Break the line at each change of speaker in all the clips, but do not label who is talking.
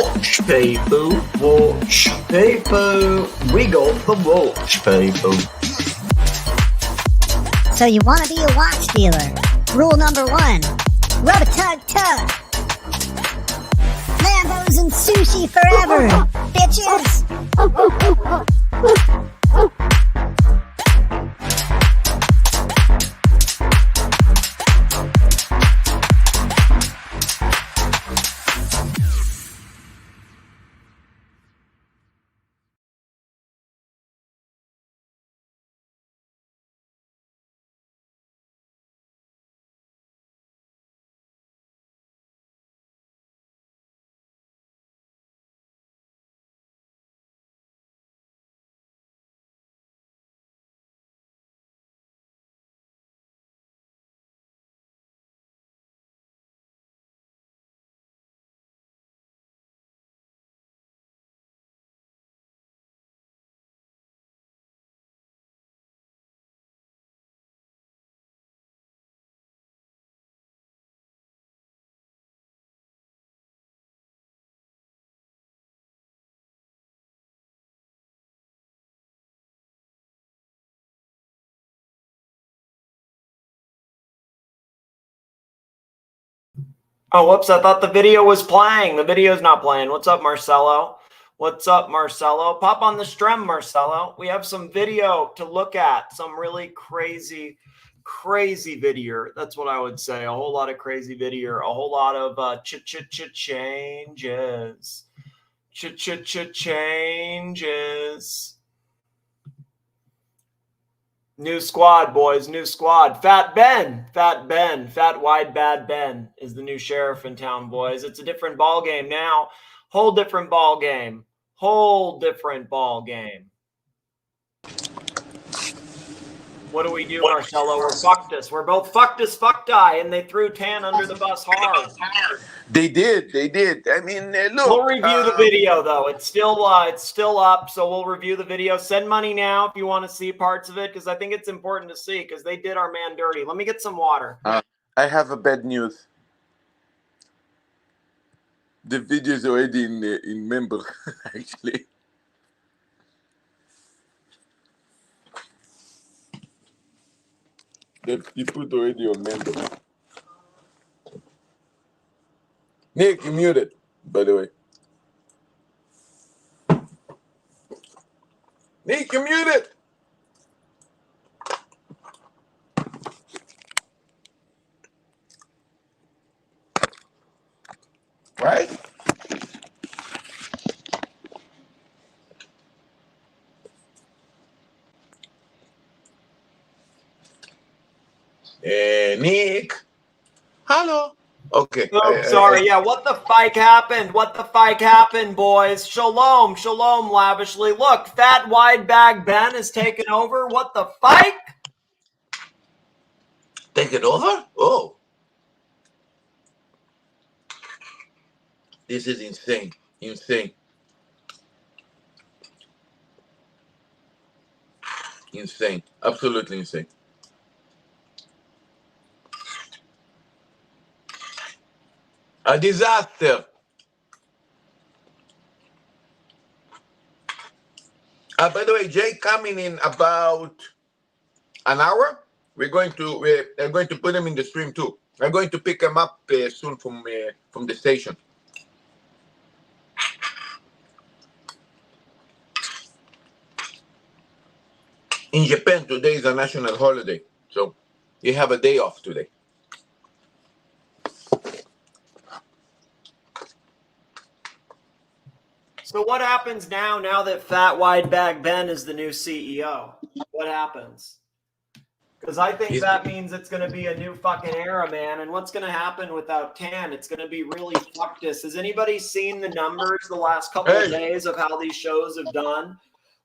watch people, watch people. We got the watch people.
So you want to be a watch dealer? Rule number 1, rub-a-tug-tug. Lambos and sushi forever, bitches!
Oh, whoops, I thought the video was playing. The video's not playing. What's up, Marcelo? What's up, Marcelo? Pop on the stream, Marcelo. We have some video to look at. Some really crazy video. That's what I would say. A whole lot of crazy video. A whole lot of changes. Changes. New squad, boys. New squad. Fat Wide Bad Ben is the new sheriff in town, boys. It's a different ball game now. Whole different ball game. What do we do, Marcelo? We're fucked us. We're both fucked as fucked eye, and they threw Tan under the bus hard.
They did. I mean, look.
We'll review the video, though. It's still up, so we'll review the video. Send money now if you want to see parts of it, because I think it's important to see, because they did our man dirty. Let me get some water.
I have a bad news. The video is already in member, actually. You put already on member. Nick, you muted, by the way. Nick, you muted. Right? Nick. Hello. Okay.
Oh, sorry. Yeah, what the fike happened? Boys? Shalom, lavishly. Look, Fat Wide Bag Ben is taking over. What the fike?
Take it over? Oh. This is insane. Insane. Absolutely insane. A disaster. By the way, Jay coming in about an hour. We're going to put him in the stream too. I'm going to pick him up soon from the station. In Japan, today is a national holiday, so you have a day off today.
So what happens now that Fat Wide Bag Ben is the new CEO? What happens? Because I think that means it's going to be a new fucking era, man. And what's going to happen without Tan? It's going to be really fucked us. Has anybody seen the numbers the last couple of days of how these shows have done?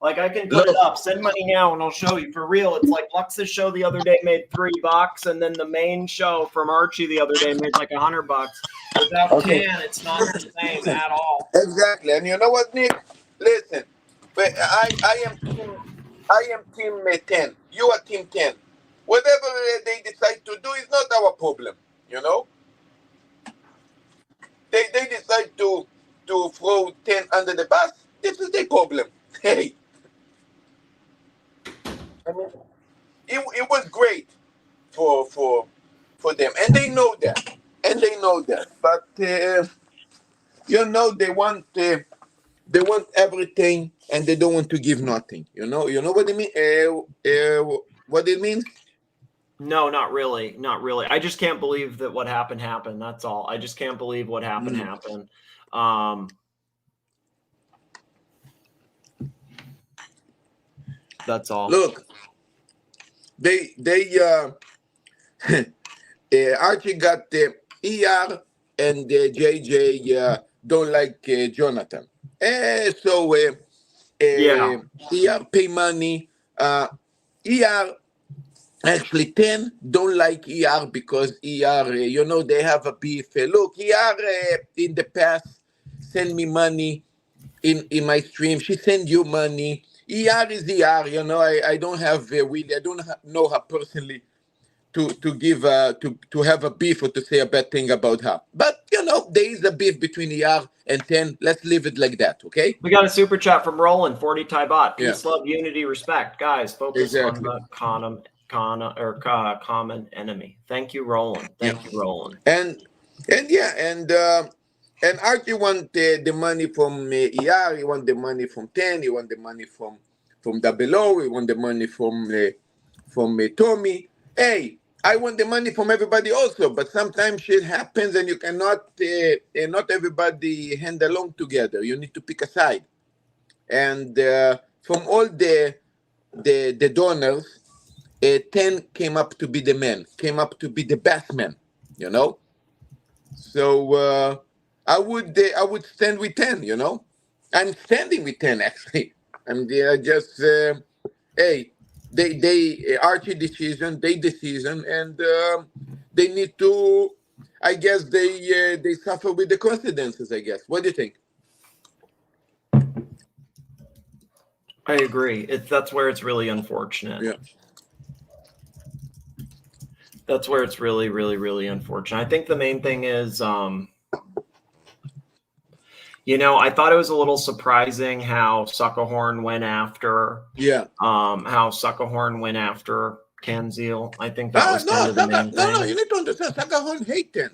Like, I can put it up. Send money now, and I'll show you. For real, it's like Lux's show the other day made $3, and then the main show from Archie the other day made like $100. Without Tan, it's not the same at all.
Exactly. And you know what, Nick? Listen, but I am team 10. You are team 10. Whatever they decide to do is not our problem, you know? They decide to throw for them, and they know that, But you know, they want everything, and they don't want to give nothing. You know what I mean? What it means?
No, not really. Not really. I just can't believe that what happened happened. That's all. I just can't believe what happened happened. That's all.
Look, they Archie got the ER, and JJ don't like Jonathan. So
Yeah.
ER pay money. ER actually 10 don't like ER because ER, you know, they have a beef. Look, ER in the past send me money in my stream. She send you money. ER is ER, you know. I don't have really, I don't know her personally to give to have a beef or to say a bad thing about her. But you know, there is a beef between ER and 10. Let's leave it like that, okay?
We got a super chat from Roland, 40 Tybot. Peace,
Yeah.
love, unity, respect. Guys, focus
Exactly.
on the common enemy. Thank you, Roland. Thank you, Roland.
And yeah, and Archie want the money from ER. He want the money from 10. He want the money from Double O. He want the money from Tommy. Hey, I want the money from everybody also, but sometimes shit happens, and you cannot not everybody hand along together. You need to pick a side. And from all the donors, 10 came up to be the man, came up to be the best man, you know. So I would stand with 10, you know. I'm standing with 10 actually. I'm just hey, they Archie decision, they decision, and they need to. I guess they suffer with the consequences. I guess. What do you think?
I agree. That's where it's really unfortunate.
Yeah.
That's where it's really, really, really unfortunate. I think the main thing is, you know, I thought it was a little surprising how Suckerhorn went after.
Yeah.
How Suckerhorn went after Tanzil. I think that was kind of the main thing.
No, you need to understand. Suckerhorn hate 10.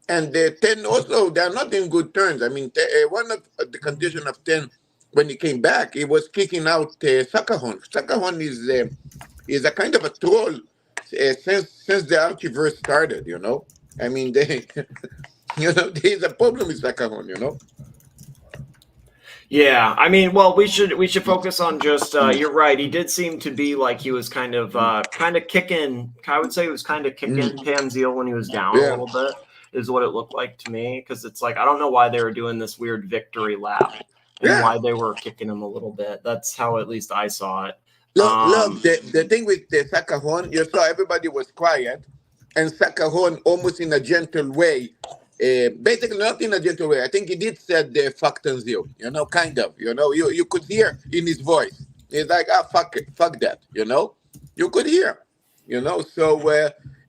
And 10 also, they are not in good terms. I mean, one of the condition of 10 when he came back, he was kicking out Suckerhorn. Suckerhorn is a kind of a troll since the Archieverse started, you know. I mean, they, you know, there's a problem with Suckerhorn, you know.
Yeah, I mean, well, we should focus on just. You're right. He did seem to be like he was kind of kicking. I would say he was kind of kicking Tanzil when he was down a little bit. Is what it looked like to me, because it's like I don't know why they were doing this weird victory lap and why they were kicking him a little bit. That's how at least I saw it.
Look, the thing with the Suckerhorn, you saw everybody was quiet, and Suckerhorn almost in a gentle way. Basically not in a gentle way. I think he did said fuck Tanzil, you know, kind of, you know, you could hear in his voice. He's like, fuck it, fuck that, you know, you could hear, you know. So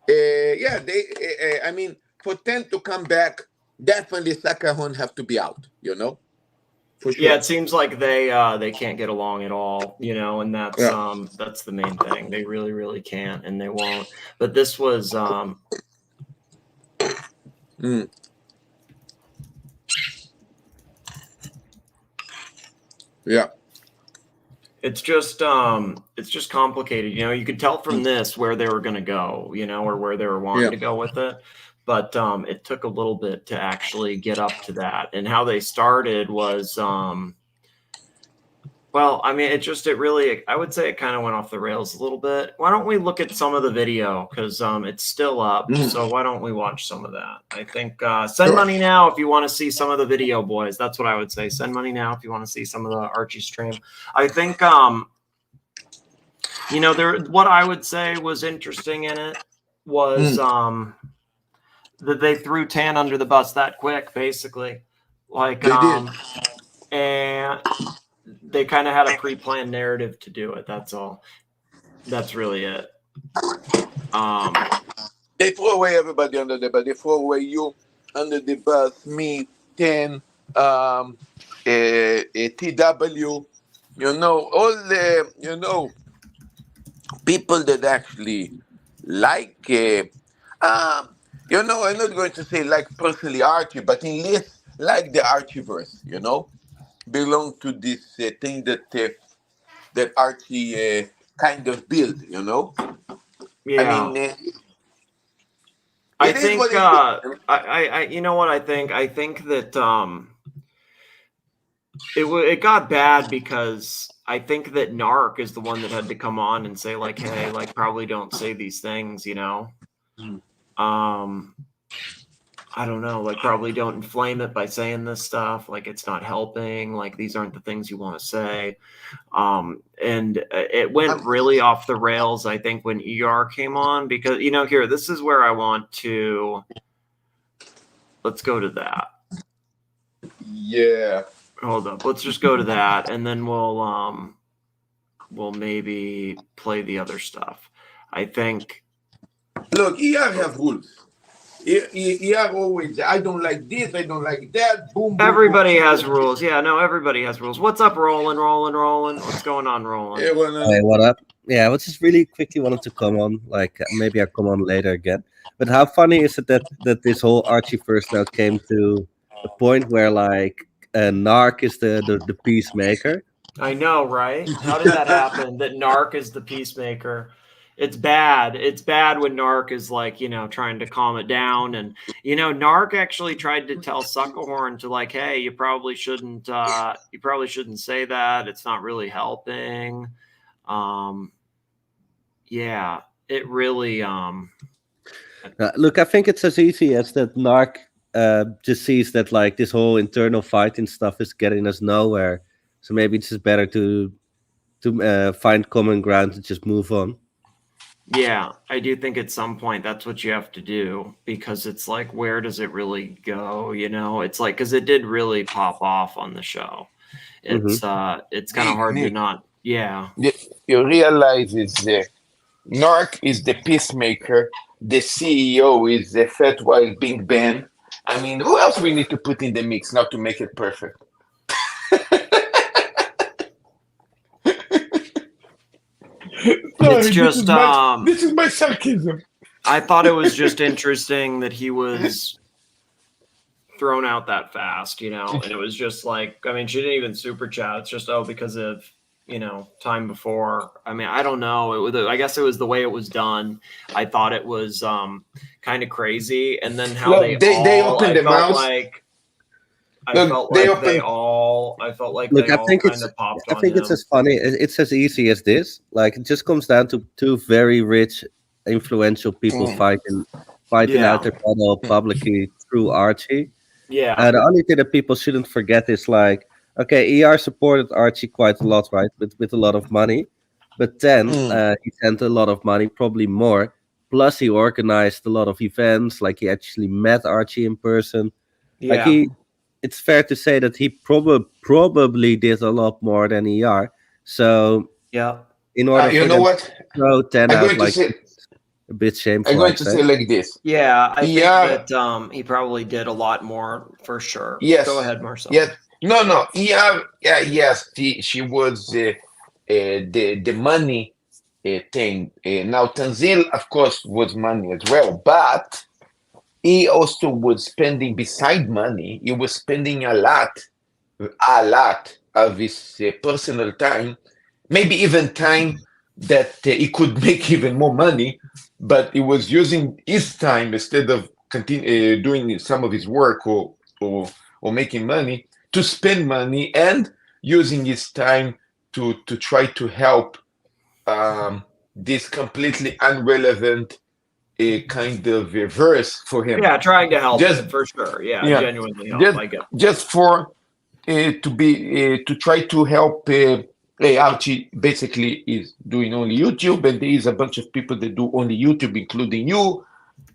yeah, they I mean, for 10 to come back, definitely Suckerhorn have to be out, you know, for sure.
Yeah, it seems like they can't get along at all, you know, and that's the main thing. They really, really can't, and they won't. But this was
Yeah.
It's just complicated. You know, you could tell from this where they were going to go, you know, or where they were wanting to go with it. But it took a little bit to actually get up to that. And how they started was, well, I mean, it really, I would say it kind of went off the rails a little bit. Why don't we look at some of the video? Because it's still up. So why don't we watch some of that? I think send money now if you want to see some of the video, boys. That's what I would say. Send money now if you want to see some of the Archie stream. I think, you know, what I would say was interesting in it was that they threw Tan under the bus that quick, basically. Like,
They did.
And they kind of had a pre-planned narrative to do it. That's all. That's really it.
They throw away everybody under the bus. They throw away you under the bus, me, 10, TW, you know, all the, you know, people that actually like, I'm not going to say like personally Archie, but in least like the Archieverse, belong to this thing that Archie kind of built, I
Yeah.
mean,
I
it is
think
what it is.
you know what I think? I think that it got bad because I think that Narc is the one that had to come on and say like, hey, like probably don't say these things, I don't know, like probably don't inflame it by saying this stuff, like it's not helping, like these aren't the things you want to say. And it went really off the rails, I think, when ER came on, because here, this is where I want to, let's go to that.
Yeah.
Hold up, let's just go to that, and then we'll maybe play the other stuff. I think.
Look, ER have rules. ER always, I don't like this, I don't like that. Boom, boom.
Everybody has rules. Yeah, no, everybody has rules. What's up, Roland? What's going on, Roland?
Hey, what up? Yeah, I was just really quickly wanted to come on. Like maybe I'll come on later again. But how funny is it that this whole Archie first now came to a point where like Narc is the peacemaker?
I know, right? How did that happen? That Narc is the peacemaker. It's bad. It's bad when Narc is like, trying to calm it down. And, Narc actually tried to tell Sucklehorn to like, hey, you probably shouldn't say that. It's not really helping. Yeah, it really,
Look, I think it's as easy as that Narc just sees that like this whole internal fighting stuff is getting us nowhere. So maybe it's just better to find common ground and just move on.
Yeah, I do think at some point that's what you have to do, because it's like, where does it really go? It's like, because it did really pop off on the show. It's it's kind of hard to not. Yeah.
You realize Narc is the peacemaker. The CEO is the Fat Wild Big Ben. I mean, who else we need to put in the mix now to make it perfect?
It's just
this is my sarcasm.
I thought it was just interesting that he was thrown out that fast, and it was just like, I mean, she didn't even super chat. It's just because of time before. I mean, I don't know. I guess it was the way it was done. I thought it was kind of crazy, and then how they opened their mouths. I felt like they all kind of popped on him.
I think it's as funny. It's as easy as this. Like, it just comes down to two very rich, influential people fighting out their battle publicly through Archie.
Yeah.
The only thing that people shouldn't forget is like, okay, ER supported Archie quite a lot, right? With a lot of money. But then he sent a lot of money, probably more. Plus, he organized a lot of events. Like, he actually met Archie in person.
Yeah.
Like, it's fair to say that he probably did a lot more than ER. So,
yeah,
in order for them to
throw 10 out, like, a bit shameful.
I'm going to say like this.
Yeah, I think that he probably did a lot more for sure.
Yes.
Go ahead, Marcel.
Yes. No. ER. Yeah. Yes. She was the money thing. Now Tanzil, of course, was money as well, but he also was spending, beside money, he was spending a lot of his personal time, maybe even time that he could make even more money, but he was using his time instead of doing some of his work or making money, to spend money, and using his time to try to help this completely irrelevant a kind of a verse for him.
Yeah, trying to help for sure. Yeah, genuinely help. I get it.
Just for to try to help. Archie basically is doing only YouTube, and there is a bunch of people that do only YouTube, including you.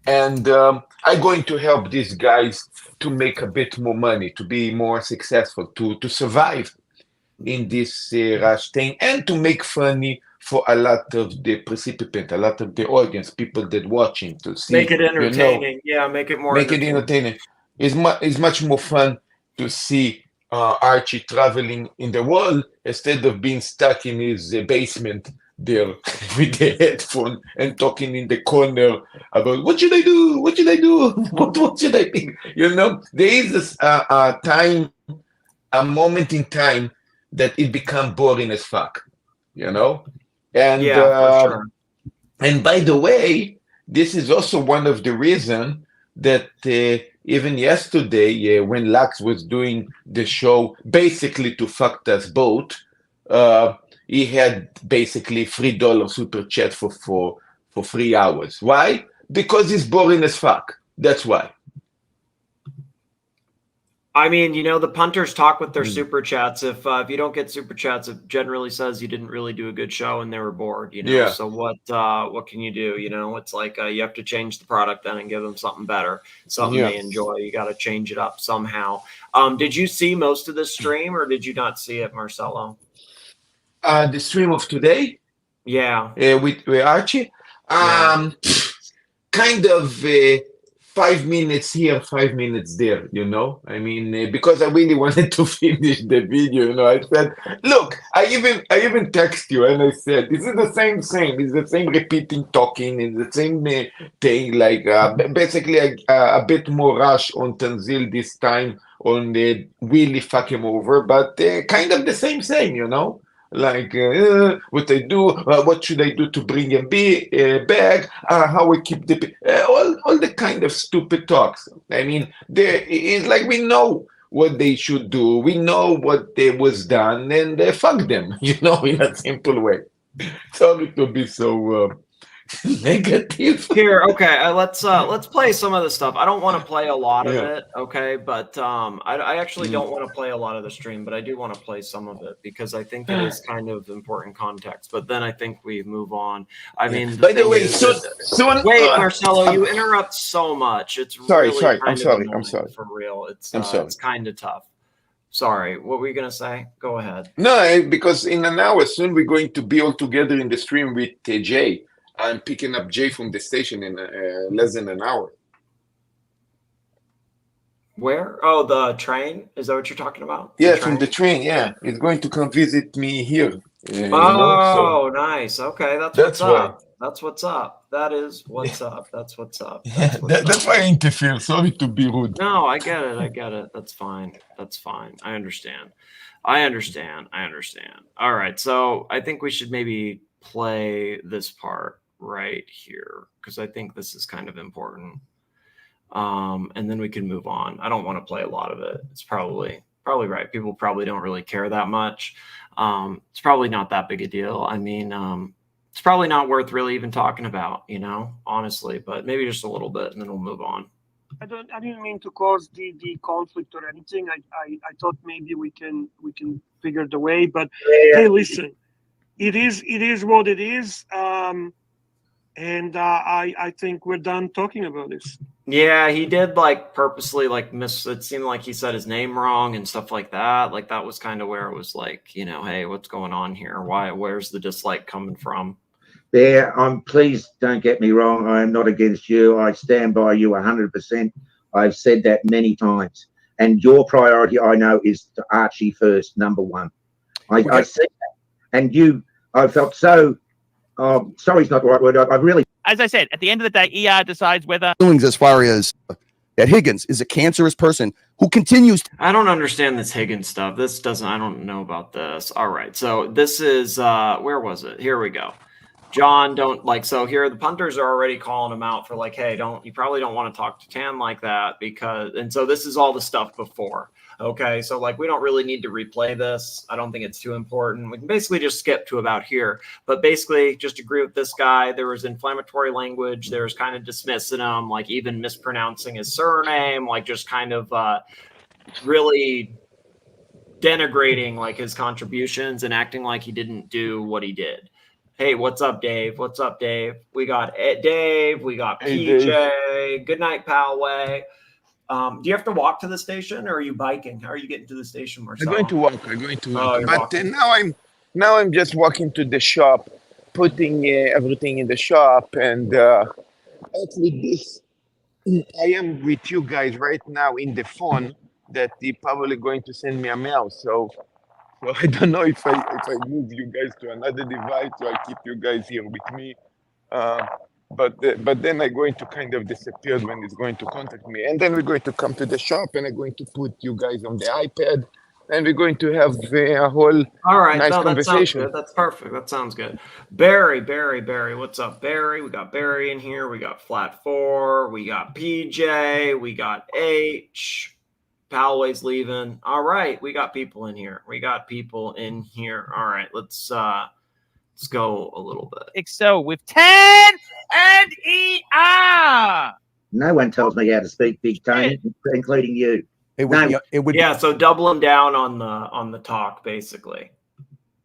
And I'm going to help these guys to make a bit more money, to be more successful, to survive in this rush thing, and to make funny for a lot of the participants, a lot of the audience, people that watching, to see.
Make it entertaining. Make it more.
Make it entertaining. It's much more fun to see Archie traveling in the world instead of being stuck in his basement there with the headphone and talking in the corner about what should I do? What should I do? What should I think? You know, there is this time, a moment in time that it become boring as fuck. You know, and
Yeah, for sure.
and by the way, this is also one of the reason that even yesterday, when Lux was doing the show, basically to fuck us both, uh, he had basically $3 super chat for 3 hours. Why? Because it's boring as fuck. That's why.
I mean, you know, the punters talk with their super chats. If you don't get super chats, it generally says you didn't really do a good show and they were bored. You know,
Yeah.
so what can you do? You know, it's like you have to change the product then and give them something better, something they enjoy. You got to change it up somehow. Did you see most of the stream or did you not see it, Marcelo?
The stream of today,
Yeah.
with Archie, kind of 5 minutes here, 5 minutes there, you know. I mean, because I really wanted to finish the video, you know. I said, look, I even text you and I said, this is the same thing. It's the same repeating talking. It's the same thing. Like basically a bit more rush on Tanzil this time on the really fuck him over, but kind of the same thing, you know. Like what I do, what should I do to bring him back? How we keep the all the kind of stupid talks. I mean, it's like we know what they should do. We know what they was done, and fuck them. You know, in a simple way. Sorry to be so negative.
Here, okay, let's play some of the stuff. I don't want to play a lot of it, okay, but I actually don't want to play a lot of the stream, but I do want to play some of it because I think it is kind of important context. But then I think we move on. I mean,
By the way, soon,
wait, Marcelo, you interrupt so much. It's
sorry.
really
I'm sorry. I'm
annoying,
sorry.
for real. It's
sorry.
It's kind of tough. Sorry, what were you gonna say? Go ahead.
No, because in an hour soon we're going to be all together in the stream with Jay. I'm picking up Jay from the station in less than an hour.
Where? Oh, the train? Is that what you're talking about?
Yeah, from the train. Yeah, he's going to come visit me here.
Oh, nice. Okay, that's what's
why.
up. That's what's up. That is what's up. That's what's up.
That's why I interfere. Sorry to be rude.
No, I get it. I get it. That's fine. That's fine. I understand. I understand. All right. So I think we should maybe play this part right here because I think this is kind of important. And then we can move on. I don't want to play a lot of it. It's probably right. People probably don't really care that much. It's probably not that big a deal. I mean, it's probably not worth really even talking about, you know, honestly, but maybe just a little bit and then we'll move on.
I didn't mean to cause the conflict or anything. I thought maybe we can figure the way, but hey, listen, it is what it is. And I think we're done talking about this.
Yeah, he did like purposely like miss. It seemed like he said his name wrong and stuff like that. Like that was kind of where it was like, you know, hey, what's going on here? Where's the dislike coming from?
Please don't get me wrong. I am not against you. I stand by you 100%. I've said that many times. And your priority, I know, is to Archie first, number one. I see that. And I felt so. Sorry, is not the right word. I really.
As I said, at the end of the day, ER decides whether
feelings as far as that Higgins is a cancerous person who continues.
I don't understand this Higgins stuff. I don't know about this. All right. So this is, where was it? Here we go. John, so here the punters are already calling him out for like, hey, you probably don't want to talk to Tan like that and so this is all the stuff before. Okay, so like we don't really need to replay this. I don't think it's too important. We can basically just skip to about here. But basically, just agree with this guy. There was inflammatory language. There was kind of dismissing him, like even mispronouncing his surname, like just kind of really denigrating like his contributions and acting like he didn't do what he did. Hey, what's up, Dave? What's up, Dave? We got Dave. We got PJ. Dave. Good night, Palway. Do you have to walk to the station or are you biking? How are you getting to the station, Marcelo?
I'm going to walk. But now I'm just walking to the shop, putting everything in the shop. And actually I am with you guys right now in the phone that they're probably going to send me a mail. So So I don't know if I move you guys to another device or I keep you guys here with me. But then I'm going to kind of disappear when it's going to contact me, and then we're going to come to the shop, and I'm going to put you guys on the iPad, and we're going to have a whole
All right,
nice
no, that sounds
conversation.
good. That's perfect. That sounds good. Barry, what's up, Barry? We got Barry in here. We got Flat 4. We got PJ. We got H. Palway's leaving. All right, we got people in here. All right, let's go a little bit.
So with 10 and ER.
No one tells me how to speak, Big Tony, including you.
It would,
No.
it would
Yeah, so doubling down on the talk, basically.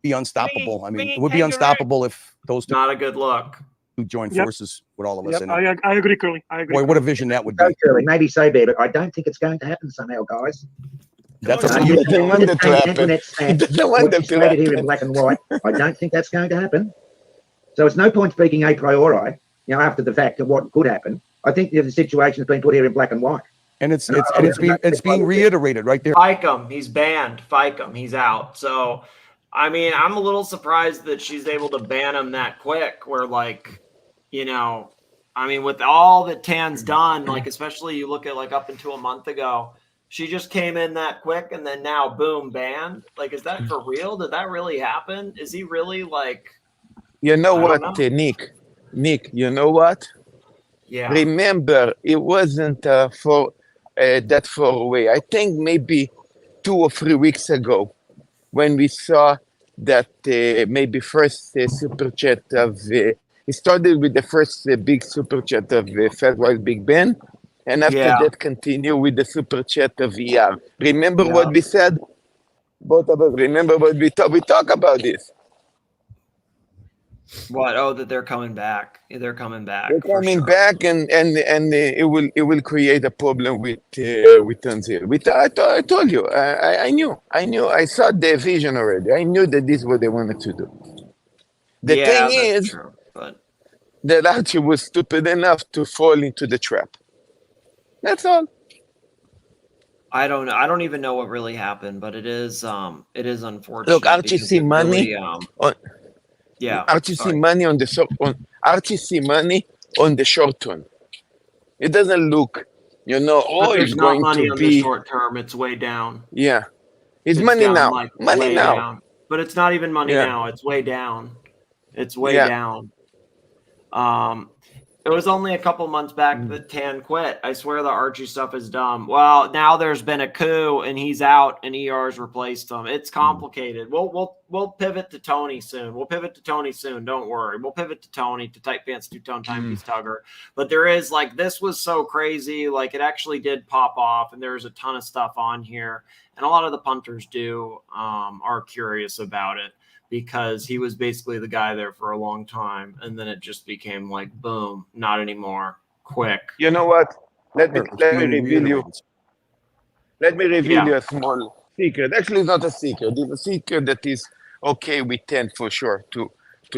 be unstoppable. I mean,
Bringing
it would be
kangaroo.
unstoppable if those two
Not a good look.
joined
Yep.
forces with all of us.
Yep,
And
I agree, Curly. I agree.
boy, what a vision that would
So,
be.
Curly, maybe so bad, but I don't think it's going to happen somehow, guys.
That's
No,
up to
he
you.
doesn't want that to happen.
Internet
He doesn't want that to
stated here in
happen.
black and white. I don't think that's going to happen. So it's no point speaking a priori, after the fact of what could happen. I think the situation has been put here in black and white.
And it's being reiterated right there.
Ficum, he's banned. Ficum, he's out. So, I mean, I'm a little surprised that she's able to ban him that quick. Where, like, I mean, with all that Tan's done, like, especially you look at like up until a month ago, she just came in that quick, and then now, boom, banned. Like, is that for real? Did that really happen? Is he really like?
You know
I don't
what,
know.
Nick? You know what?
Yeah.
Remember, it wasn't for that far away. I think maybe 2 or 3 weeks ago, when we saw that maybe first super chat of it started with the first big super chat of Fat White Big Ben, and after
Yeah.
that continue with the super chat of VR. Remember
Yeah.
what we said? Both of us remember what we talk about this.
What? Oh, that they're coming back. They're coming back.
They're
for
coming
sure.
back, and it will create a problem with Tanzil. I told you, I knew, I saw the vision already. I knew that this is what they wanted to do. The
Yeah,
thing
that's
is
true, but
that Archie was stupid enough to fall into the trap. That's all.
I don't know. I don't even know what really happened, but it is unfortunate.
Look, Archie
because
see
it
money.
really, yeah.
Archie see
sorry.
money on the Archie see money on the short term. It doesn't look,
But
it's
there's not
going
money
to
on the
be.
short term. It's way down.
Yeah, it's
It's
money
down,
now.
like,
Money
way
now.
down. But it's not even money
Yeah.
now. It's way down. It's way
Yeah.
down. It was only a couple months back that Tan quit. I swear the Archie stuff is dumb. Well, now there's been a coup and he's out and ER's replaced him. It's complicated. We'll pivot to Tony soon. Don't worry. We'll pivot to Tony, to Tight Pants, Two-Tone, Timepiece Tugger. But there is, like, this was so crazy. Like, it actually did pop off, and there's a ton of stuff on here. And a lot of the punters are curious about it, because he was basically the guy there for a long time, and then it just became like, boom, not anymore, quick.
You know what? Let me
It's being
reveal you.
reiterated.
Let me reveal
Yeah.
you a small secret. Actually, it's not a secret. It's a secret that is okay with 10 for sure to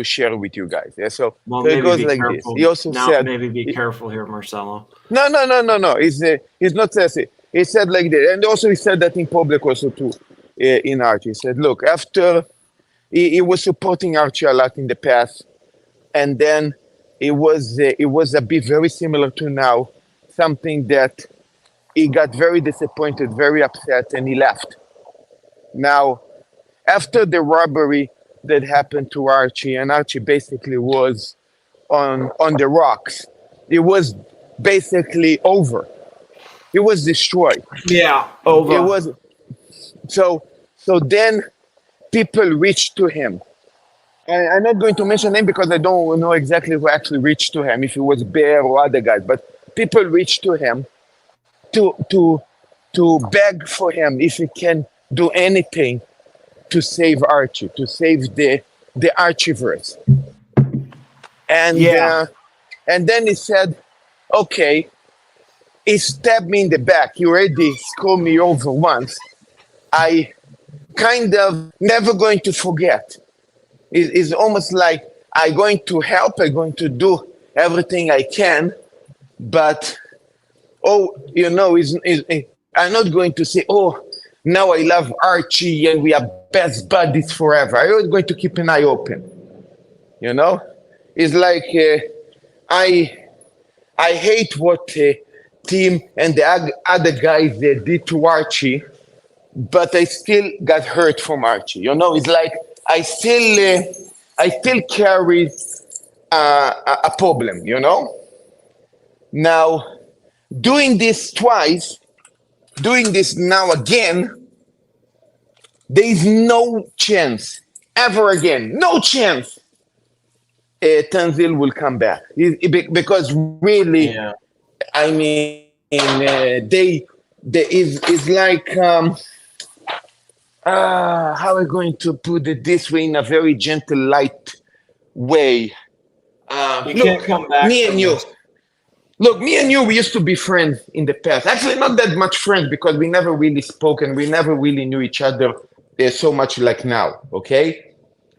share with you guys. Yeah. So,
Well,
so it
maybe
goes
be
like
careful.
this. He also
Now,
said,
maybe be careful here, Marcelo.
no. He's not sassy. He said like this, and also he said that in public also too, in Archie. He said, look, after he was supporting Archie a lot in the past, and then it was a bit very similar to now, something that he got very disappointed, very upset, and he left. Now, after the robbery that happened to Archie, and Archie basically was on the rocks, it was basically over. It was destroyed.
Yeah, over.
It was so then people reached to him. I'm not going to mention name because I don't know exactly who actually reached to him, if it was Bear or other guys, but people reached to him to beg for him if he can do anything to save Archie, to save the Archieverse. And
Yeah.
And then he said, okay, he stabbed me in the back. He already screwed me over once. I kind of never going to forget. It's almost like I'm going to help, I'm going to do everything I can, but, I'm not going to say, now I love Archie and we are best buddies forever. I'm always going to keep an eye open. You know, it's like I hate what Tim and the other guys did to Archie, but I still got hurt from Archie. You know, it's like I still carry a problem. You know, now doing this twice, doing this now again, there is no chance ever again, no chance. Tanzil will come back because really, I mean, they is like how are we going to put it this way in a very gentle, light way?
can't come back
me
from
and you.
this.
Look, me and you, we used to be friends in the past. Actually, not that much friends because we never really spoke and we never really knew each other so much like now. Okay,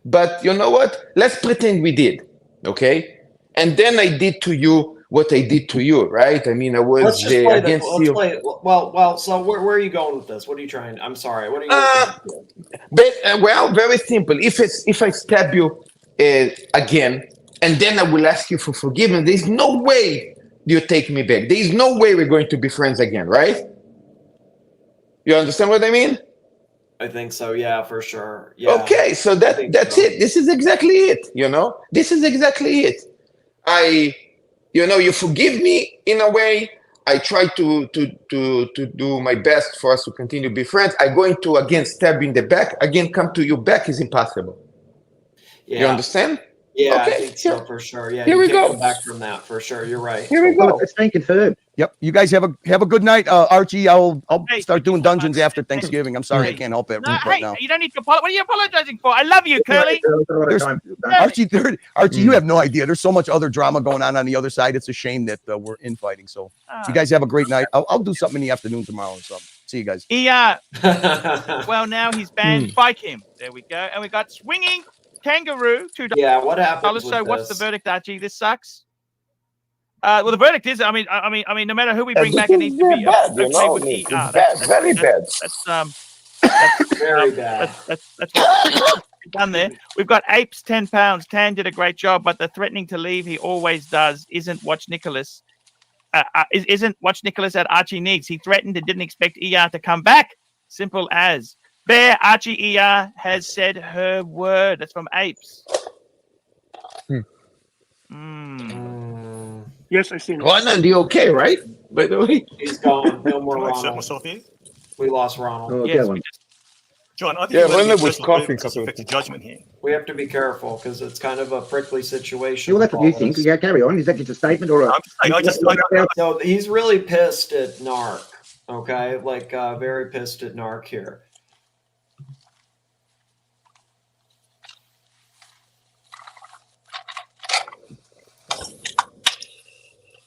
but you know what? Let's pretend we did. Okay, and then I did to you what I did to you, right? I mean, I was
Let's just play
against
let's
you.
play. Well. So where are you going with this? What are you trying? I'm sorry. What are you?
But well, very simple. If I stab you again, and then I will ask you for forgiveness, there's no way you take me back. There is no way we're going to be friends again, right? You understand what I mean?
I think so. Yeah, for sure. Yeah.
Okay, so that's it. This is exactly it. You know, this is exactly it. You forgive me in a way. I try to do my best for us to continue to be friends. I'm going to again stab you in the back. Again, come to your back is impossible.
Yeah.
You understand?
Yeah,
Okay,
I think so for sure. Yeah,
Here
you
we
can't
go.
come back from that for sure. You're right.
Here we
Well,
go.
it's been confirmed.
Yep. You guys have a good night, Archie. I'll
Hey,
start doing
thank you so
dungeons
much.
after Thanksgiving. I'm sorry, I can't help it
No,
right
hey,
now.
you don't need to apologize. What are you apologizing for? I love you, Curly.
There's- Archie, you have no idea. There's so much other drama going on the other side. It's a shame that we're infighting. So you guys have a great night. I'll do something in the afternoon tomorrow or something. See you guys.
Well, now he's banned. Spike him. There we go. And we got swinging kangaroo. $2.
Yeah, what happened?
So what's the verdict, Archie? This sucks. Well, the verdict is, I mean, no matter who we bring back, it needs to be
bad,
okay
you know?
with
It's
ER.
bad, very bad.
That's
very bad.
That's what we've done there. We've got Apes, £10. Tan did a great job, but the threatening to leave he always does isn't Watch Nicholas. Isn't Watch Nicholas that Archie needs. He threatened and didn't expect ER to come back. Simple as. Bear, Archie ER has said her word. That's from Apes.
Yes, I see.
Ronald, you okay, right? By the way,
he's gone. No more
Can I insert
Ronald.
myself here?
We lost Ronald.
Oh,
Yes,
go
we
on.
just
John, I think
Yeah,
you're letting
Ronald
your
was
personal
coughing
grievances
couple of
affect your judgment here.
We have to be careful because it's kind of a prickly situation.
Well, that's what you
with all
think.
this.
Yeah, carry on. Is that just a statement or a...
I'm just saying,
So he's really pissed at Narc. Okay, like very pissed at Narc here.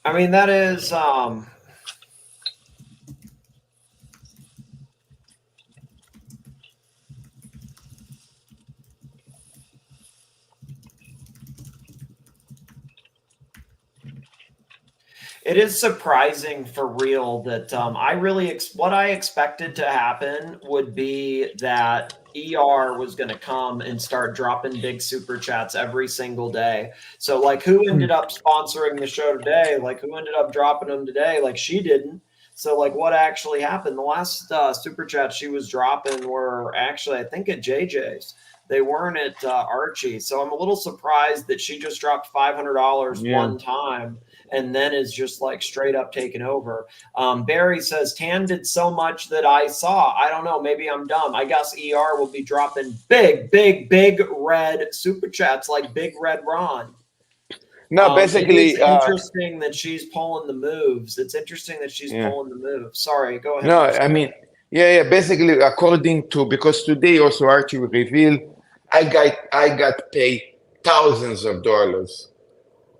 I mean, that is it is surprising for real that I really what I expected to happen would be that ER was going to come and start dropping big super chats every single day. So like who ended up sponsoring the show today? Like who ended up dropping them today? Like she didn't. So like what actually happened? The last super chat she was dropping were actually, I think, at JJ's. They weren't at Archie. So I'm a little surprised that she just dropped $500 one time and then is just like straight up taken over. Barry says, Tan did so much that I saw. I don't know. Maybe I'm dumb. I guess ER will be dropping big red super chats like Big Red Ron.
no, basically,
it's interesting that she's pulling the moves. It's interesting that she's pulling the moves. Sorry, go ahead.
no, I mean, yeah. Basically, according to because today also Archie will reveal, I got paid thousands of dollars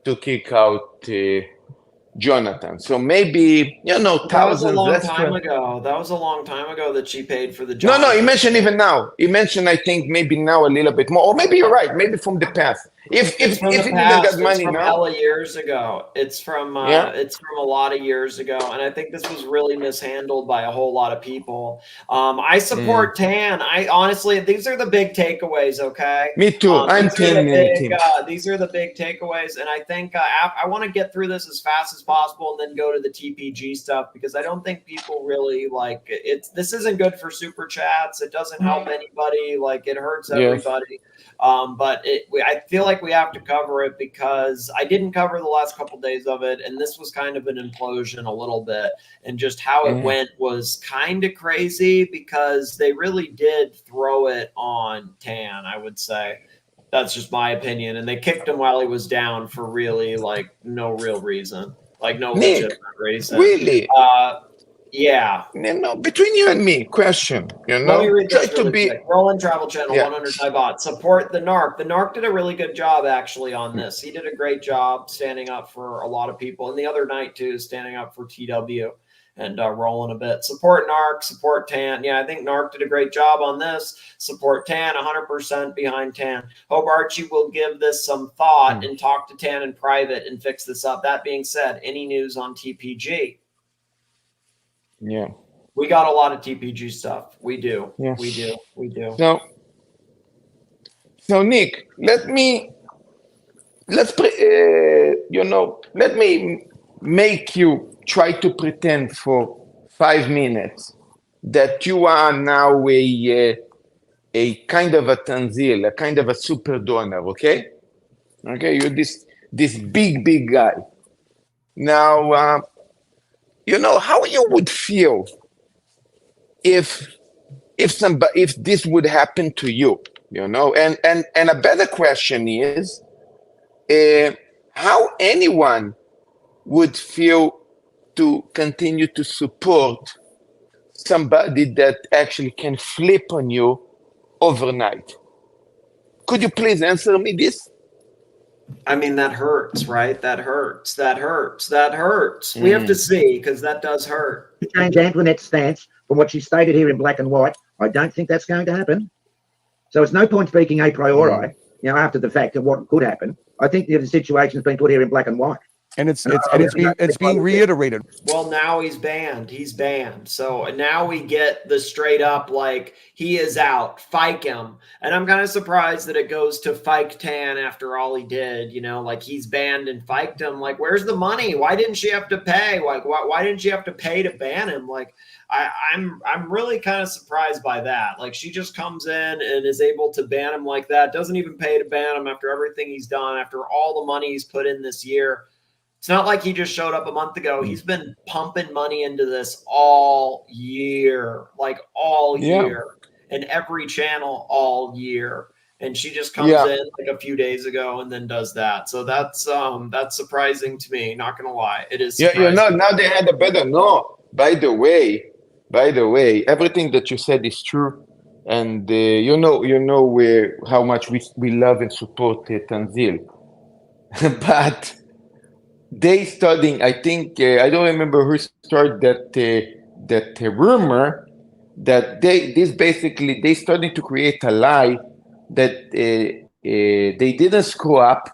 to kick out Jonathan. So maybe thousands.
That was a long time ago. That was a long time ago that she paid for the job.
No, he mentioned even now. He mentioned, I think, maybe now a little bit more. Or maybe you're right. Maybe from the past. If
It's from
he
the
didn't
past.
get
It's
money
from
now,
hella years ago. It's from
yeah.
a lot of years ago, and I think this was really mishandled by a whole lot of people. I support Tan. I honestly, these are the big takeaways. Okay,
Me too. I'm
these are
10
the
many
big.
teams.
These are the big takeaways, and I think I want to get through this as fast as possible, and then go to the TPG stuff because I don't think people really like it. This isn't good for super chats. It doesn't help anybody. Like it hurts
Yes.
everybody. But I feel like we have to cover it because I didn't cover the last couple days of it, and this was kind of an implosion a little bit, and just how it went was kind of crazy because they really did throw it on Tan, I would say. That's just my opinion, and they kicked him while he was down for really like no real reason, like no
Nick,
legitimate reason.
really?
Yeah.
No, between you and me, question. You
Let me
know,
read
try
this
to
really
be.
quick. Roland Travel Channel,
Yeah.
100 Bot. Support the NARC. The NARC did a really good job actually on this. He did a great job standing up for a lot of people. And the other night too, standing up for TW and rolling a bit. Support NARC, support TAN. Yeah, I think NARC did a great job on this. Support TAN, 100% behind TAN. Hope Archie will give this some thought and talk to TAN in private and fix this up. That being said, any news on TPG?
Yeah.
We got a lot of TPG stuff. We do.
Yeah.
We do. We do.
So Nick, let me make you try to pretend for 5 minutes that you are now a kind of a Tanzil, a kind of a super donor, okay? Okay, you're this big guy. Now, how you would feel if this would happen to you, and a better question is how anyone would feel to continue to support somebody that actually can flip on you overnight. Could you please answer me this?
I mean, that hurts, right? That hurts. That hurts. That hurts. We have to see because that does hurt.
To change Antoinette's stance from what she stated here in black and white, I don't think that's going to happen. So it's no point speaking a priori, after the fact of what could happen. I think the situation's been put here in black and white.
And it's being reiterated.
Well, now he's banned. He's banned. So now we get the straight up like he is out. Fike him. And I'm kind of surprised that it goes to Fike Tan after all he did. Like he's banned and fiked him. Like, where's the money? Why didn't she have to pay? Like, why didn't she have to pay to ban him? Like, I'm really kind of surprised by that. Like, she just comes in and is able to ban him like that. Doesn't even pay to ban him after everything he's done, after all the money he's put in this year. It's not like he just showed up a month ago. He's been pumping money into this all year, like all year, and every channel all year. And she just comes in like a few days ago and then does that. So that's surprising to me. Not gonna lie, it is.
Yeah, now they had a better. No, by the way, everything that you said is true, and how much we love and support Tanzil, but. They studying, I think, I don't remember who started that rumor that they started to create a lie that they didn't screw up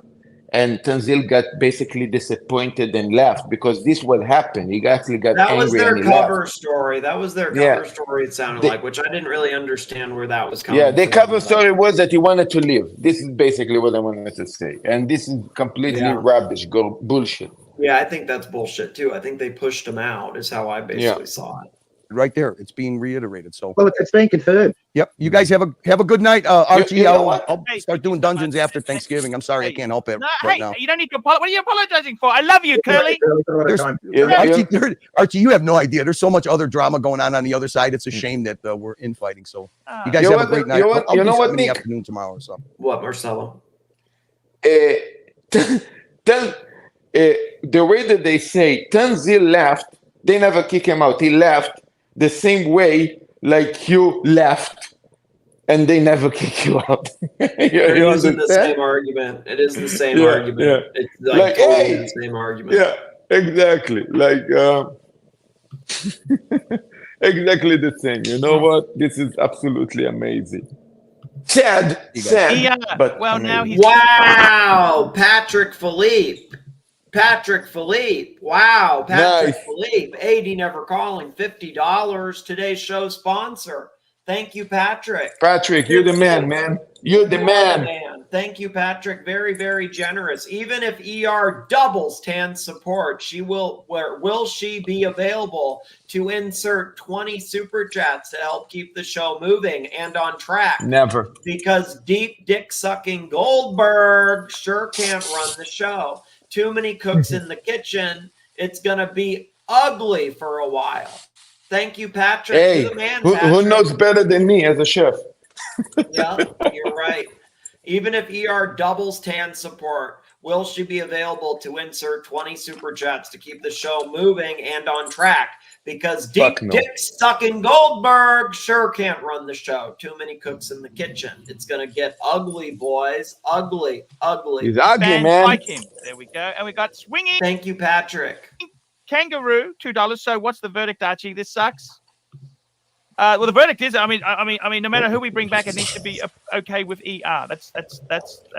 and Tanzil got basically disappointed and left because this what happened. He actually got angry.
That was their
and
cover
left.
story. That was their cover story, it sounded like, which I didn't really understand where that was coming from.
Yeah, their cover story was that he wanted to leave. This is basically what I wanted to say. And this is completely rubbish, bullshit.
Yeah, I think that's bullshit too. I think they pushed him out is how I basically saw it.
Right there. It's being reiterated. So
it's being confirmed.
Yep. You guys have a good night. Archie, I'll start doing
Hey,
dungeons after Thanksgiving. I'm sorry I can't help it
No,
right now.
you don't need to apologize. What are you apologizing for? I love you, Curly.
Archie, you have no idea. There's so much other drama going on the other side. It's a shame that we're infighting. So you guys have a great night. I'll do something in the afternoon tomorrow or something.
What, Marcelo?
The way that they say Tanzil left, they never kick him out. He left the same way like you left, and they never kick you out.
They're using the same argument. It is the same argument. Yeah. It's like totally the same argument.
Yeah, exactly. Like exactly the same. You know what? This is absolutely amazing. Sad, sad. But
well, now
amazing.
he's
Wow, Patrick Philippe. Wow, Patrick
Nice.
Philippe. AD Never Calling, $50. Today's show sponsor. Thank you, Patrick.
Patrick, you're the man, man. You're the
You are
man.
Thank you, Patrick. Very, very generous. Even if ER doubles Tan's support, will she be available to insert 20 super chats to help keep the show moving and on track?
Never.
Because deep dick sucking Goldberg sure can't run the show. Too many cooks in the kitchen. It's gonna be ugly for a while. Thank you, Patrick.
Hey,
You're the man,
who
Patrick.
knows better than me as a chef?
Yeah, you're right. Even if ER doubles Tan's support, will she be available to insert 20 super chats to keep the show moving and on track? Because deep
no.
dick sucking Goldberg sure can't run the show. Too many cooks in the kitchen. It's gonna get ugly, boys. Ugly.
He's ugly,
fans
man.
like him. There we go. And we got Swinging
Thank you, Patrick.
Kangaroo, $2. So what's the verdict, Archie? This sucks. Well, the verdict is, I mean, no matter who we bring back, it needs to be okay with ER. That's.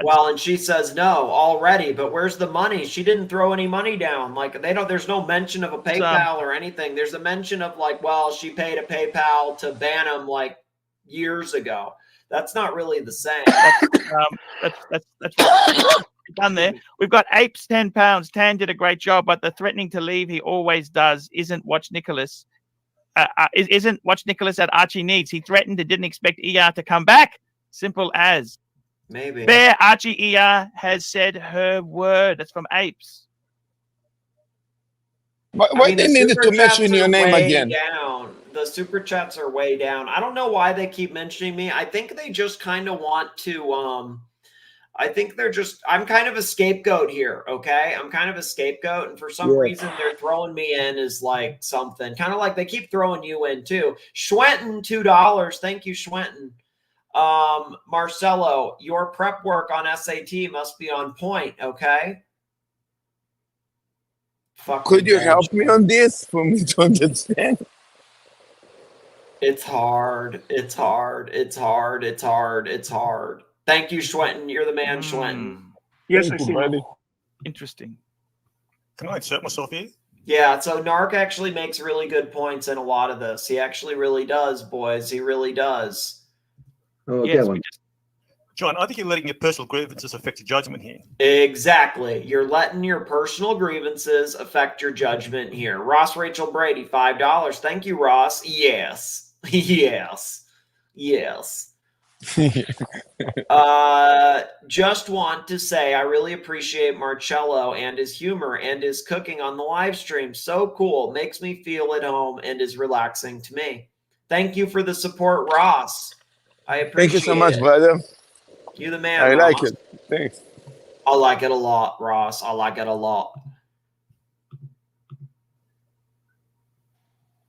Well, and she says no already, but where's the money? She didn't throw any money down. Like there's no mention of a PayPal or anything. There's a mention of like, well, she paid a PayPal to Bantam like years ago. That's not really the same.
That's done there. We've got Apes, £10. Tan did a great job, but the threatening to leave he always does isn't Watch Nicholas. Isn't Watch Nicholas that Archie needs. He threatened and didn't expect ER to come back. Simple as.
Maybe.
Bear Archie ER has said her word. That's from Apes.
Why they needed to mention your name again?
Down. The super chats are way down. I don't know why they keep mentioning me. I think they just kind of want to I think I'm kind of a scapegoat here, okay? I'm kind of a scapegoat, and for some reason they're throwing me in as like something. Kind of like they keep throwing you in too. Schwenton, $2. Thank you, Schwenton. Marcelo, your prep work on SAT must be on point, okay?
Could you help me on this for me to understand?
It's hard. It's hard. Thank you, Schwenton. You're the man, Schwenton.
Yes, I see.
Buddy.
Interesting.
Can I insert myself here?
Yeah, so Narc actually makes really good points in a lot of this. He actually really does, boys. He really does.
Oh,
Yes,
go on.
John, I think you're letting your personal grievances affect your judgment here.
Exactly. You're letting your personal grievances affect your judgment here. Ross Rachel Brady, $5. Thank you, Ross. Yes. Yes. Just want to say I really appreciate Marcello and his humor and his cooking on the live stream. So cool. Makes me feel at home and is relaxing to me. Thank you for the support, Ross. I appreciate it.
Thank you so much, brother.
You the man,
I
Ross.
like it. Thanks.
I like it a lot, Ross. I like it a lot.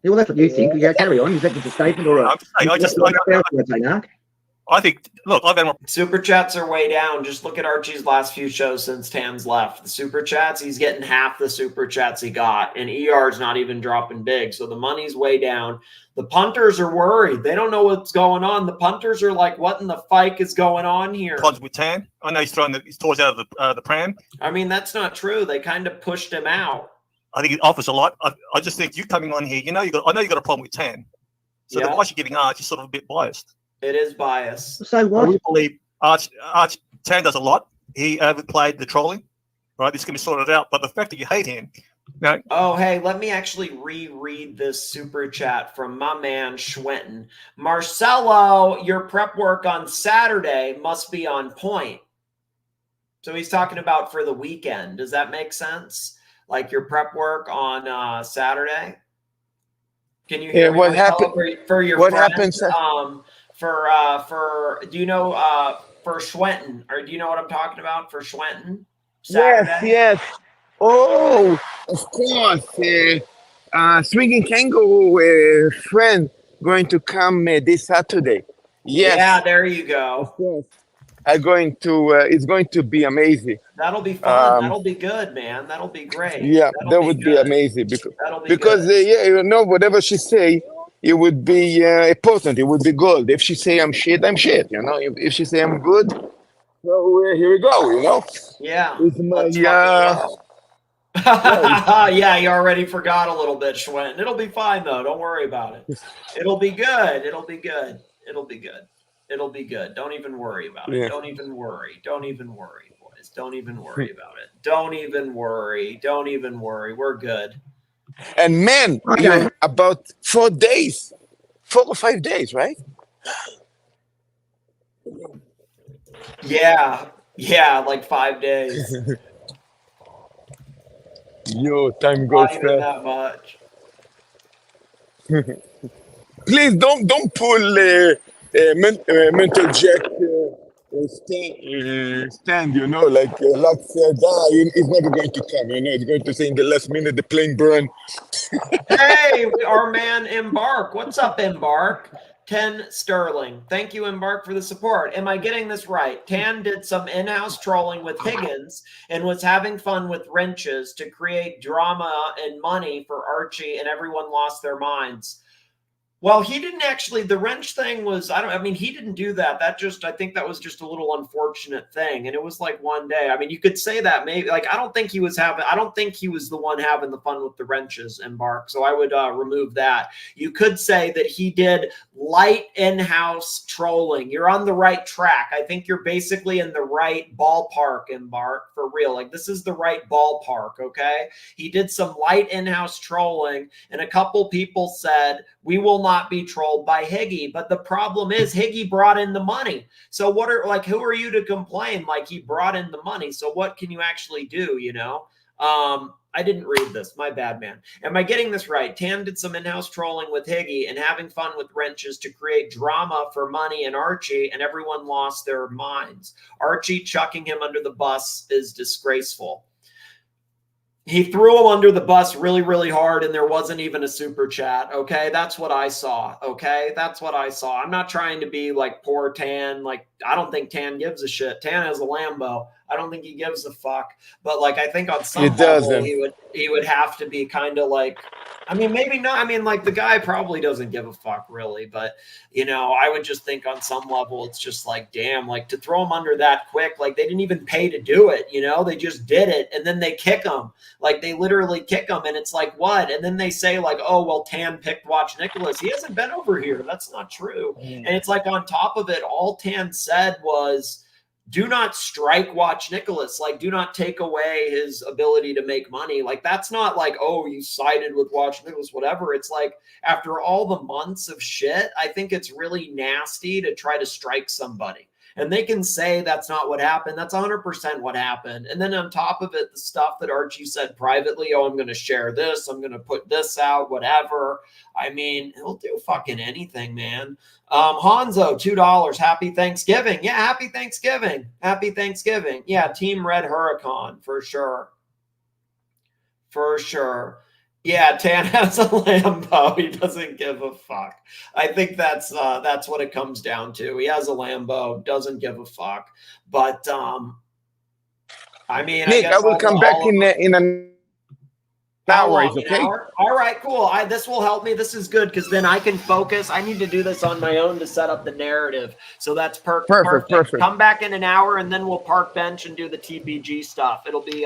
Yeah, well, that's what you think. Yeah, carry on. Is that just a statement or a...
I think, look, I've had
Super chats are way down. Just look at Archie's last few shows since Tan's left. The super chats, he's getting half the super chats he got, and ER's not even dropping big. So the money's way down. The punters are worried. They don't know what's going on. The punters are like, what in the fike is going on here?
problems with Tan. I know he's throwing his toys out of the pram.
I mean, that's not true. They kind of pushed him out.
I think it offers a lot. I just think you coming on here, I know you got a problem with Tan. So the advice you're giving Arch is sort of a bit biased.
It is biased.
So
I
what?
really believe Arch Tan does a lot. He overplayed the trolling. Right, this can be sorted out. But the fact that you hate him, now.
Oh, hey, let me actually reread this super chat from my man Schwenton. Marcelo, your prep work on Saturday must be on point. So he's talking about for the weekend. Does that make sense? Like your prep work on Saturday? Can you hear me?
What happened
for your
what
friends,
happened?
for do you know for Schwenton, or do you know what I'm talking about for Schwenton? Saturday?
Yes. Oh, of course. Swinging Kangaroo friend going to come this Saturday. Yes.
Yeah, there you go.
Of course. It's going to be amazing.
That'll be fun. That'll be good, man. That'll be great.
Yeah,
That'll
that would be
good.
amazing
That'll be
because
good.
whatever she say, it would be important. It would be good. If she say I'm shit, I'm shit. You know. If she say I'm good, so here we go. You know.
Yeah.
It's my
Let's fucking roll.
yeah.
Yeah, you already forgot a little bit, Schwinn. It'll be fine though. Don't worry about it. It'll be good. It'll be good. It'll be good. It'll be good. Don't even worry about it.
Yeah.
Don't even worry. Don't even worry, boys. Don't even worry about it. Don't even worry. Don't even worry. We're good.
And man, you about 4 days, 4 or 5 days, right?
Yeah. Yeah, like 5 days.
Yo, time goes
Not even
fast.
that much.
Please don't pull mental jack stand. You know, like Lux said, he's never going to come. You know, he's going to say in the last minute the plane burn.
Hey, our man Embark. What's up, Embark? 10 sterling. Thank you, Embark, for the support. Am I getting this right? Tan did some in-house trolling with Higgins and was having fun with wrenches to create drama and money for Archie, and everyone lost their minds. Well, he didn't actually, the wrench thing was, I mean, he didn't do that. I think that was just a little unfortunate thing. And it was like one day. I mean, you could say that maybe, like, I don't think he was the one having the fun with the wrenches, Embark. So I would remove that. You could say that he did light in-house trolling. You're on the right track. I think you're basically in the right ballpark, Embark, for real. Like, this is the right ballpark, okay? He did some light in-house trolling, and a couple people said, we will not be trolled by Higgy. But the problem is Higgy brought in the money. So who are you to complain? Like, he brought in the money. So what can you actually do, you know? I didn't read this. My bad, man. Am I getting this right? Tan did some in-house trolling with Higgy and having fun with wrenches to create drama for money and Archie, and everyone lost their minds. Archie chucking him under the bus is disgraceful. He threw him under the bus really, really hard, and there wasn't even a super chat. Okay, that's what I saw. Okay, that's what I saw. I'm not trying to be like poor Tan. Like, I don't think Tan gives a shit. Tan has a Lambo. I don't think he gives a fuck. But like, I think on some level, he would have to be kind of like, I mean, maybe not. I mean, like, the guy probably doesn't give a fuck, really. But, you know, I would just think on some level, it's just like, damn, like, to throw him under that quick, like, they didn't even pay to do it, you know? They just did it, and then they kick him. Like, they literally kick him, and it's like, what? And then they say, like, oh, well, Tan picked Watch Nicholas. He hasn't been over here. That's not true. And it's like, on top of it, all Tan said was, do not strike Watch Nicholas. Like, do not take away his ability to make money. Like, that's not like, oh, you sided with Watch Nicholas, whatever. It's like, after all the months of shit, I think it's really nasty to try to strike somebody. And they can say that's not what happened. That's 100% what happened. And then on top of it, the stuff that Archie said privately, oh, I'm going to share this. I'm going to put this out, whatever. I mean, he'll do fucking anything, man. Hanzo, $2. Happy Thanksgiving. Yeah, happy Thanksgiving. Happy Thanksgiving. Yeah, Team Red Huracan, for sure. For sure. Yeah, Tan has a Lambo. He doesn't give a fuck. I think that's what it comes down to. He has a Lambo, doesn't give a fuck. But I mean,
Nick, I will come back in an hour. Is okay?
All right, cool. This will help me. This is good because then I can focus. I need to do this on my own to set up the narrative. So that's perfect. Come back in an hour, and then we'll park bench and do the TBG stuff. It'll be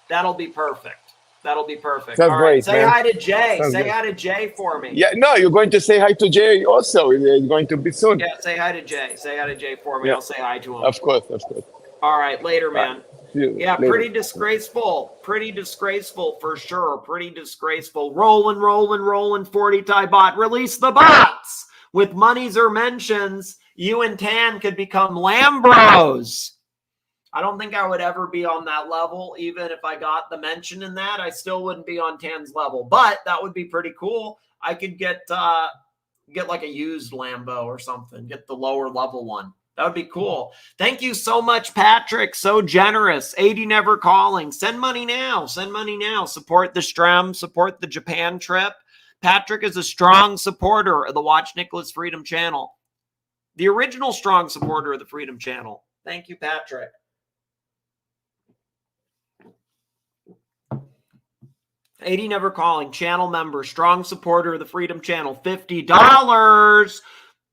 that'll be perfect. That'll be perfect.
That's
all right.
great,
Say
man.
hi to Jay.
Sounds
Say
good.
hi to Jay for me.
Yeah, no, you're going to say hi to Jay also. It's going to be soon.
Yeah, say hi to Jay. Say hi to Jay for me.
Yeah.
I'll say hi to him.
Of course, of course.
All right, later, man. Yeah,
later.
pretty disgraceful. Pretty disgraceful for sure. Pretty disgraceful. Rolling, 40 tie bot. Release the bots. With monies or mentions, you and Tan could become Lambros. I don't think I would ever be on that level. Even if I got the mention in that, I still wouldn't be on Tan's level. But that would be pretty cool. I could get like a used Lambo or something. Get the lower level one. That would be cool. Thank you so much, Patrick. So generous. 80 never calling. Send money now. Send money now. Support the stream. Support the Japan trip. Patrick is a strong supporter of the Watch Nicholas Freedom Channel. The original strong supporter of the Freedom Channel. Thank you, Patrick. 80 never calling. Channel member, strong supporter of the Freedom Channel, $50.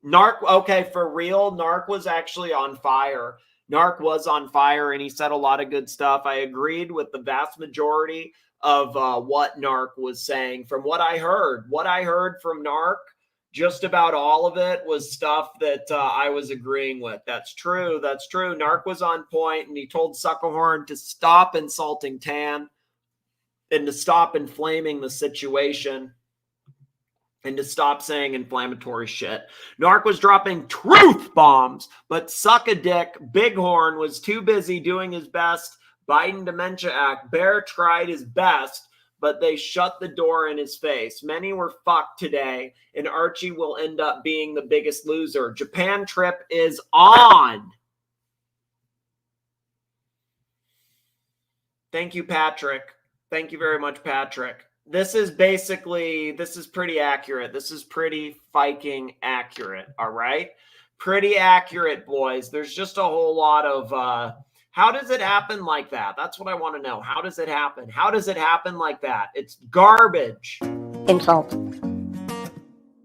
Narc, okay, for real, Narc was actually on fire. Narc was on fire, and he said a lot of good stuff. I agreed with the vast majority of what Narc was saying. From what I heard from Narc, just about all of it was stuff that I was agreeing with. That's true. That's true. Narc was on point, and he told Suckerhorn to stop insulting Tan and to stop inflaming the situation and to stop saying inflammatory shit. Narc was dropping truth bombs, but suck a dick. Bighorn was too busy doing his best. Biden Dementia Act. Bear tried his best, but they shut the door in his face. Many were fucked today, and Archie will end up being the biggest loser. Japan trip is on. Thank you, Patrick. Thank you very much, Patrick. This is pretty accurate. This is pretty fucking accurate, all right? Pretty accurate, boys. There's just a whole lot of, how does it happen like that? That's what I want to know. How does it happen? How does it happen like that? It's garbage.
Insult,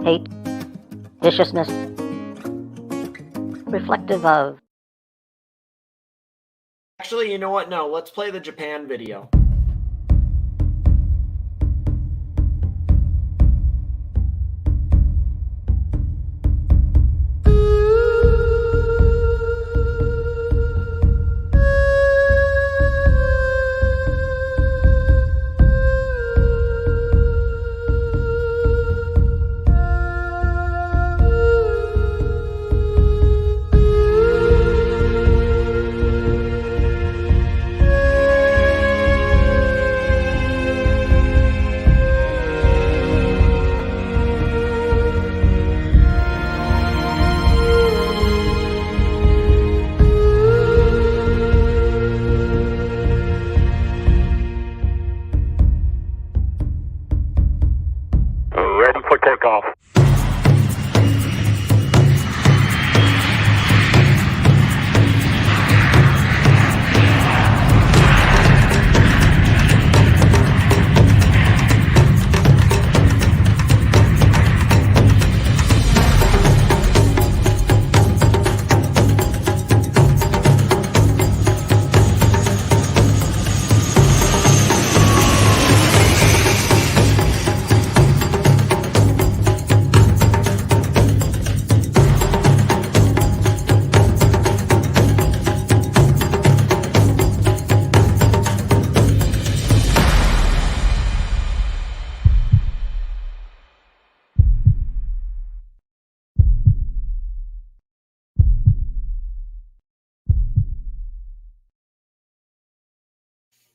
hate, viciousness, reflective of.
Actually, you know what? No, let's play the Japan video.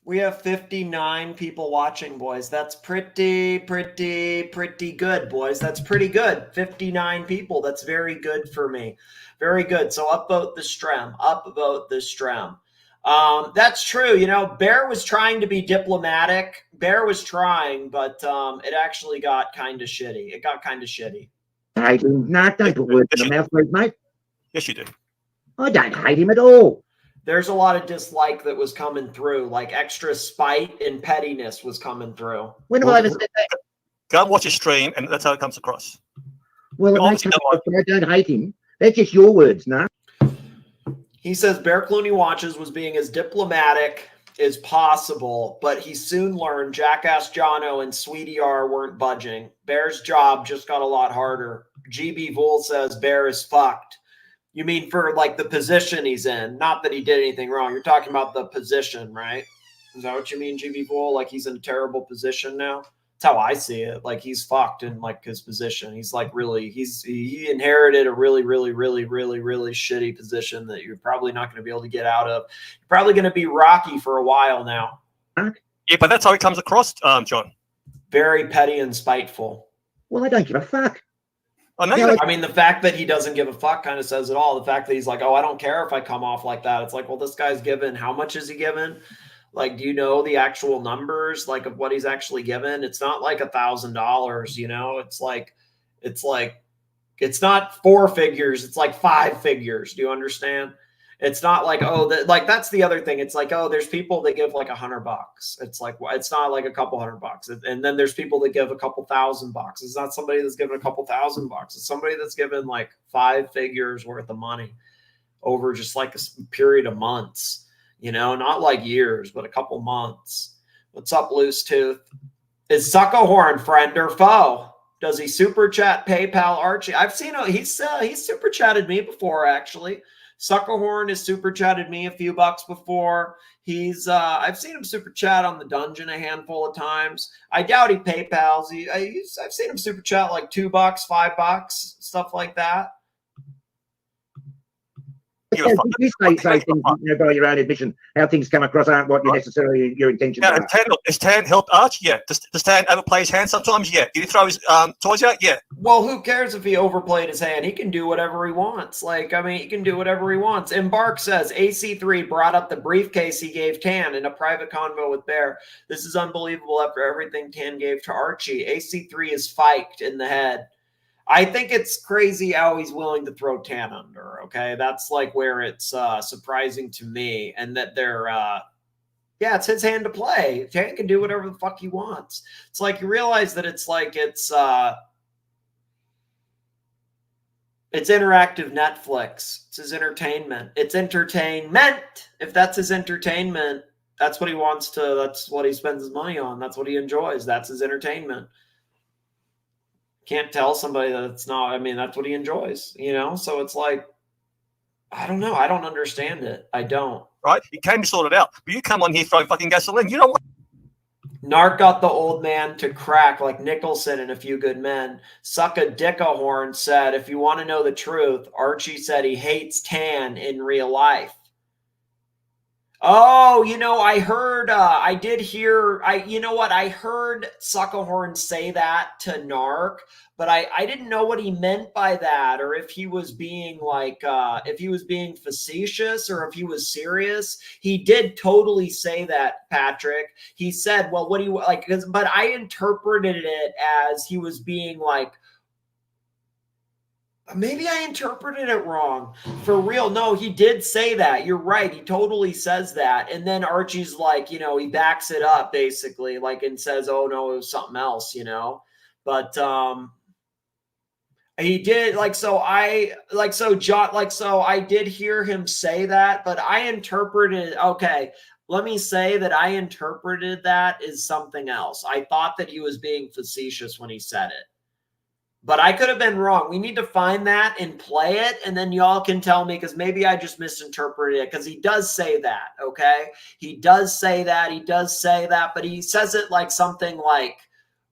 We have 59 people watching, boys. That's pretty good, boys. That's pretty good. 59 people. That's very good for me. Very good. So upvote the stream. Upvote the stream. That's true. You know, Bear was trying to be diplomatic. Bear was trying, but it actually got kind of shitty. It got kind of shitty.
Hate him. No, don't put words in my mouth, please, mate.
Yes, you do.
I don't hate him at all.
There's a lot of dislike that was coming through, like extra spite and pettiness was coming through.
When have I ever said that?
Go and watch his stream, and that's how it comes across.
Well, I don't hate him. That's just your words, no?
He says Bear Clooney Watches was being as diplomatic as possible, but he soon learned Jackass Jono and Sweetie R weren't budging. Bear's job just got a lot harder. GB Vool says Bear is fucked. You mean for like the position he's in? Not that he did anything wrong. You're talking about the position, right? Is that what you mean, GB Bull? Like he's in a terrible position now? That's how I see it. Like he's fucked in like his position. He's like really, he inherited a really shitty position that you're probably not going to be able to get out of. You're probably going to be rocky for a while now.
Yeah, but that's how it comes across, John.
Very petty and spiteful.
Well, I don't give a fuck.
Oh, no, I mean, the fact that he doesn't give a fuck kind of says it all. The fact that he's like, oh, I don't care if I come off like that. It's like, well, this guy's given, how much is he given? Like, do you know the actual numbers, like, of what he's actually given? It's not like $1,000, you know? It's not 4 figures. It's like 5 figures. Do you understand? It's not like, oh, like that's the other thing. It's like, oh, there's people that give like $100. It's like, it's not like a couple $100. And then there's people that give a couple $1,000. It's not somebody that's given a couple $1,000. It's somebody that's given like 5 figures worth of money over just like a period of months, you know, not like years, but a couple months. What's up, Loose Tooth? Is Suckerhorn friend or foe? Does he super chat PayPal Archie? I've seen he's super chatted me before, actually. Suckerhorn has super chatted me a few bucks before. He's I've seen him super chat on the dungeon a handful of times. I doubt he PayPals. I've seen him super chat like $2, $5, stuff like that.
You say things, you know, by your own admission, how things come across aren't what you necessarily your intentions are.
Has Tan helped Archie? Yeah. Does Tan overplay his hand sometimes? Yeah. Did he throw his toys out? Yeah.
Well, who cares if he overplayed his hand? He can do whatever he wants. Like, I mean, he can do whatever he wants. Embark says AC3 brought up the briefcase he gave Tan in a private convo with Bear. This is unbelievable after everything Tan gave to Archie. AC3 is fiked in the head. I think it's crazy how he's willing to throw Tan under, okay? That's like where it's surprising to me. And that they're, yeah, it's his hand to play. Tan can do whatever the fuck he wants. It's like you realize that it's like it's interactive Netflix. It's his entertainment. It's entertainment. If that's his entertainment, that's what he wants to, that's what he spends his money on. That's what he enjoys. That's his entertainment. Can't tell somebody that it's not. I mean, that's what he enjoys, you know? So it's like, I don't know. I don't understand it. I don't.
Right? It can be sorted out. But you come on here throwing fucking gasoline. You know what?
Narc got the old man to crack like Nicholson in A Few Good Men. Suck a Dick-a-horn said, if you want to know the truth, Archie said he hates Tan in real life. Oh, you know, I heard, I did hear, you know what, I heard Suckerhorn say that to Narc, but I didn't know what he meant by that, or if he was being like, if he was being facetious, or if he was serious. He did totally say that, Patrick. He said, well, what do you, like, but I interpreted it as he was being like, maybe I interpreted it wrong. For real, no, he did say that. You're right. He totally says that. And then Archie's like, you know, he backs it up basically, like, and says, oh no, it was something else, you know. But he did like, so I did hear him say that, but I interpreted, okay, let me say that I interpreted that as something else. I thought that he was being facetious when he said it. But I could have been wrong. We need to find that and play it, and then y'all can tell me, because maybe I just misinterpreted it, because he does say that, okay? He does say that. He does say that, but he says it like something like,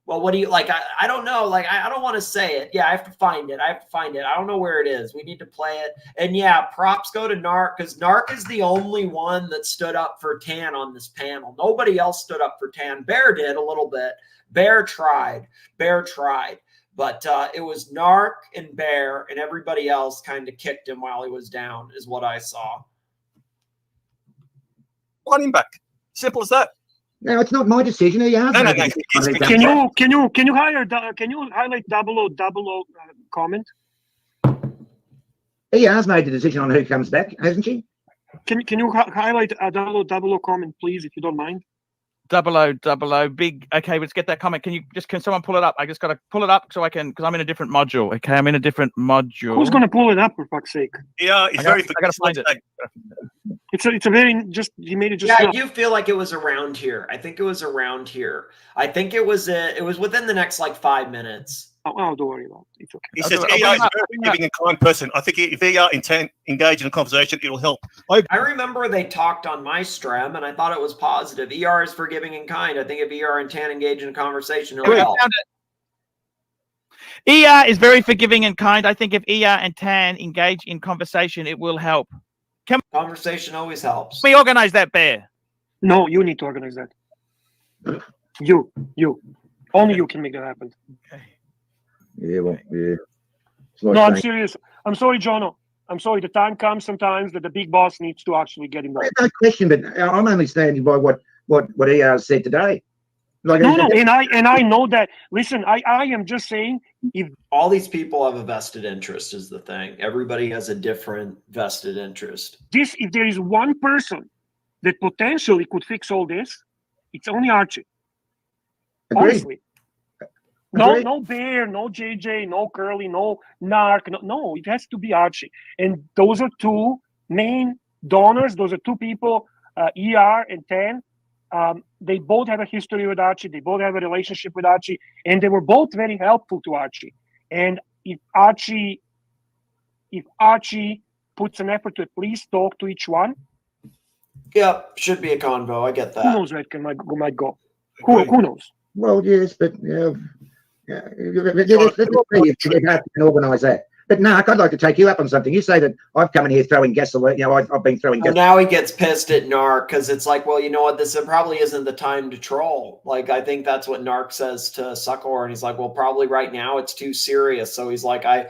well, what do you, like, I don't know. Like, I don't want to say it. Yeah, I have to find it. I don't know where it is. We need to play it. And yeah, props go to Narc, because Narc is the only one that stood up for Tan on this panel. Nobody else stood up for Tan. Bear did a little bit. Bear tried. But it was Narc and Bear, and everybody else kind of kicked him while he was down, is what I saw.
Want him back. Simple as that.
No, it's not my decision. He has.
Can you highlight 0000 comment?
He has made the decision on who comes back, hasn't he?
Can you highlight a 0000 comment, please, if you don't mind?
0000 big. Okay, let's get that comment. Can someone pull it up? I just got to pull it up so I can, because I'm in a different module. Okay, I'm in a different module.
Who's going to pull it up, for fuck's sake?
Yeah,
I got to find it.
It's a very, just, you made it just.
Yeah, I do feel like it was around here. I think it was around here. I think it was within the next like 5 minutes.
Oh, don't worry about it. It's okay.
He says ER is a very giving and kind person. I think if ER engage in a conversation, it'll help.
I remember they talked on my stream, and I thought it was positive. ER is forgiving and kind. I think if ER and Tan engage in a conversation, it'll help.
ER is very forgiving and kind. I think if ER and Tan engage in conversation, it will help.
Conversation always helps.
We organize that, Bear.
No, you need to organize that. You. Only you can make that happen.
Okay.
Yeah, well, yeah.
No, I'm serious. I'm sorry, Jono. I'm sorry. The time comes sometimes that the big boss needs to actually get involved.
No question, but I'm only standing by what ER said today. Like,
No, and I know that. Listen, I am just saying, if
all these people have a vested interest is the thing. Everybody has a different vested interest.
if there is one person that potentially could fix all this, it's only Archie.
Agreed.
Honestly. No Bear, no JJ, no Curly, no Narc. No, it has to be Archie. And those are two main donors. Those are two people, ER and Tan. They both have a history with Archie. They both have a relationship with Archie. And they were both very helpful to Archie. And if Archie puts an effort to at least talk to each one.
Yeah, should be a convo. I get that.
Who knows where it might go? Who knows?
Well, yes, but let's organise that. But Narc, I'd like to take you up on something. You say that I've come in here throwing gasoline. I've been throwing gasoline.
Now he gets pissed at Narc because it's like, well, you know what? This probably isn't the time to troll. Like, I think that's what Narc says to Succor, and he's like, well, probably right now it's too serious. So he's like, I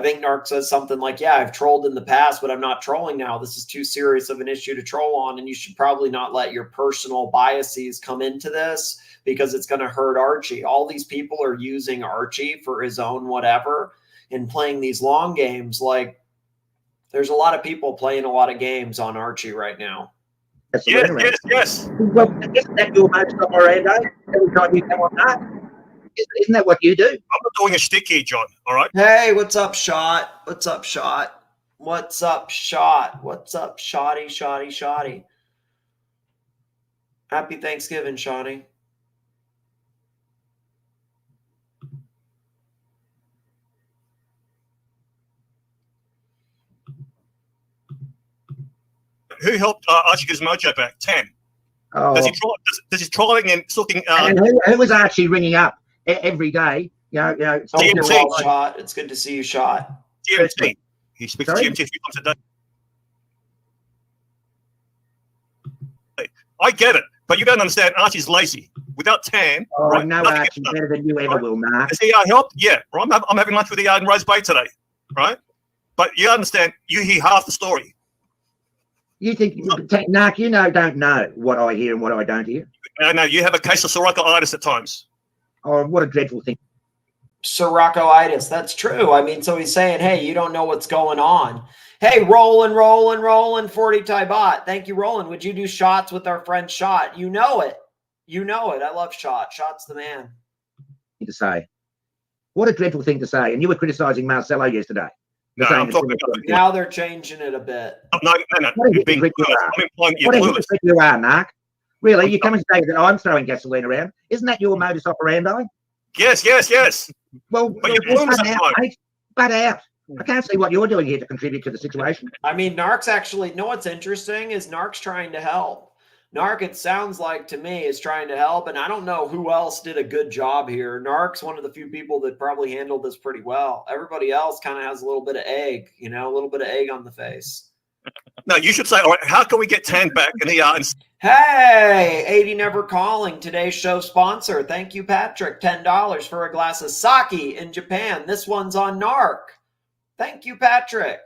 think Narc says something like, yeah, I've trolled in the past, but I'm not trolling now. This is too serious of an issue to troll on, and you should probably not let your personal biases come into this because it's going to hurt Archie. All these people are using Archie for his own whatever. And playing these long games, like there's a lot of people playing a lot of games on Archie right now.
Yes.
Well, isn't that your most operandi? Every time you come on that, isn't that what you do?
I'm not doing a shtick here, John. All right.
Hey, what's up, Shot? What's up, Shot? What's up, Shot? What's up, Shotty? Happy Thanksgiving, Shotty.
Who helped Archie get his mojo back? 10.
Oh.
Does he trolling and looking?
And who was Archie ringing up every day?
DMT. Shot. It's good to see you, Shot.
DMT. He speaks to DMT a few times a day. I get it, but you don't understand. Archie's lazy. Without Tan,
I know Archie better than you ever will, Mark.
Has ER helped? Yeah. Right? I'm having lunch with ER in Rose Bay today, right? But you understand, you hear half the story.
You think, Narc, don't know what I hear and what I don't hear.
No, you have a case of psoriasis at times.
Oh, what a dreadful thing.
Psoriasis, that's true. I mean, so he's saying, hey, you don't know what's going on. Hey, Roland, 40 Bot. Thank you, Roland. Would you do shots with our friend Shot? You know it. I love Shot. Shot's the man.
To say. What a dreadful thing to say. And you were criticizing Marcelo yesterday.
Now they're changing it a bit.
No.
What a hypocrite you are, Narc. Really? You come and say that I'm throwing gasoline around. Isn't that your modus operandi?
Yes.
Well,
but you're
butt out. I can't see what you're doing here to contribute to the situation.
I mean, Narc's actually, what's interesting is Narc's trying to help. Narc, it sounds like to me, is trying to help, and I don't know who else did a good job here. Narc's one of the few people that probably handled this pretty well. Everybody else kind of has a little bit of egg, a little bit of egg on the face.
No, you should say, all right, how can we get Tan back?
Hey, 80 Never Calling, today's show sponsor. Thank you, Patrick. $10 for a glass of sake in Japan. This one's on Narc. Thank you, Patrick.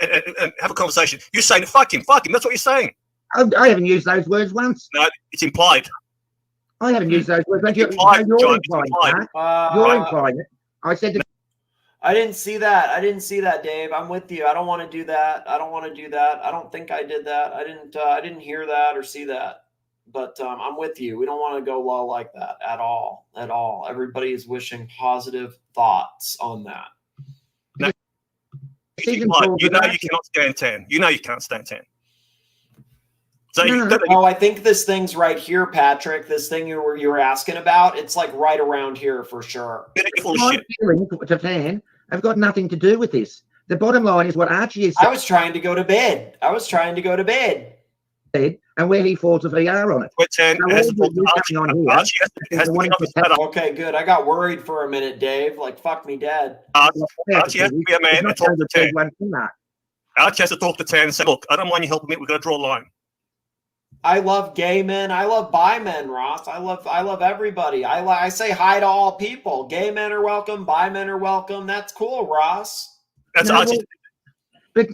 And have a conversation. You're saying, fuck him. That's what you're saying.
I haven't used those words once.
No, it's implied.
I haven't used those words. You're
implied.
You're implying it. I said
I didn't see that, Dave. I'm with you. I don't want to do that. I don't think I did that. I didn't hear that or see that. But I'm with you. We don't want to go low like that at all. Everybody is wishing positive thoughts on that.
No. You cannot stand Tan. You can't stand Tan. So
I think this thing's right here, Patrick. This thing you were asking about, it's like right around here for sure.
My feelings to Tan have got nothing to do with this. The bottom line is what Archie is saying.
I was trying to go to bed.
And where he falls a VR on it.
Okay, good. I got worried for a minute, Dave. Like, fuck me dead.
Archie has to be a man and talk to Tan. Archie has to talk to Tan and say, look, I don't mind you helping me. We've got to draw a line.
I love gay men. I love bi men, Ross. I love everybody. I say hi to all people. Gay men are welcome. Bi men are welcome. That's cool, Ross.
That's Archie.
But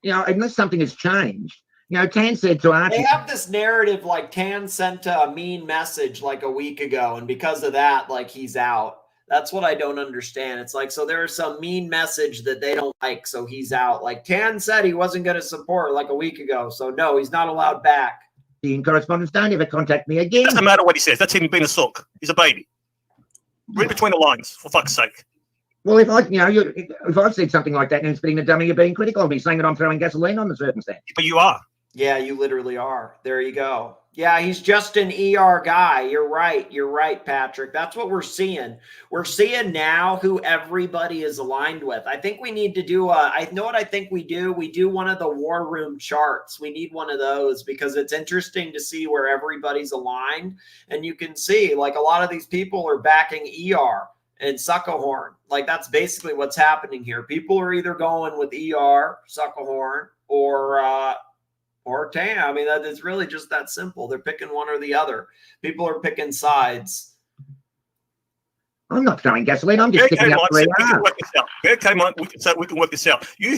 unless something has changed, You know, Tan said to Archie.
They have this narrative like Tan sent a mean message like a week ago, and because of that, like he's out. That's what I don't understand. It's like, so there's some mean message that they don't like, so he's out. Like Tan said he wasn't going to support like a week ago, so no, he's not allowed back.
In correspondence, don't ever contact me again.
Doesn't matter what he says. That's him being a sook. He's a baby. Read between the lines, for fuck's sake.
Well, if if I've said something like that and it's being a dummy, you're being critical of me, saying that I'm throwing gasoline on the circumstance.
But you are.
Yeah, you literally are. There you go. Yeah, he's just an ER guy. You're right. You're right, Patrick. That's what we're seeing. We're seeing now who everybody is aligned with. I think we need to do I know what I think we do. We do one of the war room charts. We need one of those because it's interesting to see where everybody's aligned. And you can see like a lot of these people are backing ER and Suckerhorn. Like that's basically what's happening here. People are either going with ER, Suckerhorn, or Tan. I mean, it's really just that simple. They're picking one or the other. People are picking sides.
I'm not throwing gasoline. I'm just sticking up for
Bear came on. We can work this out. You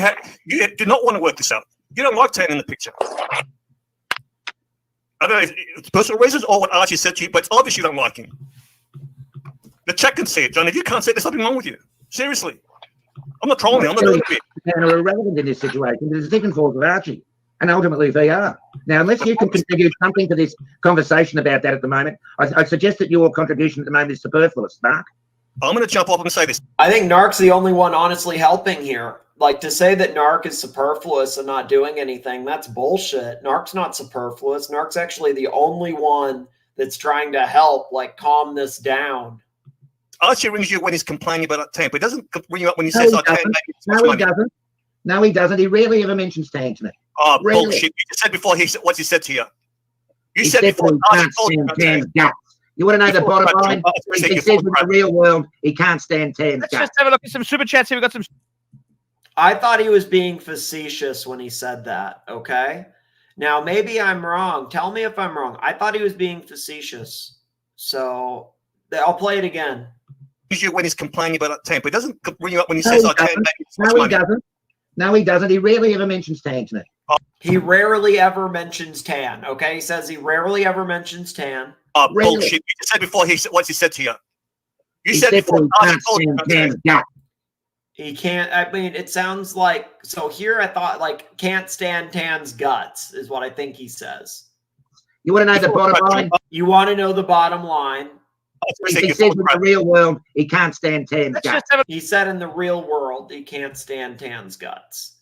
do not want to work this out. You don't like Tan in the picture. I don't know if it's personal reasons or what Archie said to you, but it's obvious you don't like him. The chat can see it, John. If you can't see it, there's something wrong with you. Seriously. I'm not trolling you. I'm not doing it.
Tan are irrelevant in this situation. There's a different form of Archie. And ultimately VR. Now, unless you can contribute something to this conversation about that at the moment, I suggest that your contribution at the moment is superfluous, Mark.
I'm going to jump off and say this.
I think Narc's the only one honestly helping here. Like to say that Narc is superfluous and not doing anything, that's bullshit. Narc's not superfluous. Narc's actually the only one that's trying to help, like calm this down.
Archie rings you when he's complaining about Tan, but he doesn't ring you up when he says,
No, he doesn't. No, he doesn't. He rarely ever mentions Tan to me.
Oh,
really?
Bullshit. You just said before what he said to you. You
he
said before.
Can't stand Tan's guts. You want to know the bottom line? He says in the real world, he can't stand Tan's guts.
Let's just have a look at some super chats here. We've got some.
I thought he was being facetious when he said that, okay? Now, maybe I'm wrong. Tell me if I'm wrong. I thought he was being facetious. So I'll play it again.
You when he's complaining about Tan, but he doesn't ring you up when he
No,
says,
he doesn't. No, he doesn't. No, he doesn't. He rarely ever mentions Tan to me.
He rarely ever mentions Tan, okay? He says he rarely ever mentions Tan.
Oh, bullshit. You just said before what he said to you. You said before.
He can't, I mean, it sounds like, so here I thought, like, can't stand Tan's guts is what I think he says.
You want to know the bottom line?
You want to know the bottom line?
He says in the real world, he can't stand Tan's guts.
He said in the real world, he can't stand Tan's guts.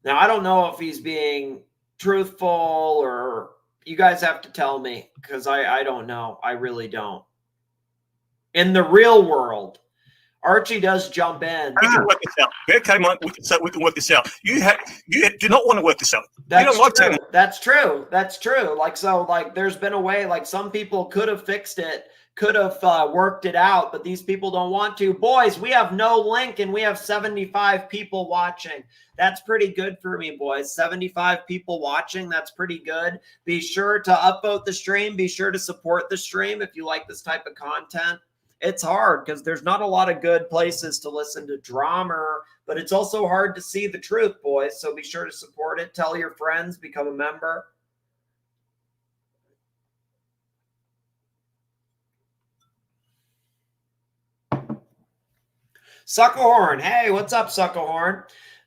Now, I don't know if he's being truthful or you guys have to tell me because I don't know. I really don't. In the real world, Archie does jump in.
We can work this out. Bear came on. We can work this out. You do not want to work this out.
That's
you don't like
true.
Tan.
That's true. That's true. Like, so, like, there's been a way, like, some people could have fixed it, could have worked it out, but these people don't want to. Boys, we have no link and we have 75 people watching. That's pretty good for me, boys. 75 people watching. That's pretty good. Be sure to upvote the stream. Be sure to support the stream if you like this type of content. It's hard because there's not a lot of good places to listen to drama, but it's also hard to see the truth, boys. So be sure to support it. Tell your friends, become a member. Suckerhorn. Hey, what's up, Suckerhorn?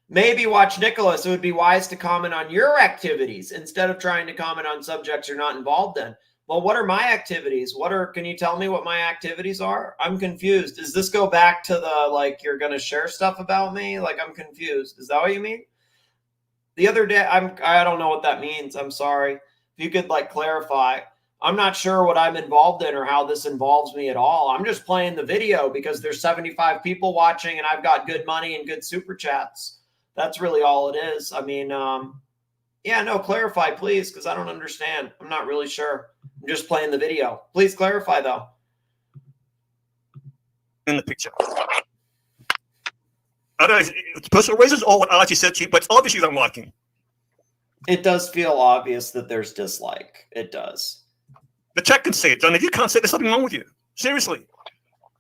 Maybe watch Nicholas. It would be wise to comment on your activities instead of trying to comment on subjects you're not involved in. Well, what are my activities? Can you tell me what my activities are? I'm confused. Does this go back to the, like, you're going to share stuff about me? Like, I'm confused. Is that what you mean? The other day, I don't know what that means. I'm sorry. If you could, like, clarify. I'm not sure what I'm involved in or how this involves me at all. I'm just playing the video because there's 75 people watching and I've got good money and good super chats. That's really all it is. I mean, yeah, no, clarify, please, because I don't understand. I'm not really sure. I'm just playing the video. Please clarify, though.
In the picture. I don't know if it's personal reasons or what Archie said to you, but it's obvious you don't like him.
It does feel obvious that there's dislike. It does.
The chat can see it, John. If you can't see it, there's something wrong with you. Seriously.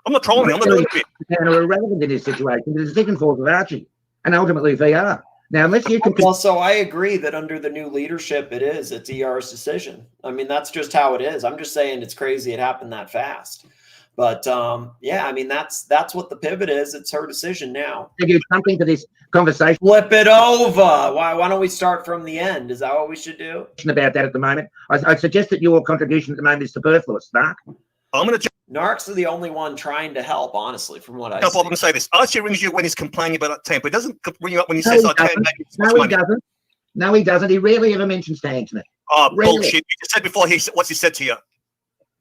I'm not trolling you. I'm not doing it.
Tan are irrelevant in this situation. There's a different form of Archie. And ultimately VR. Now, unless you can.
Well, so I agree that under the new leadership, it's ER's decision. I mean, that's just how it is. I'm just saying it's crazy it happened that fast. But yeah, I mean, that's what the pivot is. It's her decision now.
Give something to this conversation.
Flip it over. Why don't we start from the end? Is that what we should do?
About that at the moment. I suggest that your contribution at the moment is superfluous, Mark.
I'm going to.
Narc's the only one trying to help, honestly, from what I
No,
see.
I'm going to say this. Archie rings you when he's complaining about Tan, but he doesn't ring you up when he
No,
says,
he
"I can't
doesn't.
make it."
No, he doesn't. No, he doesn't. He rarely ever mentions Tan to me.
Oh,
Really?
bullshit. You just said before what's he said to you?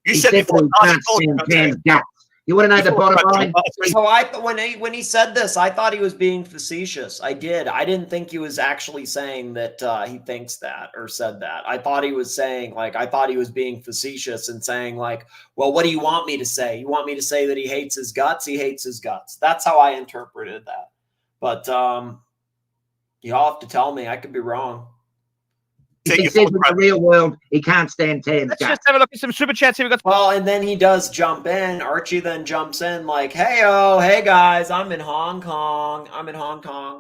You
He
said
said
before
that he
Archie
can't
told you
stand
about
Tan's
Tan.
guts. You want to know the bottom line?
So when he said this, I thought he was being facetious. I did. I didn't think he was actually saying that he thinks that or said that. I thought he was saying I thought he was being facetious and saying well, what do you want me to say? You want me to say that he hates his guts? He hates his guts. That's how I interpreted that. But y'all have to tell me. I could be wrong.
He says in the real world he can't stand Tan's
Let's
guts.
just have a look at some super chats here. We got.
Well, and then he does jump in. Archie then jumps in hey guys, I'm in Hong Kong.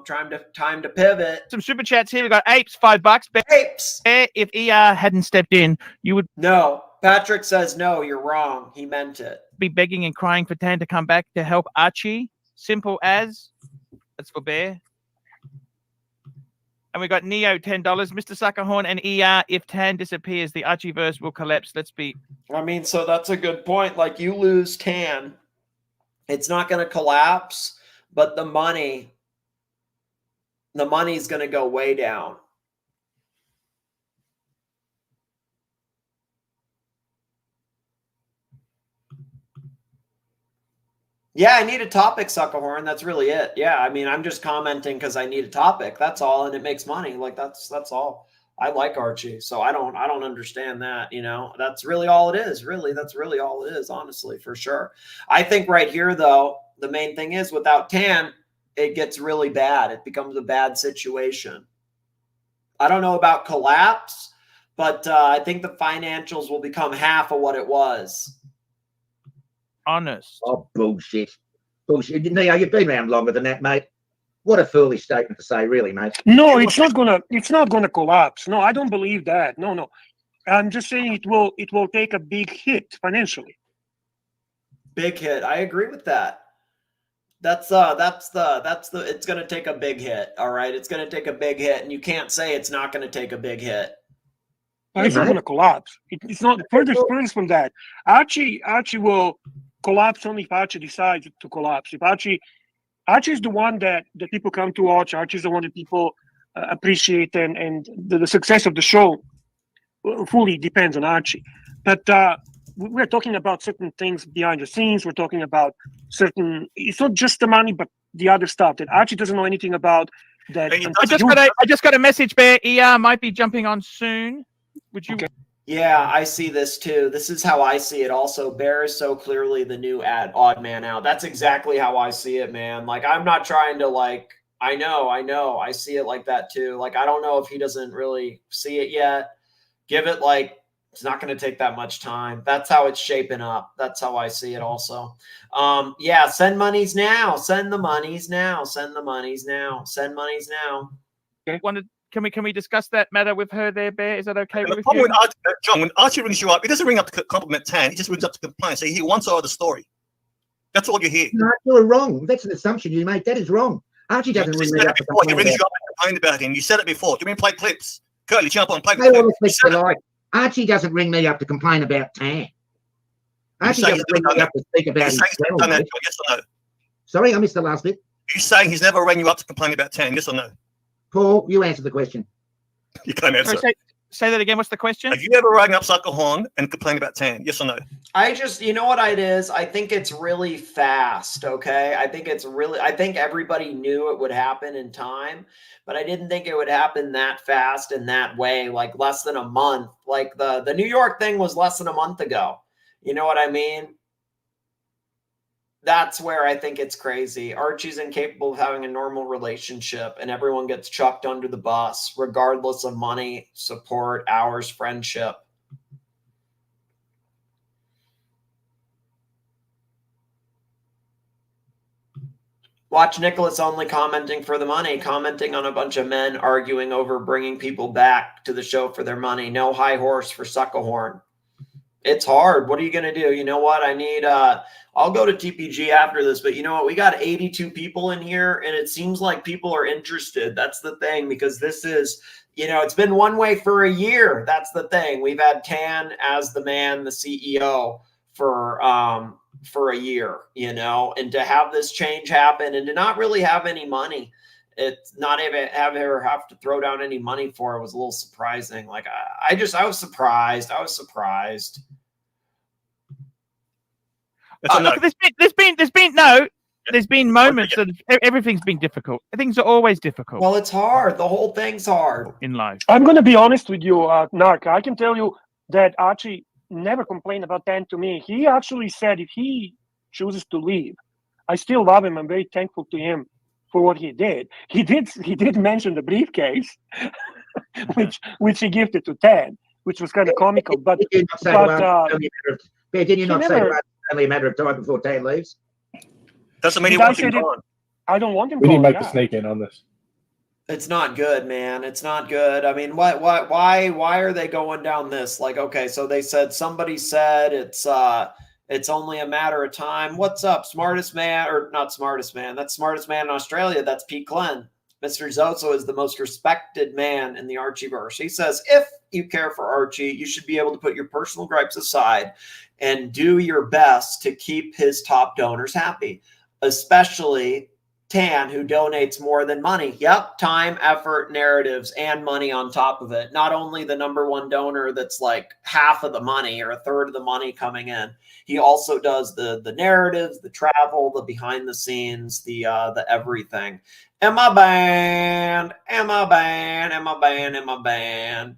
Time to pivot.
Some super chats here. We got Apes, $5.
Apes.
If ER hadn't stepped in, you would
No. Patrick says no. You're wrong. He meant it.
be begging and crying for Tan to come back to help Archie. Simple as. That's for Bear. And we got Neo, $10. Mr. Suckerhorn and ER, if Tan disappears, the Archieverse will collapse.
I mean, so that's a good point. You lose Tan, it's not going to collapse, but the money's going to go way down. Yeah, I need a topic, Suckerhorn. That's really it. Yeah, I mean, I'm just commenting because I need a topic. That's all, and it makes money. That's all. I like Archie, so I don't understand that. That's really all it is. Really, that's really all it is. Honestly, for sure. I think right here, though, the main thing is without Tan, it gets really bad. It becomes a bad situation. I don't know about collapse, but I think the financials will become half of what it was.
Honest.
Oh, bullshit. Bullshit. Neo, you've been around longer than that, mate. What a foolish statement to say, really, mate.
No, it's not gonna collapse. No, I don't believe that. No. I'm just saying it will take a big hit financially.
Big hit. I agree with that. It's going to take a big hit. All right. It's going to take a big hit. And you can't say it's not going to take a big hit.
It's not going to collapse. It's not further from that. Archie will collapse only if Archie decides to collapse. If Archie is the one that people come to watch. Archie is the one that people appreciate, and the success of the show fully depends on Archie. But we're talking about certain things behind the scenes. We're talking about it's not just the money, but the other stuff that Archie doesn't know anything about. That
I just got a message, Bear. ER might be jumping on soon. Would you?
Okay.
Yeah, I see this too. This is how I see it also. Bear is so clearly the new odd man out. That's exactly how I see it, man. I'm not trying to I know. I see it like that too. I don't know if he doesn't really see it yet. Give it it's not going to take that much time. That's how it's shaping up. That's how I see it also. Yeah, send monies now. Send the monies now. Send the monies now. Send monies now.
Okay. Can we discuss that matter with her there, Bear? Is that okay with
you?
John,
when Archie rings you up, he doesn't ring up to compliment Tan. He just rings up to complain. So he wants all the story. That's all you hear.
No, you're wrong. That's an assumption you make. That is wrong. Archie doesn't ring me up.
He rings you up and complains about him. You said it before. Do you mean play clips? Curly, jump on, play clips.
Archie doesn't ring me up to complain about Tan. Archie doesn't ring me up to speak about his channel.
Yes or no?
Sorry, I missed the last bit.
You saying he's never rang you up to complain about Tan? Yes or no?
Paul, you answer the question.
You can't answer.
Say that again. What's the question?
Have you ever rang up Suckerhorn and complained about Tan? Yes or no?
You know what it is? I think it's really fast, okay? I think everybody knew it would happen in time, but I didn't think it would happen that fast in that way, less than a month. The New York thing was less than a month ago. You know what I mean? That's where I think it's crazy. Archie's incapable of having a normal relationship, and everyone gets chucked under the bus, regardless of money, support, hours, friendship. Watch Nicholas only commenting for the money, commenting on a bunch of men arguing over bringing people back to the show for their money. No high horse for Suckahorn. It's hard. What are you going to do? You know what? I need, I'll go to TPG after this, but you know what? We got 82 people in here and it seems like people are interested. That's the thing, because this is, you know, it's been one way for a year. That's the thing. We've had Tan as the man, the CEO for a year, you know, and to have this change happen and to not really have any money, it's not even have to throw down any money for it was a little surprising. Like I was surprised.
Look, there's been moments that everything's been difficult. Things are always difficult.
Well, it's hard. The whole thing's hard
in life.
I'm going to be honest with you, Nark. I can tell you that Archie never complained about Tan to me. He actually said if he chooses to leave, I still love him. I'm very thankful to him for what he did. He did mention the briefcase, which he gifted to Tan, which was kind of comical. But
did you not say it's only a matter of time before Tan leaves?
Doesn't mean he wants him gone.
I don't want him.
We need Mike to snake in on this.
It's not good, man. It's not good. I mean, why are they going down this? Like, okay, so they said, somebody said it's only a matter of time. What's up, smartest man, or not smartest man? That's smartest man in Australia. That's Pete Glenn. Mr. Zozo is the most respected man in the Archieverse. He says, if you care for Archie, you should be able to put your personal gripes aside and do your best to keep his top donors happy, especially Tan, who donates more than money. Yep, time, effort, narratives, and money on top of it. Not only the #1 donor that's like half of the money or a third of the money coming in. He also does the narratives, the travel, the behind the scenes, the everything. In my band, in my band, in my band, in my band,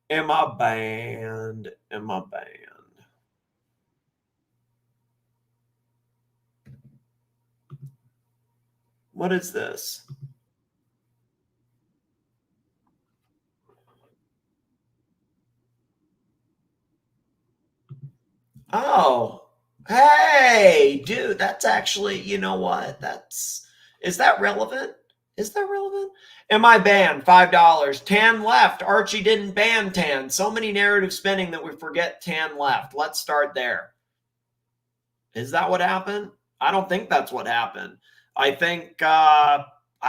in my band, in my band. What is this? Oh, hey, dude, that's actually, you know what? Is that relevant? Is that relevant? Am I banned? $5. Tan left. Archie didn't ban Tan. So many narrative spinning that we forget Tan left. Let's start there. Is that what happened? I don't think that's what happened. I think, I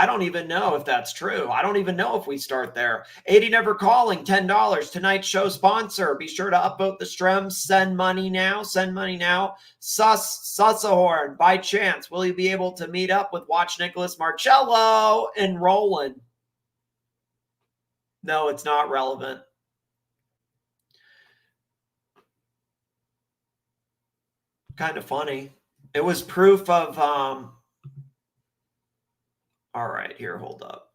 don't even know if that's true. I don't even know if we start there. 80 Never Calling, $10. Tonight's show sponsor. Be sure to upvote the stream. Send money now. Send money now. Sussahorn, by chance, will you be able to meet up with Watch Nicholas Marcello and Roland? No, it's not relevant. Kind of funny. It was proof of, all right, here, hold up.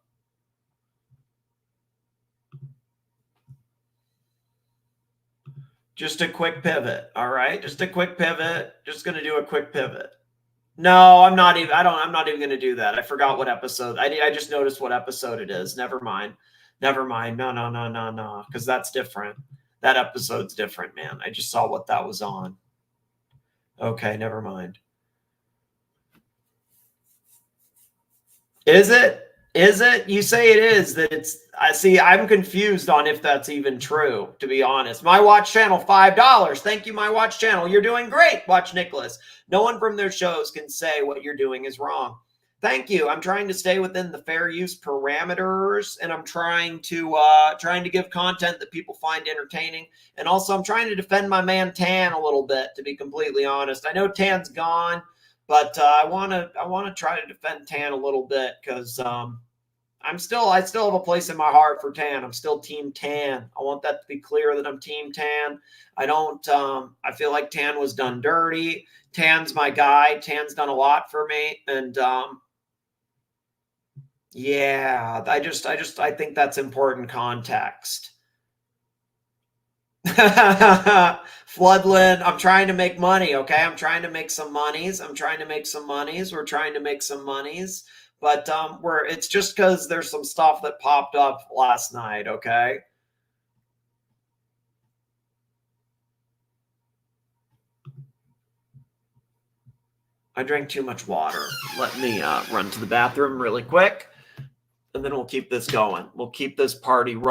Just a quick pivot, all right? Just a quick pivot. Just going to do a quick pivot. No, I'm not even going to do that. I forgot what episode. I just noticed what episode it is. Never mind. Never mind. No, because that's different. That episode's different, man. I just saw what that was on. Okay, never mind. Is it? Is it? You say it is. That it's. I see. I'm confused on if that's even true. To be honest, My Watch Channel, $5. Thank you, My Watch Channel. You're doing great. Watch Nicholas. No one from their shows can say what you're doing is wrong. Thank you. I'm trying to stay within the fair use parameters, and I'm trying to give content that people find entertaining, and also I'm trying to defend my man Tan a little bit. To be completely honest, I know Tan's gone. But I want to try to defend Tan a little bit because I still have a place in my heart for Tan. I'm still Team Tan. I want that to be clear that I'm Team Tan. I don't. I feel like Tan was done dirty. Tan's my guy. Tan's done a lot for me, and yeah, I think that's important context. Floodland, I'm trying to make money, okay? I'm trying to make some monies. We're trying to make some monies. But it's just because there's some stuff that popped up last night, okay? I drank too much water. Let me run to the bathroom really quick, and then we'll keep this going. We'll keep this party running.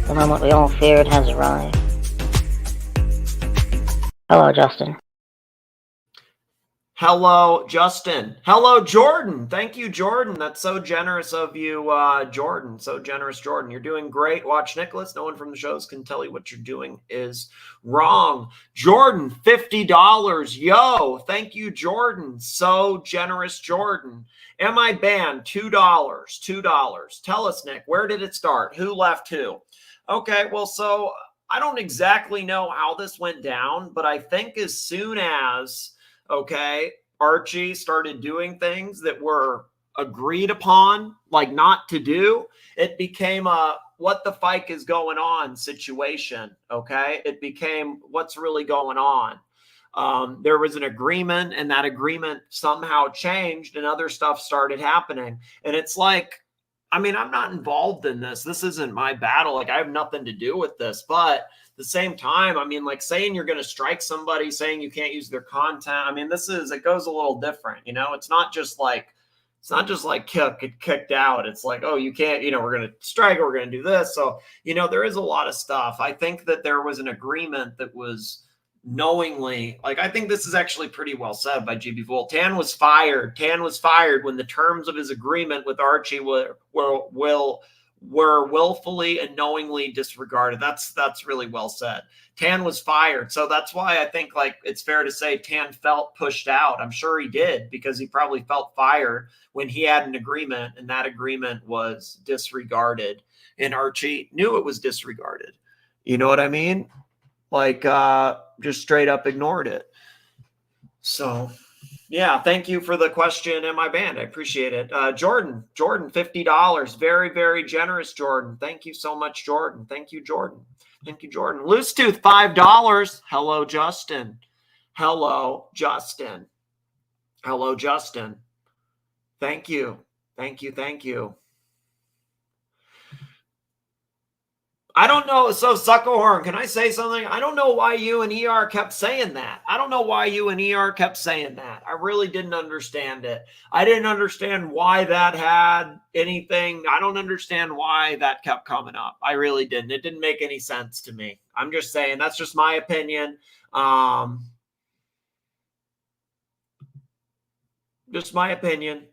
The moment we all feared has arrived. Hello, Justin.
Hello, Justin. Hello, Jordan. Thank you, Jordan. That's so generous of you, Jordan. So generous, Jordan. You're doing great. Watch Nicholas. No one from the shows can tell you what you're doing is wrong. Jordan, $50. Yo, thank you, Jordan. So generous, Jordan. Am I banned? $2. $2. Tell us, Nick, where did it start? Who left who? Okay, well, so I don't exactly know how this went down, but I think as soon as Archie started doing things that were agreed upon, like not to do, it became a what the fuck is going on situation. Okay. It became what's really going on. There was an agreement, and that agreement somehow changed, and other stuff started happening. And it's like, I mean, I'm not involved in this. This isn't my battle. Like, I have nothing to do with this. But at the same time, I mean, like saying you're going to strike somebody, saying you can't use their content. I mean, it goes a little different. It's not just like kicked out. It's like, oh, you can't, we're going to strike, or we're going to do this. So, there is a lot of stuff. I think that there was an agreement that was knowingly, like, I think this is actually pretty well said by GB Fool. Tan was fired when the terms of his agreement with Archie were willfully and knowingly disregarded. That's really well said. Tan was fired. So that's why I think, like, it's fair to say Tan felt pushed out. I'm sure he did, because he probably felt fired when he had an agreement, and that agreement was disregarded, and Archie knew it was disregarded. You know what I mean? Like, just straight up ignored it. So, yeah, thank you for the question. Am I banned? I appreciate it. Jordan, $50. Very, very generous, Jordan. Thank you so much, Jordan. Thank you, Jordan. Thank you, Jordan. Loose Tooth, $5. Hello, Justin. Hello, Justin. Hello, Justin. Thank you. Thank you. Thank you. I don't know. So, Suckerhorn, can I say something? I don't know why you and ER kept saying that. I don't know why you and ER kept saying that. I really didn't understand it. I didn't understand why that had anything. I don't understand why that kept coming up. I really didn't. It didn't make any sense to me. I'm just saying that's just my opinion. Just my opinion.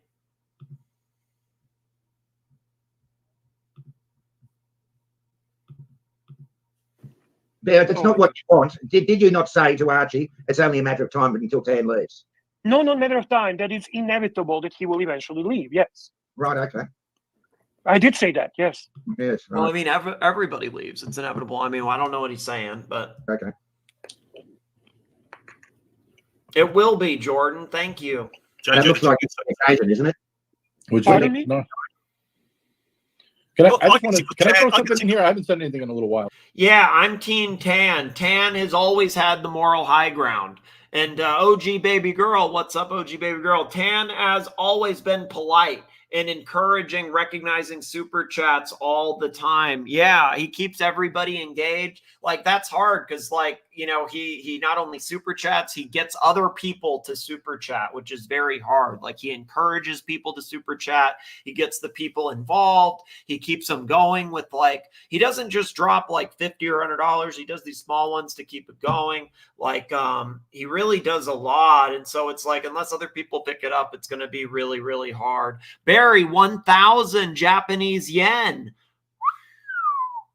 Yeah, that's not what you want. Did you not say to Archie, it's only a matter of time until Tan leaves?
No, not a matter of time. That it's inevitable that he will eventually leave. Yes.
Right, okay.
I did say that, yes.
Yes. Right.
Well, I mean, everybody leaves. It's inevitable. I mean, I don't know what he's saying, but
okay.
It will be, Jordan. Thank you.
That looks like it's occasion, isn't it?
Pardon me? No. Can I throw something in here? I haven't said anything in a little while.
Yeah, I'm Team Tan. Tan has always had the moral high ground. And OG Baby Girl, what's up, OG Baby Girl? Tan has always been polite and encouraging, recognizing super chats all the time. Yeah, he keeps everybody engaged. Like, that's hard because, like, you know, he not only super chats, he gets other people to super chat, which is very hard. Like, he encourages people to super chat. He gets the people involved. He keeps them going with, like, he doesn't just drop like $50 or $100. He does these small ones to keep it going. Like, he really does a lot. And so it's like, unless other people pick it up, it's going to be really, really hard. Barry, 1,000 Japanese yen.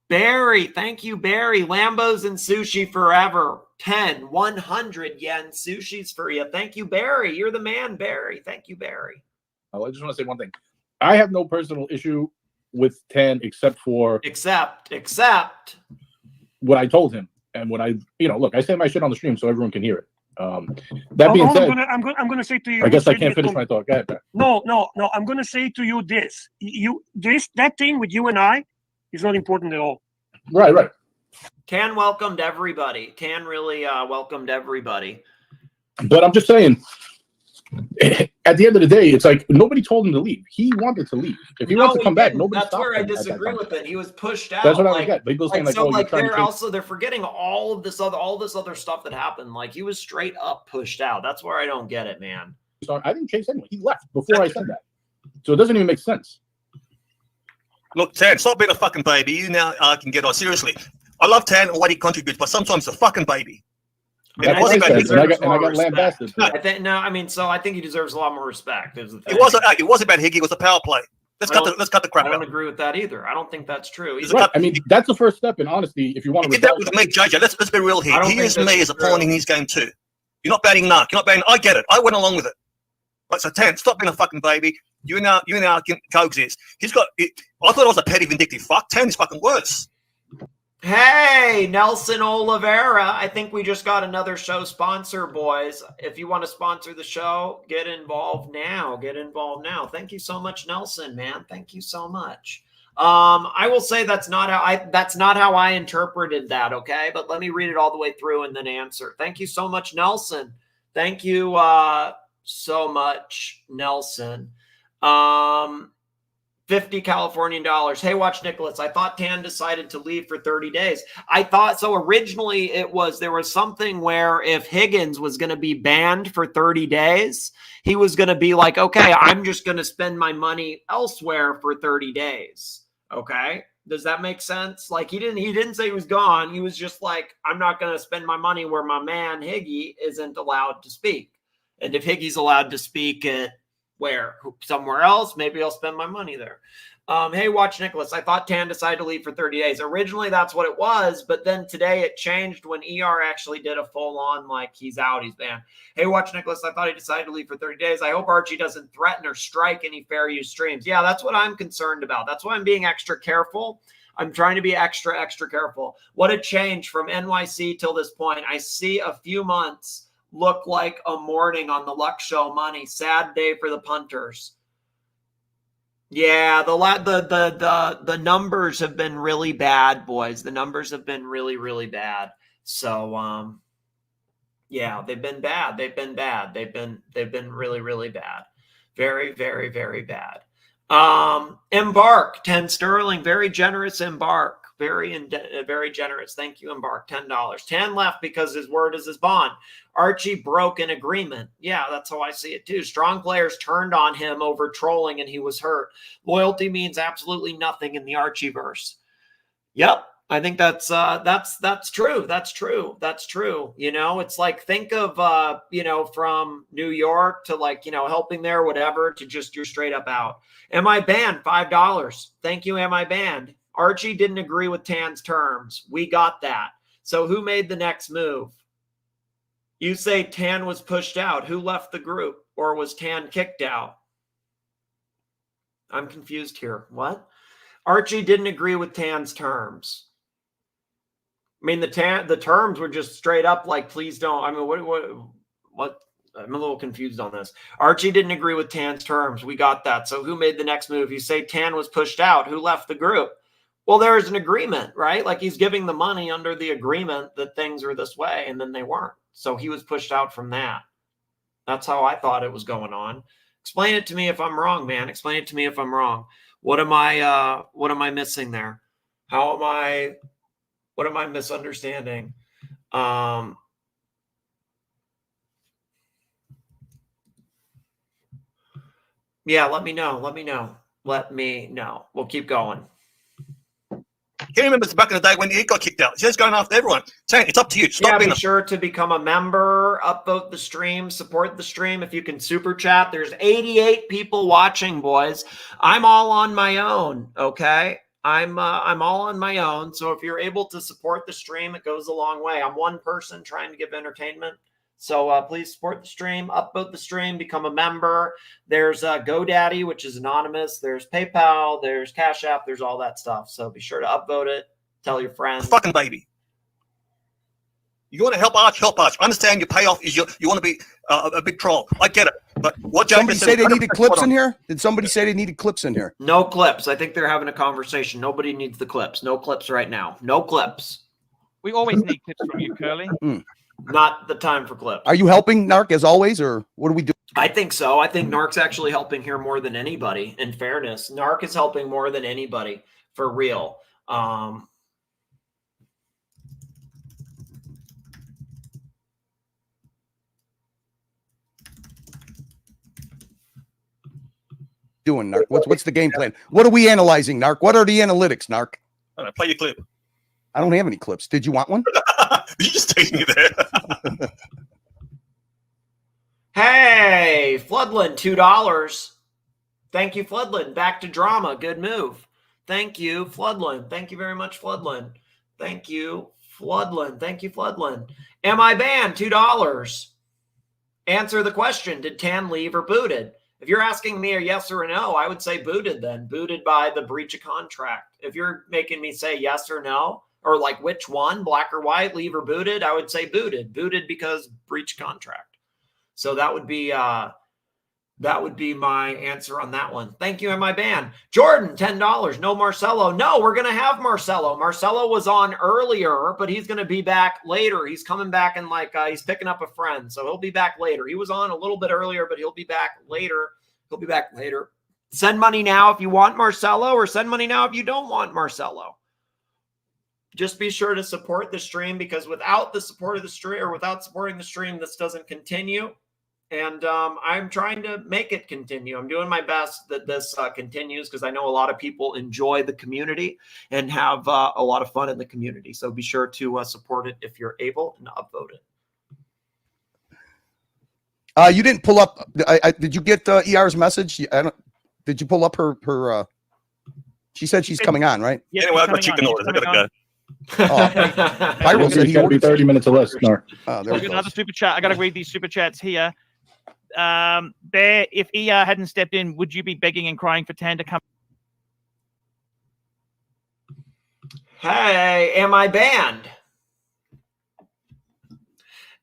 Barry, thank you, Barry. Lambos and sushi forever. 100 yen sushis for you. Thank you, Barry. You're the man, Barry. Thank you, Barry.
I just want to say one thing. I have no personal issue with Tan except what I told him and what I, look, I say my shit on the stream so everyone can hear it. That being said,
I'm going to say to you.
I guess I can't finish my thought. Go ahead,
No. I'm going to say to you this. That thing with you and I is not important at all.
Right.
Tan welcomed everybody. Tan really welcomed everybody.
But I'm just saying, at the end of the day, it's like nobody told him to leave. He wanted to leave. If he wants to come back, nobody stopped him.
That's where I disagree with it. He was pushed out.
That's what I get. People saying
they're forgetting all this other stuff that happened. Like, he was straight up pushed out. That's where I don't get it, man.
I didn't chase anyone. He left before I said that. So it doesn't even make sense.
Look, Tan, stop being a fucking baby. You now can get on. Seriously, I love Tan and what he contributes, but sometimes a fucking baby.
I think he deserves a lot more respect. It
wasn't about Higgy. It was a power play. Let's cut the crap out.
I don't agree with that either. I don't think that's true.
Right. I mean, that's the first step in honesty. If you want to,
that was me, JJ. Let's be real here. He used me as a pawn in his game too. You're not batting narc. You're not batting. I get it. I went along with it. But so Tan, stop being a fucking baby. You now can coexist. I thought I was a petty, vindictive fuck. Tan is fucking worse.
Hey, Nelson Oliveira. I think we just got another show sponsor, boys. If you want to sponsor the show, get involved now. Thank you so much, Nelson, man. Thank you so much. I will say that's not how I interpreted that, okay? But let me read it all the way through and then answer. Thank you so much, Nelson. Thank you so much, Nelson. 50 Californian dollars. Hey, watch Nicholas. I thought Tan decided to leave for 30 days. I thought so. Originally, there was something where if Higgins was going to be banned for 30 days, he was going to be like, okay, I'm just going to spend my money elsewhere for 30 days. Okay. Does that make sense? Like, he didn't say he was gone. He was just like, I'm not going to spend my money where my man Higgy isn't allowed to speak. And if Higgy's allowed to speak at somewhere else, maybe I'll spend my money there. Hey, watch Nicholas. I thought Tan decided to leave for 30 days. Originally, that's what it was, but then today it changed when ER actually did a full-on, like, he's out, he's banned. Hey, watch Nicholas. I thought he decided to leave for 30 days. I hope Archie doesn't threaten or strike any fair use streams. Yeah, that's what I'm concerned about. That's why I'm being extra careful. I'm trying to be extra careful. What a change from NYC till this point. I see a few months look like a morning on the Luck Show money. Sad day for the punters. Yeah, the numbers have been really bad, boys. The numbers have been really, really bad. So yeah, they've been bad. They've been really, really bad. Very, very, very bad. Embark, 10 sterling, very generous Embark. Very generous. Thank you, Embark. $10. Tan left because his word is his bond. Archie broke an agreement. Yeah, that's how I see it too. Strong players turned on him over trolling and he was hurt. Loyalty means absolutely nothing in the Archieverse. Yep. I think that's true. That's true. That's true. You know, it's like, think of, you know, from New York to like, you know, helping there, whatever, to just you're straight up out. Am I banned? $5. Thank you. Am I banned? Archie didn't agree with Tan's terms. We got that. So who made the next move? You say Tan was pushed out. Who left the group? Or was Tan kicked out? I'm confused here. What? Archie didn't agree with Tan's terms. I mean, the terms were just straight up like, please don't. I mean, what? I'm a little confused on this. Archie didn't agree with Tan's terms. We got that. So who made the next move? You say Tan was pushed out. Who left the group? Well, there's an agreement, right? Like he's giving the money under the agreement that things are this way, and then they weren't. So he was pushed out from that. That's how I thought it was going on. Explain it to me if I'm wrong, man. Explain it to me if I'm wrong. What am I missing there? What am I misunderstanding? Yeah, let me know. Let me know. Let me know. We'll keep going.
He remembers back in the day when he got kicked out. He's just going after everyone. Saying it's up to you. Stop being
be sure to become a member, upvote the stream, support the stream. If you can super chat, there's 88 people watching, boys. I'm all on my own. Okay. I'm all on my own. So if you're able to support the stream, it goes a long way. I'm one person trying to give entertainment. So please support the stream, upvote the stream, become a member. There's GoDaddy, which is anonymous. There's PayPal. There's Cash App. There's all that stuff. So be sure to upvote it. Tell your friends.
Fucking baby. You want to help Arch, help Arch. I understand your payoff is you want to be a big troll. I get it. But what
somebody say they needed clips in here? Did somebody say they needed clips in here?
No clips. I think they're having a conversation. Nobody needs the clips. No clips right now. No clips.
We always need clips from you, Curly.
Not the time for clips.
Are you helping Narc as always, or what do we do?
I think so. I think Narc's actually helping here more than anybody. In fairness, Narc is helping more than anybody for real.
Doing Narc? What's the game plan? What are we analyzing, Narc? What are the analytics, Narc?
Play your clip.
I don't have any clips. Did you want one?
You just take me there.
Hey, Floodland, $2. Thank you, Floodland. Back to drama. Good move. Thank you, Floodland. Thank you very much, Floodland. Thank you, Floodland. Thank you, Floodland. Am I banned? $2. Answer the question. Did Tan leave or booted? If you're asking me a yes or a no, I would say booted then. Booted by the breach of contract. If you're making me say yes or no, or like which one, black or white, leave or booted, I would say booted. Booted because breach contract. So that would be my answer on that one. Thank you, am I banned? Jordan, $10. No Marcelo. No, we're going to have Marcelo. Marcelo was on earlier, but he's going to be back later. He's coming back and he's picking up a friend. So he'll be back later. He was on a little bit earlier, but he'll be back later. He'll be back later. Send money now if you want Marcelo, or send money now if you don't want Marcelo. Just be sure to support the stream, because without the support of the stream, or without supporting the stream, this doesn't continue. And I'm trying to make it continue. I'm doing my best that this continues, because I know a lot of people enjoy the community and have a lot of fun in the community. So be sure to support it if you're able, and upvote it.
You didn't pull up. Did you get ER's message? Did you pull up her? She said she's coming on, right?
Yeah, anyway, I've got chicken orders. I gotta go.
Pyro said
he be 30 minutes or less. No.
Another super chat. I got to read these super chats here. Bear, if ER hadn't stepped in, would you be begging and crying for Tan to come?
Hey, am I banned?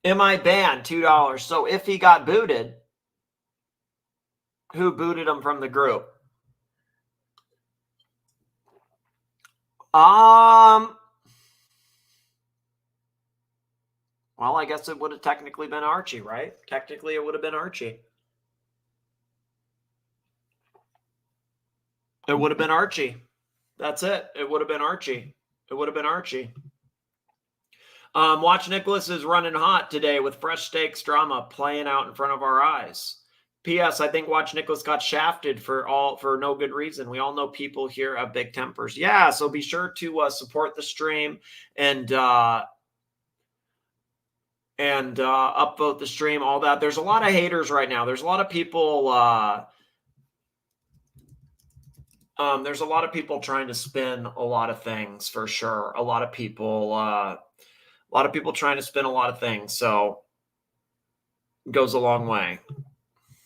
Am I banned? $2. So if he got booted, who booted him from the group? Well, I guess it would have technically been Archie, right? Technically, it would have been Archie. It would have been Archie. That's it. It would have been Archie. It would have been Archie. Watch Nicholas is running hot today with fresh stakes drama playing out in front of our eyes. P.S. I think Watch Nicholas got shafted for no good reason. We all know people here have big tempers. Yeah, so be sure to support the stream and upvote the stream, all that. There's a lot of haters right now. There's a lot of people. There's a lot of people trying to spin a lot of things for sure. A lot of people trying to spin a lot of things. So it goes a long way.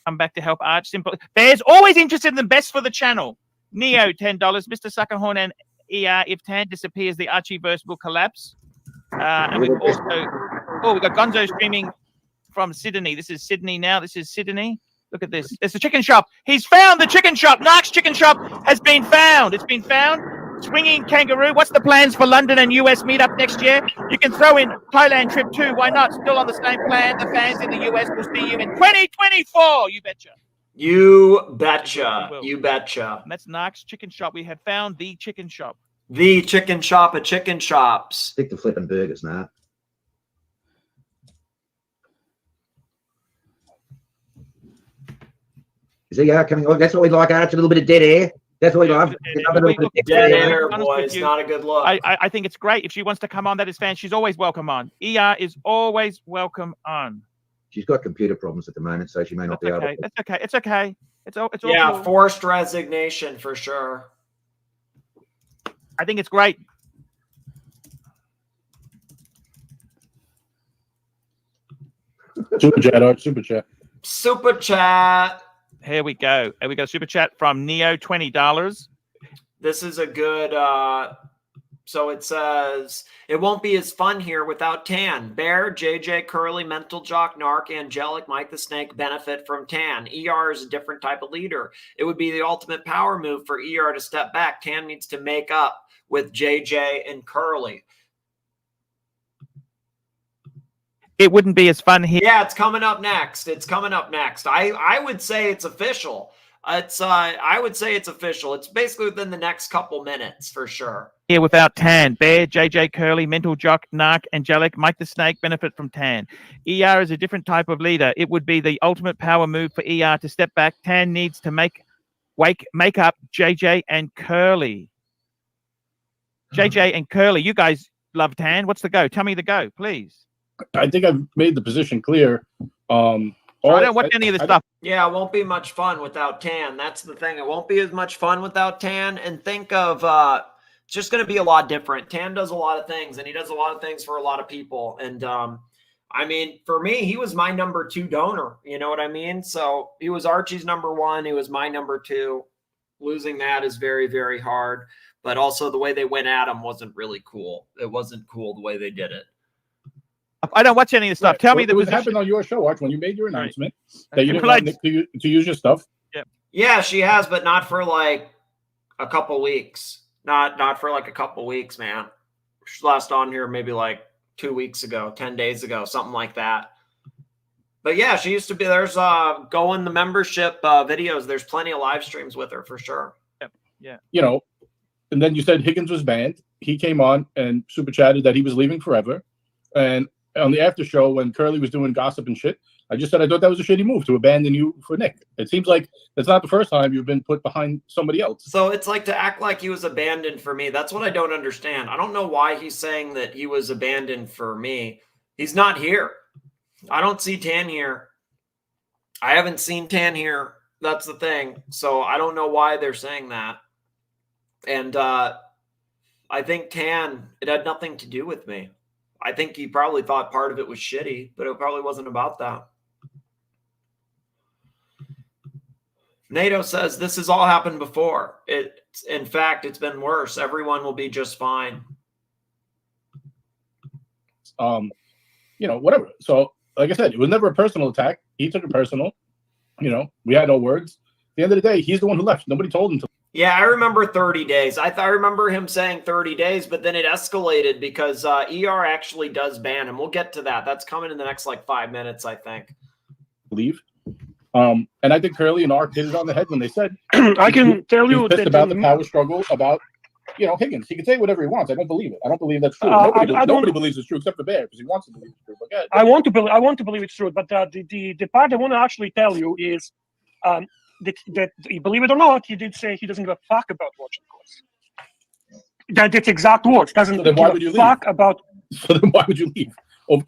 Come back to help Arch. Simple. Bear's always interested in the best for the channel. Neo, $10. Mr. Suckerhorn and ER. If Tan disappears, the Archieverse will collapse. And we've also, we got Gonzo streaming from Sydney. This is Sydney now. This is Sydney. Look at this. It's the chicken shop. He's found the chicken shop. Narc's chicken shop has been found. It's been found. Swinging Kangaroo. What's the plans for London and US meetup next year? You can throw in Thailand trip too. Why not? Still on the same plan. The fans in the US will see you in 2024. You betcha.
You betcha. You betcha.
And that's Narc's chicken shop. We have found the chicken shop.
The chicken shop at chicken shops.
Stick to flipping burgers now. Is he coming on? That's what we like, Arch. A little bit of dead air. That's what we love.
Dead air, boys. Not a good look.
I think it's great. If she wants to come on, that is fan. She's always welcome on. ER is always welcome on.
She's got computer problems at the moment, so she may not be able to.
That's okay. It's okay. It's all
yeah,
cool.
Forced resignation for sure.
I think it's great.
Super chat, Art. Super chat.
Super chat.
Here we go. And we got a super chat from Neo, $20.
This is a good. So it says it won't be as fun here without Tan. Bear, JJ, Curly, Mental Jock, Narc, Angelic, Mike the Snake benefit from Tan. ER is a different type of leader. It would be the ultimate power move for ER to step back. Tan needs to make up with JJ and Curly.
It wouldn't be as fun here.
Yeah, it's coming up next. It's coming up next. I would say it's official. I would say it's official. It's basically within the next couple minutes for sure.
Here without Tan. Bear, JJ, Curly, Mental Jock, Narc, Angelic, Mike the Snake benefit from Tan. ER is a different type of leader. It would be the ultimate power move for ER to step back. Tan needs to make up JJ and Curly. JJ and Curly, you guys love Tan. What's the go? Tell me the go, please.
I think I've made the position clear.
I don't watch any of the stuff.
Yeah, it won't be much fun without Tan. That's the thing. It won't be as much fun without Tan. And think of it's just going to be a lot different. Tan does a lot of things, and he does a lot of things for a lot of people. And I mean, for me, he was my number 2 donor. You know what I mean? So he was Archie's number 1. He was my number 2. Losing that is very, very hard. But also the way they went at him wasn't really cool. It wasn't cool the way they did it.
I don't watch any of the stuff.
Right.
Tell me
what happened on your show, Arch, when you made your announcement that you didn't want Nick to use your stuff.
Yeah, she has, but not for like a couple weeks. Not for like a couple weeks, man. She last on here maybe like 2 weeks ago, 10 days ago, something like that. But yeah, she used to be. There's go in the membership videos. There's plenty of live streams with her for sure.
Yeah.
You know, and then you said Higgins was banned. He came on and super chatted that he was leaving forever. And on the after show, when Curly was doing gossip and shit, I just said I thought that was a shitty move to abandon you for Nick. It seems like that's not the first time you've been put behind somebody else.
So it's like to act like he was abandoned for me. That's what I don't understand. I don't know why he's saying that he was abandoned for me. He's not here. I don't see Tan here. I haven't seen Tan here. That's the thing. So I don't know why they're saying that. And I think Tan, it had nothing to do with me. I think he probably thought part of it was shitty, but it probably wasn't about that. NATO says this has all happened before. In fact, it's been worse. Everyone will be just fine.
You know, whatever. So, like I said, it was never a personal attack. He took it personal. You know, we had no words. At the end of the day, he's the one who left. Nobody told him to.
Yeah, I remember 30 days. I remember him saying 30 days, but then it escalated because ER actually does ban him. We'll get to that. That's coming in the next like 5 minutes, I think.
Leave. And I think Curly and Ark hit it on the head when they said
I can tell you
pissed
that
about the power struggle, about Higgins. He can say whatever he wants. I don't believe it. I don't believe that's true. Nobody believes it's true except for Bear because he wants to believe it's true. But
I want to believe it's true. But the part I want to actually tell you is that believe it or not, he did say he doesn't give a fuck about watch Nicholas. That's exact words. Doesn't give a fuck about.
So then why would you leave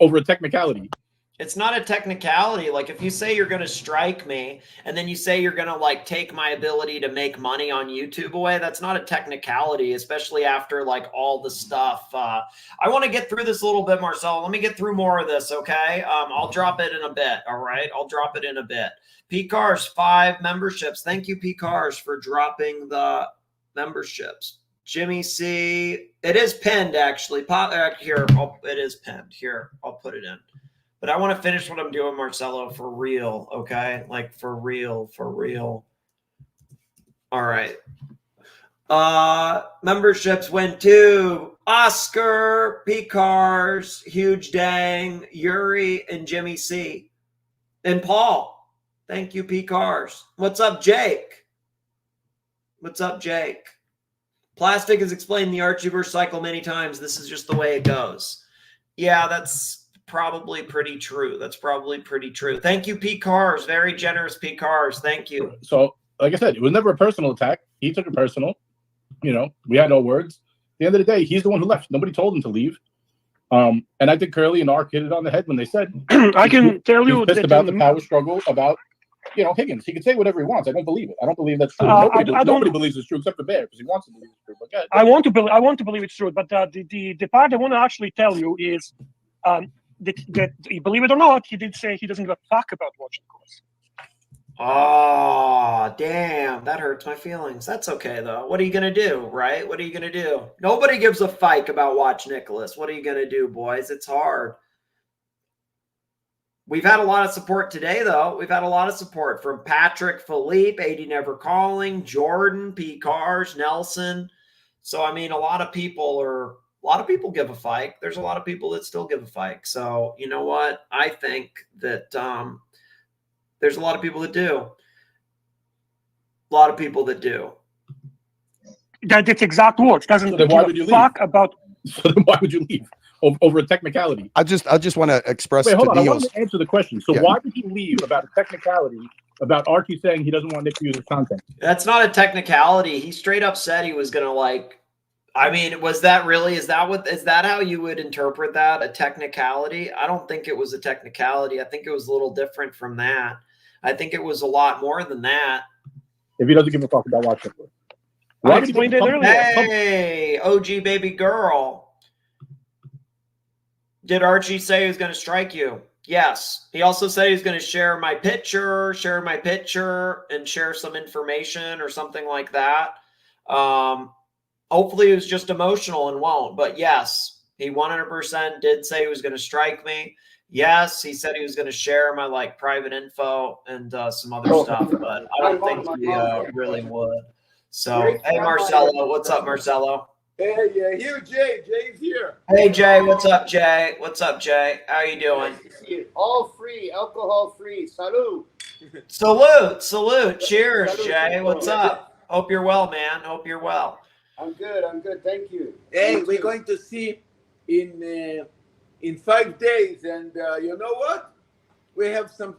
over a technicality?
It's not a technicality. Like if you say you're going to strike me and then you say you're going to like take my ability to make money on YouTube away, that's not a technicality, especially after like all the stuff. I want to get through this a little bit, Marcel. Let me get through more of this, okay? I'll drop it in a bit, all right? I'll drop it in a bit. P-Cars, 5 memberships. Thank you, P-Cars, for dropping the memberships. Jimmy C. It is pinned, actually. Here, it is pinned. Here, I'll put it in. But I want to finish what I'm doing, Marcelo, for real, okay? Like, for real, for real. All right. Memberships went to Oscar, P-Cars, Huge Dang, Yuri, and Jimmy C. And Paul. Thank you, P-Cars. What's up, Jake? What's up, Jake? Plastic has explained the Archieverse cycle many times. This is just the way it goes. Yeah, that's probably pretty true. That's probably pretty true. Thank you, P-Cars. Very generous, P-Cars. Thank you.
So, like I said, it was never a personal attack. He took it personal. We had no words. At the end of the day, he's the one who left. Nobody told him to leave. And I think Curly and Ark hit it on the head when they said,
I can tell you
pissed about the power struggle, about Higgins. He can say whatever he wants. I don't believe it. I don't believe that's true. Nobody believes it's true except for Bear because he wants to believe it's true. But
I want to believe it's true. But the part I want to actually tell you is that believe it or not, he did say he doesn't give a fuck about watching Nicholas.
Oh, damn. That hurts my feelings. That's okay, though. What are you going to do, right? What are you going to do? Nobody gives a fuck about Watch Nicholas. What are you going to do, boys? It's hard. We've had a lot of support today, though. We've had a lot of support from Patrick, Philippe, 80 Never Calling, Jordan, P-Cars, Nelson. So, I mean, a lot of people give a fight. There's a lot of people that still give a fight. So, you know what? I think that there's a lot of people that do. A lot of people that do.
That's exact words. Doesn't give a fuck about.
So then why would you leave over a technicality?
I just want to express.
Wait, hold on. I
Neil's.
want to answer the question. So why did he leave about a technicality about Archie saying he doesn't want Nick to use his content?
That's not a technicality. He straight up said he was going to I mean, was that really, is that how you would interpret that? A technicality? I don't think it was a technicality. I think it was a little different from that. I think it was a lot more than that.
If he doesn't give a fuck about watching it.
I explained it earlier.
Hey, OG baby girl. Did Archie say he was going to strike you? Yes. He also said he was going to share my picture, and share some information or something like that. Hopefully it was just emotional and won't. But yes, he 100% did say he was going to strike me. Yes, he said he was going to share my private info and some other stuff, but I don't think he really would. So, hey, Marcelo. What's up, Marcelo?
Hey, here, Jay. Jay's here.
Hey, Jay. What's up, Jay? What's up, Jay? How you doing?
All free, alcohol free. Salute.
Salute. Cheers,
Salute.
Jay. What's up? Hope you're well, man. Hope you're well.
I'm good. Thank you.
Hey, we're going to see in 5 days, and you know what? We have some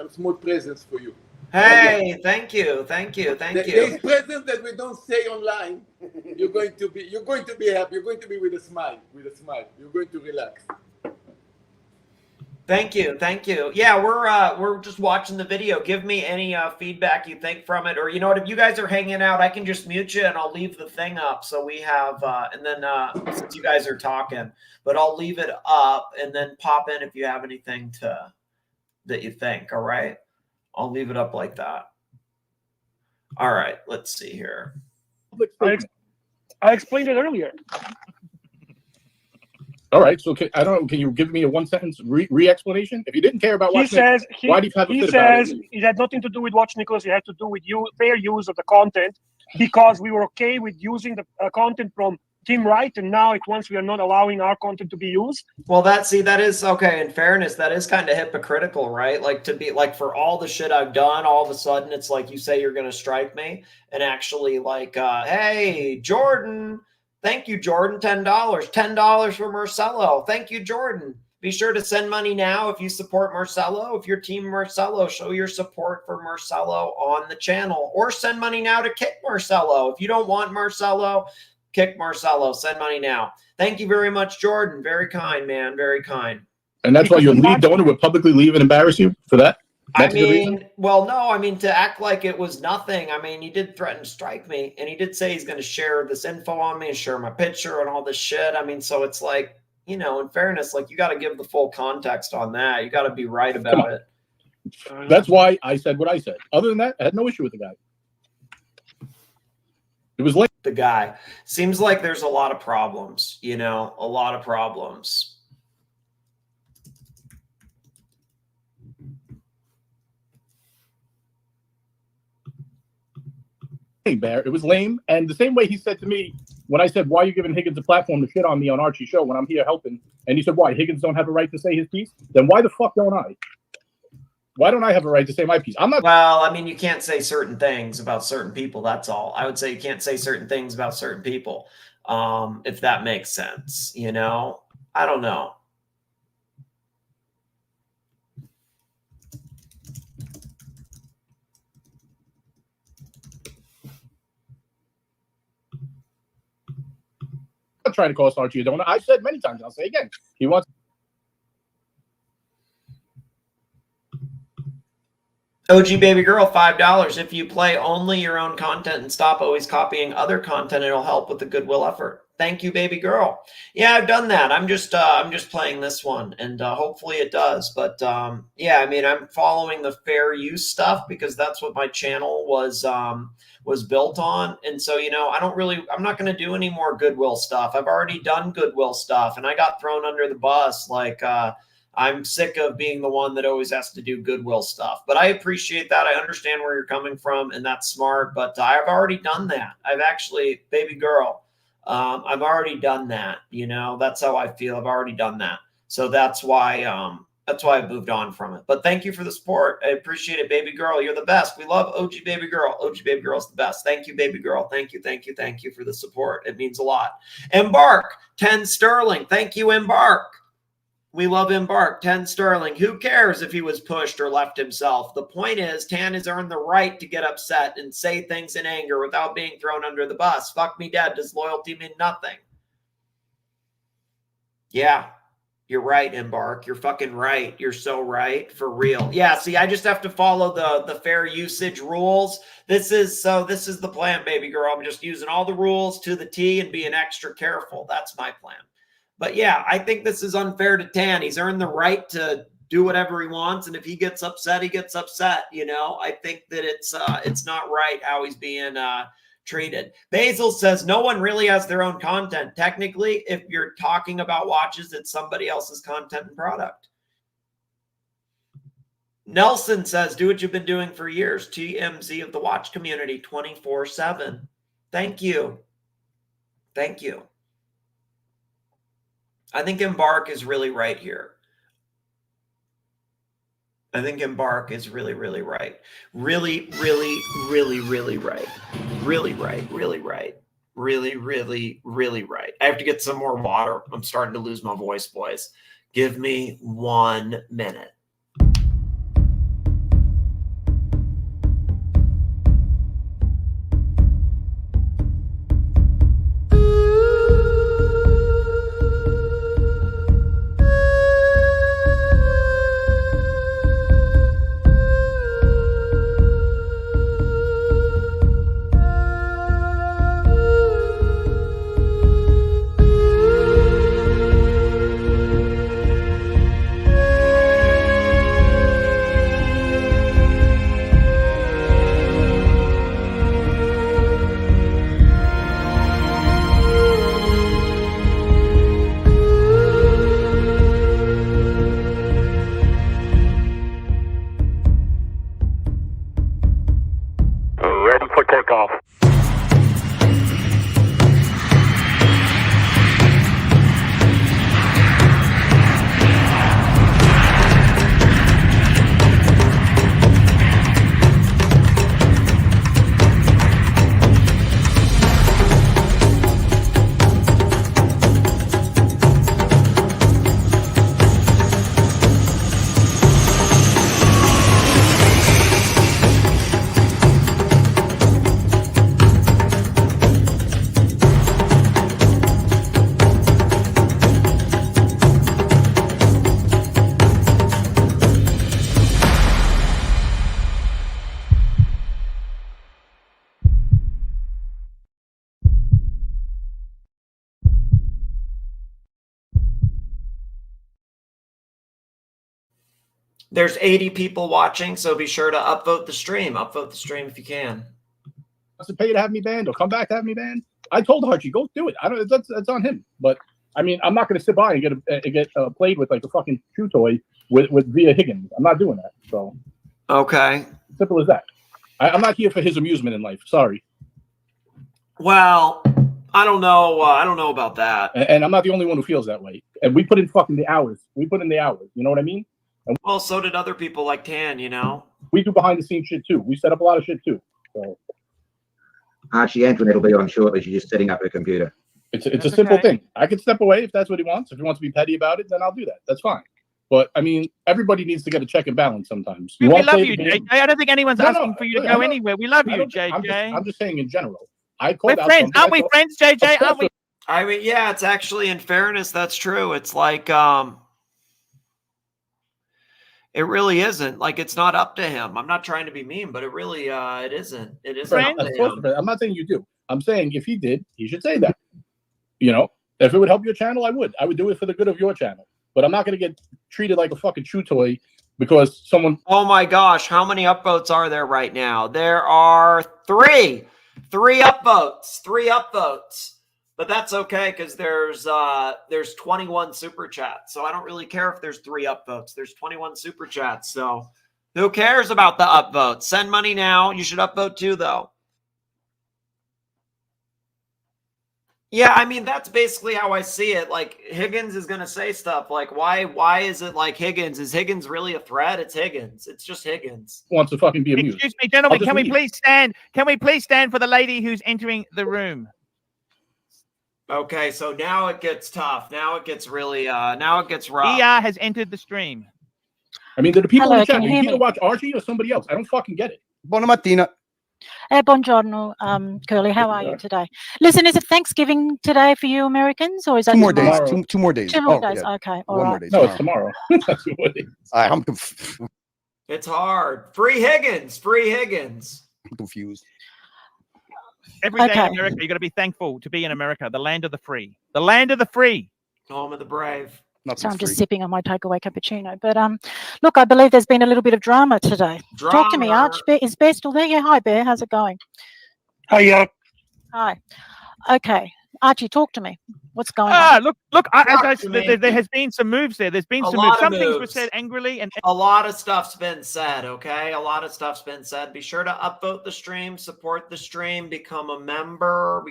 small presents for you.
Hey, thank you.
There's presents that we don't say online. You're going to be happy. You're going to be with a smile. You're going to relax.
Thank you. Yeah, we're just watching the video. Give me any feedback you think from it, or you know what? If you guys are hanging out, I can just mute you and I'll leave the thing up. So we have, and then since you guys are talking, but I'll leave it up and then pop in if you have anything that you think. All right, I'll leave it up like that. All right, let's see here.
I explained it earlier.
All right, so can you give me a one-sentence re-explanation? If you didn't care about Watch Nicholas, why do you have a fit about it?
It had nothing to do with Watch Nicholas. It had to do with fair use of the content, because we were okay with using the content from team right, and now at once we are not allowing our content to be used.
Well, that is okay. In fairness, that is kind of hypocritical, right? Like, to be like, for all the shit I've done, all of a sudden it's like you say you're going to strike me, and actually like, hey, Jordan, thank you, Jordan, $10 for Marcelo. Thank you, Jordan. Be sure to send money now if you support Marcelo. If you're Team Marcelo, show your support for Marcelo on the channel, or send money now to kick Marcelo. If you don't want Marcelo, kick Marcelo. Send money now. Thank you very much, Jordan. Very kind, man. Very kind.
And that's why your lead donor would publicly leave and embarrass you for that?
I mean, well, no, I mean, to act like it was nothing. I mean, he did threaten to strike me, and he did say he's going to share this info on me and share my picture and all this shit. I mean, so it's like, you know, in fairness, like, you got to give the full context on that. You got to be right about it.
That's why I said what I said. Other than that, I had no issue with the guy. It was like
the guy. Seems like there's a lot of problems, you know, a lot of problems.
Bear. It was lame. And the same way he said to me when I said, why are you giving Higgins a platform to shit on me on Archie's show when I'm here helping? And he said, why? Higgins don't have a right to say his piece? Then why the fuck don't I? Why don't I have a right to say my piece? I'm not.
Well, I mean, you can't say certain things about certain people. That's all. I would say you can't say certain things about certain people, if that makes sense. You know, I don't know.
I'm not trying to cost Archie a donor. I've said many times, I'll say again. He wants.
OG Baby Girl, $5. If you play only your own content and stop always copying other content, it'll help with the goodwill effort. Thank you, Baby Girl. Yeah, I've done that. I'm just playing this one, and hopefully it does. But yeah, I mean, I'm following the fair use stuff because that's what my channel was built on. And so, you know, I'm not going to do any more goodwill stuff. I've already done goodwill stuff, and I got thrown under the bus. Like, I'm sick of being the one that always has to do goodwill stuff. But I appreciate that. I understand where you're coming from, and that's smart. But I've already done that. I've actually, Baby Girl, I've already done that. You know, that's how I feel. I've already done that. So that's why I moved on from it. But thank you for the support. I appreciate it, Baby Girl. You're the best. We love OG Baby Girl. OG Baby Girl's the best. Thank you, Baby Girl. Thank you, thank you, thank you for the support. It means a lot. Embark, 10 sterling. Thank you, Embark. We love Embark, 10 sterling. Who cares if he was pushed or left himself? The point is, Tan has earned the right to get upset and say things in anger without being thrown under the bus. Fuck me dead. Does loyalty mean nothing? Yeah, you're right, Embark. You're fucking right. You're so right. For real. Yeah, see, I just have to follow the fair usage rules. This is the plan, Baby Girl. I'm just using all the rules to the T and being extra careful. That's my plan. But yeah, I think this is unfair to Tan. He's earned the right to do whatever he wants, and if he gets upset, he gets upset. You know, I think that it's not right how he's being treated. Basil says no one really has their own content. Technically, if you're talking about watches, it's somebody else's content and product. Nelson says, do what you've been doing for years. TMZ of the watch community, 24/7. Thank you. Thank you. I think Embark is really right here. I think Embark is really, really right. Really, really, really, really right. Really right. Really right. Really, really, really right. I have to get some more water. I'm starting to lose my voice, boys. Give me 1 minute. There's 80 people watching, so be sure to upvote the stream. Upvote the stream if you can.
Wants to pay to have me banned or come back to have me banned. I told Archie, go do it. I don't. That's on him. But I mean, I'm not going to sit by and get played with like a fucking chew toy with via Higgins. I'm not doing that. So
okay,
simple as that. I'm not here for his amusement in life. Sorry.
Well, I don't know. I don't know about that.
And I'm not the only one who feels that way. And we put in fucking the hours. We put in the hours. You know what I mean? And
well, so did other people like Tan. You know,
we do behind the scenes shit too. We set up a lot of shit too. So.
Archie Antoinette will be on shortly. She's just setting up her computer.
It's a simple thing. I can step away if that's what he wants. If he wants to be petty about it, then I'll do that. That's fine. But I mean, everybody needs to get a check and balance sometimes.
We love you, JJ. I don't think anyone's asking for you to go anywhere. We love you, JJ.
I'm just saying in general.
We're friends, aren't we? Friends, JJ, aren't we?
I mean, yeah, it's actually, in fairness, that's true. It's like, it really isn't. Like, it's not up to him. I'm not trying to be mean, but it really, it isn't. It isn't up to him.
I'm not saying you do. I'm saying if he did, he should say that. You know, if it would help your channel, I would. I would do it for the good of your channel. But I'm not going to get treated like a fucking chew toy because someone.
Oh my gosh, how many upvotes are there right now? There are 3 upvotes. 3 upvotes. But that's okay because there's 21 super chats. So I don't really care if there's 3 upvotes. There's 21 super chats. So who cares about the upvotes? Send money now. You should upvote too, though. Yeah, I mean, that's basically how I see it. Like, Higgins is going to say stuff like, why is it like Higgins? Is Higgins really a threat? It's Higgins. It's just Higgins.
Wants to fucking be amused.
Excuse me, gentlemen, can we please stand? Can we please stand for the lady who's entering the room?
Okay, so now it gets tough. Now it gets really, now it gets rough.
ER has entered the stream.
I mean, do the people in the chat,
can you
you
hear
either
me?
watch Archie or somebody else? I don't fucking get it.
Buona mattina.
Buongiorno, Curly. How are you today? Listen, is it Thanksgiving today for you Americans, or is that
2 more days.
tomorrow?
Two more days.
2 more
Oh,
days.
yeah.
Okay, all
1
right.
more day.
No, it's tomorrow. That's what it is.
I'm
It's hard. Free Higgins. Free Higgins.
confused.
Every day in America, you got to be thankful to be in America, the land of the free. The land of the free.
Home of the brave.
So I'm just sipping on my takeaway cappuccino. But look, I believe there's been a little bit of drama today. Talk to me, Arch. Is Bear still there? Yeah, hi, Bear. How's it going?
Hiya.
Hi. Okay. Archie, talk to me. What's going on?
Look, there has been some moves there. There's been some moves. Some things were said angrily. And
a lot of stuff's been said, okay? A lot of stuff's been said. Be sure to upvote the stream, support the stream, become a member.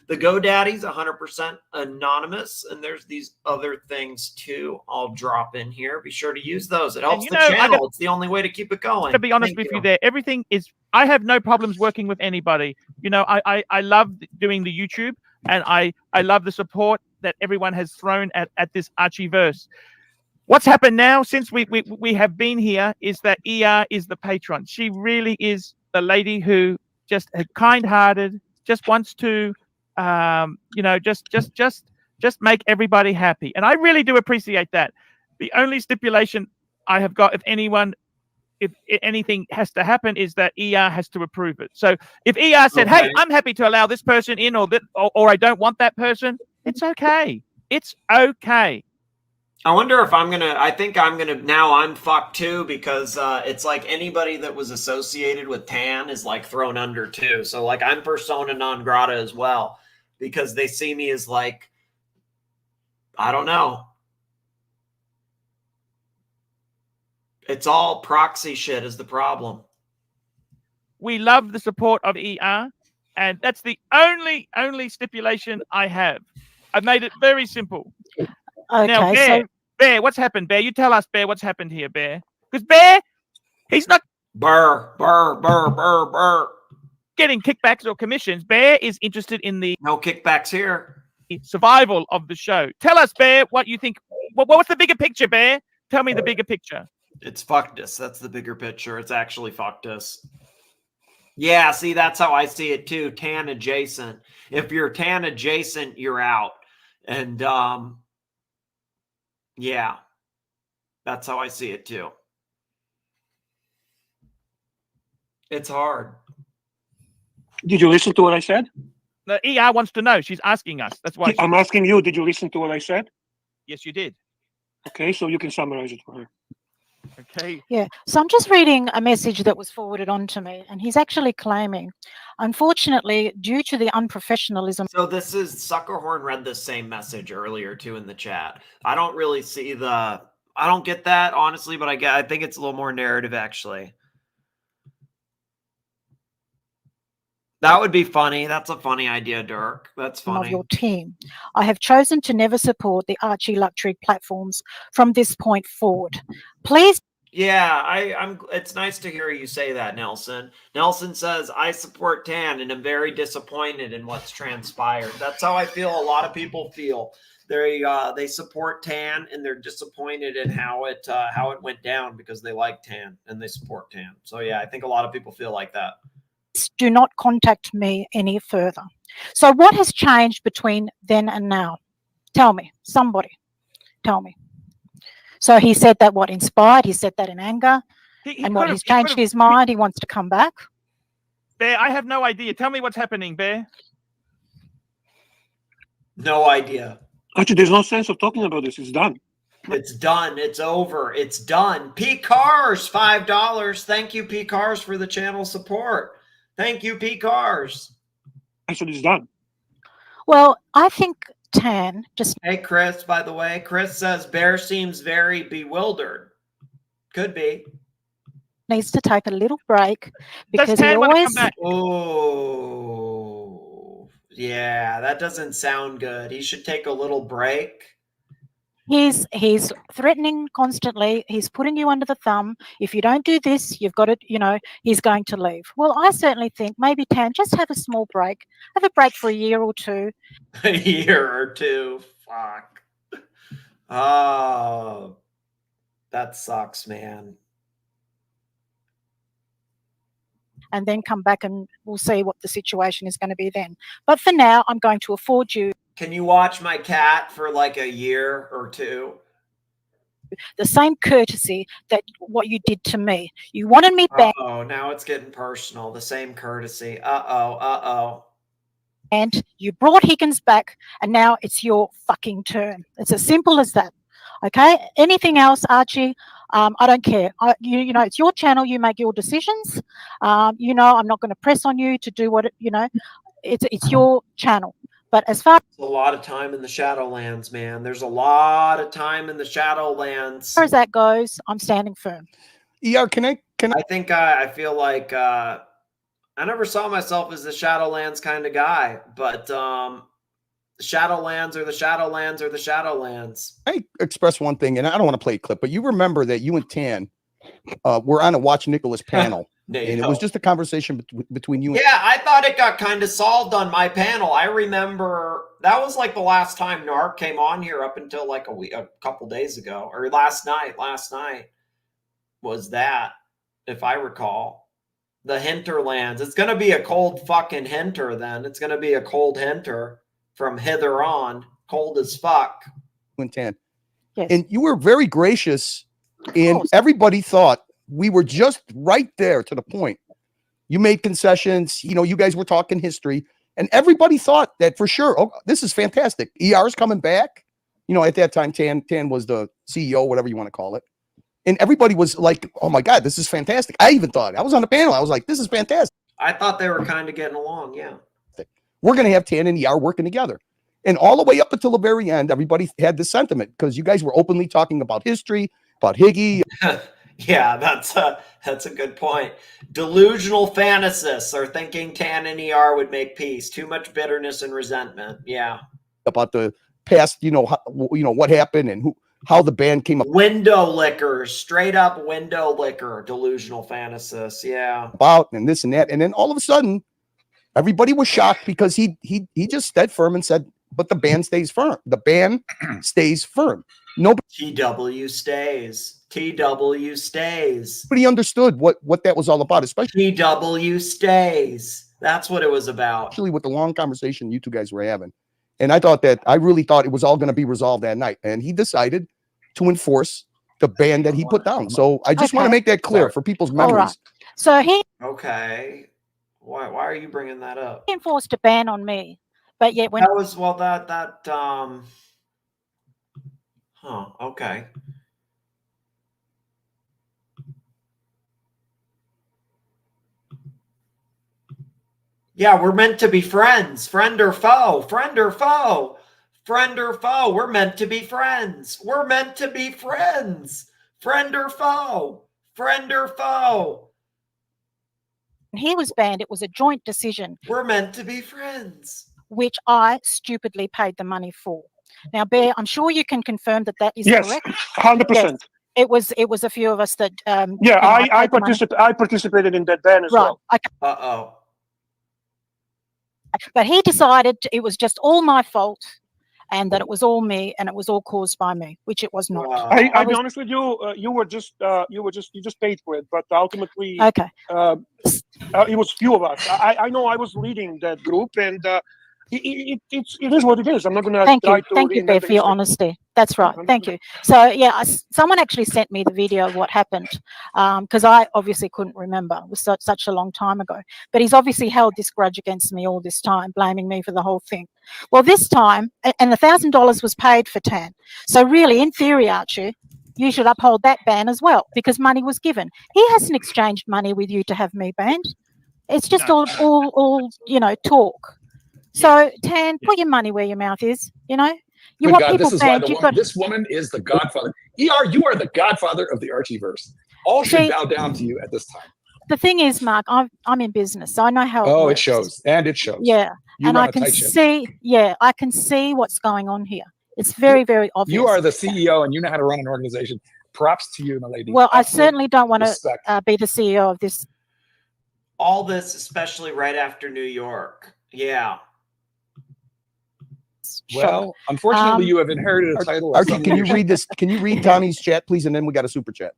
The GoDaddy's 100% anonymous, and there's these other things too I'll drop in here. Be sure to use those. It helps the channel. It's the only way to keep it going.
To be honest with you there, everything is, I have no problems working with anybody. You know, I love doing the YouTube, and I love the support that everyone has thrown at this Archieverse. What's happened now since we have been here is that ER is the patron. She really is the lady who just kind-hearted, just wants to, you know, just make everybody happy. And I really do appreciate that. The only stipulation I have got, if anything has to happen, is that ER has to approve it. So if ER said, "Hey, I'm happy to allow this person in," or I don't want that person, it's okay. It's okay.
I wonder if I think I'm gonna, now I'm fucked too, because it's like anybody that was associated with Tan is like thrown under too. So like I'm persona non grata as well, because they see me as like, I don't know. It's all proxy shit is the problem.
We love the support of ER, and that's the only stipulation I have. I've made it very simple.
Okay,
now, Bear, what's happened, Bear? You tell us, Bear, what's happened here, Bear? Because Bear, he's not
burr
getting kickbacks or commissions. Bear is interested in the
no kickbacks here.
Survival of the show. Tell us, Bear, what you think. What's the bigger picture, Bear? Tell me the bigger picture.
It's fucked us. That's the bigger picture. It's actually fucked us. Yeah, see, that's how I see it too. Tan adjacent. If you're Tan adjacent, you're out. And yeah, that's how I see it too. It's hard.
Did you listen to what I said?
The ER wants to know. She's asking us. That's why.
I'm asking you, did you listen to what I said?
Yes, you did.
Okay, so you can summarize it for her.
Yeah. So I'm just reading a message that was forwarded on to me, and he's actually claiming, unfortunately, due to the unprofessionalism.
So this is Suckerhorn read the same message earlier too in the chat. I don't really see I don't get that honestly, but I think it's a little more narrative actually. That would be funny. That's a funny idea, Dirk. That's funny.
Of your team. I have chosen to never support the Archie luxury platforms from this point forward. Please.
Yeah, I'm. It's nice to hear you say that, Nelson. Nelson says I support Tan, and I'm very disappointed in what's transpired. That's how I feel. A lot of people feel. They support Tan, and they're disappointed in how it went down because they like Tan and they support Tan. So yeah, I think a lot of people feel like that.
Do not contact me any further. So what has changed between then and now? Tell me, somebody, tell me. So he said that what inspired, he said that in anger, and what he's changed his mind, he wants to come back.
Bear, I have no idea. Tell me what's happening, Bear.
No idea.
Actually, there's no sense of talking about this. It's done.
It's done. It's over. It's done. P Cars, $5. Thank you, P Cars, for the channel support. Thank you, P Cars.
Actually, it's done.
Well, I think Tan just.
Hey, Chris, by the way, Chris says Bear seems very bewildered. Could be.
Needs to take a little break because
he
always.
Oh, yeah, that doesn't sound good. He should take a little break.
He's threatening constantly. He's putting you under the thumb. If you don't do this, you've got to, he's going to leave. Well, I certainly think maybe Tan, just have a small break. Have a break for a year or two.
A year or two. Fuck. Oh, that sucks, man.
And then come back and we'll see what the situation is going to be then. But for now, I'm going to afford you.
Can you watch my cat for like a year or two?
The same courtesy that what you did to me. You wanted me back.
Oh, now it's getting personal. The same courtesy. Uh-oh.
And you brought Higgins back, and now it's your fucking turn. It's as simple as that. Okay? Anything else, Archie? I don't care. It's your channel. You make your decisions. I'm not going to press on you to do what it's your channel. But as far
a lot of time in the Shadowlands, man. There's a lot of time in the Shadowlands.
As far as that goes, I'm standing firm.
ER, can I
think I feel like I never saw myself as the Shadowlands kind of guy, but the Shadowlands are the Shadowlands are the Shadowlands.
I express one thing, and I don't want to play a clip, but you remember that you and Tan were on a Watch Nicholas panel. And it was just a conversation between you.
Yeah, I thought it got kind of solved on my panel. I remember that was like the last time Narc came on here up until like a couple days ago, or last night. Last night was that, if I recall. The Hinterlands. It's going to be a cold fucking hinter then. It's going to be a cold hinter from hither on. Cold as fuck.
Tan. Yes. And you were very gracious, and everybody thought we were just right there to the point. You made concessions. You guys were talking history, and everybody thought that for sure. Oh, this is fantastic. ER's coming back. At that time, Tan was the CEO, whatever you want to call it. And everybody was like, oh my God, this is fantastic. I even thought, I was on the panel. I was like, this is fantastic.
I thought they were kind of getting along. Yeah.
We're going to have Tan and ER working together. And all the way up until the very end, everybody had this sentiment because you guys were openly talking about history, about Higgy.
Yeah, that's a good point. Delusional fantasists are thinking Tan and ER would make peace. Too much bitterness and resentment. Yeah.
About the past, what happened and how the band came up.
Window lickers, straight up window licker, delusional fantasists. Yeah.
About and this and that. And then all of a sudden, everybody was shocked because he just stood firm and said, but the band stays firm. The band stays firm. Nobody.
TW stays. TW stays.
Nobody understood what that was all about, especially
TW stays. That's what it was about.
Actually, with the long conversation you two guys were having. And I really thought it was all going to be resolved that night. And he decided to enforce the ban that he put down. So I just want to make that clear for people's memories.
All right. So he.
Okay. Why are you bringing that up?
He enforced a ban on me, but yet when
that was okay. Yeah, we're meant to be friends. Friend or foe? Friend or foe? Friend or foe? We're meant to be friends. We're meant to be friends. Friend or foe? Friend or foe?
He was banned. It was a joint decision.
We're meant to be friends.
Which I stupidly paid the money for. Now, Bear, I'm sure you can confirm that that is
Yes,
correct.
100%.
Yes, it was a few of us that.
Yeah,
you know,
I
paid the money.
I participated in that ban as
Right.
well.
Uh-oh.
But he decided it was just all my fault, and that it was all me, and it was all caused by me, which it was not.
I'll be honest with you. You just paid for it, but ultimately,
Okay.
It was few of us. I know I was leading that group, and it is what it is. I'm not going to try to.
Thank you, Bear, for your honesty. That's right. Thank you. So yeah, someone actually sent me the video of what happened, because I obviously couldn't remember. It was such a long time ago. But he's obviously held this grudge against me all this time, blaming me for the whole thing. Well, this time, and $1,000 was paid for Tan. So really, in theory, Archie, you should uphold that ban as well, because money was given. He hasn't exchanged money with you to have me banned. It's just all talk. So Tan, put your money where your mouth is. You know, you
Good
want
God,
people
this is why
banned.
this woman is the godfather. ER, you are the godfather of the Archieverse. All should bow down to you at this time.
The thing is, Mark, I'm in business, so I know how it
Oh,
works.
it shows, and it shows.
Yeah,
You
and
run
I
a
can
tight ship.
see. Yeah, I can see what's going on here. It's very, very obvious.
You are the CEO, and you know how to run an organization. Props to you, my lady.
Well, I
Absolute
certainly don't want
respect.
to be the CEO of this.
All this, especially right after New York. Yeah.
Well, unfortunately, you have inherited a title.
Archie, can you read this? Can you read Tommy's chat, please? And then we got a super chat.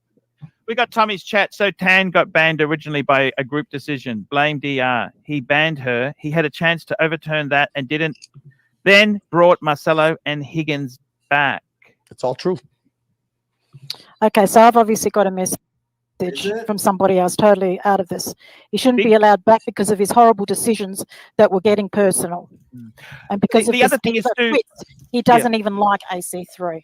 We got Tommy's chat. So Tan got banned originally by a group decision. Blamed ER. He banned her. He had a chance to overturn that and didn't. Then brought Marcelo and Higgins back.
It's all true.
Okay, so I've obviously got a message from somebody else totally out of this. He shouldn't be allowed back because of his horrible decisions that were getting personal. And because
The other thing is too,
he doesn't even like AC3.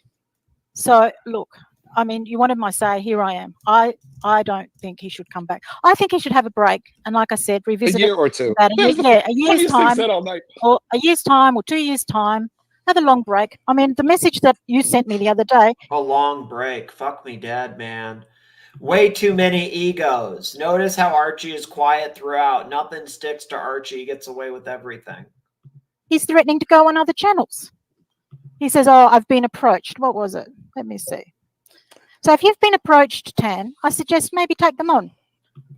So look, I mean, you wanted my say, here I am. I don't think he should come back. I think he should have a break. And like I said, revisit
A year or two.
About a year's time.
Said all night.
Or a year's time or 2 years' time. Have a long break. I mean, the message that you sent me the other day.
A long break. Fuck me dead, man. Way too many egos. Notice how Archie is quiet throughout. Nothing sticks to Archie. He gets away with everything.
He's threatening to go on other channels. He says, oh, I've been approached. What was it? Let me see. So if you've been approached, Tan, I suggest maybe take them on.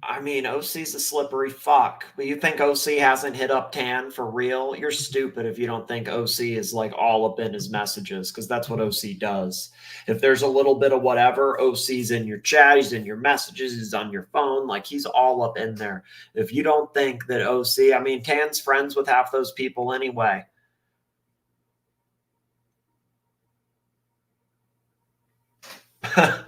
I mean, OC's a slippery fuck. But you think OC hasn't hit up Tan for real? You're stupid if you don't think OC is like all up in his messages, because that's what OC does. If there's a little bit of whatever, OC's in your chat, he's in your messages, he's on your phone, like he's all up in there. If you don't think that OC, I mean, Tan's friends with half those people anyway. It's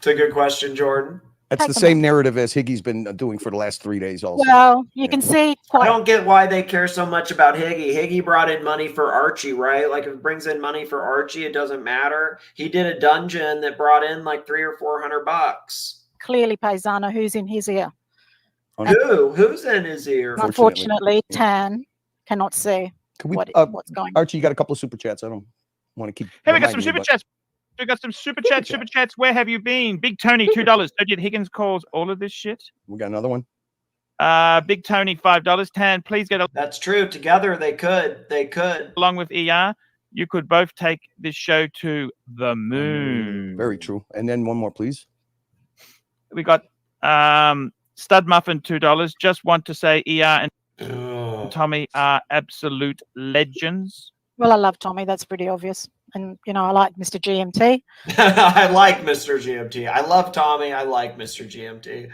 a good question, Jordan.
That's the same narrative as Higgy's been doing for the last 3 days also.
Well, you can see.
I don't get why they care so much about Higgy. Higgy brought in money for Archie, right? Like if it brings in money for Archie, it doesn't matter. He did a dungeon that brought in like $300 or $400.
Clearly, Paisano, who's in his ear.
Who's in his ear?
Unfortunately, Tan cannot see what's going on.
Archie, you got a couple of super chats. I don't want to keep.
Hey, we got some super chats. We got some super chats. Where have you been? Big Tony, $2. So did Higgins cause all of this shit?
We got another one.
Big Tony, $5. Tan, please get a.
That's true. Together they could. They could.
Along with ER, you could both take this show to the moon.
Very true. And then one more, please.
We got Stud Muffin, $2. Just want to say ER and Tommy are absolute legends.
Well, I love Tommy. That's pretty obvious. And, you know, I like Mr. GMT.
I like Mr. GMT. I love Tommy. I like Mr. GMT.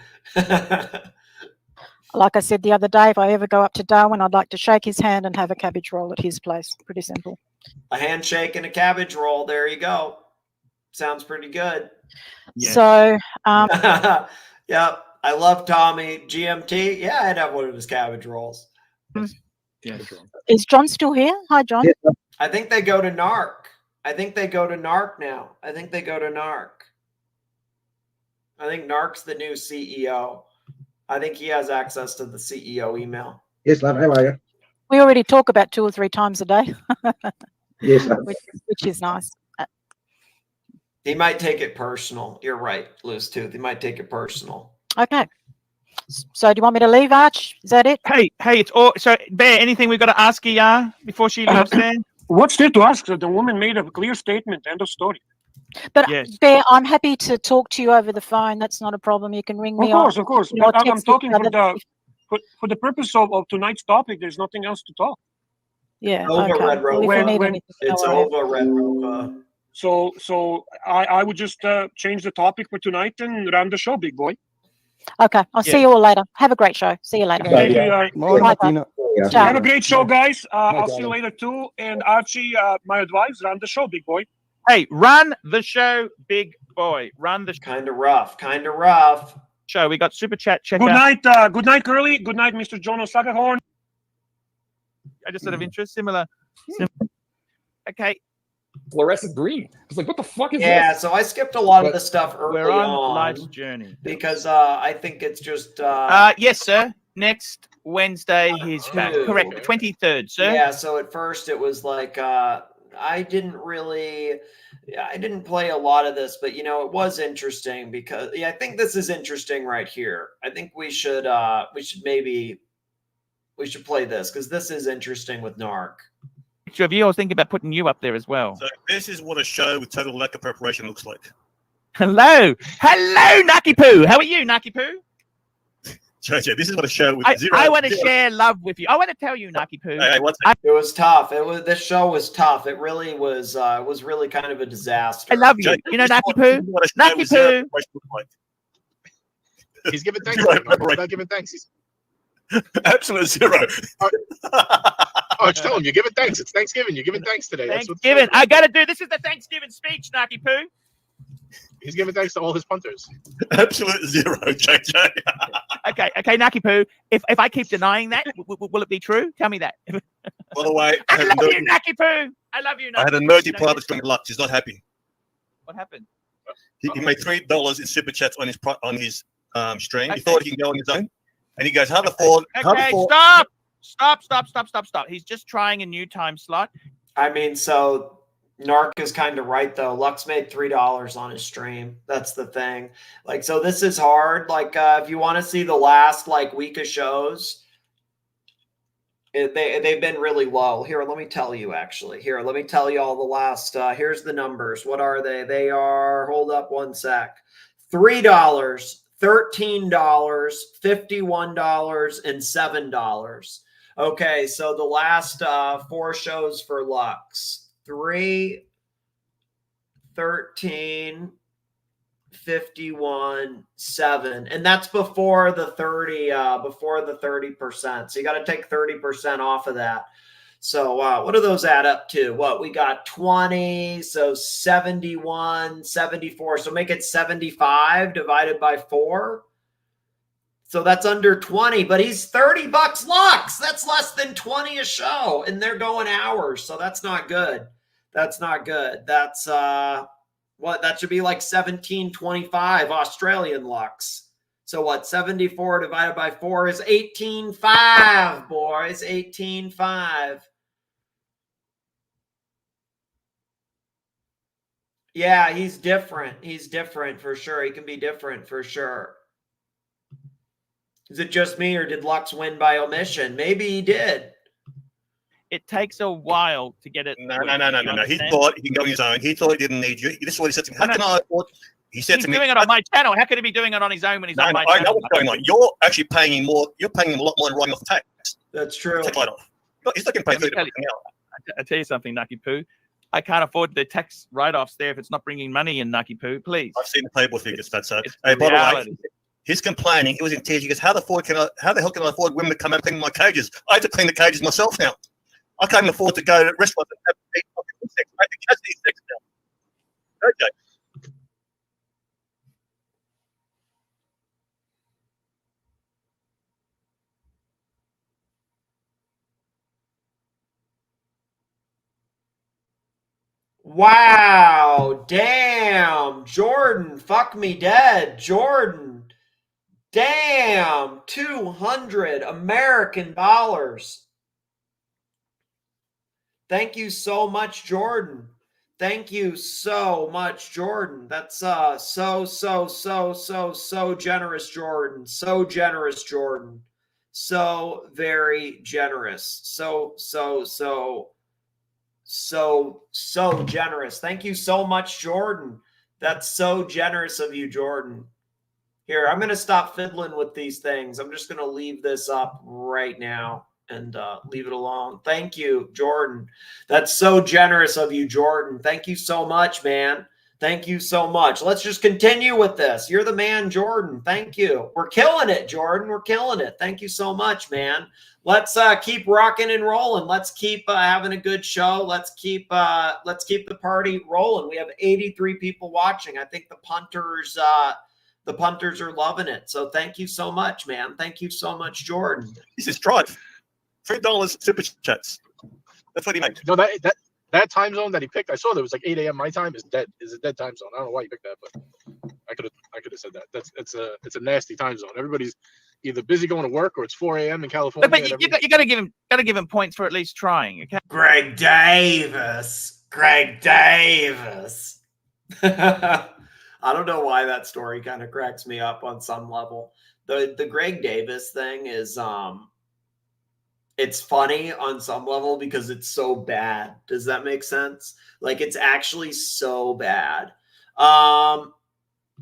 Like I said the other day, if I ever go up to Darwin, I'd like to shake his hand and have a cabbage roll at his place. Pretty simple.
A handshake and a cabbage roll. There you go. Sounds pretty good.
Yeah. So,
yeah, I love Tommy. GMT. Yeah, I'd have one of his cabbage rolls.
Yeah.
Is John still here? Hi, John.
Yeah. I think they go to NARC. I think they go to NARC now. I think NARC's the new CEO. I think he has access to the CEO email.
Yes, love. How are you?
We already talk about 2 or 3 times a day.
Yes, love.
which is nice.
He might take it personal. You're right, Loose Tooth. He might take it personal.
Okay. So do you want me to leave, Arch? Is that it?
Hey, it's all. So, Bear, anything we've got to ask Iyar before she leaves there?
What's there to ask? The woman made a clear statement. End of story.
But Bear, I'm happy to talk to you over the phone. That's not a problem. You can ring me.
Of course.
You know,
I'm
text
talking
each other.
for the purpose of tonight's topic. There's nothing else to talk.
Yeah.
Over
Okay.
Red
Well, if you need anything,
It's
no worries.
over Red Ropa.
So I would just change the topic for tonight and run the show, big boy.
Okay. I'll see you all later. Have a great show. See you later.
Thank you.
Morning,
Bye,
Martina.
Ciao.
Have a great show, guys. I'll see you
darling.
later too. And Archie, my advice: run the show, big boy.
Hey, run the show, big boy. Run the
Kind of rough. Kind of rough.
show. We got super chat. Check
Good
out.
night. Good night, Curly. Good night, Mr. Jonas Sagahorn.
I just out of interest, similar. Okay.
Fluorescent green. I was like, what the fuck is
Yeah,
this?
so I skipped a lot of the stuff early
We're on life's journey.
because I think it's just
Yes, sir. Next Wednesday, he's back.
Ooh.
Correct. The 23rd, sir.
Yeah, so at first it was like I didn't play a lot of this, but you know, it was interesting because I think this is interesting right here. I think we should play this because this is interesting with Narc.
Picture of you. I was thinking about putting you up there as well.
So this is what a show with total lack of preparation looks like.
Hello, Naki Poo. How are you, Naki Poo?
Jojo, this is what a show with zero.
I want to share love with you. I want to tell you, Naki Poo.
Hey, what's
It was tough. This show was tough. It really was. It was really kind of a disaster.
I love you. You know, Naki Poo. Naki Poo.
He's giving thanks. He's not giving thanks. He's...
Absolute zero.
Oh, just tell him you're giving thanks. It's Thanksgiving. You're giving thanks today. That's what's
Thanksgiving. I got to do. This is the Thanksgiving speech, Naki Poo.
He's giving thanks to all his punters.
Absolute zero, JJ.
Okay, Naki Poo. If I keep denying that, will it be true? Tell me that.
By the way,
I love you, Naki Poo. I love you.
I had an emergency private stream luck. He's not happy.
What happened?
He made $3 in super chats on his stream. He thought he can go on his own, and he goes, "How to afford?
Okay, stop. He's just trying a new time slot.
I mean, so Narc is kind of right though. Lux made $3 on his stream. That's the thing. Like, so this is hard. Like, if you want to see the last week of shows, they've been really low. Here, let me tell you. Actually, here, let me tell you all the last. Here's the numbers. What are they? They are. Hold up one sec. $3, $13, $51, and $7. Okay, so the last 4 shows for Lux. 3, 13, 51, 7, and that's before the 30%. So you got to take 30% off of that. So what do those add up to? What we got 20, so 71, 74. So make it 75 divided by 4. So that's under 20, but he's $30 Lux. That's less than 20 a show, and they're going hours. So that's not good. That's not good. That's what that should be like 17.25 Australian Lux. So what 74 divided by 4 is 18.5, boys. 18.5. Yeah, he's different. He's different for sure. He can be different for sure. Is it just me, or did Lux win by omission? Maybe he did.
It takes a while to get it.
No. He thought he can go on his own. He thought he didn't need you. This is what he said to me. How can I afford? He said to me,
doing it on my channel. How could he be doing it on his own when he's on my
I
channel?
know what's going on. You're actually paying him more. You're paying him a lot more than writing off tax.
That's true.
Take that off. He's not getting paid $30 an hour.
I tell you something, Naki Poo. I can't afford the tax write-offs there if it's not bringing money in, Naki Poo. Please.
I've seen the payable figures. That's so.
It's
Hey,
the
by the way,
reality.
he's complaining. He was in tears. He goes, "How the hell can I afford women to come and clean my cages? I have to clean the cages myself now. I can't afford to go to restaurants and have sex. I have to catch these sex now." Okay.
Wow. Damn. Jordan. Fuck me dead. Jordan. Damn, 200 American dollars. Thank you so much, Jordan. Thank you so much, Jordan. That's so generous, Jordan. So generous, Jordan. So very generous. So generous. Thank you so much, Jordan. That's so generous of you, Jordan. Here, I'm going to stop fiddling with these things. I'm just going to leave this up right now and leave it alone. Thank you, Jordan. That's so generous of you, Jordan. Thank you so much, man. Thank you so much. Let's just continue with this. You're the man, Jordan. Thank you. We're killing it, Jordan. We're killing it. Thank you so much, man. Let's keep rocking and rolling. Let's keep having a good show. Let's keep the party rolling. We have 83 people watching. I think the punters are loving it. So thank you so much, man. Thank you so much, Jordan.
This is Drive. $3 super chats. That's what he made.
No, that time zone that he picked, I saw there was like 8 a.m. my time is dead. Is a dead time zone. I don't know why he picked that, but I could have said that. It's a nasty time zone. Everybody's either busy going to work or it's 4 a.m. in California.
But you got to give him points for at least trying. Okay.
Greg Davis. I don't know why that story kind of cracks me up on some level. The Greg Davis thing is it's funny on some level because it's so bad. Does that make sense? Like, it's actually so bad.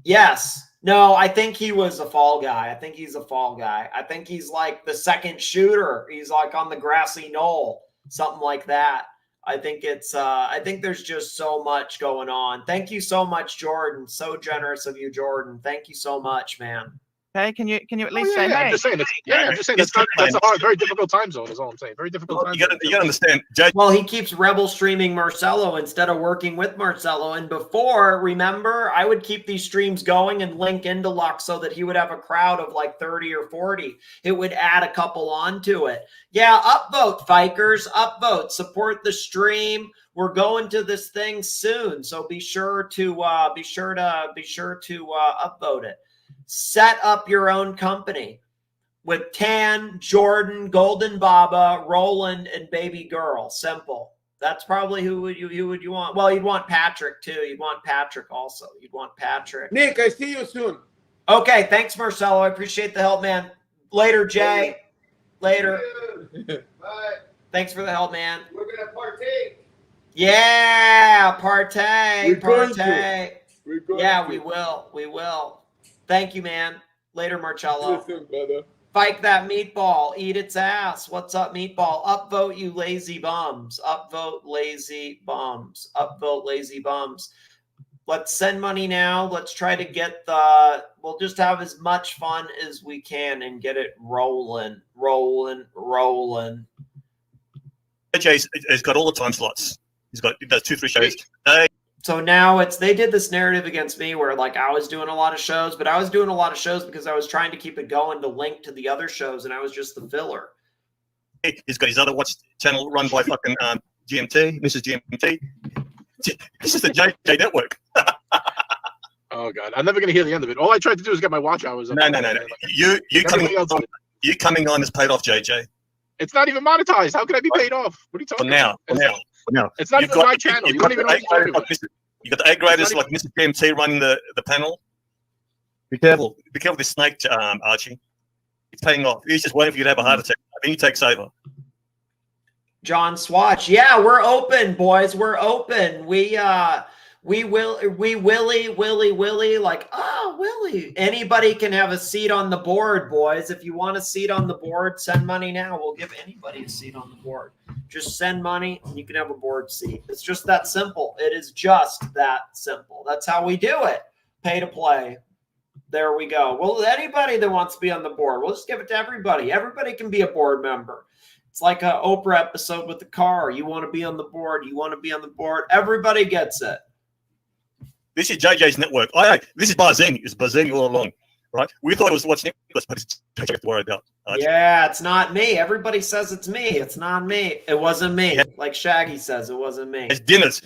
Yes. No, I think he was a fall guy. I think he's a fall guy. I think he's like the second shooter. He's like on the grassy knoll, something like that. I think I think there's just so much going on. Thank you so much, Jordan. So generous of you, Jordan. Thank you so much, man.
Okay, can you at least say,
hey?
I'm
just saying, that's a hard, very difficult time zone. Is all I'm saying. Very difficult time zone.
You got to understand, Jay.
Well, he keeps rebel streaming Marcelo instead of working with Marcelo. And before, remember, I would keep these streams going and link into Lux so that he would have a crowd of like 30 or 40. It would add a couple onto it. Yeah, upvote, Fikers, upvote, support the stream. We're going to this thing soon, so be sure to upvote it. Set up your own company with Tan, Jordan, Golden Baba, Roland, and Baby Girl. Simple. That's probably who would you want. Well, you'd want Patrick too. You'd want Patrick also. You'd want Patrick.
Nick, I see you soon.
Okay, thanks, Marcelo. I appreciate the help, man. Later, Jay. Later.
Bye.
Thanks for the help, man.
We're gonna partake.
Yeah, partay. Yeah, we will. Thank you, man. Later, Marcello.
Listen, brother.
Spike that meatball. Eat its ass. What's up, meatball? Upvote, you lazy bums. Upvote, lazy bums. Upvote, lazy bums. Let's send money now. Let's try to get we'll just have as much fun as we can and get it rolling.
Jay's has got all the time slots. He does 2-3 shows.
So now they did this narrative against me where like I was doing a lot of shows, but I was doing a lot of shows because I was trying to keep it going to link to the other shows, and I was just the filler.
He's got his other watch channel run by fucking GMT, Mrs. GMT. This is the JJ network.
Oh God, I'm never gonna hear the end of it. All I tried to do is get my watch hours.
No. You coming on is paid off, JJ.
It's not even monetized. How can I be paid off? What are you talking about?
Now.
It's not even my channel. You don't even know what you're talking about.
You got the A graders like Mr. GMT running the panel. Be careful. Be careful with this snake, Archie. It's paying off. He's just waiting for you to have a heart attack. I think he takes over.
John Swatch. Yeah, we're open, boys. We're open. We Willie, like, oh, Willie. Anybody can have a seat on the board, boys. If you want a seat on the board, send money now. We'll give anybody a seat on the board. Just send money and you can have a board seat. It's just that simple. It is just that simple. That's how we do it. Pay to play. There we go. Well, anybody that wants to be on the board, we'll just give it to everybody. Everybody can be a board member. It's like an Oprah episode with the car. You want to be on the board. You want to be on the board. Everybody gets it.
This is JJ's network. This is Barzini. It's Barzini all along, right? We thought it was Watch Nicholas, but it's JJ to worry about.
Yeah, it's not me. Everybody says it's me. It's not me. It wasn't me. Yeah. Like Shaggy says, it wasn't me.
It's dinners.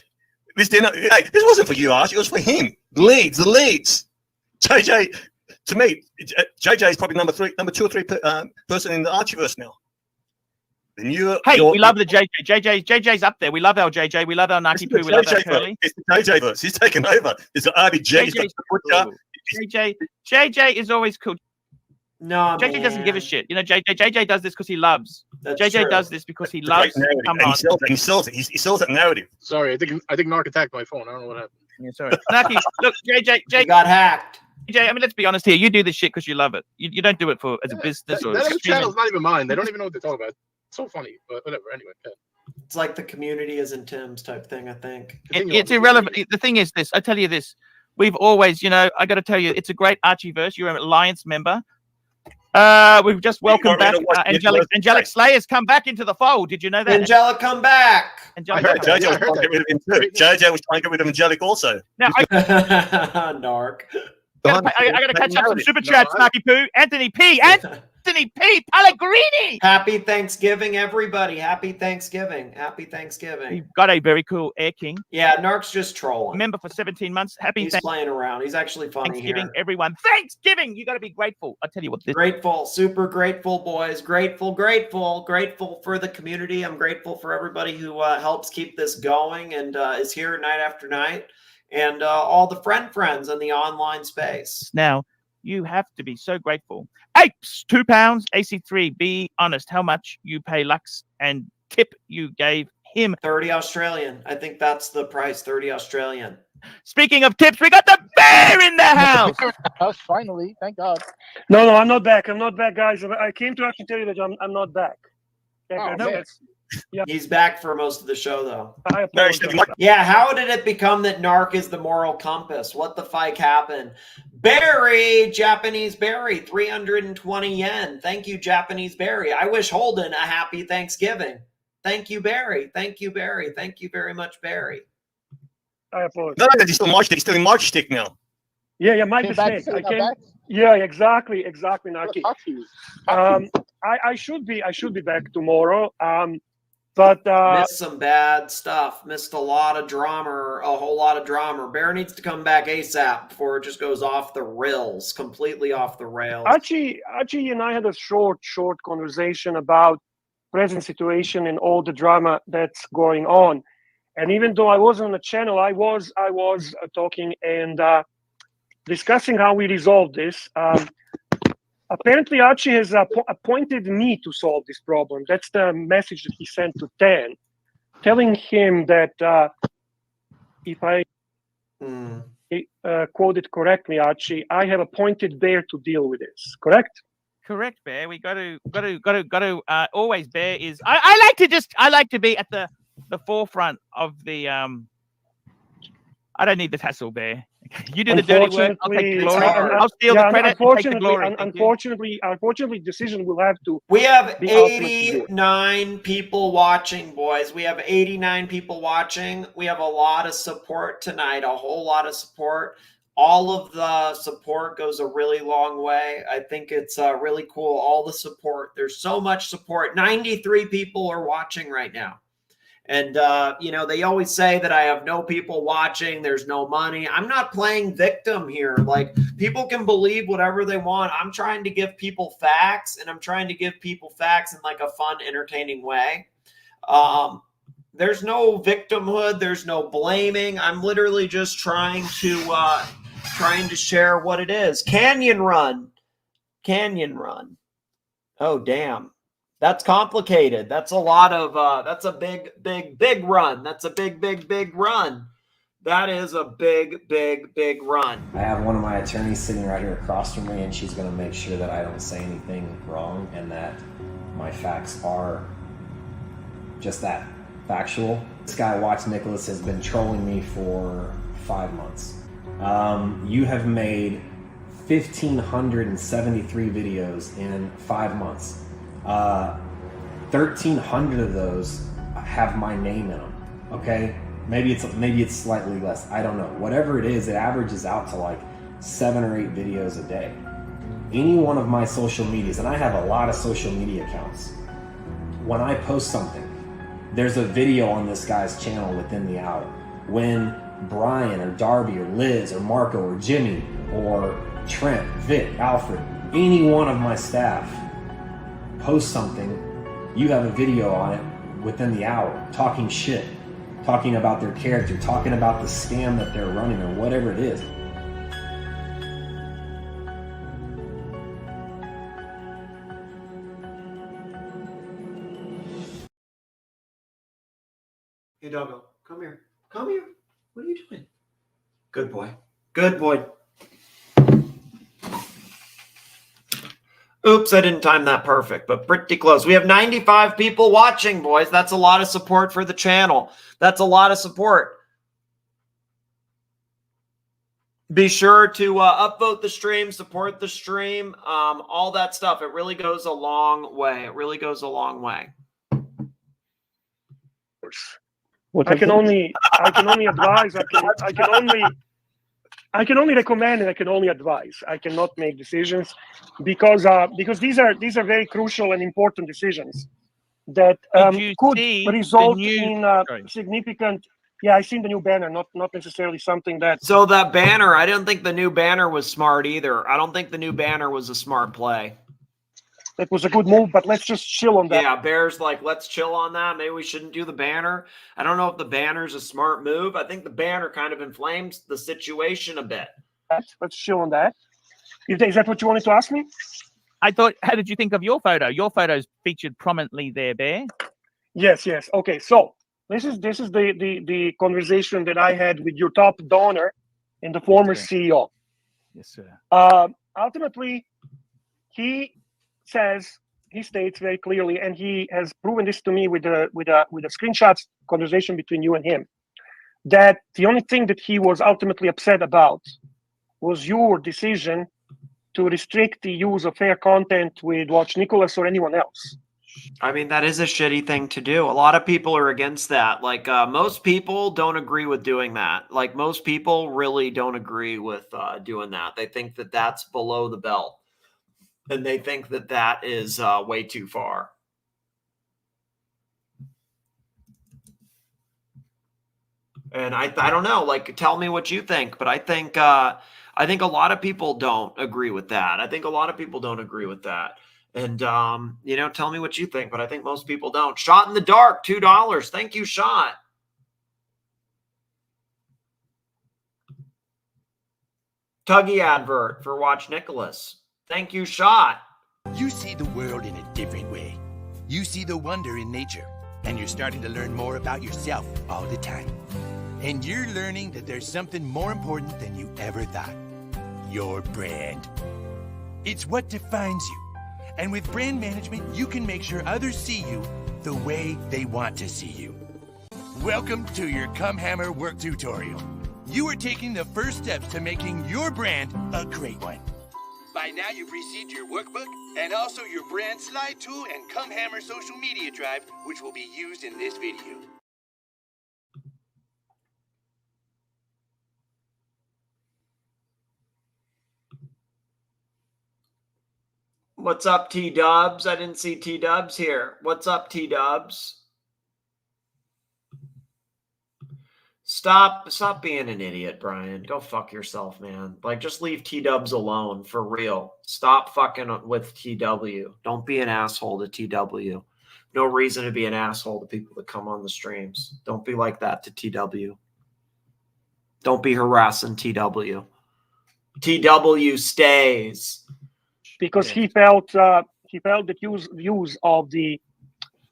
This dinner, this wasn't for you, Arch. It was for him. The leads. JJ To me, JJ is probably number 2 or 3 person in the Archieverse now.
Hey, we love the JJ. JJ's up there. We love our JJ. We love our Naki Poo. We love our Curly.
It's the JJ verse. He's taken over. It's the RBJ.
JJ is always cool.
No,
JJ doesn't give a shit. You know, JJ does this because he loves.
That's
JJ
true.
does this because he loves. Come on.
He sells it. He sells that narrative.
Sorry, I think Narc attacked my phone. I don't know what happened.
Yeah, sorry. Naki, look, JJ
got hacked.
JJ, I mean, let's be honest here. You do this shit because you love it. You don't do it for as a business or.
That channel's not even mine. They don't even know what they're talking about. It's so funny, but whatever. Anyway. Yeah.
It's like the community isn't Tim's type thing, I think.
It's irrelevant. The thing is this. I tell you this. We've always, you know, I got to tell you, it's a great Archieverse. You're an Alliance member. We've just welcomed back Angelic Slayer's come back into the fold. Did you know that?
Angelic, come back.
I heard JJ was trying to get rid of him too. JJ was trying to get rid of Angelic also.
Now,
Narc.
I got to catch up some super chats, Naki Poo. Anthony P. Pellegrini.
Happy Thanksgiving, everybody. Happy Thanksgiving. Happy Thanksgiving.
You've got a very cool Air King.
Yeah, Narc's just trolling.
Member for 17 months.
He's playing around. He's actually funny
Thanksgiving,
here.
everyone. Thanksgiving. You got to be grateful. I tell you what.
Grateful, super grateful, boys. Grateful for the community. I'm grateful for everybody who helps keep this going and is here night after night. And all the friends in the online space.
Now, you have to be so grateful. Apes, £2. AC3, be honest. How much you pay Lux and tip you gave him?
30 Australian. I think that's the price, 30 Australian.
Speaking of tips, we got the bear in the house.
Finally, thank God.
No, I'm not back. I'm not back, guys. I came to actually tell you that I'm not back.
Yeah. He's back for most of the show, though.
I apologize.
Yeah, how did it become that Narc is the moral compass? What the fuck happened? Barry, Japanese Barry, 320 yen. Thank you, Japanese Barry. I wish Holden a happy Thanksgiving. Thank you, Barry. Thank you, Barry. Thank you very much, Barry.
I apologize.
No, he's still March. He's still in March stick now.
Yeah, my mistake. Yeah, exactly, Naki. I should be back tomorrow. But
missed some bad stuff. Missed a lot of drama, a whole lot of drama. Bear needs to come back ASAP before it just goes off the rails, completely off the rails.
Archie and I had a short conversation about present situation and all the drama that's going on. And even though I wasn't on the channel, I was talking and discussing how we resolve this. Apparently, Archie has appointed me to solve this problem. That's the message that he sent to Tan, telling him that if I quoted correctly, Archie, I have appointed Bear to deal with this. Correct?
Correct, Bear. We got to always. Bear is. I like to be at the forefront of the. I don't need the tassel, Bear. You do the dirty work. I'll take the glory. I'll steal the credit and take the glory.
Unfortunately, decision will have to.
We have 89 people watching, boys. We have 89 people watching. We have a lot of support tonight. A whole lot of support. All of the support goes a really long way. I think it's really cool. All the support. There's so much support. 93 people are watching right now. And, you know, they always say that I have no people watching. There's no money. I'm not playing victim here. Like, people can believe whatever they want. I'm trying to give people facts, and I'm trying to give people facts in like a fun, entertaining way. There's no victimhood. There's no blaming. I'm literally just trying to share what it is. Canyon Run. Oh, damn. That's complicated. That's a lot of, that's a big run. That's a big run. That is a big run.
I have one of my attorneys sitting right here across from me, and she's going to make sure that I don't say anything wrong and that my facts are just that, factual. This guy, Watch Nicholas, has been trolling me for 5 months. You have made 1,573 videos in 5 months. 1,300 of those have my name in them. Okay, maybe it's slightly less. I don't know. Whatever it is, it averages out to like 7 or 8 videos a day. Any one of my social medias, and I have a lot of social media accounts. When I post something, there's a video on this guy's channel within the hour. When Brian or Darby or Liz or Marco or Jimmy or Trent, Vic, Alfred, any one of my staff post something, you have a video on it within the hour, talking shit, talking about their character, talking about the scam that they're running or whatever it is.
Hey, doggo, come here. Come here. What are you doing? Good boy. Good boy. Oops, I didn't time that perfect, but pretty close. We have 95 people watching, boys. That's a lot of support for the channel. That's a lot of support. Be sure to upvote the stream, support the stream, all that stuff. It really goes a long way. It really goes a long way.
I can only advise. I can only recommend, and I can only advise. I cannot make decisions because these are very crucial and important decisions that could result in significant. Yeah, I've seen the new banner, not necessarily something that.
So that banner, I didn't think the new banner was smart either. I don't think the new banner was a smart play.
That was a good move, but let's just chill on that.
Yeah, Bear's like, let's chill on that. Maybe we shouldn't do the banner. I don't know if the banner's a smart move. I think the banner kind of inflames the situation a bit.
Let's chill on that. Is that what you wanted to ask me?
I thought, how did you think of your photo? Your photo's featured prominently there, Bear.
Yes. Okay, so this is the conversation that I had with your top donor and the former CEO.
Yes, sir.
Ultimately, he states very clearly, and he has proven this to me with the screenshots conversation between you and him, that the only thing that he was ultimately upset about was your decision to restrict the use of fair content with Watch Nicholas or anyone else.
I mean, that is a shitty thing to do. A lot of people are against that. Like, most people don't agree with doing that. Like, most people really don't agree with doing that. They think that that's below the belt. And they think that that is way too far. And I don't know, like, tell me what you think, but I think a lot of people don't agree with that. I think a lot of people don't agree with that. And, tell me what you think, but I think most people don't. Shot in the Dark, $2. Thank you, Shot. Tuggy advert for Watch Nicholas. Thank you, Shot.
You see the world in a different way. You see the wonder in nature, and you're starting to learn more about yourself all the time. And you're learning that there's something more important than you ever thought. Your brand. It's what defines you. And with brand management, you can make sure others see you the way they want to see you. Welcome to your Come Hammer work tutorial. You are taking the first steps to making your brand a great one. By now, you've received your workbook and also your brand slide tool and Come Hammer social media drive, which will be used in this video.
What's up, T-Dubs? I didn't see T-Dubs here. What's up, T-Dubs? Stop being an idiot, Brian. Go fuck yourself, man. Like, just leave T-Dubs alone, for real. Stop fucking with TW. Don't be an asshole to TW. No reason to be an asshole to people that come on the streams. Don't be like that to TW. Don't be harassing TW. TW stays.
Because he felt that use of the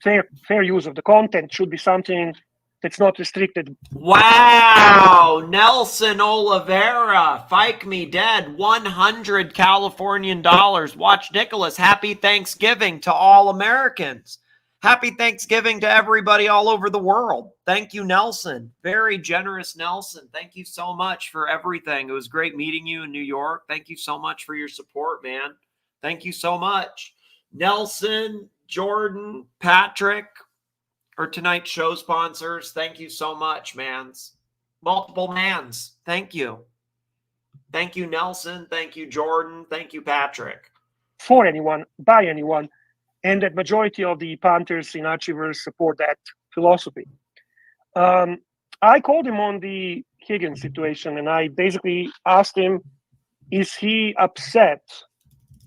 fair use of the content should be something that's not restricted.
Wow, Nelson Oliveira, Fike Me Dead, 100 Californian dollars. Watch Nicholas. Happy Thanksgiving to all Americans. Happy Thanksgiving to everybody all over the world. Thank you, Nelson. Very generous, Nelson. Thank you so much for everything. It was great meeting you in New York. Thank you so much for your support, man. Thank you so much. Nelson, Jordan, Patrick, or tonight's show sponsors. Thank you so much, mans. Multiple mans. Thank you. Thank you, Nelson. Thank you, Jordan. Thank you, Patrick.
For anyone, by anyone. And that majority of the Panthers in Archivers support that philosophy. I called him on the Higgins situation, and I basically asked him is he upset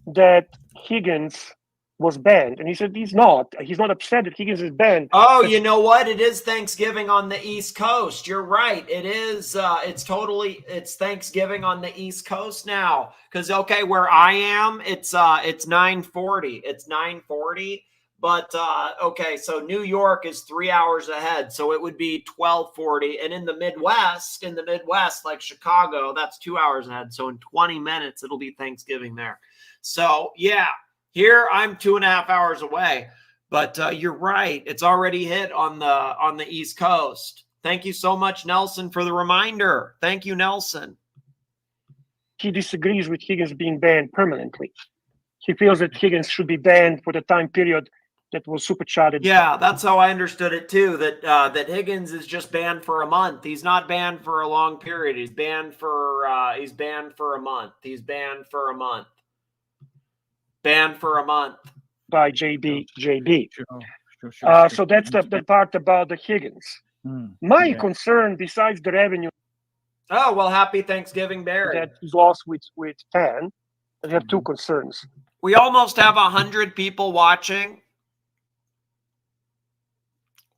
that Higgins was banned? And he said he's not. He's not upset that Higgins is banned.
Oh, you know what? It is Thanksgiving on the East Coast. You're right. It is. It's Thanksgiving on the East Coast now. Because okay, where I am, it's 9:40. It's 9:40. But okay, so New York is 3 hours ahead, so it would be 12:40. And in the Midwest, like Chicago, that's 2 hours ahead. So in 20 minutes, it'll be Thanksgiving there. So yeah, here I'm 2.5 hours away. But you're right; it's already hit on the East Coast. Thank you so much, Nelson, for the reminder. Thank you, Nelson.
He disagrees with Higgins being banned permanently. He feels that Higgins should be banned for the time period that was supercharged.
Yeah, that's how I understood it too. That Higgins is just banned for a month. He's not banned for a long period. He's banned for a month. He's banned for a month. Banned for a month.
By JB.
Sure.
So that's the part about the Higgins. My concern, besides the revenue.
Oh well, happy Thanksgiving, Barry.
That he's lost with Tan. I have two concerns.
We almost have 100 people watching.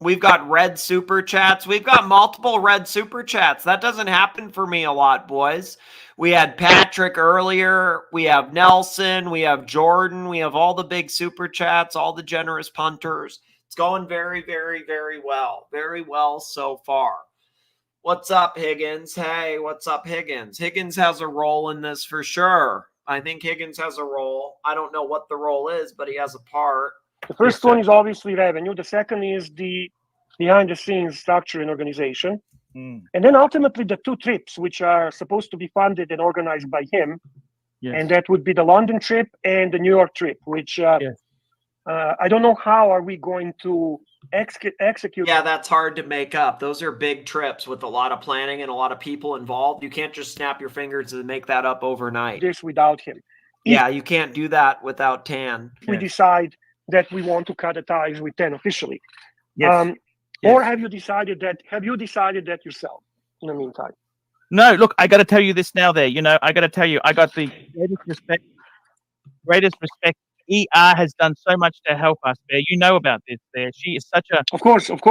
We've got red super chats. We've got multiple red super chats. That doesn't happen for me a lot, boys. We had Patrick earlier. We have Nelson. We have Jordan. We have all the big super chats, all the generous punters. It's going very, very, very well. Very well so far. What's up, Higgins? Hey, what's up, Higgins? Higgins has a role in this for sure. I think Higgins has a role. I don't know what the role is, but he has a part.
The first one is obviously revenue. The second is the behind-the-scenes structure and organization. And then ultimately the two trips, which are supposed to be funded and organized by him.
Yes.
And that would be the London trip and the New York trip, which I don't know how are we going to execute.
Yeah, that's hard to make up. Those are big trips with a lot of planning and a lot of people involved. You can't just snap your fingers and make that up overnight.
This without him.
Yeah, you can't do that without Tan.
We decide that we want to cut the ties with Tan officially.
Yes.
Or have you decided that yourself in the meantime?
No, look, I got to tell you this now there. I got to tell you, I got the greatest respect. ER has done so much to help us there. You know about this there. She is such a...
Of course. But,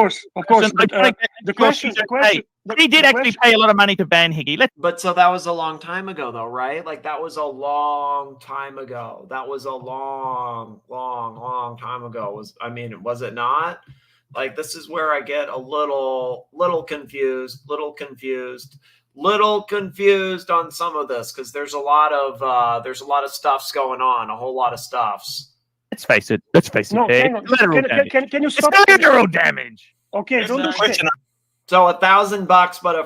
the question,
he did actually pay a lot of money to ban Higgy.
But so that was a long time ago, though, right? Like that was a long time ago. That was a long time ago. Was it not? Like this is where I get a little confused on some of this because there's a lot of stuffs going on, a whole lot of stuffs.
Let's face it.
No, hang on. Can you stop?
It's collateral damage.
Okay, don't do shtick.
So $1,000, but a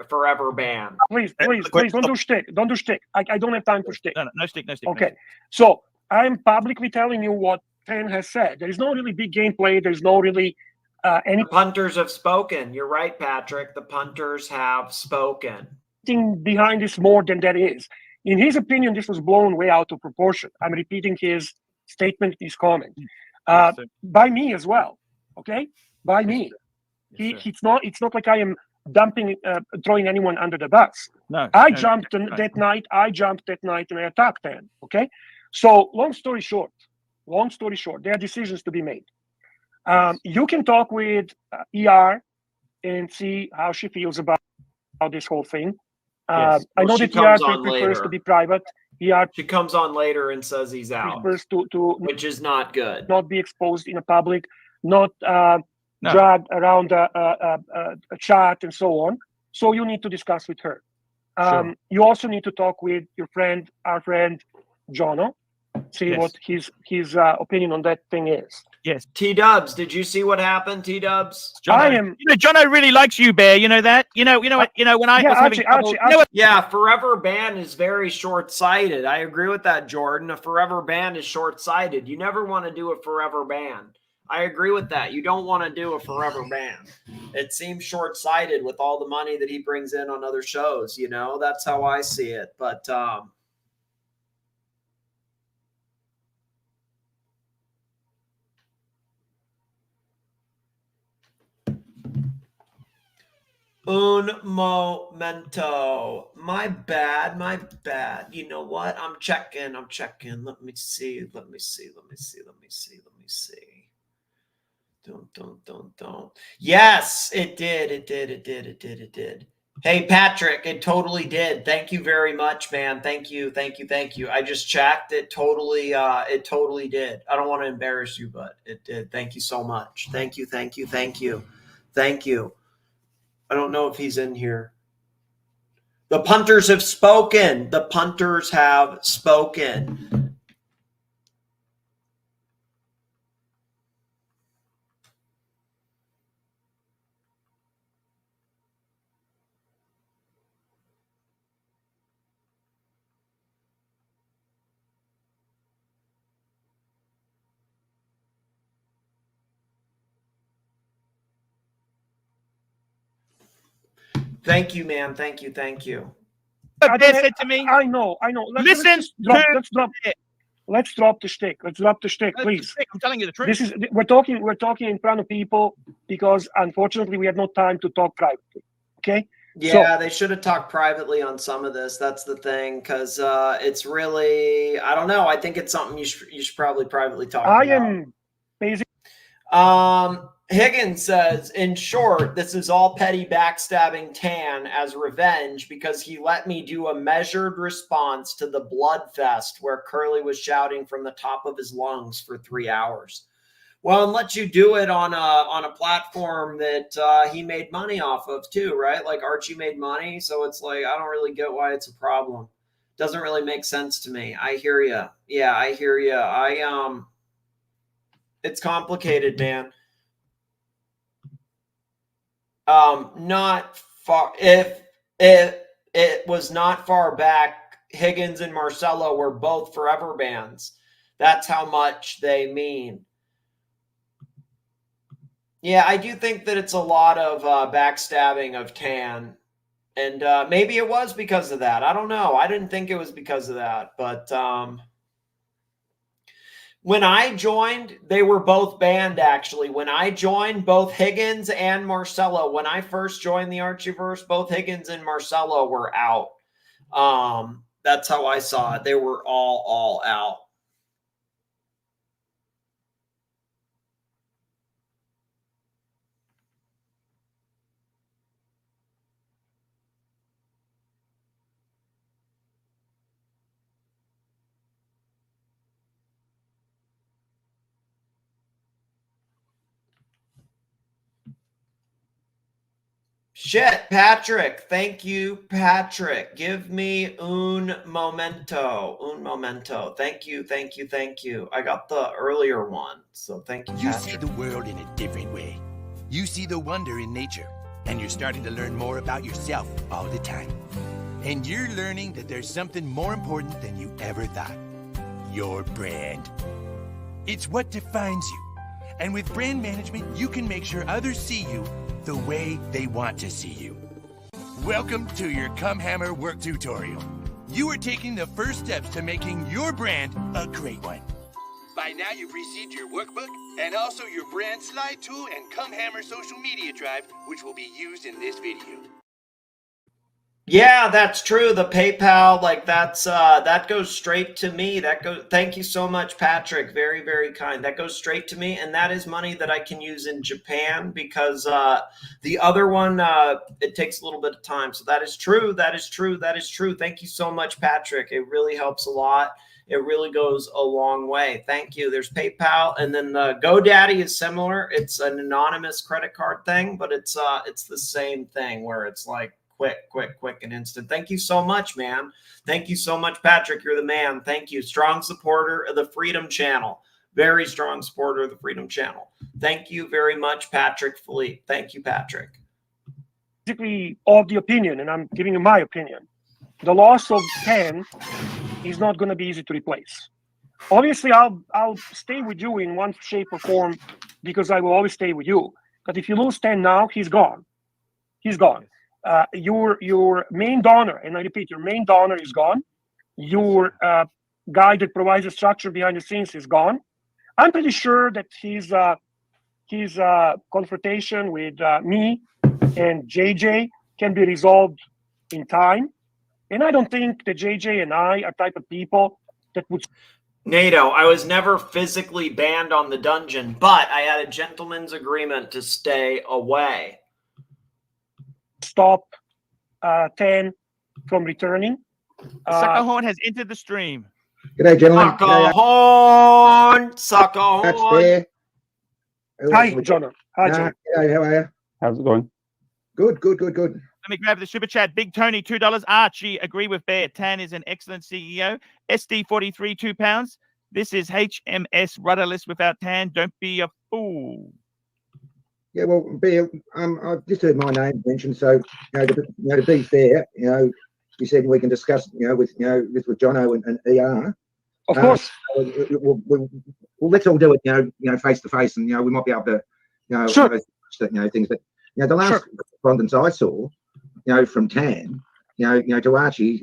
forever ban.
Please, don't do shtick. Don't do shtick. I don't have time for shtick.
No shtick.
Okay, so I'm publicly telling you what Tan has said. There is no really big gameplay. There's no really any.
The punters have spoken. You're right, Patrick. The punters have spoken.
Behind this more than that is. In his opinion, this was blown way out of proportion. I'm repeating his statement, his comment. By me as well. Okay? By me. It's not like I am throwing anyone under the bus.
No.
I jumped that night and I attacked them. Okay? So long story short, there are decisions to be made. You can talk with ER and see how she feels about this whole thing. I know that ER prefers to be private.
She comes on later and says he's out,
prefers to
which is not good.
Not be exposed in a public, not dragged around a chat and so on. So you need to discuss with her.
Sure.
You also need to talk with our friend Jono, see what his opinion on that thing is.
Yes.
T-Dubs, did you see what happened, T-Dubs?
Jono really likes you, Bear. You know that? You know when I was having trouble.
Yeah, forever ban is very short-sighted. I agree with that, Jordan. A forever ban is short-sighted. You never want to do a forever ban. I agree with that. You don't want to do a forever ban. It seems short-sighted with all the money that he brings in on other shows, That's how I see it. But Un momento. My bad, my bad. You know what? I'm checking. Let me see. Don't. Yes, it did. Hey, Patrick, it totally did. Thank you very much, man. Thank you. I just checked. It totally did. I don't want to embarrass you, but it did. Thank you so much. Thank you. I don't know if he's in here. The punters have spoken. Thank you, man. Thank you.
Bear said to me,
I know. Let's drop the shtick. Please.
I'm telling you the truth.
We're talking in front of people because unfortunately we have no time to talk privately. Okay.
Yeah, they should have talked privately on some of this. That's the thing, because it's really, I don't know. I think it's something you should probably privately talk about.
I am basically.
Higgins says, in short, this is all petty backstabbing Tan as revenge because he let me do a measured response to the blood fest where Curly was shouting from the top of his lungs for 3 hours. Well, and let you do it on a platform that he made money off of too, right? Like Archie made money, so it's like I don't really get why it's a problem. Doesn't really make sense to me. I hear you. Yeah, I hear you. It's complicated, man. Not far. If it was not far back, Higgins and Marcelo were both forever bans. That's how much they mean. Yeah, I do think that it's a lot of backstabbing of Tan. And maybe it was because of that. I don't know. I didn't think it was because of that. But when I joined, they were both banned, actually. When I joined, both Higgins and Marcelo, when I first joined the Archieverse, both Higgins and Marcelo were out. That's how I saw it. They were all out. Shit, Patrick. Thank you, Patrick. Give me un momento. Thank you. I got the earlier one, so thank you,
You
Patrick.
see the world in a different way. You see the wonder in nature, and you're starting to learn more about yourself all the time. And you're learning that there's something more important than you ever thought. Your brand. It's what defines you. And with brand management, you can make sure others see you the way they want to see you. Welcome to your Come Hammer work tutorial. You are taking the first steps to making your brand a great one. By now you've received your workbook and also your brand slide tool and Come Hammer social media drive, which will be used in this video.
Yeah, that's true. The PayPal, like that goes straight to me. Thank you so much, Patrick. Very, very kind. That goes straight to me, and that is money that I can use in Japan because the other one it takes a little bit of time. So that is true. Thank you so much, Patrick. It really helps a lot. It really goes a long way. Thank you. There's PayPal, and then the GoDaddy is similar. It's an anonymous credit card thing, but it's the same thing where it's like quick and instant. Thank you so much, man. Thank you so much, Patrick. You're the man. Thank you. Strong supporter of the Freedom Channel. Very strong supporter of the Freedom Channel. Thank you very much, Patrick Philippe. Thank you, Patrick.
Basically, of the opinion, and I'm giving you my opinion, the loss of 10 is not going to be easy to replace. Obviously, I'll stay with you in one shape or form because I will always stay with you. But if you lose 10 now, he's gone. Your main donor, and I repeat, your main donor is gone. Your guy that provides the structure behind the scenes is gone. I'm pretty sure that his confrontation with me and JJ can be resolved in time. And I don't think that JJ and I are type of people that would.
NATO, I was never physically banned on the dungeon, but I had a gentleman's agreement to stay away.
Stop 10 from returning.
Sucker Horn has entered the stream.
G'day, gentlemen.
Sucker Horn! Sucker Horn!
Hi, Jonah. Hi, Jonah.
G'day, how are you?
How's it going?
Good, good, good, good.
Let me grab the super chat. Big Tony, $2. Archie, agree with Bear. Tan is an excellent CEO. SD43, £2. This is HMS rudderless without Tan. Don't be a fool.
Yeah, well, Bear, I've just heard my name mentioned, so to be fair, you said we can discuss, with Jono and ER.
Of course.
Well, let's all do it, face to face, and we might be able to,
sure.
Things. But the last correspondence I saw, from Tan, to Archie,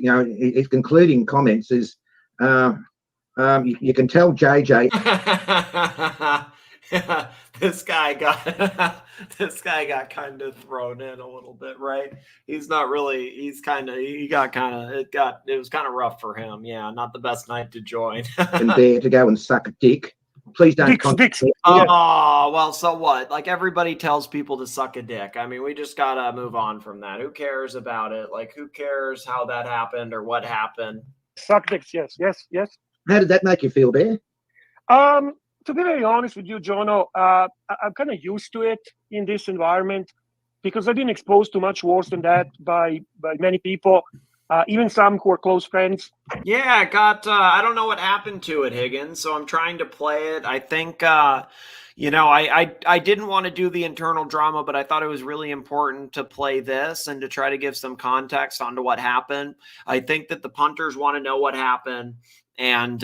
his concluding comments is, you can tell JJ.
This guy got kind of thrown in a little bit, right? He's not really. It was kind of rough for him. Yeah, not the best night to join.
And Bear to go and suck a dick. Please don't.
Oh, well, so what? Like, everybody tells people to suck a dick. I mean, we just gotta move on from that. Who cares about it? Like, who cares how that happened or what happened?
Suck dicks, yes.
How did that make you feel, Bear?
To be very honest with you, Jono, I'm kind of used to it in this environment because I've been exposed to much worse than that by many people, even some who are close friends.
Yeah, I got, I don't know what happened to it, Higgins, so I'm trying to play it. I think, I didn't want to do the internal drama, but I thought it was really important to play this and to try to give some context onto what happened. I think that the punters want to know what happened, and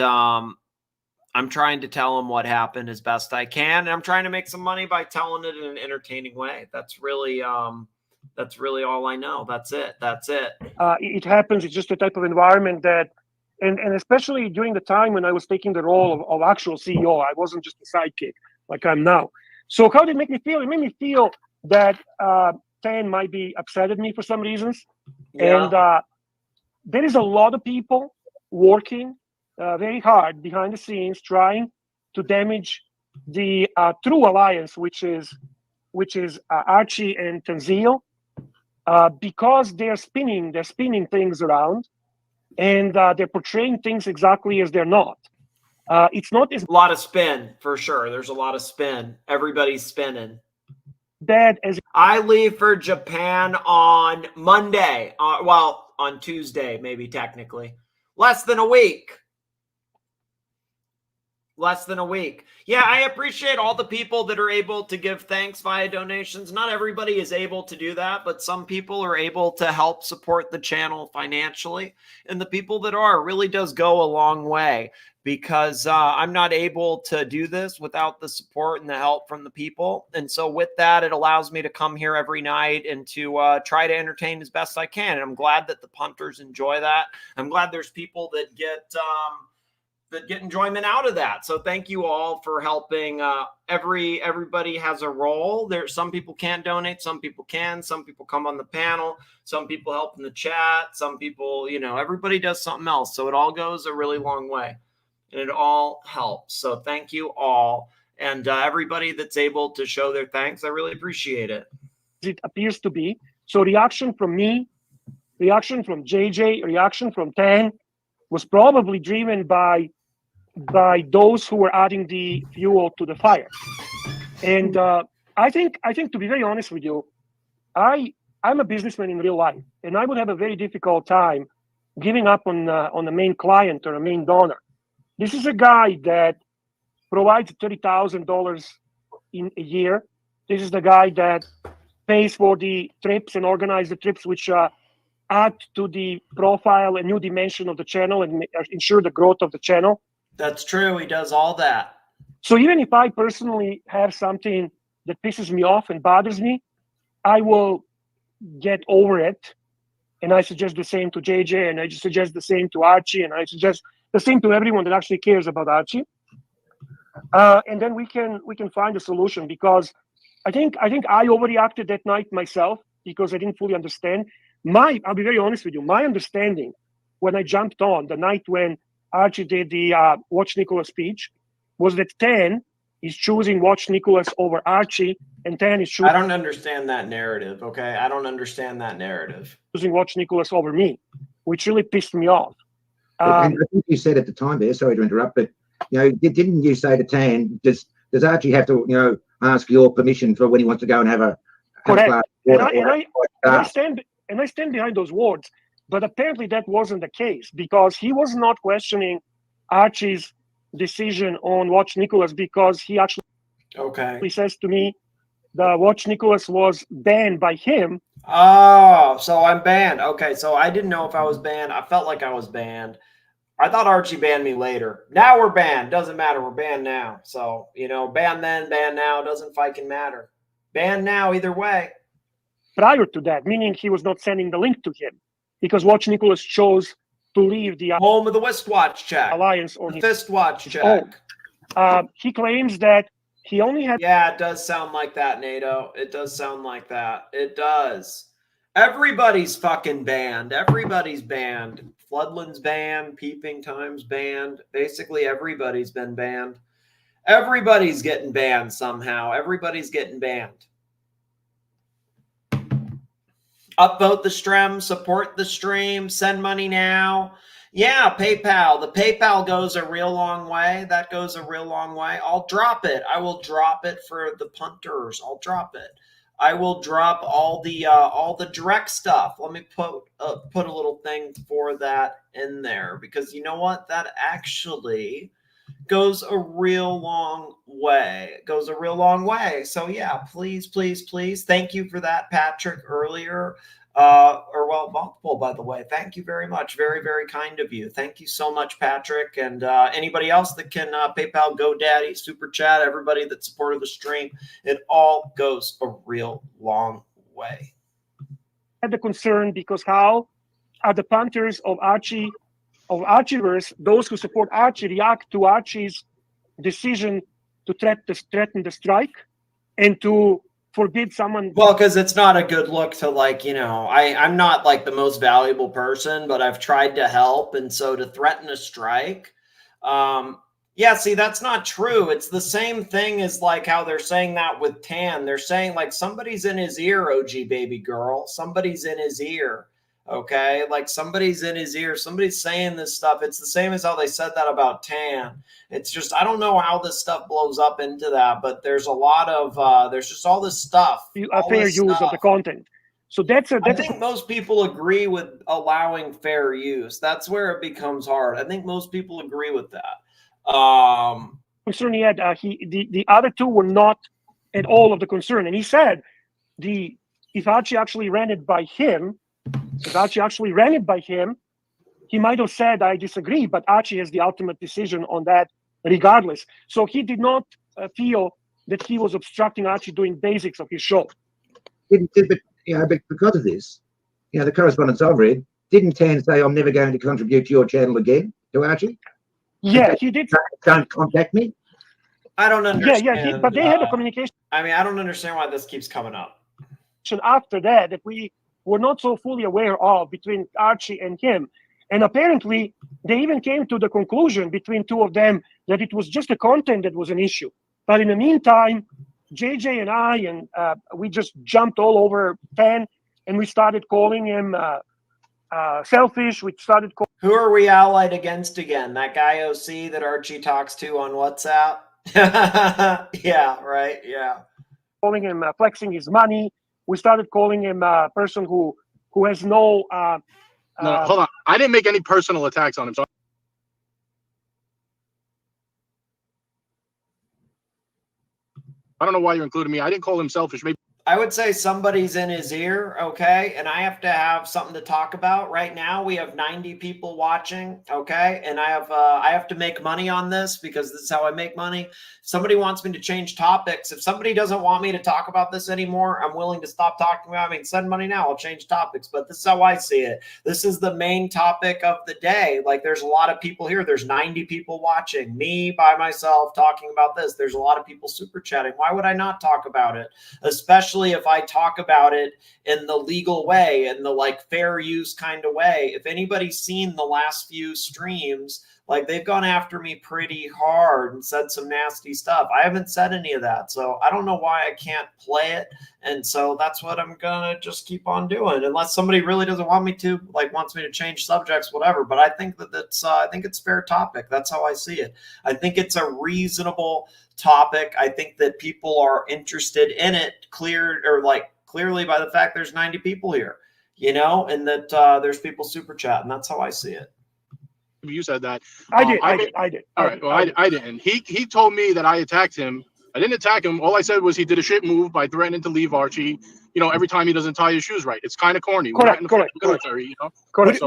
I'm trying to tell them what happened as best I can, and I'm trying to make some money by telling it in an entertaining way. That's really all I know. That's it.
It happens. It's just a type of environment that, and especially during the time when I was taking the role of actual CEO, I wasn't just a sidekick like I'm now. So how did it make me feel? It made me feel that Tan might be upset at me for some reasons. Yeah. And there is a lot of people working very hard behind the scenes trying to damage the true alliance, which is Archie and Tanzil, because they're spinning things around, and they're portraying things exactly as they're not. It's not as
a lot of spin for sure. There's a lot of spin. Everybody's spinning.
Bad as
I leave for Japan on Monday. On Tuesday, maybe technically. Less than a week. Yeah, I appreciate all the people that are able to give thanks via donations. Not everybody is able to do that, but some people are able to help support the channel financially. And the people that are really does go a long way, because I'm not able to do this without the support and the help from the people. And so with that, it allows me to come here every night and to try to entertain as best I can. And I'm glad that the punters enjoy that. I'm glad there's people that get enjoyment out of that. So thank you all for helping. Everybody has a role. There, some people can't donate, some people can, some people come on the panel, some people help in the chat, some people, everybody does something else. So it all goes a really long way, and it all helps. So thank you all, and everybody that's able to show their thanks. I really appreciate it.
It appears to be. So reaction from me, reaction from JJ, reaction from Tan was probably driven by those who were adding the fuel to the fire. And I think to be very honest with you, I'm a businessman in real life, and I would have a very difficult time giving up on a main client or a main donor. This is a guy that provides $30,000 in a year. This is the guy that pays for the trips and organizes the trips, which add to the profile and new dimension of the channel and ensure the growth of the channel.
That's true. He does all that.
So even if I personally have something that pisses me off and bothers me, I will get over it. And I suggest the same to JJ, and I just suggest the same to Archie, and I suggest the same to everyone that actually cares about Archie. And then we can find a solution, because I think I overreacted that night myself. because I didn't fully understand. I'll be very honest with you. My understanding when I jumped on the night when Archie did the Watch Nicholas speech was that 10 is choosing Watch Nicholas over Archie, and 10 is choosing.
I don't understand that narrative. Okay, I don't understand that narrative.
Choosing Watch Nicholas over me, which really pissed me off.
And I think you said at the time there, sorry to interrupt, but didn't you say to Tan, does Archie have to ask your permission for when he wants to go and have a
correct?
Glass
And I stand behind those words. But apparently that wasn't the case, because he was not questioning Archie's decision on Watch Nicholas, because he actually says to me the Watch Nicholas was banned by him.
Oh, so I'm banned. Okay, so I didn't know if I was banned. I felt like I was banned. I thought Archie banned me later. Now we're banned. Doesn't matter. We're banned now. So, ban then, ban now. Doesn't fucking matter. Ban now either way.
Prior to that, meaning he was not sending the link to him, because Watch Nicholas chose to leave the
home of the wristwatch check
alliance on his
fistwatch check.
He claims that he only had.
Yeah, it does sound like that, NATO. It does sound like that. It does. Everybody's fucking banned. Everybody's banned. Floodland's banned. Peeping Time's banned. Basically, everybody's been banned. Everybody's getting banned somehow. Everybody's getting banned. Upvote the stream, support the stream, send money now. Yeah, PayPal. The PayPal goes a real long way. That goes a real long way. I'll drop it. I will drop it for the punters. I'll drop it. I will drop all the direct stuff. Let me put a little thing for that in there, because you know what? That actually goes a real long way. It goes a real long way. So yeah, please, please, please. Thank you for that, Patrick, earlier. Multiple, by the way. Thank you very much. Very, very kind of you. Thank you so much, Patrick. And anybody else that can PayPal, GoDaddy, Super Chat, everybody that supported the stream, it all goes a real long way.
Had the concern because how are the punters of Archieverse, those who support Archie, react to Archie's decision to threaten the strike and to forbid someone.
Well, because it's not a good look to I'm not like the most valuable person, but I've tried to help. And so to threaten a strike, yeah, see, that's not true. It's the same thing as like how they're saying that with Tan. They're saying like somebody's in his ear, OG baby girl. Somebody's in his ear. Okay, like somebody's in his ear. Somebody's saying this stuff. It's the same as how they said that about Tan. It's just, I don't know how this stuff blows up into that, but there's a lot of, there's just all this stuff.
A fair use of the content. So I
think most people agree with allowing fair use. That's where it becomes hard. I think most people agree with that.
Concern he had, the other two were not at all of the concern. And he said, if Archie actually ran it by him, he might have said, I disagree, but Archie has the ultimate decision on that regardless. So he did not feel that he was obstructing Archie doing basics of his show.
But because of this, the correspondence I've read, didn't Tan say, I'm never going to contribute to your channel again, to Archie?
Yeah, he did.
Don't contact me?
I don't understand.
Yeah, but they had a communication.
I mean, I don't understand why this keeps coming up.
After that we were not so fully aware of between Archie and him. And apparently, they even came to the conclusion between two of them that it was just the content that was an issue. But in the meantime, JJ and I, we just jumped all over Tan, and we started calling him selfish. We started calling.
Who are we allied against again? That guy OC that Archie talks to on WhatsApp? Yeah, right, yeah.
Calling him flexing his money. We started calling him a person who has no.
No, hold on. I didn't make any personal attacks on him. So I don't know why you're including me. I didn't call him selfish. Maybe
I would say somebody's in his ear, okay? And I have to have something to talk about. Right now, we have 90 people watching, okay? And I have to make money on this because this is how I make money. Somebody wants me to change topics. If somebody doesn't want me to talk about this anymore, I'm willing to stop talking about it. I mean, send money now. I'll change topics. But this is how I see it. This is the main topic of the day. Like, there's a lot of people here. There's 90 people watching. Me, by myself, talking about this. There's a lot of people super chatting. Why would I not talk about it? Especially especially if I talk about it in the legal way, in the like fair use kind of way. If anybody's seen the last few streams, like they've gone after me pretty hard and said some nasty stuff. I haven't said any of that. So I don't know why I can't play it. And so that's what I'm going to just keep on doing, unless somebody really doesn't want me to, like wants me to change subjects, whatever. But I think that I think it's fair topic. That's how I see it. I think it's a reasonable topic. I think that people are interested in it clearly by the fact there's 90 people here, you know, and that there's people super chatting. That's how I see it.
You said that.
I did.
All right. Well, I didn't. He told me that I attacked him. I didn't attack him. All I said was he did a shit move by threatening to leave Archie. You know, every time he doesn't tie his shoes right. It's kind of corny. We're not in the military, you know.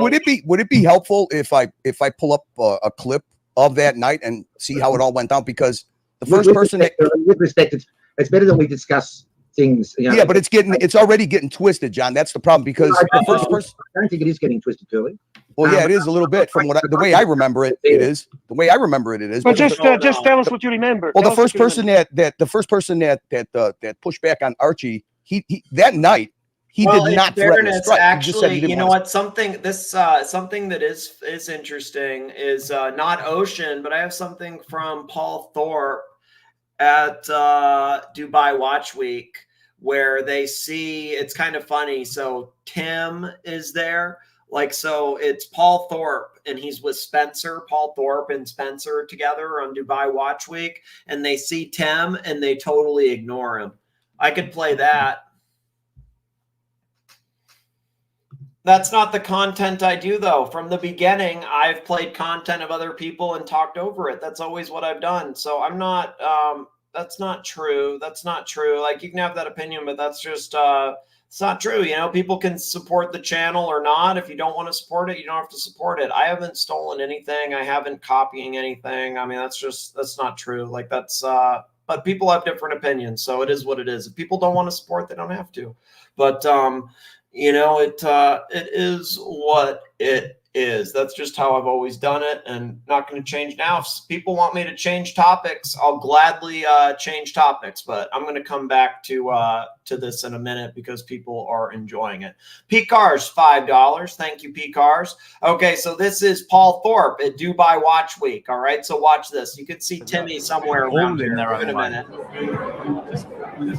Would it be helpful if I pull up a clip of that night and see how it all went down? Because the first person that,
with respect, it's better that we discuss things. You know.
Yeah, but it's already getting twisted, John. That's the problem, because the first person.
I don't think it is getting twisted, Curly.
Well, yeah, it is a little bit from the way I remember it. It is the way I remember it. It is.
But just tell us what you remember.
Well, the first person that pushed back on Archie, he that night he did not threaten to strike.
Actually, you know what? Something that is interesting is not Ocean, but I have something from Paul Thorpe at Dubai Watch Week where they see, it's kind of funny. So Tim is there. Like, so it's Paul Thorpe and he's with Spencer, Paul Thorpe and Spencer together on Dubai Watch Week. And they see Tim and they totally ignore him. I could play that. That's not the content I do, though. From the beginning, I've played content of other people and talked over it. That's always what I've done. So I'm not, that's not true. That's not true. Like, you can have that opinion, but that's just, it's not true. You know, people can support the channel or not. If you don't want to support it, you don't have to support it. I haven't stolen anything. I haven't copying anything. I mean, that's not true. Like, that's, but people have different opinions. So it is what it is. If people don't want to support, they don't have to. But, you know, it is what it is. That's just how I've always done it, and not going to change now. If people want me to change topics, I'll gladly change topics. But I'm going to come back to this in a minute because people are enjoying it. P-Cars, $5. Thank you, P-Cars. Okay, so this is Paul Thorpe at Dubai Watch Week. All right, so watch this. You can see Timmy somewhere around here. Give it a minute.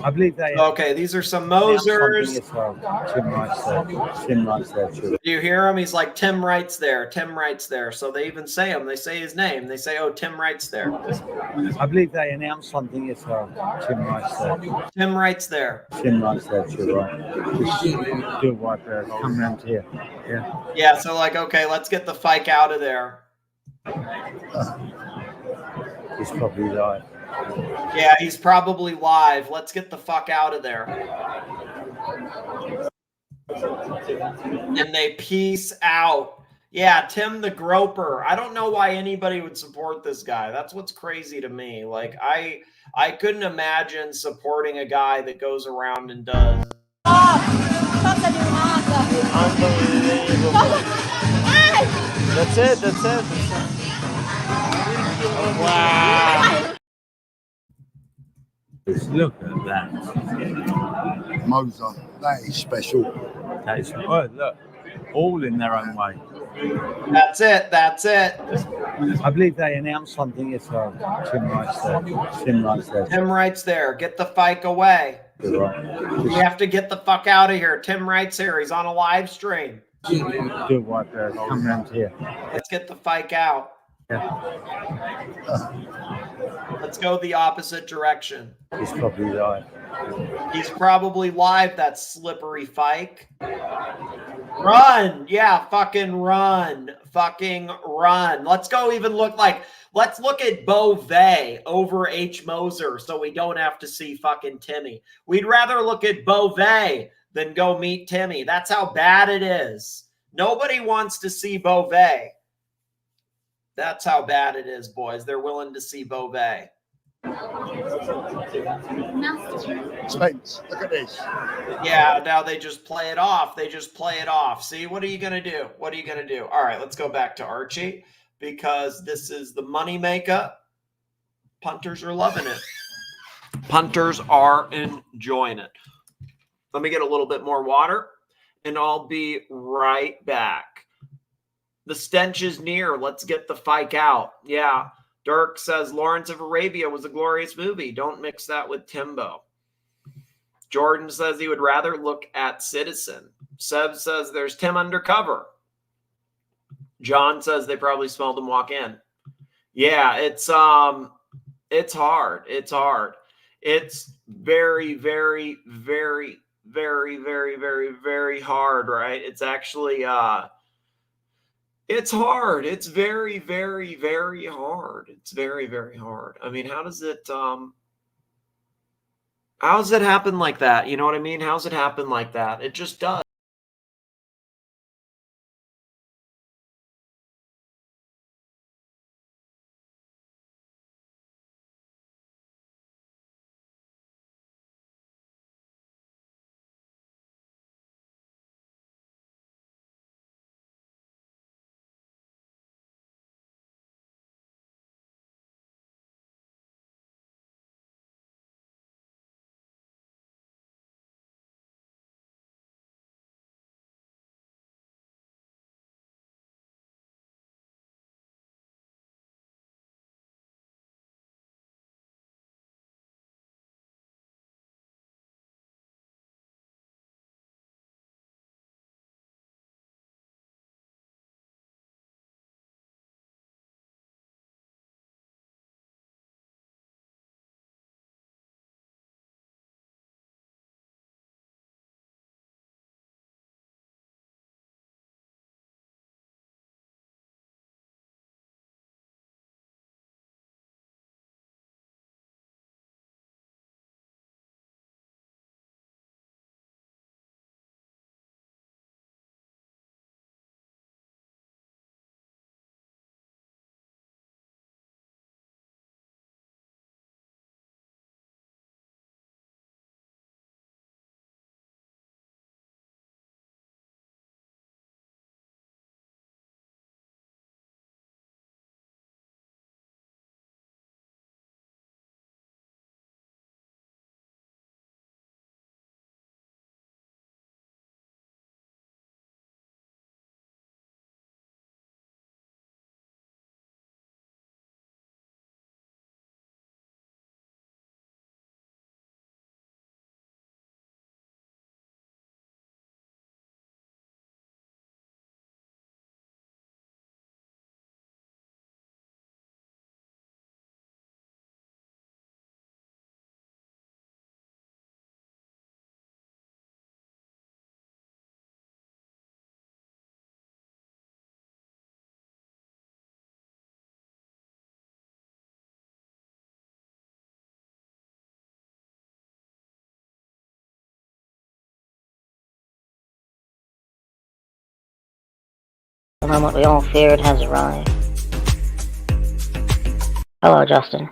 I believe they.
Okay, these are some Mosers.
Tim writes there.
Do you hear him? He's like, Tim writes there. Tim writes there. So they even say him. They say his name. They say, oh, Tim writes there.
I believe they announced something as well. Tim writes there.
Tim writes there.
Tim writes there too, right? Do what? Come around here. Yeah.
Yeah. So like, okay, let's get the fike out of there.
He's probably live.
Yeah, he's probably live. Let's get the fuck out of there. And they peace out. Yeah, Tim the Groper. I don't know why anybody would support this guy. That's what's crazy to me. Like, I couldn't imagine supporting a guy that goes around and does. Unbelievable. That's it. Wow.
Look at that.
Moser. That is special.
That is, oh, look, all in their own way.
That's it.
I believe they announced something as well. Tim writes there.
Tim writes there. Get the fike away.
Right.
We have to get the fuck out of here. Tim writes here. He's on a live stream.
Do what? Come around here.
Let's get the fike out.
Yeah.
Let's go the opposite direction.
He's probably live.
He's probably live, that slippery fike. Run. Yeah, fucking run. Fucking run. Let's go even look like, let's look at Beauvais over H. Moser so we don't have to see fucking Timmy. We'd rather look at Beauvais than go meet Timmy. That's how bad it is. Nobody wants to see Beauvais. That's how bad it is, boys. They're willing to see Beauvais.
Spence, look at this.
Yeah, now they just play it off. See, what are you going to do? All right, let's go back to Archie because this is the money maker. Punters are loving it. Punters are enjoying it. Let me get a little bit more water, and I'll be right back. The stench is near. Let's get the fike out. Yeah. Dirk says Lawrence of Arabia was a glorious movie. Don't mix that with Timbo. Jordan says he would rather look at Citizen. Seb says there's Tim Undercover. John says they probably smelled him walk in. Yeah, it's hard. It's hard. It's very, very, very, very, very, very, very hard, right? It's actually it's hard. It's very, very, very hard. It's very, very hard. I mean, how does it happen like that? You know what I mean? How's it happen like that? It just does.
The moment we all feared has arrived. Hello, Justin.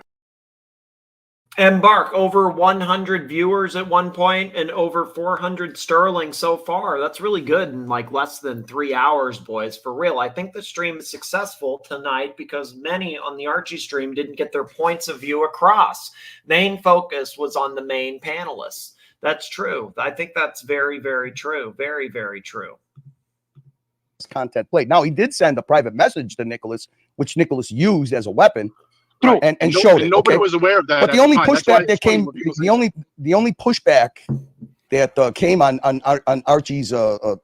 Embark, over 100 viewers at one point and over 400 sterling so far. That's really good in like less than 3 hours, boys. For real. I think the stream is successful tonight because many on the Archie stream didn't get their points of view across. Main focus was on the main panelists. That's true. I think that's very, very true. Very, very true.
Content played. Now, he did send a private message to Nicholas, which Nicholas used as a weapon. And showed it.
Nobody
Okay?
was aware of that.
But the only pushback that came, the only pushback that came on Archie's, you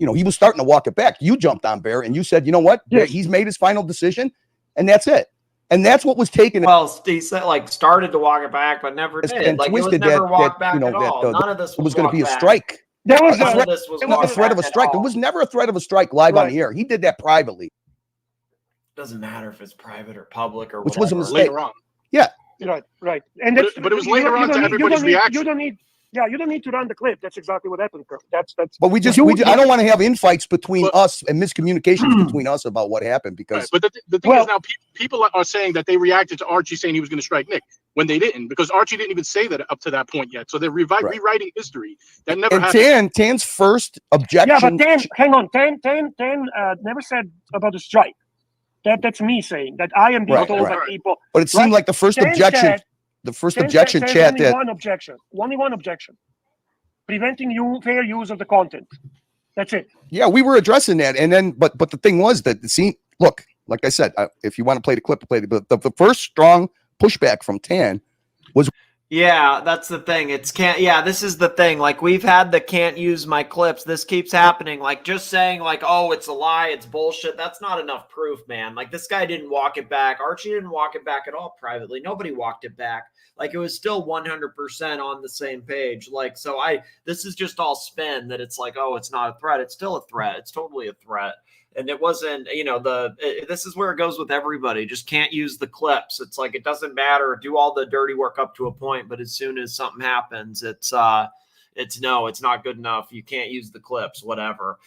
know, he was starting to walk it back. You jumped on Bear and you said, you know what?
Yes.
He's made his final decision, and that's it. And that's what was taken.
Well, he said, like, started to walk it back, but never did.
And
Like, it was
twisted
never
that,
walked
that
back
you know,
at all.
that
None of this
was going to be a
walked back.
strike.
There was
None of this was
a threat of a strike. It was never a threat of a strike live on the air. He did that privately.
Doesn't matter if it's private or public or
Which
whatever.
was a mistake. Yeah.
Right. And
But
that's,
it was later on to everybody's reaction.
You don't need to run the clip. That's exactly what happened. That's.
But I don't want to have infights between us and miscommunications between us about what happened because.
Right, but the thing is now people are saying that they reacted to Archie saying he was going to strike Nick when they didn't, because Archie didn't even say that up to that point yet. So they're rewriting history. That never happened.
Tan's first objection.
Yeah, but Tan, hang on. Tan never said about the strike. That's me saying that I am being told by people.
But it seemed like the first objection. The first objection
there's
chat
only
that
one objection. Only one objection. preventing fair use of the content. That's it.
Yeah, we were addressing that, and then but the thing was that look, like I said, if you want to play the clip, play it. But the first strong pushback from Tan was.
Yeah, that's the thing. Yeah, this is the thing. Like, we've had the can't use my clips. This keeps happening. Like, just saying like, oh, it's a lie, it's bullshit. That's not enough proof, man. Like, this guy didn't walk it back. Archie didn't walk it back at all privately. Nobody walked it back. Like, it was still 100% on the same page. Like, so this is just all spin that it's like, oh, it's not a threat. It's still a threat. It's totally a threat. And it wasn't, this is where it goes with everybody. Just can't use the clips. It's like, it doesn't matter. Do all the dirty work up to a point, but as soon as something happens, it's no, it's not good enough. You can't use the clips, whatever.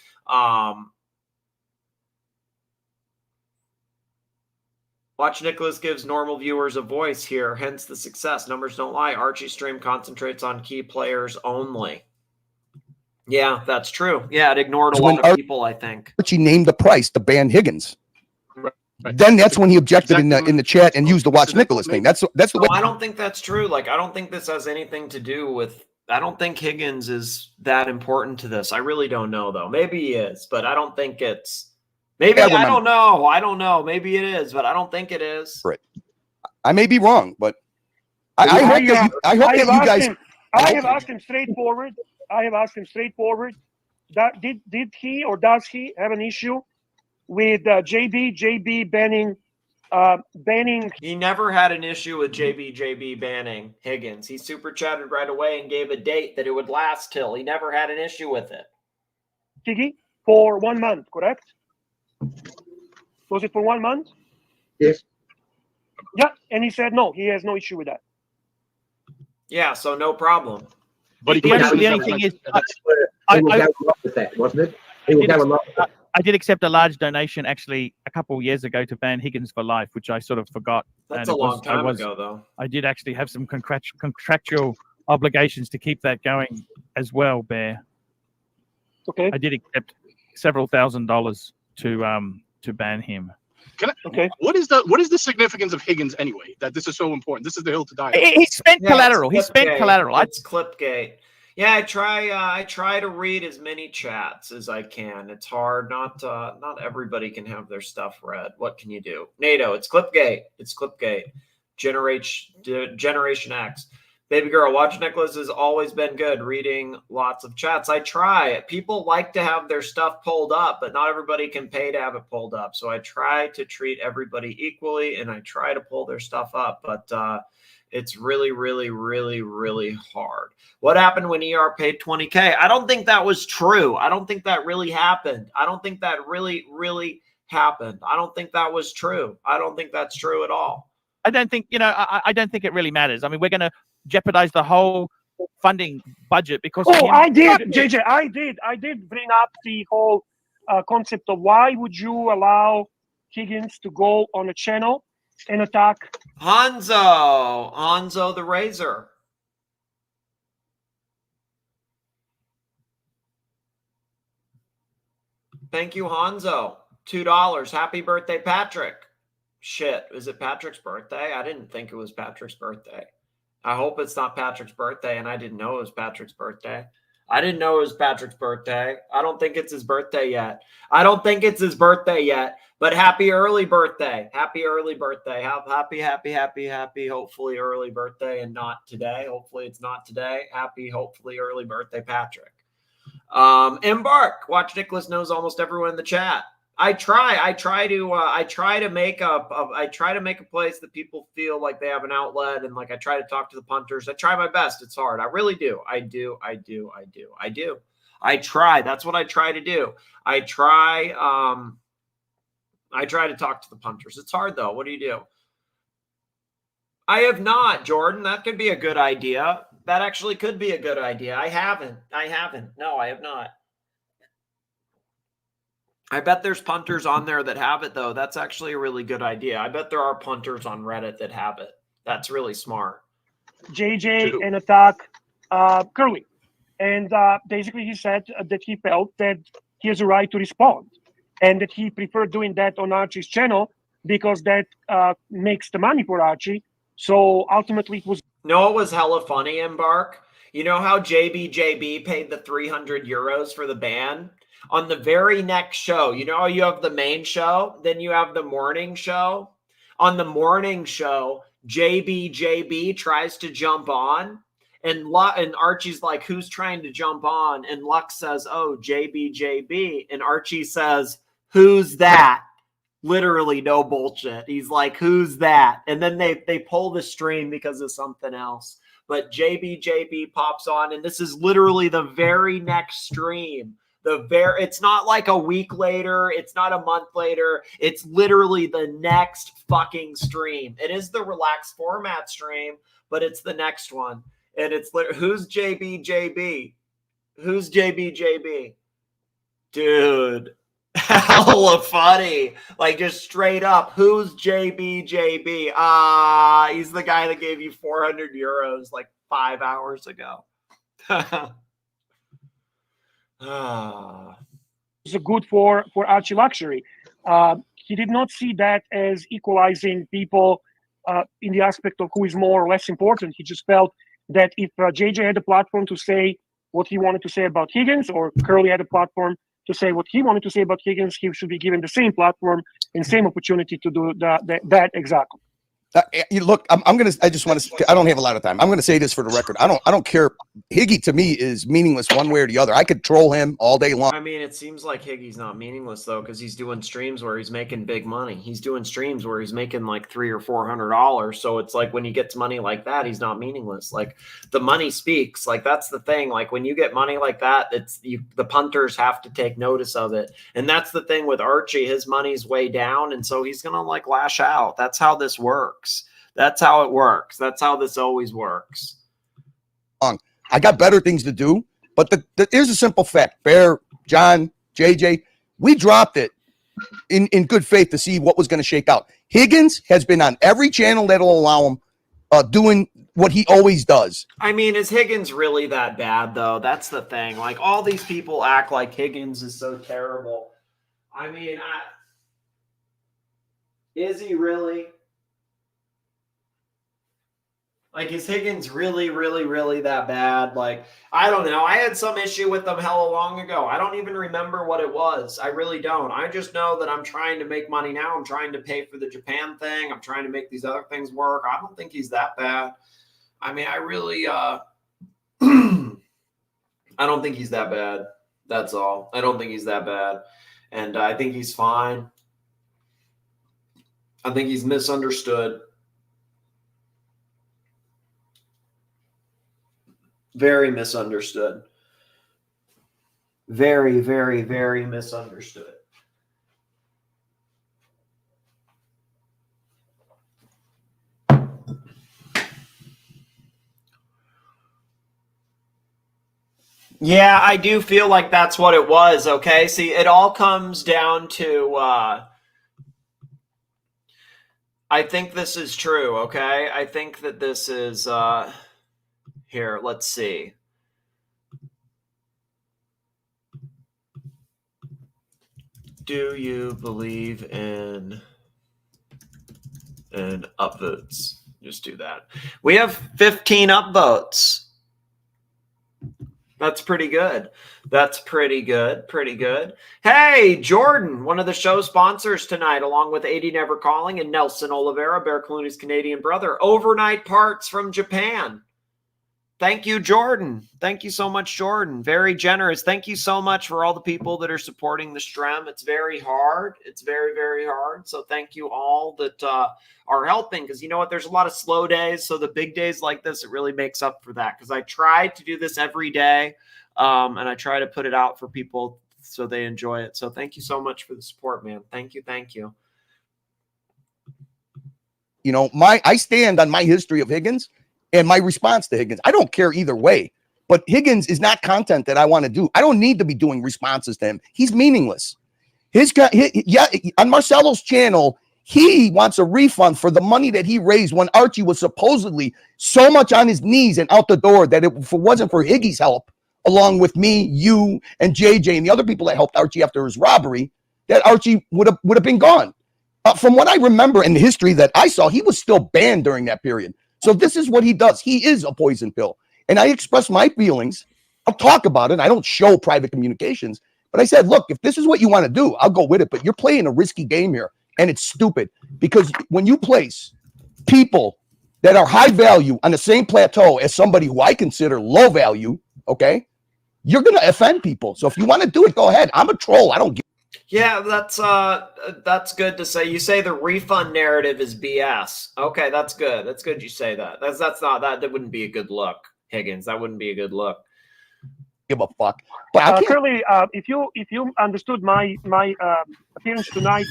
Watch Nicholas gives normal viewers a voice here, hence the success. Numbers don't lie. Archie's stream concentrates on key players only. Yeah, that's true. Yeah, it ignored a lot of people, I think.
Archie named the price to ban Higgins. Right. Then that's when he objected in the chat and used the Watch Nicholas thing. That's the way.
I don't think that's true. Like, I don't think this has anything to do with. I don't think Higgins is that important to this. I really don't know, though. Maybe he is, but I don't think it's. Maybe I don't know. I don't know. Maybe it is, but I don't think it is.
Right. I may be wrong, but I hope that you guys.
I have asked him straightforward. Did he or does he have an issue with JB banning?
He never had an issue with JB banning Higgins. He super chatted right away and gave a date that it would last till. He never had an issue with it.
Tiggy, for 1 month, correct? Was it for 1 month?
Yes.
Yeah, and he said no, he has no issue with that.
Yeah, so no problem.
But the only thing is,
he will go along with that, wasn't it? He will go along with that.
I did accept a large donation actually a couple of years ago to ban Higgins for life, which I sort of forgot.
That's a long time ago, though.
I did actually have some contractual obligations to keep that going as well, Bear.
Okay.
I did accept several $1,000s to ban him.
Okay.
What is the significance of Higgins anyway? That this is so important. This is the hill to die on.
He spent collateral. He spent collateral.
It's Clipgate. Yeah, I try to read as many chats as I can. It's hard. Not everybody can have their stuff read. What can you do? NATO. It's Clipgate. It's Clipgate. Generation X. Baby girl, Watch Nicholas has always been good reading lots of chats. I try. People like to have their stuff pulled up, but not everybody can pay to have it pulled up. So I try to treat everybody equally, and I try to pull their stuff up. But it's really, really, really, really hard. What happened when ER paid $20K? I don't think that was true. I don't think that really happened. I don't think that really, really happened. I don't think that was true. I don't think that's true at all.
I don't think, I don't think it really matters. I mean, we're going to jeopardize the whole funding budget because
I did, JJ. I did bring up the whole concept of why would you allow Higgins to go on a channel and attack
Hanzo the Razor. Thank you, Hanzo. $2. Happy birthday, Patrick. Shit, is it Patrick's birthday? I didn't think it was Patrick's birthday. I hope it's not Patrick's birthday, and I didn't know it was Patrick's birthday. I didn't know it was Patrick's birthday. I don't think it's his birthday yet. But happy early birthday. Happy early birthday. Happy, hopefully early birthday and not today. Hopefully it's not today. Happy, hopefully early birthday, Patrick. Embark. Watch Nicholas knows almost everyone in the chat. I try to make a place that people feel like they have an outlet, and like I try to talk to the punters. I try my best. It's hard. I really do. I try. That's what I try to do. I try to talk to the punters. It's hard though. What do you do? I have not, Jordan. That could be a good idea. That actually could be a good idea. I haven't. No, I have not. I bet there's punters on there that have it, though. That's actually a really good idea. I bet there are punters on Reddit that have it. That's really smart.
JJ and attack Curly. And basically he said that he felt that he has a right to respond and that he preferred doing that on Archie's channel because that makes the money for Archie. So ultimately it was...
No, it was hella funny, Embark. You know how JBJB paid the 300 euros for the ban? On the very next show, you know how you have the main show, then you have the morning show? On the morning show, JBJB tries to jump on, and Archie's like, who's trying to jump on? And Lux says, oh, JBJB. And Archie says, who's that? Literally no bullshit. He's like, who's that? And then they pull the stream because of something else. But JBJB pops on, and this is literally the very next stream. It's not like a week later. It's not a month later. It's literally the next fucking stream. It is the relaxed format stream, but it's the next one. And it's who's JBJB? Who's JBJB? Dude, hella funny. Like, just straight up, who's JBJB? He's the guy that gave you 400 euros like 5 hours ago.
It's good for Archie Luxury. He did not see that as equalizing people in the aspect of who is more or less important. He just felt that if JJ had a platform to say what he wanted to say about Higgins, or Curly had a platform to say what he wanted to say about Higgins, he should be given the same platform and same opportunity to do that exactly.
Look, I just want to. I don't have a lot of time. I'm going to say this for the record. I don't care. Higgy to me is meaningless one way or the other. I could troll him all day long.
I mean, it seems like Higgy's not meaningless though, because he's doing streams where he's making big money. He's doing streams where he's making like $300 or $400. So it's like when he gets money like that, he's not meaningless. Like, the money speaks. Like, that's the thing. Like, when you get money like that, the punters have to take notice of it. And that's the thing with Archie. His money's way down, and so he's gonna like lash out. That's how this works. That's how it works. That's how this always works.
I got better things to do, but here's a simple fact. Bear, John, JJ, we dropped it in good faith to see what was going to shake out. Higgins has been on every channel that'll allow him doing what he always does.
I mean, is Higgins really that bad, though? That's the thing. Like, all these people act like Higgins is so terrible. I mean, is he really? Like, is Higgins really, really, really that bad? Like, I don't know. I had some issue with them hella long ago. I don't even remember what it was. I really don't. I just know that I'm trying to make money now. I'm trying to pay for the Japan thing. I'm trying to make these other things work. I don't think he's that bad. I mean, I really, I don't think he's that bad. That's all. I don't think he's that bad. And I think he's fine. I think he's misunderstood. Very misunderstood. Very, very, very misunderstood. Yeah, I do feel like that's what it was, okay? See, it all comes down to, I think this is true, okay? I think that this is, here, let's see. Do you believe in upvotes? Just do that. We have 15 upvotes. That's pretty good. That's pretty good. Pretty good. Hey, Jordan, one of the show sponsors tonight, along with 80 Never Calling and Nelson Oliveira, Bear Clooney's Canadian brother. Overnight parts from Japan. Thank you, Jordan. Thank you so much, Jordan. Very generous. Thank you so much for all the people that are supporting the stream. It's very hard. It's very, very hard. So thank you all that are helping, because you know what? There's a lot of slow days. So the big days like this, it really makes up for that, because I try to do this every day, and I try to put it out for people so they enjoy it. So thank you so much for the support, man. Thank you. Thank you.
You know, I stand on my history of Higgins and my response to Higgins. I don't care either way, but Higgins is not content that I want to do. I don't need to be doing responses to him. He's meaningless. Yeah, on Marcelo's channel, he wants a refund for the money that he raised when Archie was supposedly so much on his knees and out the door that if it wasn't for Higgy's help, along with me, you, and JJ, and the other people that helped Archie after his robbery, that Archie would have been gone. From what I remember in the history that I saw, he was still banned during that period. So this is what he does. He is a poison pill. And I expressed my feelings. I'll talk about it. I don't show private communications, but I said, look, if this is what you want to do, I'll go with it. But you're playing a risky game here, and it's stupid because when you place people that are high value on the same plateau as somebody who I consider low value, okay, you're going to offend people. So if you want to do it, go ahead. I'm a troll. I don't give.
Yeah, that's good to say. You say the refund narrative is BS. Okay, that's good. That's good you say that. That wouldn't be a good look, Higgins. That wouldn't be a good look.
Give a fuck. But I can't.
Curly, if you understood my appearance tonight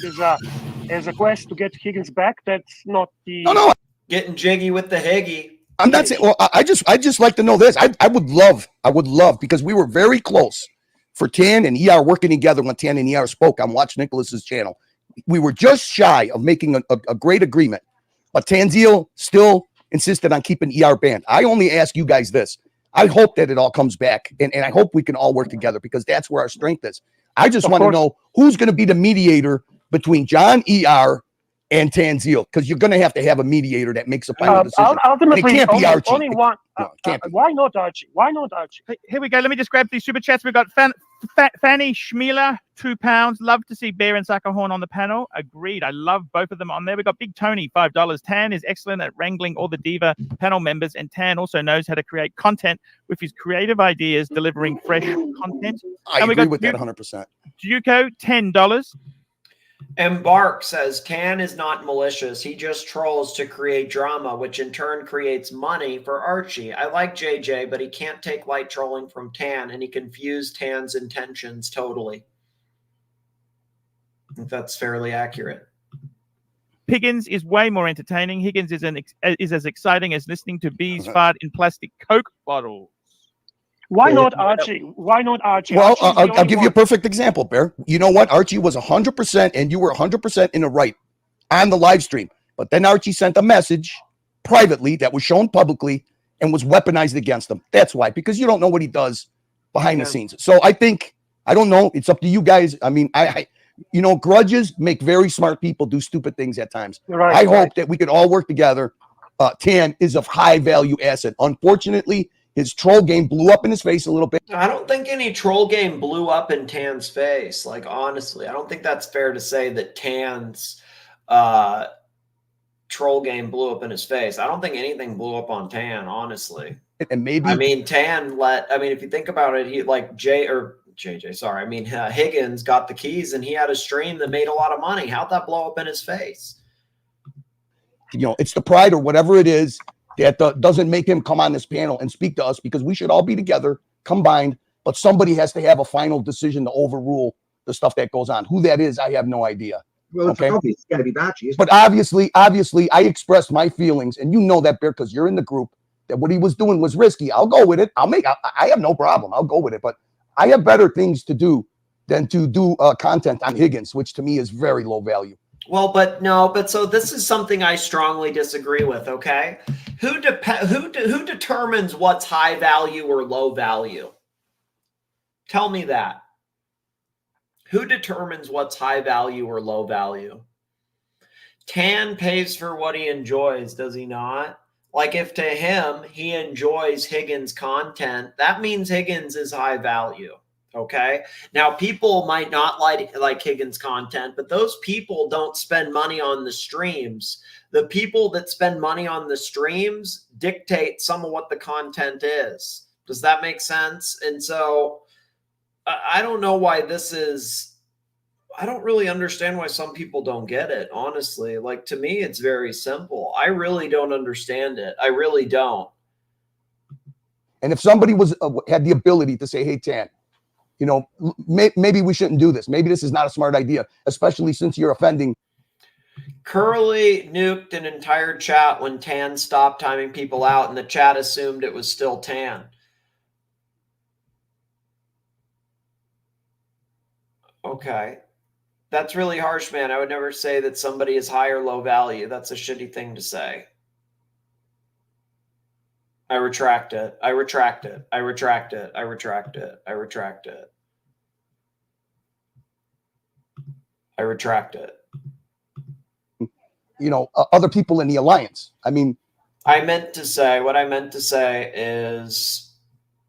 as a quest to get Higgins back, that's not the.
No.
Getting jiggy with the Higgy.
I'm not saying. Well, I just like to know this. I would love because we were very close for Tan and ER working together when Tan and ER spoke on Watch Nicholas's channel. We were just shy of making a great agreement, but Tanzil still insisted on keeping ER banned. I only ask you guys this. I hope that it all comes back, and I hope we can all work together because that's where our strength is. I just want to know who's going to be the mediator between John, ER, and Tanzil, because you're going to have a mediator that makes a final decision.
Ultimately,
it can't be Archie.
Only one.
No, it can't be.
Why not Archie? Why not Archie?
Here we go. Let me just grab these super chats. We've got Fanny Schmieler, £2. Love to see Bear and Suckerhorn on the panel. Agreed. I love both of them on there. We got Big Tony, $5. Tan is excellent at wrangling all the Diva panel members, and Tan also knows how to create content with his creative ideas, delivering fresh content.
I agree with that 100%.
Juco, $10.
Embark says Tan is not malicious. He just trolls to create drama, which in turn creates money for Archie. I like JJ, but he can't take light trolling from Tan, and he confused Tan's intentions totally. I think that's fairly accurate.
Higgins is way more entertaining. Higgins is as exciting as listening to bees fart in plastic Coke bottles.
Why not Archie? Why not Archie?
Well, I'll give you a perfect example, Bear. You know what? Archie was 100%, and you were 100% in the right on the live stream. But then Archie sent a message privately that was shown publicly and was weaponized against him. That's why, because you don't know what he does behind the scenes. So I don't know. It's up to you guys. I mean, grudges make very smart people do stupid things at times.
Right,
I hope that we could all work together. Tan is a high value asset. Unfortunately, his troll game blew up in his face a little bit.
I don't think any troll game blew up in Tan's face. Like, honestly, I don't think that's fair to say that Tan's troll game blew up in his face. I don't think anything blew up on Tan, honestly.
And maybe,
Tan if you think about it, Higgins got the keys and he had a stream that made a lot of money. How'd that blow up in his face?
It's the pride or whatever it is that doesn't make him come on this panel and speak to us, because we should all be together, combined, but somebody has to have a final decision to overrule the stuff that goes on. Who that is, I have no idea.
Well, it's obvious. It's got to be Archie.
But obviously, I expressed my feelings, and you know that, Bear, because you're in the group, that what he was doing was risky. I'll go with it. I have no problem. I'll go with it. But I have better things to do than to do content on Higgins, which to me is very low value.
Well, so this is something I strongly disagree with, okay? Who determines what's high value or low value? Tell me that. Who determines what's high value or low value? Tan pays for what he enjoys, does he not? Like, if to him, he enjoys Higgins' content, that means Higgins is high value. Okay. Now, people might not like Higgins' content, but those people don't spend money on the streams. The people that spend money on the streams dictate some of what the content is. Does that make sense? And so I don't know why I don't really understand why some people don't get it, honestly. Like, to me, it's very simple. I really don't understand it. I really don't.
And if somebody had the ability to say, hey, Tan, maybe we shouldn't do this. Maybe this is not a smart idea, especially since you're offending.
Curly nuked an entire chat when Tan stopped timing people out, and the chat assumed it was still Tan. Okay. That's really harsh, man. I would never say that somebody is high or low value. That's a shitty thing to say. I retract it. I retract it. I retract it. I retract it. I retract it. I retract it.
Other people in the alliance. I mean,
I meant to say, what I meant to say is,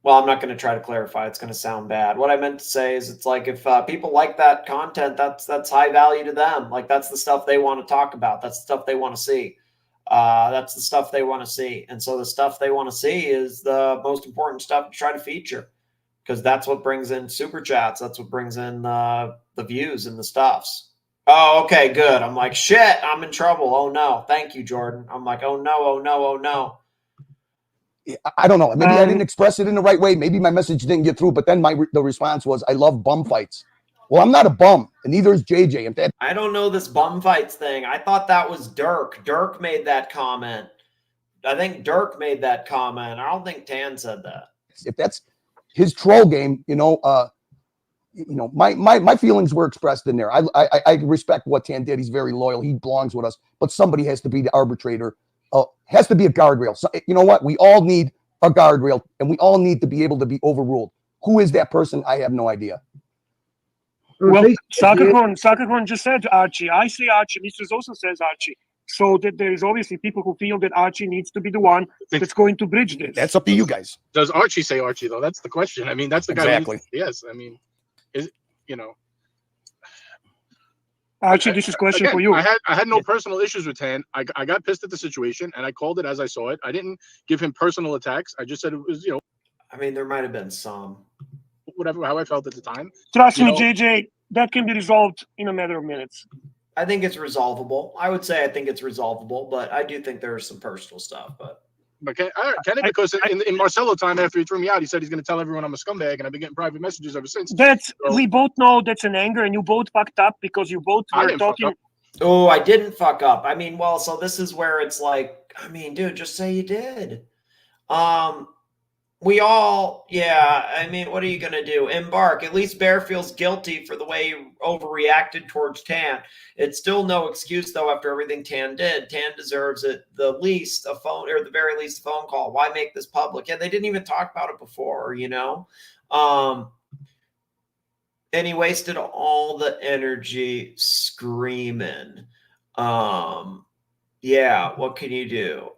well, I'm not going to try to clarify. It's going to sound bad. What I meant to say is, it's like if people like that content, that's high value to them. Like that's the stuff they want to talk about. That's the stuff they want to see. That's the stuff they want to see. And so the stuff they want to see is the most important stuff to try to feature, because that's what brings in super chats. That's what brings in the views and the stuffs. Oh, okay, good. I'm like, shit, I'm in trouble. Oh no. Thank you, Jordan. I'm like, oh no, oh no, oh no.
I don't know. Maybe I didn't express it in the right way. Maybe my message didn't get through. But then the response was, I love bum fights. Well, I'm not a bum, and neither is JJ. If that,
I don't know this bum fights thing. I thought that was Dirk. Dirk made that comment. I think Dirk made that comment. I don't think Tan said that.
if that's his troll game, my feelings were expressed in there. I respect what Tan did. He's very loyal. He belongs with us. But somebody has to be the arbitrator. Has to be a guardrail. So, you know what? We all need a guardrail, and we all need to be able to be overruled. Who is that person? I have no idea.
Well, Sakakon just said Archie. I say Archie. Mr. also says Archie. So that there is obviously people who feel that Archie needs to be the one that's going to bridge this.
That's up to you guys.
Does Archie say Archie though? That's the question. I mean, that's the guy.
Exactly.
Yes. I mean,
Archie, this is a question for you.
I had no personal issues with Tan. I got pissed at the situation and I called it as I saw it. I didn't give him personal attacks. I just said it was,
I mean, there might have been some.
Whatever, how I felt at the time.
Trust me, JJ, that can be resolved in a matter of minutes.
I think it's resolvable. I would say I think it's resolvable, but I do think there's some personal stuff. But
can it? Because in Marcelo time, after he threw me out, he said he's going to tell everyone I'm a scumbag, and I've been getting private messages ever since.
We both know that's an anger, and you both fucked up because you both were talking.
Oh, I didn't fuck up. I mean, well, so this is where it's like, I mean, dude, just say you did. We all, yeah, I mean, what are you going to do? Embark. At least Bear feels guilty for the way he overreacted towards Tan. It's still no excuse, though, after everything Tan did. Tan deserves at the least a phone, or at the very least a phone call. Why make this public? Yeah, they didn't even talk about it before, And he wasted all the energy screaming. Yeah, what can you do?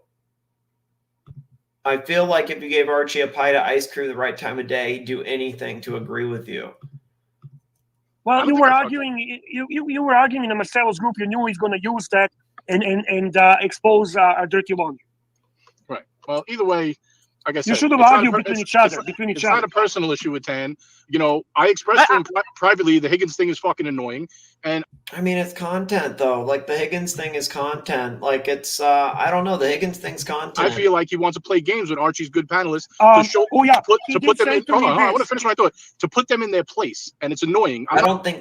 I feel like if you gave Archie a pie to ice cream the right time of day, he'd do anything to agree with you.
Well, you were arguing. You were arguing in Marcelo's group. You knew he's going to use that and expose a dirty laundry.
Right. Well, either way, like I said,
you should have argued between each other.
It's not a personal issue with Tan. I expressed to him privately the Higgins thing is fucking annoying, and
I mean it's content though. Like the Higgins thing is content. Like it's I don't know. The Higgins thing's content.
I feel like he wants to play games with Archie's good panelists to show to put them in. Hold on, I want to finish my thought. To put them in their place, and it's annoying.
I don't think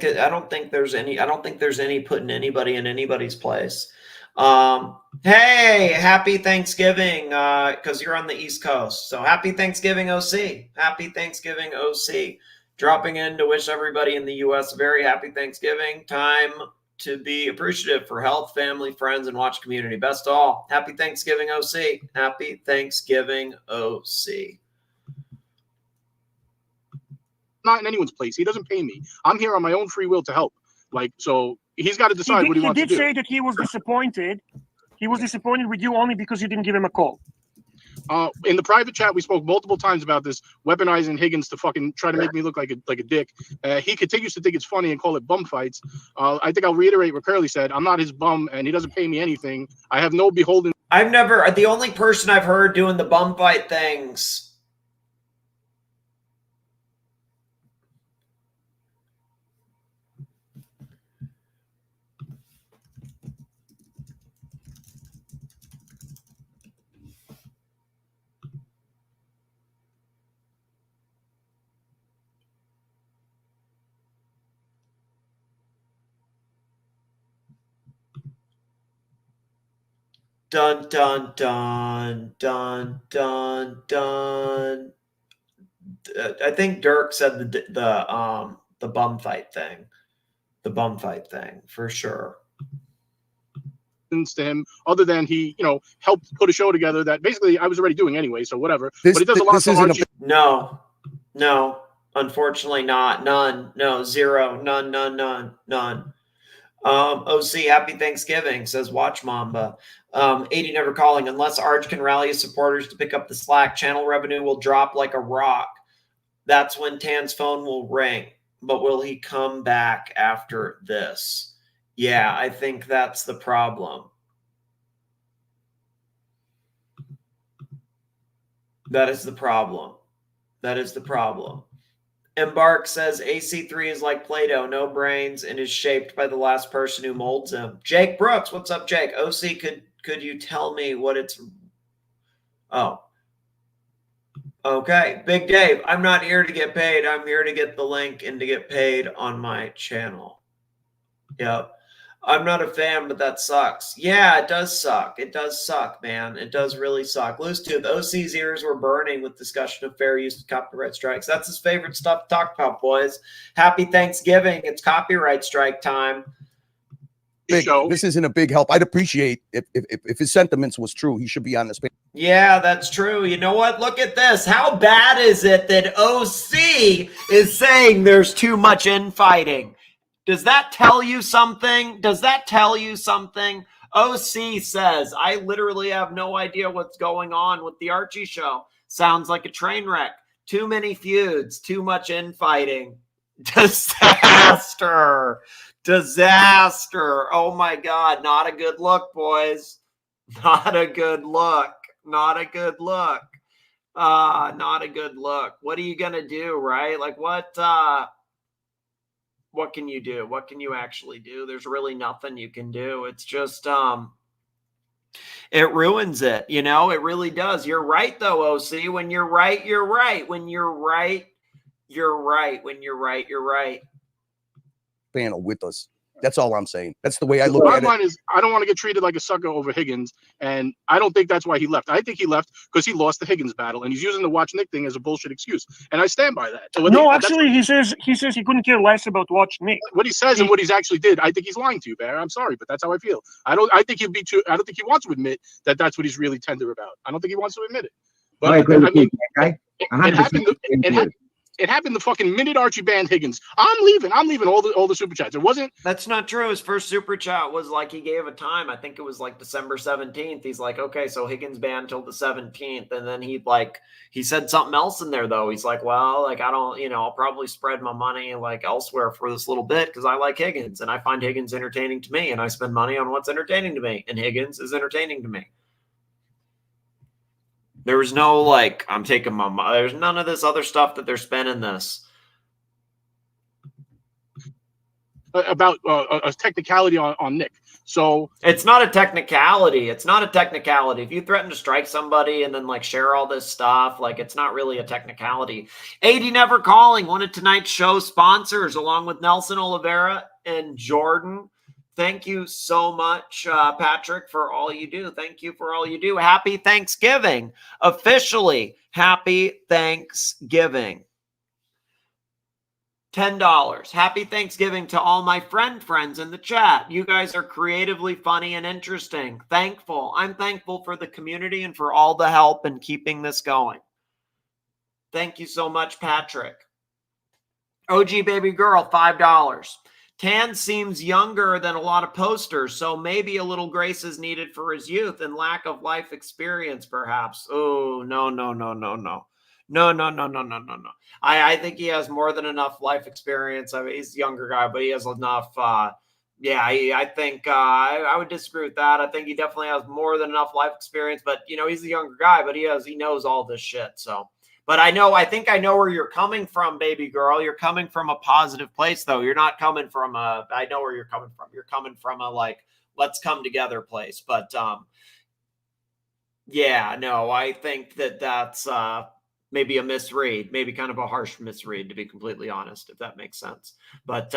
there's any putting anybody in anybody's place. Hey, happy Thanksgiving, because you're on the East Coast. So happy Thanksgiving, OC. Happy Thanksgiving, OC. Dropping in to wish everybody in the U.S. a very happy Thanksgiving. Time to be appreciative for health, family, friends, and watch community. Best of all. Happy Thanksgiving, OC. Happy Thanksgiving, OC.
Not in anyone's place. He doesn't pay me. I'm here on my own free will to help. So he's got to decide what he wants to do.
He did say that he was disappointed. He was disappointed with you only because you didn't give him a call.
In the private chat, we spoke multiple times about this, weaponizing Higgins to fucking try to make me look like a dick. He continues to think it's funny and call it bum fights. I think I'll reiterate what Curly said. I'm not his bum, and he doesn't pay me anything. I have no beholden.
The only person I've heard doing the bum fight things. Dun, dun, dun, dun, dun, dun. I think Dirk said the bum fight thing. The bum fight thing, for sure.
To him, other than he, helped put a show together that basically I was already doing anyway, so whatever. But he does a lot for Archie.
No, unfortunately not. None. No, zero. None. OC, happy Thanksgiving, says Watch Mamba. 80 never calling. Unless Arch can rally his supporters to pick up the slack, channel revenue will drop like a rock. That's when Tan's phone will ring. But will he come back after this? Yeah, I think that's the problem. That is the problem. That is the problem. Embark says AC3 is like Play-Doh, no brains, and is shaped by the last person who molds him. Jake Brooks, what's up, Jake? OC, could you tell me what it's... Oh. Okay. Big Dave, I'm not here to get paid. I'm here to get the link and to get paid on my channel. Yep. I'm not a fan, but that sucks. Yeah, it does suck. It does suck, man. It does really suck. Loose Tooth, OC's ears were burning with discussion of fair use of copyright strikes. That's his favorite stuff to talk about, boys. Happy Thanksgiving. It's copyright strike time.
This isn't a big help. I'd appreciate if his sentiments was true. He should be on this page.
Yeah, that's true. You know what? Look at this. How bad is it that OC is saying there's too much infighting? Does that tell you something? Does that tell you something? OC says, I literally have no idea what's going on with the Archie show. Sounds like a train wreck. Too many feuds, too much infighting. Disaster. Disaster. Oh my God. Not a good look, boys. Not a good look. Not a good look. Not a good look. What are you going to do, right? Like what can you do? What can you actually do? There's really nothing you can do. It's just, it ruins it. You know, it really does. You're right though, OC. When you're right, you're right. When you're right, you're right. When you're right, you're right.
Panel with us. That's all I'm saying. That's the way I look
The
at
bottom
it.
line is, I don't want to get treated like a sucker over Higgins, and I don't think that's why he left. I think he left because he lost the Higgins battle, and he's using the Watch Nick thing as a bullshit excuse, and I stand by that. So
No, actually, he says he couldn't care less about Watch Nick.
what he says and what he's actually did. I think he's lying to you, Bear. I'm sorry, but that's how I feel. I don't think he wants to admit that that's what he's really tender about. I don't think he wants to admit it. But
I agree with you,
it happened. It happened the fucking minute Archie banned Higgins. I'm leaving all the super chats. It wasn't.
That's not true. His first super chat was like he gave a time. I think it was like December 17th. He's like, okay, so Higgins banned till the 17th. And then he said something else in there though. He's like, well, like I don't, I'll probably spread my money like elsewhere for this little bit because I like Higgins and I find Higgins entertaining to me and I spend money on what's entertaining to me. And Higgins is entertaining to me. There was no like, I'm taking my money. There's none of this other stuff that they're spending this.
About a technicality on Nick. So
it's not a technicality. It's not a technicality. If you threaten to strike somebody and then like share all this stuff, like it's not really a technicality. 80 Never Calling, one of tonight's show sponsors, along with Nelson Oliveira and Jordan. Thank you so much, Patrick, for all you do. Thank you for all you do. Happy Thanksgiving. Officially, happy Thanksgiving. $10. Happy Thanksgiving to all my friends in the chat. You guys are creatively funny and interesting. Thankful. I'm thankful for the community and for all the help in keeping this going. Thank you so much, Patrick. OG Baby Girl, $5. Tan seems younger than a lot of posters, so maybe a little grace is needed for his youth and lack of life experience, perhaps. Oh, no. No. I think he has more than enough life experience. I mean, he's a younger guy, but he has enough. I think I would disagree with that. I think he definitely has more than enough life experience, but he's a younger guy, but he knows all this shit. So, but I think I know where you're coming from, baby girl. You're coming from a positive place, though. You're not coming from I know where you're coming from. You're coming from a like, let's come together place. But I think that's maybe a misread, maybe kind of a harsh misread, to be completely honest, if that makes sense. But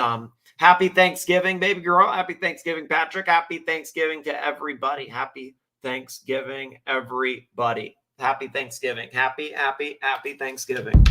happy Thanksgiving, baby girl. Happy Thanksgiving, Patrick. Happy Thanksgiving to everybody. Happy Thanksgiving, everybody. Happy Thanksgiving. Happy Thanksgiving.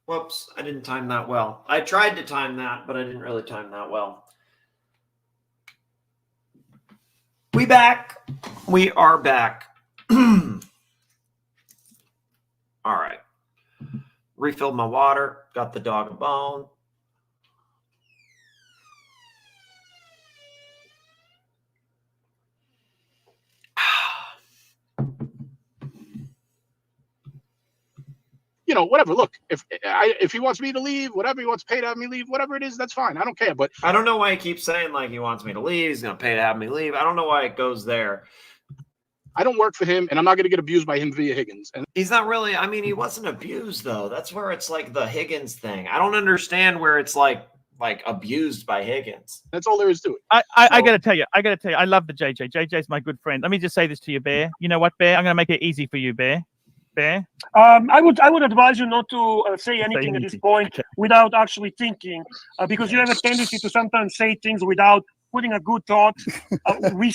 Whoops, I didn't time that well. I tried to time that, but I didn't really time that well. We back. We are back. All right. Refilled my water. Got the dog a bone.
You know, whatever. Look, if he wants me to leave, whatever he wants to pay to have me leave, whatever it is, that's fine. I don't care. But
I don't know why he keeps saying like he wants me to leave. He's gonna pay to have me leave. I don't know why it goes there.
I don't work for him, and I'm not going to get abused by him via Higgins. And
he's not really. I mean, he wasn't abused though. That's where it's like the Higgins thing. I don't understand where it's like abused by Higgins.
That's all there is to it.
I gotta tell you, I love the JJ. JJ's my good friend. Let me just say this to you, Bear. You know what, Bear? I'm gonna make it easy for you, Bear. Bear.
I would advise you not to say anything at this point without actually thinking, because you have a tendency to sometimes say things without putting a good thought. We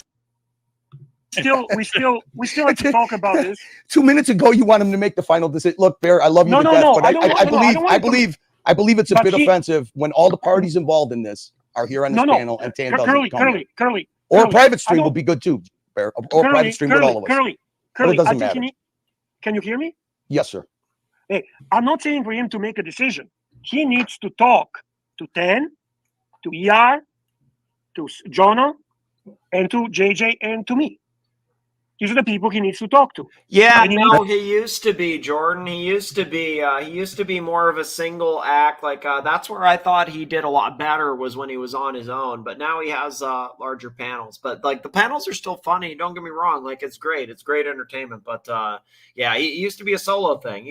still have to talk about this.
2 minutes ago, you want him to make the final decision. Look, Bear, I love you to death, but I believe it's a bit offensive when all the parties involved in this are here on this panel and Tan doesn't come.
Curly.
Or a private stream will be good too, Bear. Or private stream with all of us.
Curly,
but it doesn't matter.
Can you hear me?
Yes, sir.
Hey, I'm not saying for him to make a decision. He needs to talk to Tan, to ER, to Jonah, and to JJ, and to me. These are the people he needs to talk to.
Yeah, no, he used to be, Jordan. He used to be more of a single act. Like that's where I thought he did a lot better was when he was on his own. But now he has larger panels. But like the panels are still funny. Don't get me wrong. Like it's great. It's great entertainment. But yeah, he used to be a solo thing.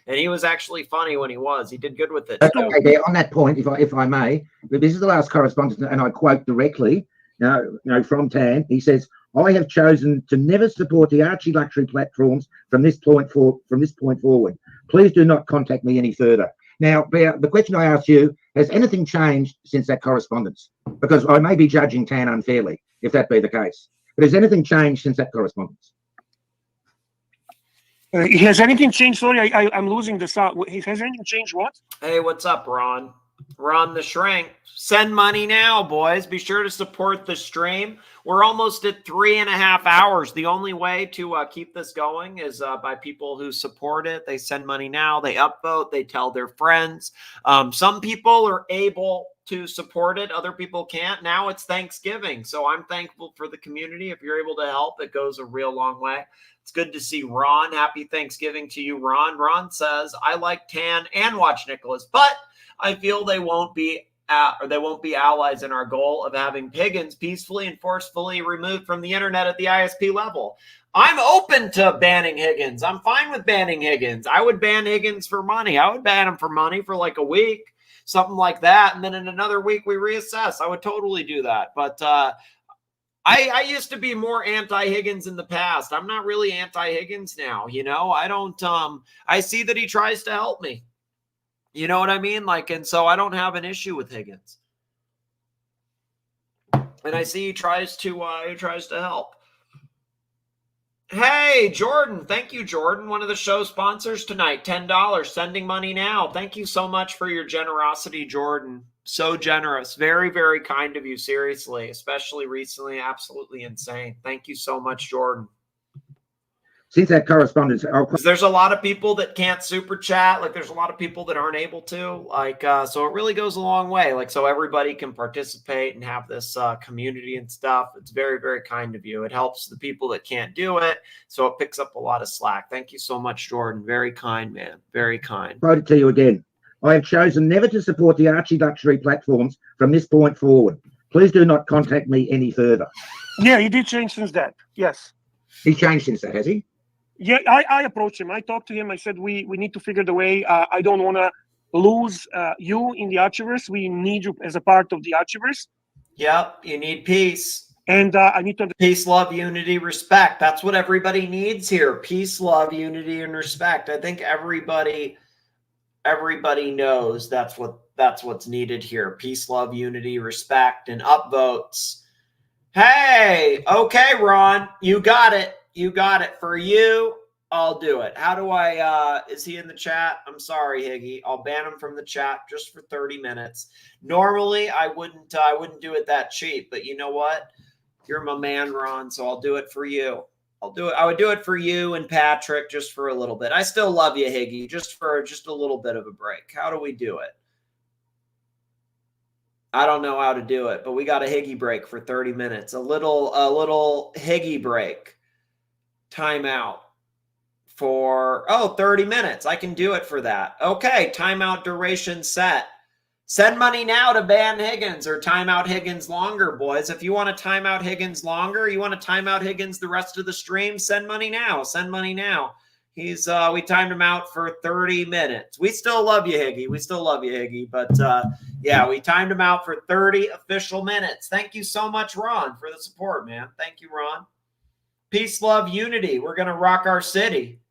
And he was actually funny when he was. He did good with it.
Okay, there, on that point, if I may, this is the last correspondence, and I quote directly from Tan. He says, I have chosen to never support the Archie luxury platforms from this point forward. Please do not contact me any further. Now, Bear, the question I asked you, has anything changed since that correspondence? Because I may be judging Tan unfairly, if that be the case. But has anything changed since that correspondence?
Has anything changed? Sorry, I'm losing the sound. Has anything changed what?
Hey, what's up, Ron? Ron the Shrink. Send money now, boys. Be sure to support the stream. We're almost at 3.5 hours. The only way to keep this going is by people who support it. They send money now. They upvote. They tell their friends. Some people are able to support it. Other people can't. Now it's Thanksgiving, so I'm thankful for the community. If you're able to help, it goes a real long way. It's good to see Ron. Happy Thanksgiving to you, Ron. Ron says, I like Tan and watch Nicholas, but I feel they won't be allies in our goal of having Higgins peacefully and forcefully removed from the internet at the ISP level. I'm open to banning Higgins. I'm fine with banning Higgins. I would ban Higgins for money. I would ban him for money for like a week, something like that. And then in another week, we reassess. I would totally do that. But I used to be more anti-Higgins in the past. I'm not really anti-Higgins now. You know, I don't, I see that he tries to help me. You know what I mean? Like, and so I don't have an issue with Higgins. And I see he tries to help. Hey, Jordan. Thank you, Jordan. One of the show sponsors tonight. $10. Sending money now. Thank you so much for your generosity, Jordan. So generous. Very, very kind of you. Seriously. Especially recently. Absolutely insane. Thank you so much, Jordan.
Since that correspondence,
there's a lot of people that can't super chat. Like there's a lot of people that aren't able to. Like so, it really goes a long way. Like so, everybody can participate and have this community and stuff. It's very, very kind of you. It helps the people that can't do it, so it picks up a lot of slack. Thank you so much, Jordan. Very kind, man. Very kind.
I'll tell you again. I have chosen never to support the Archie luxury platforms from this point forward. Please do not contact me any further.
Yeah, he did change since that. Yes.
He's changed since that, has he?
Yeah, I approached him. I talked to him. I said, we need to figure the way. I don't want to lose you in the Archiverse. We need you as a part of the Archiverse.
Yep, you need peace.
And I need to...
Peace, love, unity, respect. That's what everybody needs here. Peace, love, unity, and respect. I think everybody knows that's what's needed here. Peace, love, unity, respect, and upvotes. Hey, okay, Ron, you got it. You got it. For you, I'll do it. How do I, is he in the chat? I'm sorry, Higgy. I'll ban him from the chat just for 30 minutes. Normally, I wouldn't do it that cheap, but you know what? You're my man, Ron, so I'll do it for you. I'll do it. I would do it for you and Patrick just for a little bit. I still love you, Higgy, just for just a little bit of a break. How do we do it? I don't know how to do it, but we got a Higgy break for 30 minutes. A little Higgy break. Timeout. For 30 minutes. I can do it for that. Okay, timeout duration set. Send money now to ban Higgins or timeout Higgins longer, boys. If you want to timeout Higgins longer, you want to timeout Higgins the rest of the stream, send money now. Send money now. He's we timed him out for 30 minutes. We still love you, Higgy. We still love you, Higgy. But yeah, we timed him out for 30 official minutes. Thank you so much, Ron, for the support, man. Thank you, Ron. Peace, love, unity. We're gonna rock our city.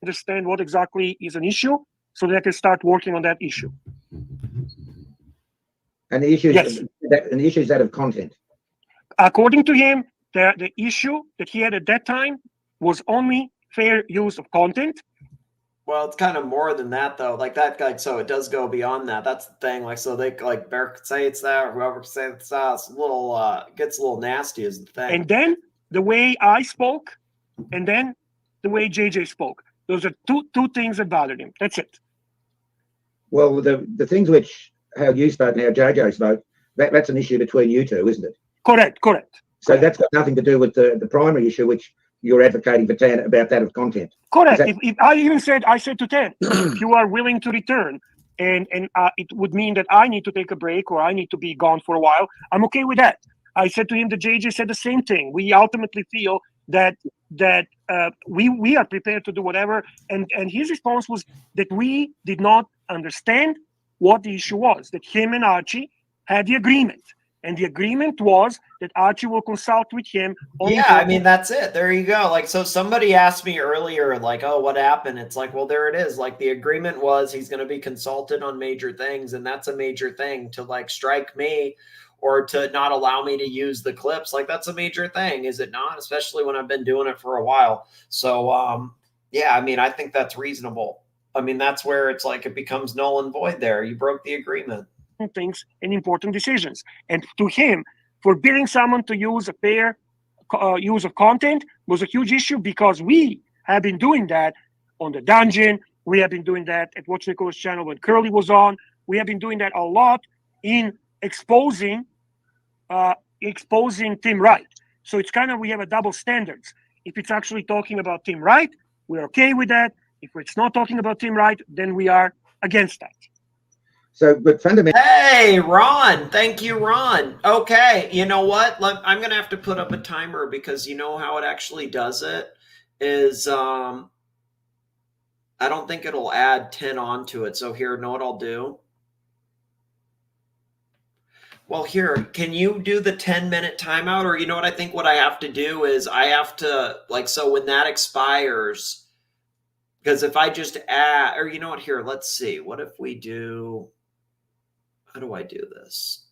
Understand what exactly is an issue so they can start working on that issue.
And the issue
Yes.
is that of content.
According to him, the issue that he had at that time was only fair use of content.
Well, it's kind of more than that, though. Like that, like so, it does go beyond that. That's the thing. Like so, they like Bear could say it's that, or whoever could say it's that. It's a little gets a little nasty, is the thing.
And then the way I spoke, and then the way JJ spoke. Those are two things that bothered him. That's it.
Well, the things which how you spoke and how JJ spoke, that's an issue between you two, isn't it?
Correct.
So that's got nothing to do with the primary issue, which you're advocating for Tan about that of content.
Correct. If I even said, I said to Tan, if you are willing to return, and it would mean that I need to take a break or I need to be gone for a while, I'm okay with that. I said to him that JJ said the same thing. We ultimately feel that we are prepared to do whatever, and his response was that we did not understand what the issue was, that him and Archie had the agreement, and the agreement was that Archie will consult with him.
Yeah, I mean, that's it. There you go. Like, so somebody asked me earlier, like, oh, what happened? It's like, well, there it is. Like, the agreement was he's going to be consulted on major things, and that's a major thing. To like strike me or to not allow me to use the clips, like that's a major thing, is it not? Especially when I've been doing it for a while. So yeah, I mean, I think that's reasonable. I mean, that's where it's like it becomes null and void there. You broke the agreement.
Things and important decisions. And to him, forbidding someone to use a fair use of content was a huge issue, because we have been doing that on the dungeon. We have been doing that at Watch Nicholas' channel when Curly was on. We have been doing that a lot in exposing Tim Wright. So it's kind of, we have a double standards. If it's actually talking about Tim Wright, we're okay with that. If it's not talking about Tim Wright, then we are against that.
So, but fundamentally,
hey, Ron, thank you, Ron. Okay, you know what? I'm gonna have to put up a timer, because you know how it actually does it is I don't think it'll add 10 onto it. So here, know what I'll do? Well, here, can you do the 10-minute timeout? Or you know what I think what I have to do is I have to, like, so when that expires, because if I just add, or you know what, here, let's see. What if we do, how do I do this?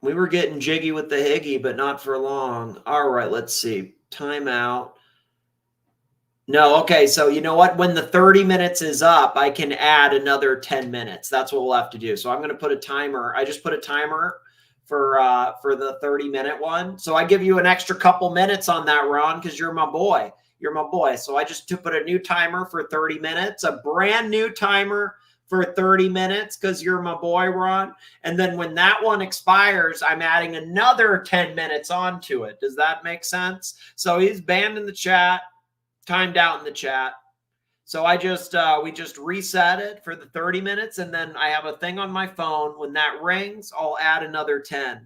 We were getting jiggy with the Higgy, but not for long. All right, let's see. Timeout. No, okay, so you know what? When the 30 minutes is up, I can add another 10 minutes. That's what we'll have to do. So I'm going to put a timer. I just put a timer for the 30-minute one. So I give you an extra couple minutes on that, Ron, because you're my boy. You're my boy. So I just put a new timer for 30 minutes, a brand new timer for 30 minutes, because you're my boy, Ron. And then when that one expires, I'm adding another 10 minutes onto it. Does that make sense? So he's banned in the chat. Timed out in the chat. So I just we just reset it for the 30 minutes, and then I have a thing on my phone. When that rings, I'll add another 10.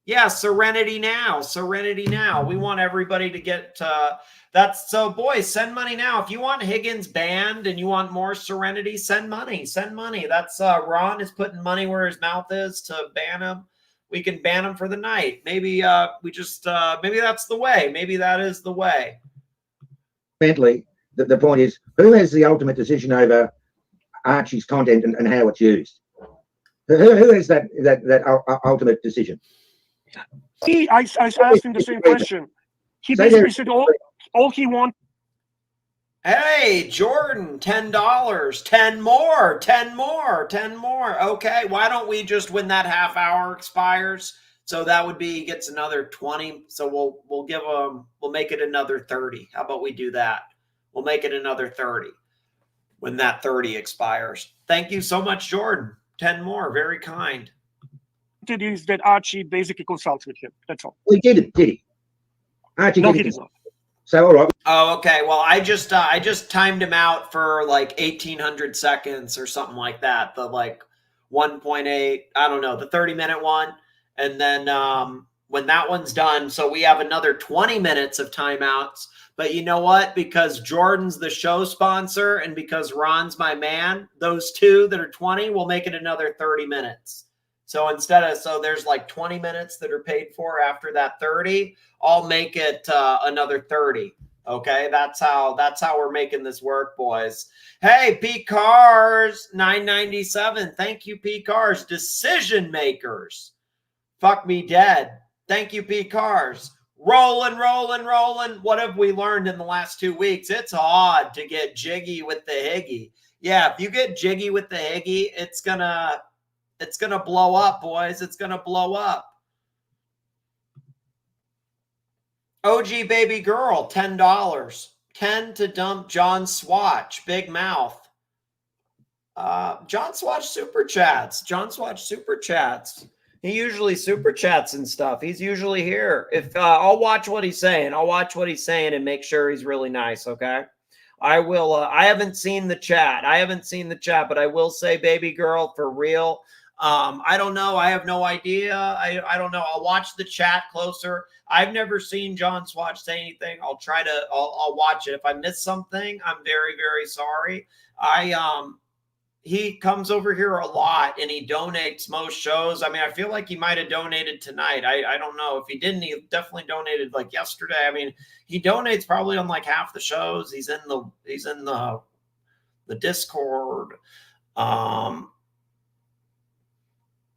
Yeah, Serenity now. Serenity now. We want everybody to get that's so boys, send money now. If you want Higgins banned and you want more Serenity, send money. Send money. That's Ron is putting money where his mouth is to ban him. We can ban him for the night. Maybe we just maybe that's the way. Maybe that is the way.
Mentally, the point is, who has the ultimate decision over Archie's content and how it's used? Who has that ultimate decision?
I asked him the same question. He basically said all he wants.
Hey, Jordan, $10, 10 more, 10 more, 10 more. Okay, why don't we just, when that half hour expires, so that would be, he gets another 20. So we'll give him, we'll make it another 30. How about we do that? We'll make it another 30 when that 30 expires. Thank you so much, Jordan. 10 more, very kind.
Is that Archie basically consults with him. That's all.
Well, he did he? Archie
No,
did
he
it.
did not.
So, all right.
Oh, okay. Well, I just timed him out for like 1800 seconds or something like that. The like 1.8, I don't know, the 30-minute one. And then when that one's done, so we have another 20 minutes of timeouts. But you know what? Because Jordan's the show sponsor and because Ron's my man, those two that are 20 will make it another 30 minutes. So so there's like 20 minutes that are paid for after that 30. I'll make it another 30. Okay, that's how we're making this work, boys. Hey, P Cars 997. Thank you, P Cars. Decision makers. Fuck me dead. Thank you, P Cars. Rolling. What have we learned in the last 2 weeks? It's odd to get jiggy with the higgy. Yeah, if you get jiggy with the higgy, it's gonna blow up, boys. It's gonna blow up. OG baby girl, $10. 10 to dump John Swatch, big mouth. John Swatch super chats. John Swatch super chats. He usually super chats and stuff. He's usually here. If I'll watch what he's saying. I'll watch what he's saying and make sure he's really nice. Okay. I will. I haven't seen the chat. But I will say, baby girl, for real. I don't know. I have no idea. I don't know. I'll watch the chat closer. I've never seen John Swatch say anything. I'll watch it. If I miss something, I'm very, very sorry. He comes over here a lot and he donates most shows. I mean, I feel like he might have donated tonight. I don't know. If he didn't, he definitely donated like yesterday. I mean, he donates probably on like half the shows. He's in the Discord.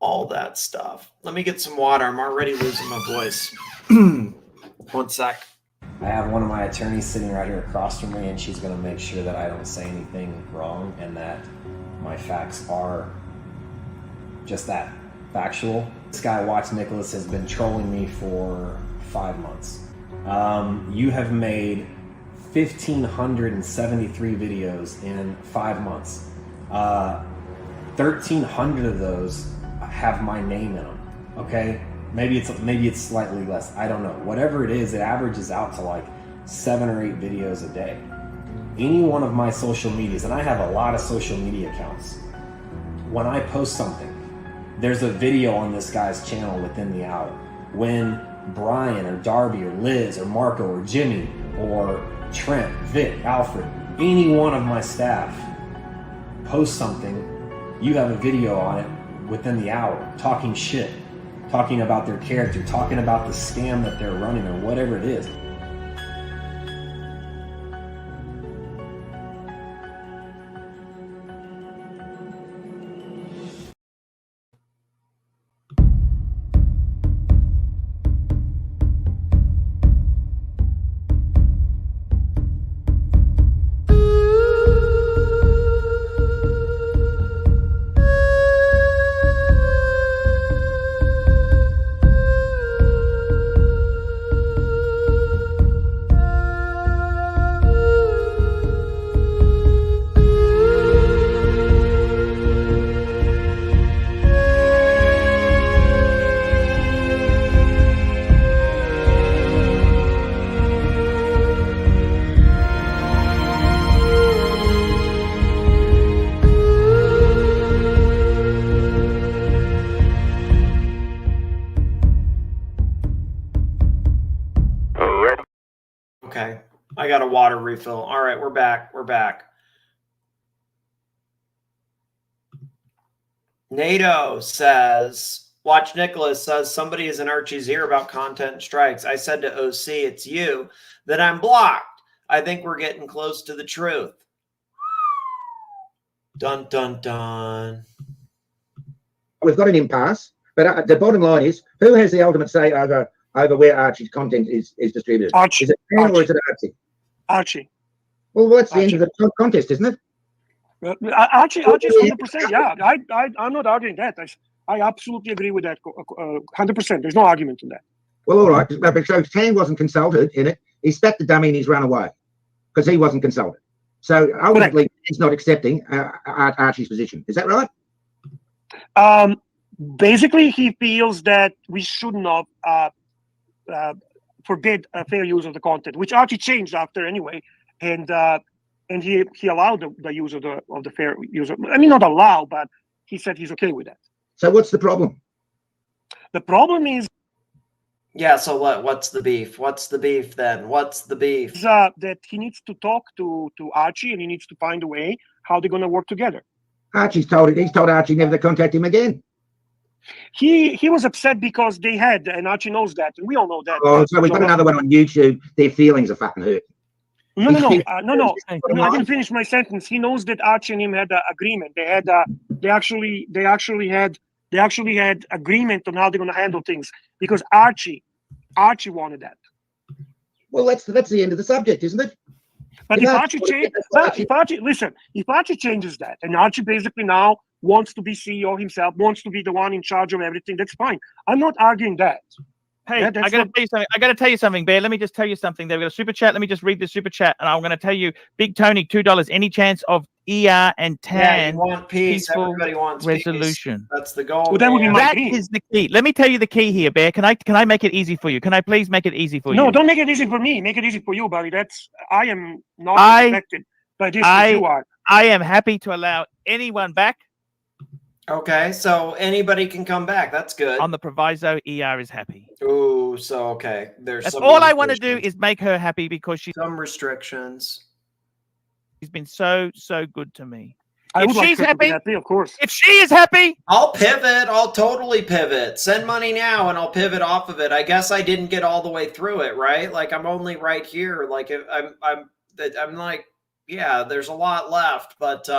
All that stuff. Let me get some water. I'm already losing my voice. 1 sec.
I have one of my attorneys sitting right here across from me, and she's going to make sure that I don't say anything wrong and that my facts are just that, factual. This guy, Watch Nicholas, has been trolling me for 5 months. You have made 1,573 videos in 5 months. 1,300 of those have my name in them. Okay, maybe it's slightly less. I don't know. Whatever it is, it averages out to like 7 or 8 videos a day. Any one of my social medias, and I have a lot of social media accounts. When I post something, there's a video on this guy's channel within the hour. When Brian or Darby or Liz or Marco or Jimmy or Trent, Vic, Alfred, any one of my staff posts something, you have a video on it within the hour, talking shit, talking about their character, talking about the scam that they're running or whatever it is.
Okay, I got a water refill. All right, we're back. NATO says, Watch Nicholas says, somebody is in Archie's ear about content strikes. I said to OC, it's you, that I'm blocked. I think we're getting close to the truth. Dun, dun, dun.
We've got an impasse, But the bottom line is, who has the ultimate say over where Archie's content is distributed?
Archie.
Is it Tan or is it Archie?
Archie.
Well, that's the end of the contest, isn't it?
Archie's 100%. Yeah, I'm not arguing that. I absolutely agree with that. 100%. There's no argument in that.
Well, all right. So Tan wasn't consulted in it. He spat the dummy and he's run away because he wasn't consulted. So ultimately, he's not accepting Archie's position. Is that right?
Basically, he feels that we should not forbid fair use of the content, which Archie changed after anyway, and he allowed the use of the fair use. I mean, not allow, but he said he's okay with that.
So what's the problem?
The problem is.
Yeah, so what's the beef? What's the beef then? What's the beef?
That he needs to talk to Archie, and he needs to find a way how they're going to work together.
He's told Archie never to contact him again.
He was upset because they had, and Archie knows that, and we all know that.
Oh, so we've got another one on YouTube. Their feelings are fucking hurt.
No. I didn't finish my sentence. He knows that Archie and him had an agreement. They actually had agreement on how they're going to handle things because Archie wanted that.
Well, that's the end of the subject, isn't it?
But if Archie changes that, and Archie basically now wants to be CEO himself, wants to be the one in charge of everything, that's fine. I'm not arguing that.
Hey, I got to tell you something, Bear. Let me just tell you something. They've got a super chat. Let me just read the super chat, and I'm going to tell you, Big Tony, $2. Any chance of ER and Tan?
Yeah, you want peace. Everybody wants
resolution.
Peace. That's the goal.
Well, that would be my key.
Is the key. Let me tell you the key here, Bear. Can I make it easy for you? Can I please make it easy for you?
No, don't make it easy for me. Make it easy for you, buddy. I am not affected by this as you are.
I am happy to allow anyone back.
Okay, so anybody can come back. That's good.
On the proviso, ER is happy.
Ooh, so okay. That's
all I want to do is make her happy because she's
some restrictions.
She's been so good to me.
If she's happy, of course.
If she is happy,
I'll pivot. I'll totally pivot. Send money now, and I'll pivot off of it. I guess I didn't get all the way through it, right? Like I'm only right here. Like if I'm like, yeah, there's a lot left, but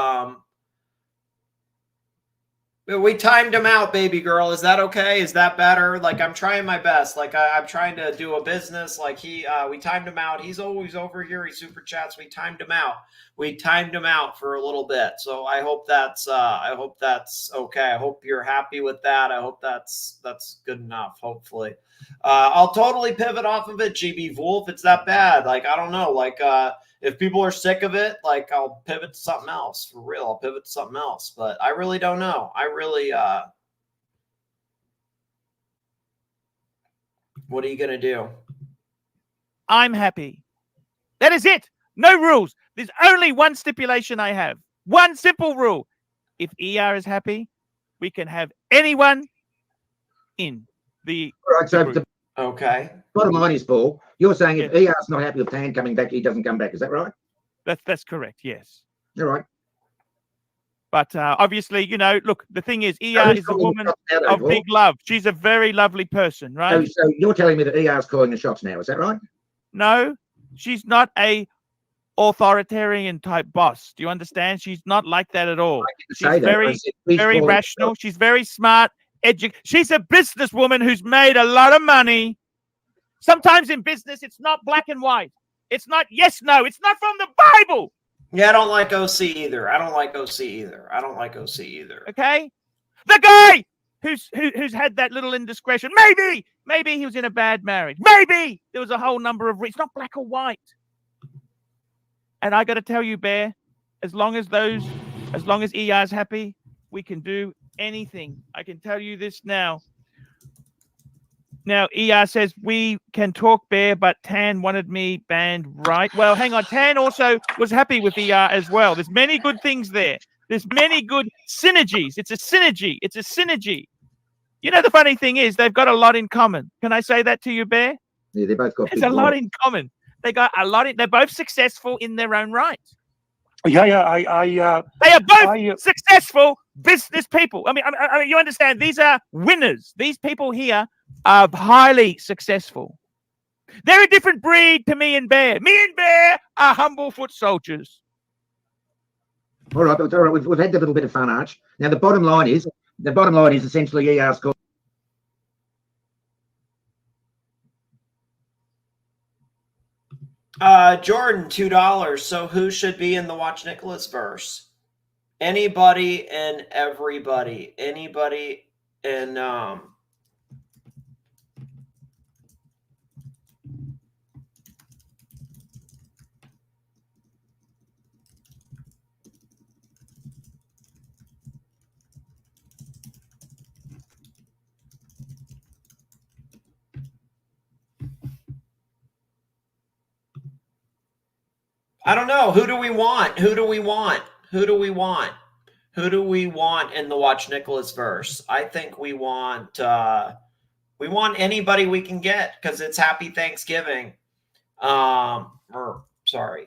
we timed him out, baby girl. Is that okay? Is that better? Like I'm trying my best. Like I'm trying to do a business. Like we timed him out. He's always over here. He super chats. We timed him out. We timed him out for a little bit. So I hope that's okay. I hope you're happy with that. I hope that's good enough. Hopefully, I'll totally pivot off of it. GB Wolf, it's that bad. Like I don't know. Like if people are sick of it, like I'll pivot to something else. For real, I'll pivot to something else. But I really don't know. I really, what are you going to do?
I'm happy. That is it. No rules. There's only one stipulation I have. One simple rule. If ER is happy, we can have anyone in the
All right, so
okay.
Bottom line is, Paul, you're saying if ER's not happy with Tan coming back, he doesn't come back. Is that right?
That's correct, yes.
All right.
But obviously, you know, look, the thing is, ER is a woman of big love. She's a very lovely person, right?
So you're telling me that ER's calling the shots now. Is that right?
No, she's not a authoritarian type boss. Do you understand? She's not like that at all. She's very rational. She's very smart. She's a businesswoman who's made a lot of money. Sometimes in business, it's not black and white. It's not yes, no. It's not from the Bible.
Yeah, I don't like OC either. I don't like OC either.
Okay? The guy who's had that little indiscretion. Maybe he was in a bad marriage. Maybe there was a whole number of reasons. It's not black or white. And I got to tell you, Bear, as long as ER's happy, we can do anything. I can tell you this now. Now, ER says we can talk, Bear, but Tan wanted me banned, right? Well, hang on. Tan also was happy with ER as well. There's many good things there. There's many good synergies. It's a synergy. You know, the funny thing is they've got a lot in common. Can I say that to you, Bear?
Yeah, they both got.
There's a lot in common. They got a lot. They're both successful in their own right.
Yeah.
They are both successful business people. I mean, you understand? These are winners. These people here are highly successful. They're a different breed to me and Bear. Me and Bear are humble foot soldiers.
All right. We've had a little bit of fun, Arch. Now the bottom line is essentially ER's call.
Jordan, $2. So who should be in the Watch Nicholas verse? Anybody and everybody. Anybody and I don't know. Who do we want? Who do we want? Who do we want? Who do we want in the Watch Nicholas verse? I think we want anybody we can get because it's Happy Thanksgiving. Sorry.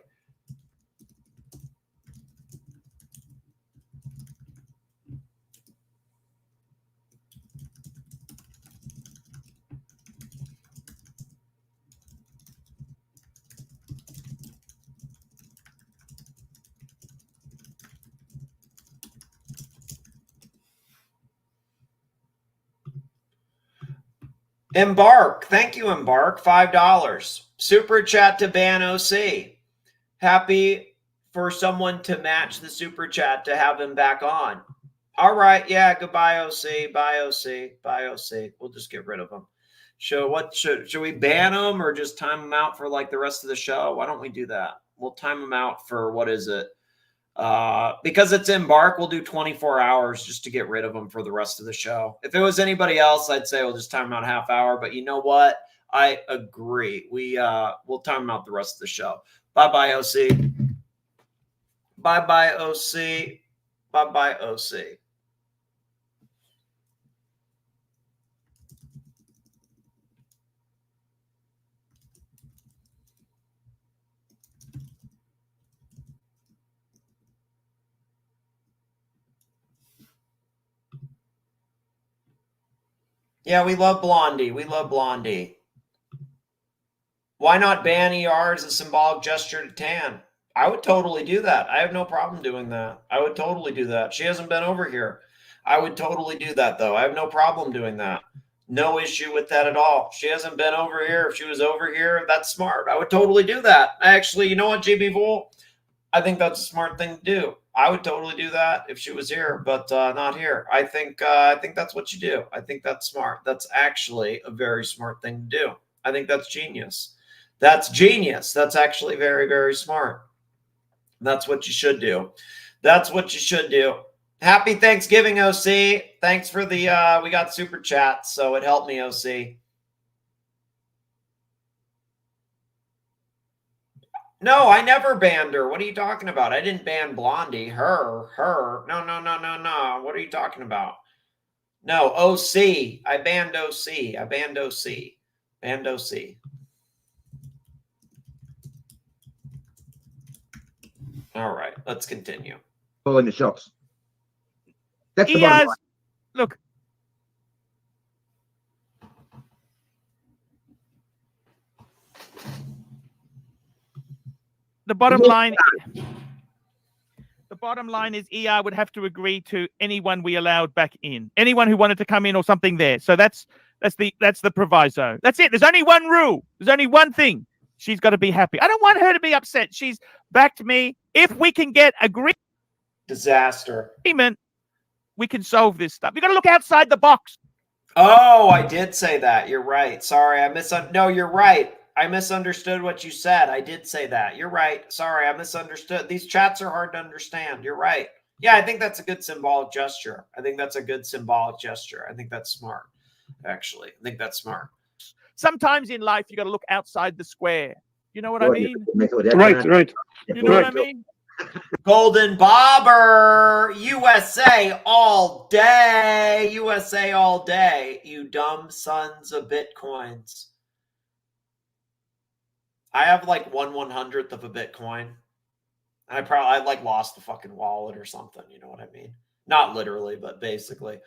Embark. Thank you, Embark. $5. Super chat to Ban OC. Happy for someone to match the super chat to have him back on. All right. Yeah. Goodbye, OC. Bye, OC. Bye, OC. We'll just get rid of him. So what should we ban him or just time him out for like the rest of the show? Why don't we do that? We'll time him out for what is it? Because it's Embark, we'll do 24 hours just to get rid of them for the rest of the show. If it was anybody else, I'd say we'll just time them out half hour. But you know what? I agree. We'll time them out the rest of the show. Bye-bye, OC. Bye-bye, OC. Bye-bye, OC. Yeah, we love Blondie. We love Blondie. Why not ban ER as a symbolic gesture to Tan? I would totally do that. I have no problem doing that. I would totally do that. She hasn't been over here. I would totally do that, though. I have no problem doing that. No issue with that at all. She hasn't been over here. If she was over here, that's smart. I would totally do that. Actually, you know what, JB Vole? I think that's a smart thing to do. I would totally do that if she was here, but not here. I think that's what you do. I think that's smart. That's actually a very smart thing to do. I think that's genius. That's genius. That's actually very, very smart. That's what you should do. That's what you should do. Happy Thanksgiving, OC. Thanks for the, we got super chats, so it helped me, OC. No, I never banned her. What are you talking about? I didn't ban Blondie. Her. No. What are you talking about? No, OC. I banned OC. Banned OC. All right, let's continue.
Calling the shots. That's the bottom line.
Look. The bottom line is ER would have to agree to anyone we allowed back in. Anyone who wanted to come in or something there. So that's the proviso. That's it. There's only one rule. There's only one thing. She's got to be happy. I don't want her to be upset. She's backed me. If we can get agreement, we can solve this stuff. You got to look outside the box.
Oh, I did say that. You're right. Sorry, No, you're right. I misunderstood what you said. I did say that. You're right. Sorry, I misunderstood. These chats are hard to understand. You're right. Yeah, I think that's a good symbolic gesture. I think that's smart, actually. I think that's smart.
Sometimes in life, you got to look outside the square. You know what I mean?
Right.
You know what I mean?
Golden Bobber, USA all day. USA all day. You dumb sons of Bitcoins. I have like 1/100th of a Bitcoin. I like lost the fucking wallet or something. You know what I mean? Not literally, but basically.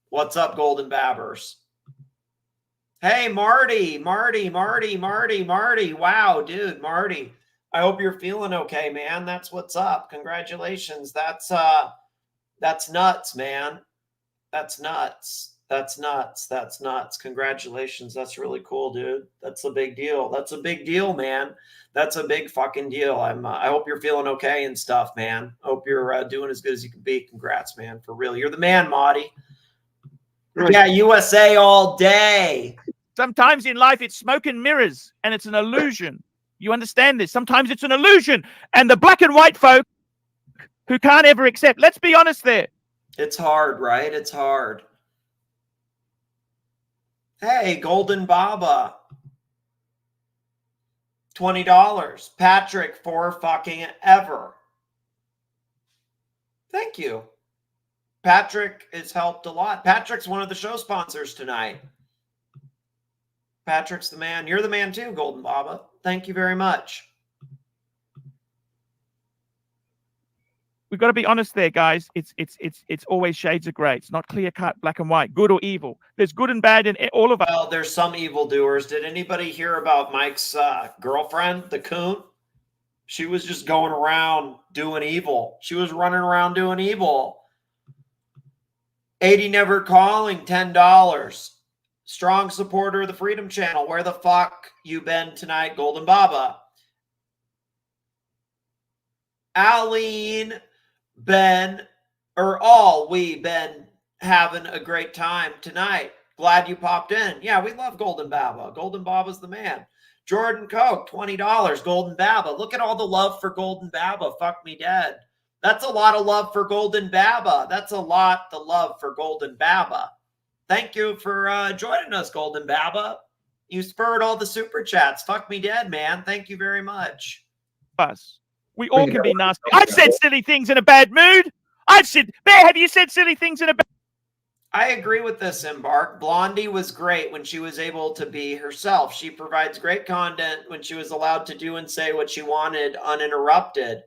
What's up, Golden Babbers? Hey, Marty. Wow, dude, Marty. I hope you're feeling okay, man. That's what's up. Congratulations. That's nuts, man. That's nuts. That's nuts. That's nuts. Congratulations. That's really cool, dude. That's a big deal. That's a big deal, man. That's a big fucking deal. I hope you're feeling okay and stuff, man. Hope you're doing as good as you can be. Congrats, man. For real. You're the man, Marty.
Right.
Yeah, USA all day.
Sometimes in life it's smoke and mirrors and it's an illusion. You understand this? Sometimes it's an illusion. And the black and white folk who can't ever accept, let's be honest there.
It's hard, right? It's hard. Hey, Golden Baba. $20. Patrick for fucking ever. Thank you. Patrick has helped a lot. Patrick's one of the show sponsors tonight. Patrick's the man. You're the man too, Golden Baba. Thank you very much.
We've got to be honest there, guys. It's always shades of grey. It's not clear cut, black and white, good or evil. There's good and bad in all of us.
Well, there's some evildoers. Did anybody hear about Mike's girlfriend, the coon? She was just going around doing evil. She was running around doing evil. 80 never calling, $10. Strong supporter of the Freedom Channel. Where the fuck you been tonight, Golden Baba? Aline, Ben, we been having a great time tonight. Glad you popped in. Yeah, we love Golden Baba. Golden Baba's the man. Jordan Koch, $20. Golden Baba. Look at all the love for Golden Baba. Fuck me dead. That's a lot of love for Golden Baba. That's a lot of love for Golden Baba. Thank you for joining us, Golden Baba. You spurred all the super chats. Fuck me dead, man. Thank you very much.
We all can be nasty. I've said silly things in a bad mood. I've said, Bear, have you said silly things in a bad
I agree with this, Embark. Blondie was great when she was able to be herself. She provides great content when she was allowed to do and say what she wanted uninterrupted.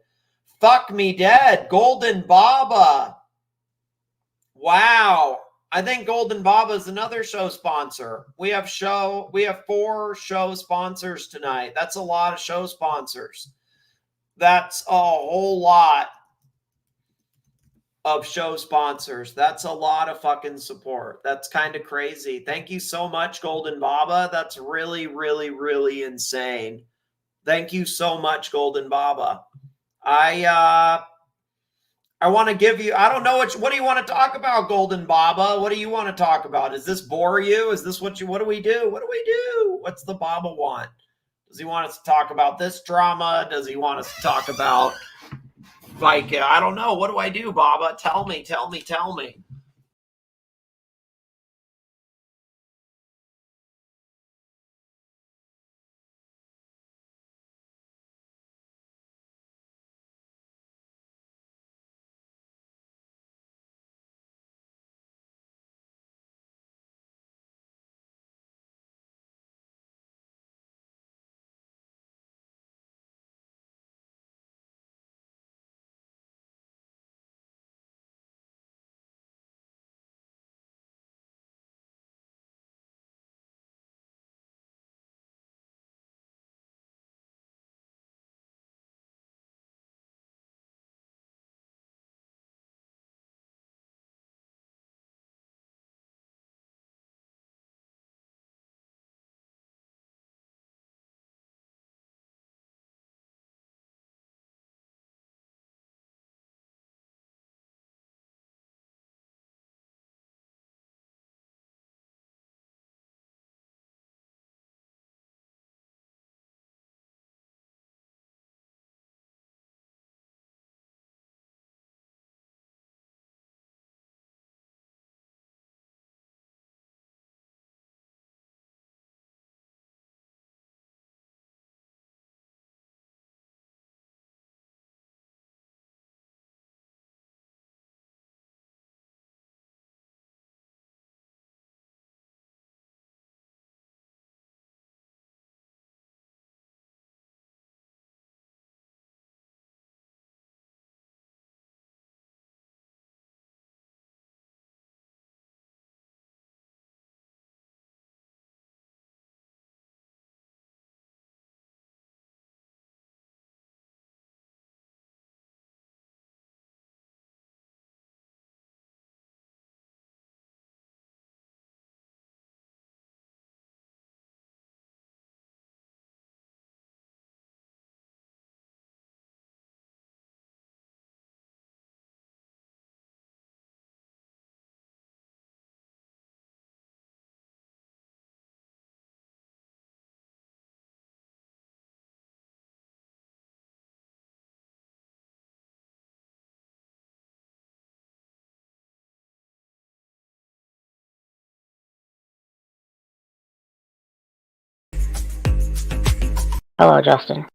Fuck me dead. Golden Baba. Wow. I think Golden Baba is another show sponsor. We have 4 show sponsors tonight. That's a lot of show sponsors. That's a whole lot of show sponsors. That's a lot of fucking support. That's kind of crazy. Thank you so much, Golden Baba. That's really, really, really insane. Thank you so much, Golden Baba. I want to give you, I don't know what do you want to talk about, Golden Baba? What do you want to talk about? Does this bore you? Is this what do we do? What do we do? What's the Baba want? Does he want us to talk about this drama? Does he want us to talk about, like, I don't know. What do I do, Baba? Tell me, tell me, tell me.
Hello, Justin.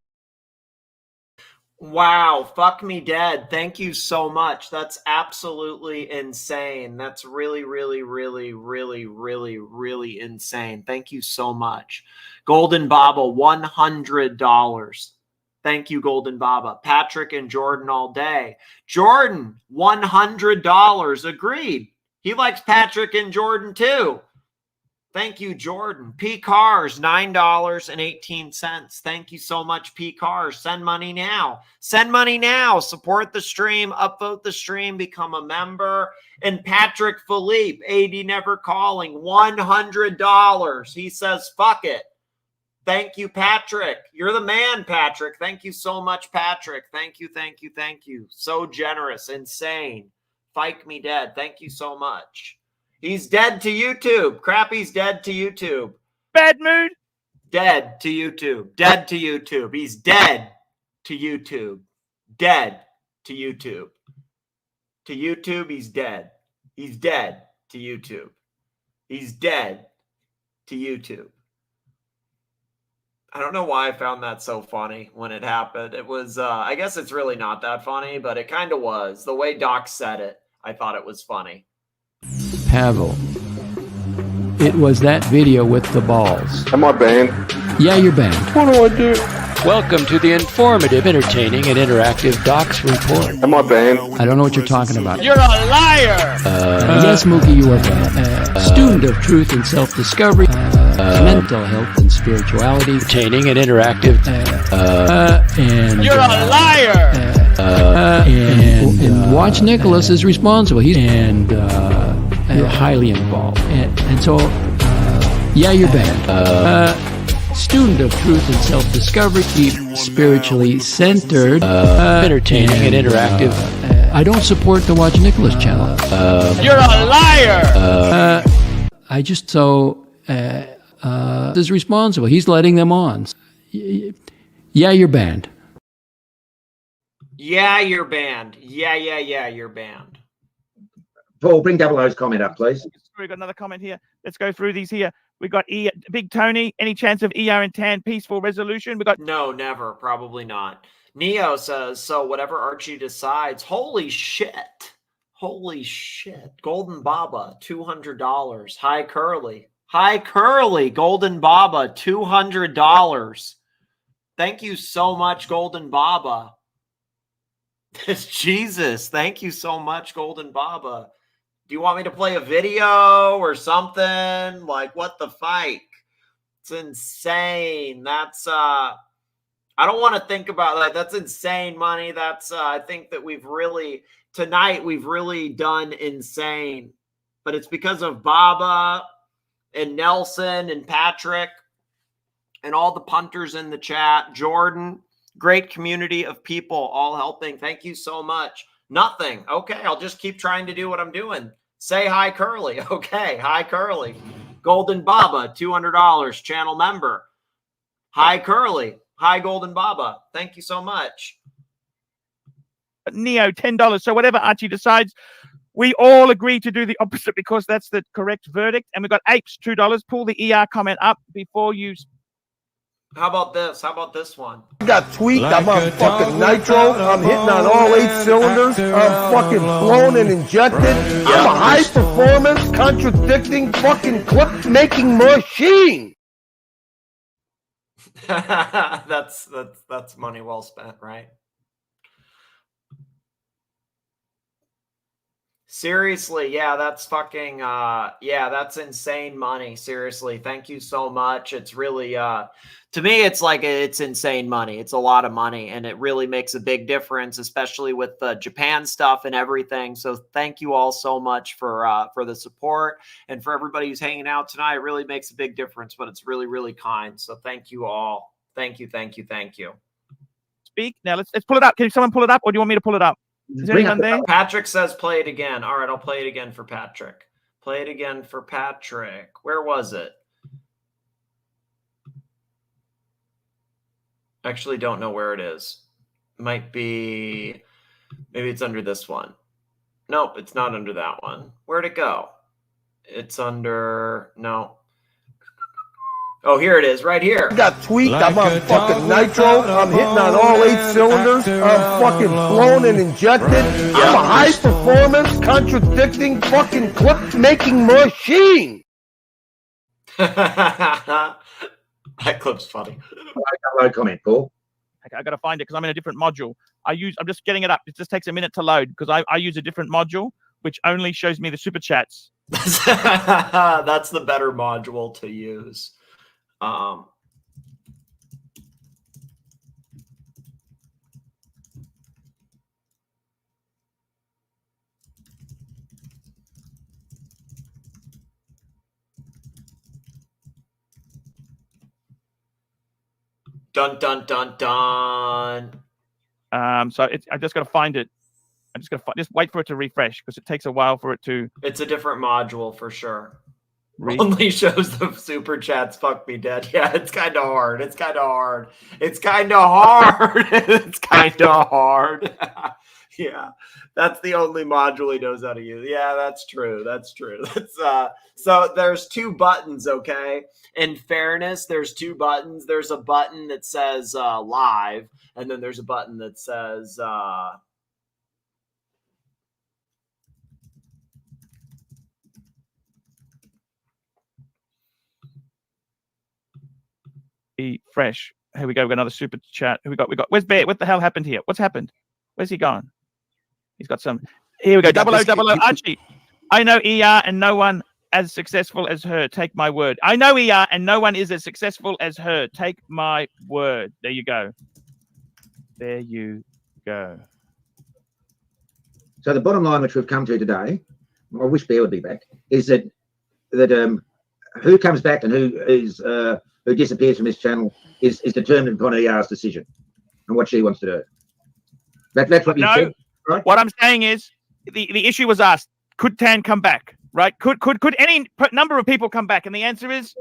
Wow, fuck me dead. Thank you so much. That's absolutely insane. That's really, really, really, really, really, really insane. Thank you so much. Golden Baba, $100. Thank you, Golden Baba. Patrick and Jordan all day. Jordan, $100. Agreed. He likes Patrick and Jordan too. Thank you, Jordan. P Cars, $9.18. Thank you so much, P Cars. Send money now. Send money now. Support the stream, upvote the stream, become a member. And Patrick Philippe, 80 never calling, $100. He says, fuck it. Thank you, Patrick. You're the man, Patrick. Thank you so much, Patrick. Thank you, thank you, thank you. So generous, insane. Fike me dead. Thank you so much. He's dead to YouTube. Crappy's dead to YouTube.
Bad mood.
Dead to YouTube. Dead to YouTube. He's dead to YouTube. Dead to YouTube. To YouTube, he's dead. He's dead to YouTube. He's dead to YouTube. I don't know why I found that so funny when it happened. It was, I guess it's really not that funny, but it kind of was. The way Doc said it, I thought it was funny.
Pavel. It was that video with the balls.
Am I banned?
Yeah, you're banned.
What do I do?
Welcome to the informative, entertaining, and interactive Docs Report.
Am I banned?
I don't know what you're talking about.
You're a liar!
Yes, Mookie, you are banned. Student of truth and self-discovery, mental health and spirituality, entertaining and interactive, and...
You're a liar!
And Watch Nicholas is responsible. You're highly involved. And so, yeah, you're banned. Student of truth and self-discovery, spiritually centered, entertaining and interactive. I don't support the Watch Nicholas channel.
You're a liar!
I just is responsible. He's letting them on. Yeah, you're banned.
Yeah, you're banned. Yeah, you're banned.
Paul, bring Double O's comment up, please.
We've got another comment here. Let's go through these here. We got Big Tony. Any chance of ER and Tan peaceful resolution? We got
no, never, probably not. Neo says so. Whatever Archie decides. Holy shit! Holy shit! Golden Baba, $200. Hi Curly. Hi Curly. Golden Baba, $200. Thank you so much, Golden Baba. Jesus, thank you so much, Golden Baba. Do you want me to play a video or something? Like, what the fike? It's insane. That's, I don't want to think about that. That's insane money. That's, I think that tonight we've really done insane. But it's because of Baba and Nelson and Patrick and all the punters in the chat. Jordan, great community of people all helping. Thank you so much. Nothing. Okay, I'll just keep trying to do what I'm doing. Say hi, Curly. Okay, hi, Curly. Golden Baba, $200, channel member. Hi, Curly. Hi, Golden Baba. Thank you so much.
Neo, $10. So whatever Archie decides, we all agree to do the opposite because that's the correct verdict. And we got Apes, $2. Pull the ER comment up before you...
How about this? How about this one?
I got tweaked. I'm on fucking nitro. I'm hitting on all 8 cylinders. I'm fucking blown and injected. I'm a high performance, contradicting, fucking clip making machine.
That's money well spent, right? Seriously, yeah, that's fucking yeah, that's insane money. Seriously, thank you so much. It's really to me, it's like it's insane money. It's a lot of money, and it really makes a big difference, especially with the Japan stuff and everything. So thank you all so much for the support and for everybody who's hanging out tonight. It really makes a big difference, but it's really, really kind. So thank you all. Thank you, thank you, thank you.
Speak now. Let's pull it up. Can someone pull it up, or do you want me to pull it up? Is there anyone there?
Patrick says play it again. All right, I'll play it again for Patrick. Play it again for Patrick. Where was it? Actually, don't know where it is. Might be, maybe it's under this one. Nope, it's not under that one. Where'd it go? It's under, no. Oh, here it is, right here.
I got tweaked. I'm on fucking nitro. I'm hitting on all 8 cylinders. I'm fucking blown and injected. I'm a high performance, contradicting, fucking clip making machine.
That clip's funny.
No comment, Paul.
Okay, I got to find it because I'm in a different module. I'm just getting it up. It just takes a minute to load because I use a different module which only shows me the super chats.
That's the better module to use. Dun dun dun dun.
So I just got to find it. I just got to just wait for it to refresh because it takes a while for it to.
It's a different module for sure. Only shows the super chats. Fuck me dead. Yeah, it's kind of hard. It's kind of hard. It's kind of hard. It's kind of hard. Yeah, that's the only module he knows how to use. Yeah, that's true. That's true. That's so there's 2 buttons, okay? In fairness, there's 2 buttons. There's a button that says live, and then there's a button that says
fresh. Here we go. We've got another super chat. Who we got? Where's Bear? What the hell happened here? What's happened? Where's he gone? He's got some. Here we go. 0000 Archie. I know ER and no one as successful as her. Take my word. I know ER and no one is as successful as her. Take my word. There you go. There you go.
So the bottom line, which we've come to today, I wish Bear would be back, is that who comes back and who disappears from this channel is determined upon ER's decision and what she wants to do. That's what you said, right?
What I'm saying is the issue was asked, could Tan come back? Right? Could any number of people come back? And the answer is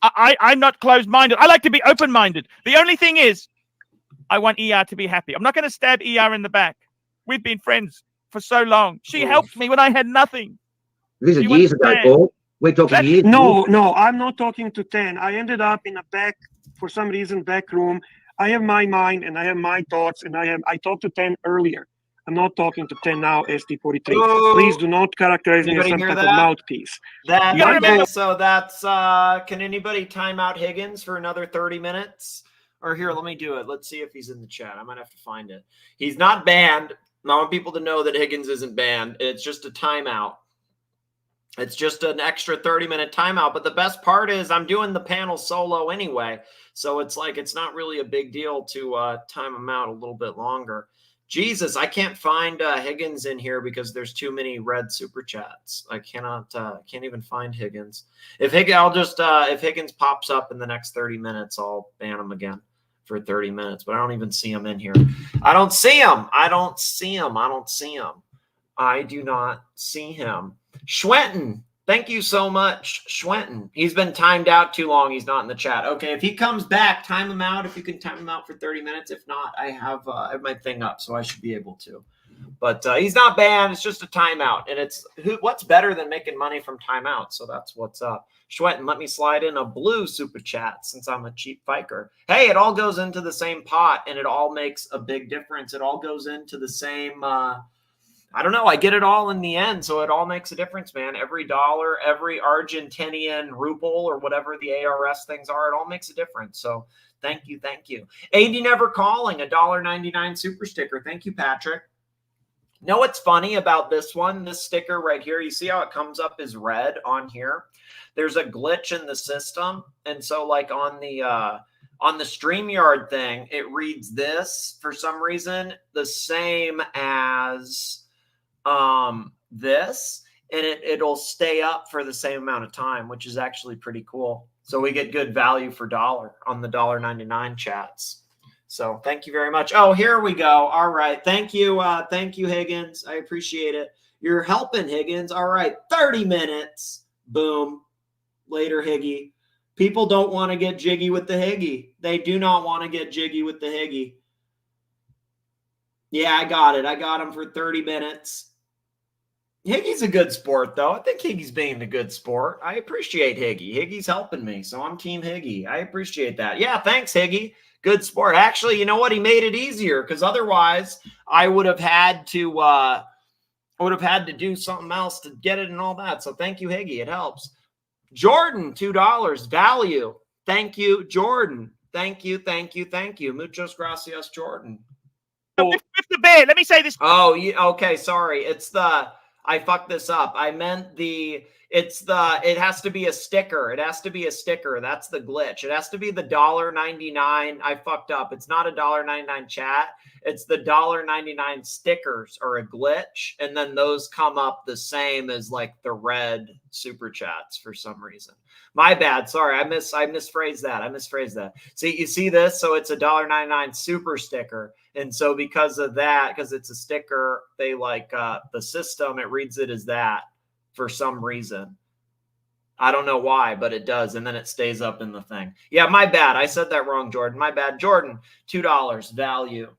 I'm not closed-minded. I like to be open-minded. The only thing is I want ER to be happy. I'm not going to stab ER in the back. We've been friends for so long. She helped me when I had nothing.
This is years ago, Paul. We're talking years.
No, I'm not talking to 10. I ended up in a back, for some reason, back room. I have my mind and I have my thoughts, and I talked to 10 earlier. I'm not talking to 10 now, ST43. Please do not characterize me as some type of mouthpiece.
So that's can anybody time out Higgins for another 30 minutes? Or here, let me do it. Let's see if he's in the chat. I might have to find it. He's not banned. I want people to know that Higgins isn't banned. It's just a timeout. It's just an extra 30-minute timeout. But the best part is I'm doing the panel solo anyway. So it's like it's not really a big deal to time him out a little bit longer. Jesus, I can't find Higgins in here because there's too many red super chats. I can't even find Higgins. If Higgins pops up in the next 30 minutes, I'll ban him again for 30 minutes. But I don't even see him in here. I don't see him. I don't see him. I don't see him. I do not see him. Schwenton, thank you so much, Schwenton. He's been timed out too long. He's not in the chat. Okay, if he comes back, time him out. If you can time him out for 30 minutes. If not, I have my thing up, so I should be able to. But he's not banned. It's just a timeout. And it's what's better than making money from timeout? So that's what's up. Schwenton, let me slide in a blue super chat since I'm a cheap fiker. Hey, it all goes into the same pot, and it all makes a big difference. It all goes into the same I don't know. I get it all in the end, so it all makes a difference, man. Every dollar, every Argentinian ruble, or whatever the ARS things are, it all makes a difference. So thank you, thank you. AD Never Calling, a $1.99 super sticker. Thank you, Patrick. Know what's funny about this one? This sticker right here, you see how it comes up as red on here? There's a glitch in the system, and so like on the StreamYard thing, it reads this for some reason the same as this, and it'll stay up for the same amount of time, which is actually pretty cool. So we get good value for dollar on the $1.99 chats. So thank you very much. Oh, here we go. All right. Thank you, Higgins. I appreciate it. You're helping, Higgins. All right. 30 minutes. Boom. Later, Higgy. People don't want to get jiggy with the Higgy. They do not want to get jiggy with the Higgy. Yeah, I got it. I got him for 30 minutes. Higgy's a good sport, though. I think Higgy's being a good sport. I appreciate Higgy. Higgy's helping me, so I'm Team Higgy. I appreciate that. Yeah, thanks, Higgy. Good sport. Actually, you know what? He made it easier because otherwise I would have had to do something else to get it and all that. So thank you, Higgy. It helps. Jordan, $2 value. Thank you, Jordan. Thank you, thank you, thank you. Muchas gracias, Jordan.
With the bear, let me say this.
Oh, okay. Sorry. It's I fucked this up. I meant it has to be a sticker. It has to be a sticker. That's the glitch. It has to be the $1.99. I fucked up. It's not a $1.99 chat. It's the $1.99 stickers are a glitch. And then those come up the same as like the red super chats for some reason. My bad. Sorry. I misphrased that. See, you see this? So it's a $1.99 super sticker. And so because of that, because it's a sticker, they like the system, it reads it as that for some reason. I don't know why, but it does. And then it stays up in the thing. Yeah, my bad. I said that wrong, Jordan. My bad. Jordan, $2 value.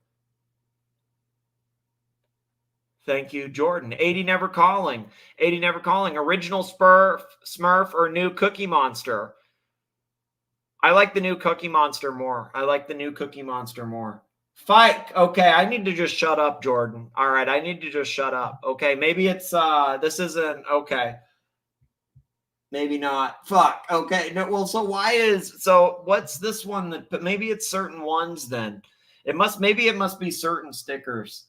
Thank you, Jordan. 80 never calling. 80 never calling. Original Smurf or new Cookie Monster? I like the new Cookie Monster more. Fike. Okay, I need to just shut up, Jordan. All right, I need to just shut up. Okay, maybe it's this isn't okay. Maybe not. Fuck. Okay. No, well, so what's this one but maybe it's certain ones then. Maybe it must be certain stickers.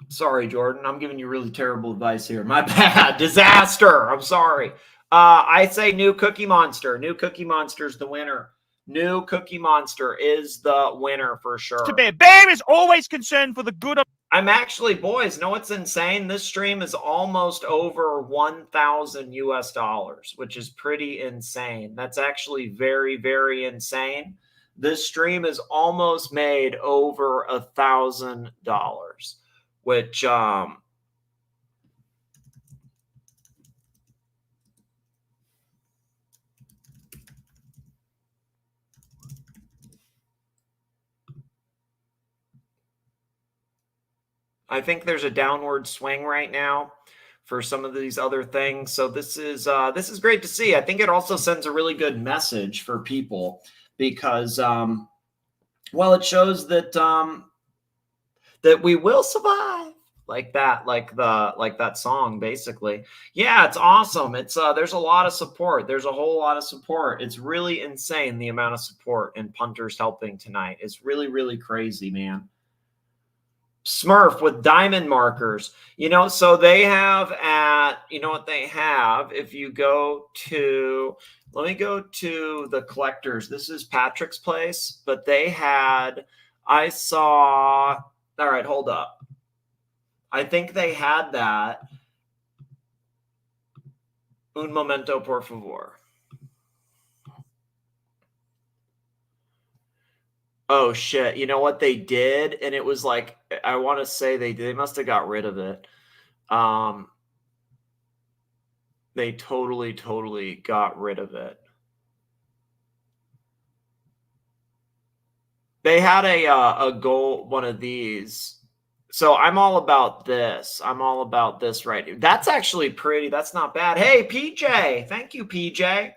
Sorry, Jordan. I'm giving you really terrible advice here. My bad. Disaster. I'm sorry. I say new Cookie Monster. New Cookie Monster's the winner. New Cookie Monster is the winner for sure.
Bear is always concerned for the good of.
I'm actually, boys, know what's insane? This stream is almost over 1,000 US dollars, which is pretty insane. That's actually very, very insane. This stream is almost made over $1,000, which I think there's a downward swing right now for some of these other things. So this is great to see. I think it also sends a really good message for people because, well, it shows that that we will survive like that song basically. Yeah, it's awesome. It's there's a lot of support. There's a whole lot of support. It's really insane the amount of support and punters helping tonight. It's really, really crazy, man. Smurf with diamond markers, so they have what they have. If you go to, let me go to the collectors. This is Patrick's place, but they had, all right, hold up. I think they had that. Un momento, por favor. Oh shit! You know what they did, and it was like I want to say they must have got rid of it. They totally got rid of it. They had a gold one of these. So I'm all about this. Right. That's actually pretty. That's not bad. Hey, PJ. Thank you, PJ.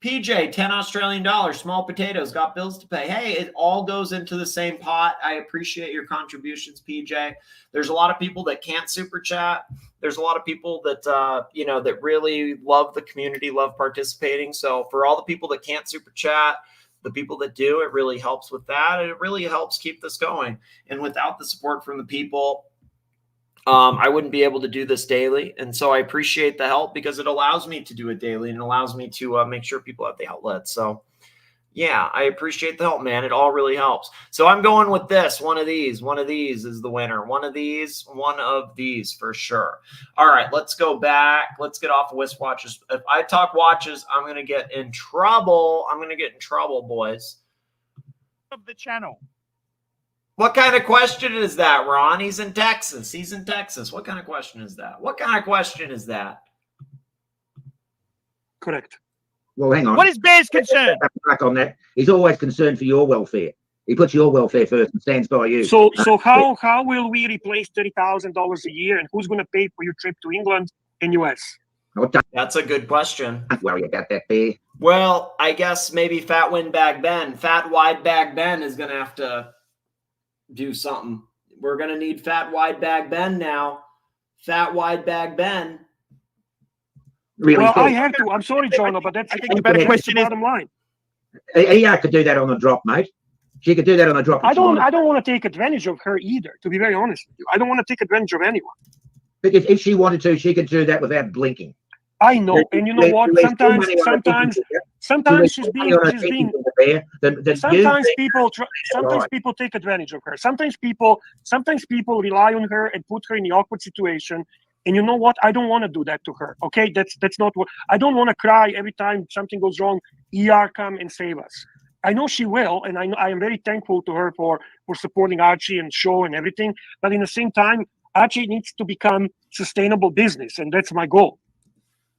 PJ, 10 Australian dollars, small potatoes, got bills to pay. Hey, it all goes into the same pot. I appreciate your contributions, PJ. There's a lot of people that can't super chat. There's a lot of people that, that really love the community, love participating. So for all the people that can't super chat, the people that do, it really helps with that. And it really helps keep this going. And without the support from the people, I wouldn't be able to do this daily. And so I appreciate the help because it allows me to do it daily and allows me to make sure people have the outlet. So yeah, I appreciate the help, man. It all really helps. So I'm going with this. One of these is the winner. One of these for sure. All right, let's go back. Let's get off of wristwatches. If I talk watches, I'm going to get in trouble. Boys.
Of the channel.
What kind of question is that, Ron? He's in Texas. What kind of question is that?
Correct.
Well, hang on.
What is Bear's concern?
Back on that. He's always concerned for your welfare. He puts your welfare first and stands by you.
So how will we replace $30,000 a year, and who's going to pay for your trip to England and US?
That's a good question.
Don't worry about that, Bear.
Well, I guess maybe Fat Wide Bag Ben is going to have to do something. We're going to need Fat Wide Bag Ben now. Fat Wide Bag Ben.
Really
well,
cool.
I have to. I'm sorry, Jono, but that's
I think the better question is
bottom line.
ER could do that on the drop, mate. She could do that on the drop.
I don't want to take advantage of her either, to be very honest with you. I don't want to take advantage of anyone.
But if she wanted to, she could do that without blinking.
I know, and you know what? Sometimes she's being. Sometimes people take advantage of her. Sometimes people rely on her and put her in the awkward situation. And you know what? I don't want to do that to her. Okay, that's not what I don't want to cry every time something goes wrong. ER come and save us. I know she will, and I am very thankful to her for supporting Archie and show and everything. But in the same time, Archie needs to become sustainable business, and that's my goal.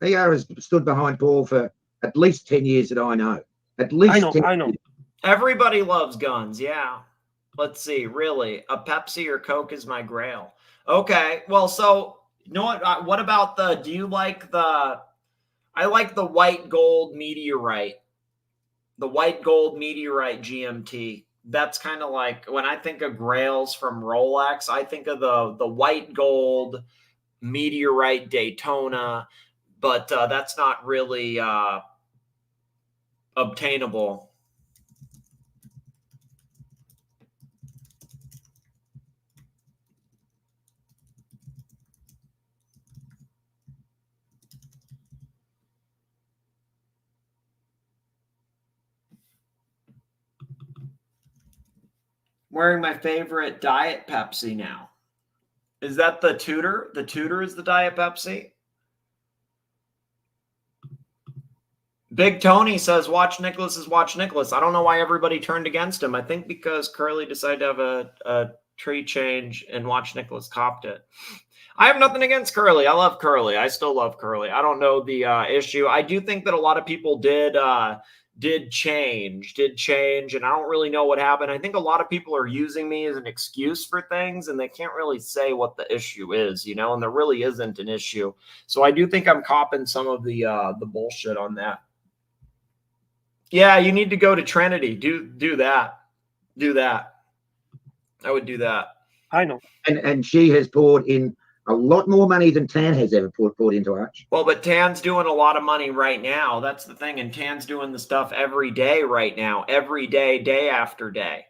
ER has stood behind Paul for at least 10 years that I know. At least
I know.
Everybody loves guns, yeah. Let's see, really, a Pepsi or Coke is my grail. Okay, well, so you know what about do you like I like the white gold meteorite. The white gold meteorite GMT. That's kind of like when I think of grails from Rolex, I think of the white gold meteorite Daytona, but that's not really obtainable. Wearing my favorite Diet Pepsi now. Is that the Tudor? The Tudor is the Diet Pepsi? Big Tony says, watch Nicholas is watch Nicholas. I don't know why everybody turned against him. I think because Curly decided to have a tree change and watch Nicholas copped it. I have nothing against Curly. I love Curly. I still love Curly. I don't know the issue. I do think that a lot of people did change, and I don't really know what happened. I think a lot of people are using me as an excuse for things, and they can't really say what the issue is, you know, and there really isn't an issue. So I do think I'm copping some of the bullshit on that. Yeah, you need to go to Trinity. Do that. Do that. I would do that.
I know.
And she has poured in a lot more money than Tan has ever poured into Arch.
Well, but Tan's doing a lot of money right now. That's the thing. And Tan's doing the stuff every day right now. Every day, day after day.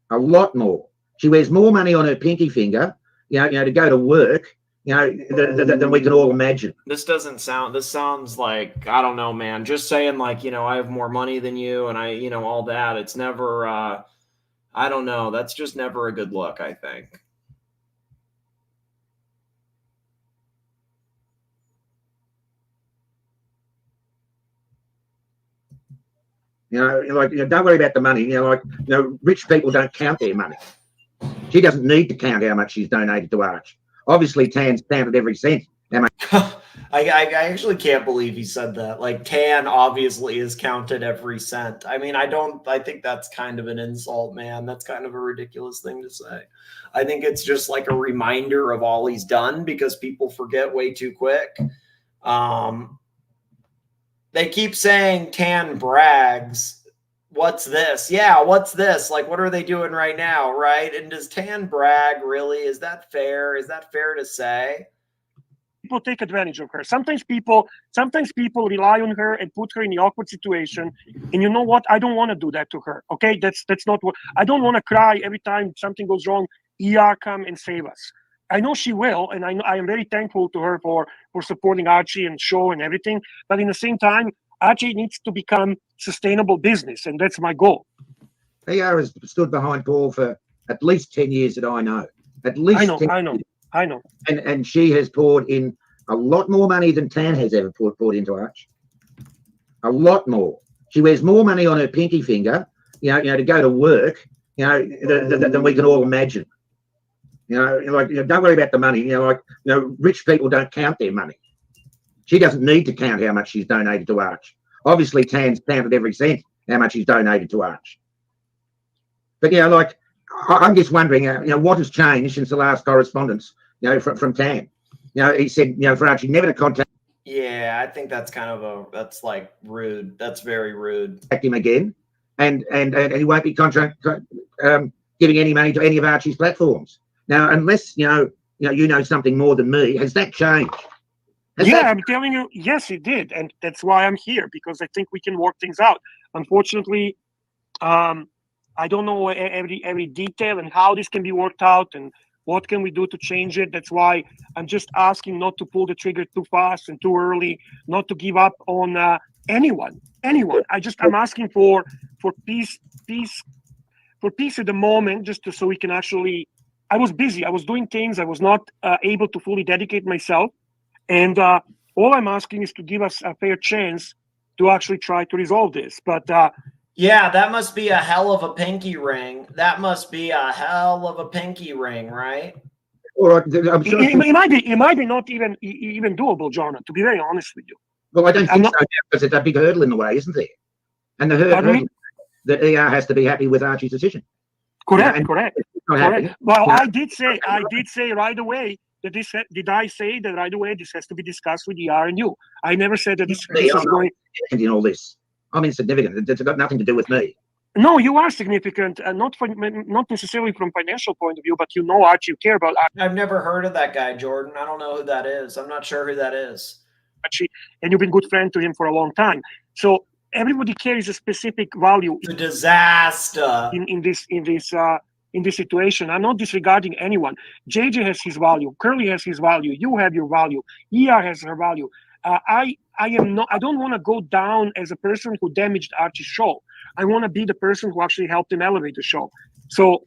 A lot more. She wears more money on her pinky finger, you know, to go to work, you know, than we can all imagine.
This sounds like, I don't know, man. Just saying like, you know, I have more money than you and I, you know, all that. It's never, I don't know. That's just never a good look, I think.
You know, like, you know, don't worry about the money. You know, like, you know, rich people don't count their money. She doesn't need to count how much she's donated to Arch. Obviously, Tan's counted every cent.
I actually can't believe he said that. Like, Tan obviously is counted every cent. I mean, I think that's kind of an insult, man. That's kind of a ridiculous thing to say. I think it's just like a reminder of all he's done because people forget way too quick. They keep saying Tan brags. What's this? Yeah, what's this? Like, what are they doing right now, right? And does Tan brag, really? Is that fair? Is that fair to say?
People take advantage of her. Sometimes people rely on her and put her in the awkward situation. And you know what? I don't want to do that to her. Okay, that's not what I don't want to cry every time something goes wrong. ER come and save us. I know she will, and I am very thankful to her for supporting Archie and show and everything. But in the same time, Archie needs to become sustainable business, and that's my goal.
ER has stood behind Paul for at least 10 years that I know. At least
I know.
And she has poured in a lot more money than Tan has ever poured into Arch. A lot more. She wears more money on her pinky finger, you know, to go to work, you know, than we can all imagine. You know, like, you know, don't worry about the money. You know, like, you know, rich people don't count their money. She doesn't need to count how much she's donated to Arch. Obviously, Tan's counted every cent how much she's donated to Arch. But yeah, like I'm just wondering, what has changed since the last correspondence, from Tam. He said, for Archie never to contact
Yeah, I think that's kind of that's like rude. That's very rude.
him again, and he won't be giving any money to any of Archie's platforms. Now, unless you know something more than me, has that changed?
I'm telling you, yes, it did, and that's why I'm here, because I think we can work things out. Unfortunately, I don't know every detail and how this can be worked out and what can we do to change it. That's why I'm just asking not to pull the trigger too fast and too early, not to give up on anyone. I'm asking for peace at the moment, just so we can actually. I was busy. I was doing things. I was not able to fully dedicate myself. And all I'm asking is to give us a fair chance to actually try to resolve this. But
yeah, that must be a hell of a pinky ring. That must be a hell of a pinky ring, right?
Or I'm sure
it might be not even doable, John. To be very honest with you.
Well, I don't think so, because it's a big hurdle in the way, isn't there? And the hurdle that ER has to be happy with Archie's decision.
Correct. Well, I did say right away that this. Did I say that right away? This has to be discussed with ER and you. I never said that this is going.
In all this, I'm insignificant. It's got nothing to do with me.
No, you are significant, not necessarily from financial point of view, but Archie, you care about Archie.
I've never heard of that guy, Jordan. I don't know who that is. I'm not sure who that is.
Archie, and you've been good friend to him for a long time. So everybody carries a specific value.
It's a disaster
in this situation. I'm not disregarding anyone. JJ has his value. Curly has his value. You have your value. ER has her value. I don't want to go down as a person who damaged Archie's show. I want to be the person who actually helped him elevate the show. So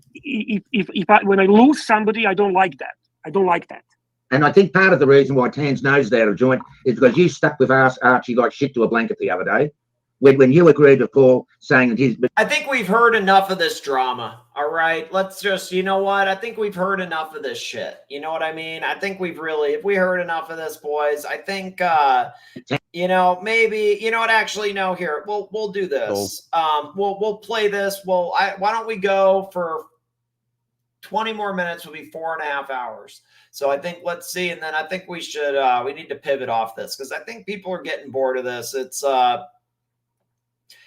when I lose somebody, I don't like that. I don't like that.
And I think part of the reason why Tan's nose out of joint is because you stuck with Archie like shit to a blanket the other day. When you agreed with Paul saying that his...
I think we've heard enough of this drama, all right? Let's just, you know what? I think we've heard enough of this shit. You know what I mean? I think if we heard enough of this, boys, I think, maybe, you know what? Actually, no, here, we'll do this. We'll play this. Why don't we go for 20 more minutes? Will be 4.5 hours. So I think, let's see. And then I think we should, we need to pivot off this because I think people are getting bored of this. It's,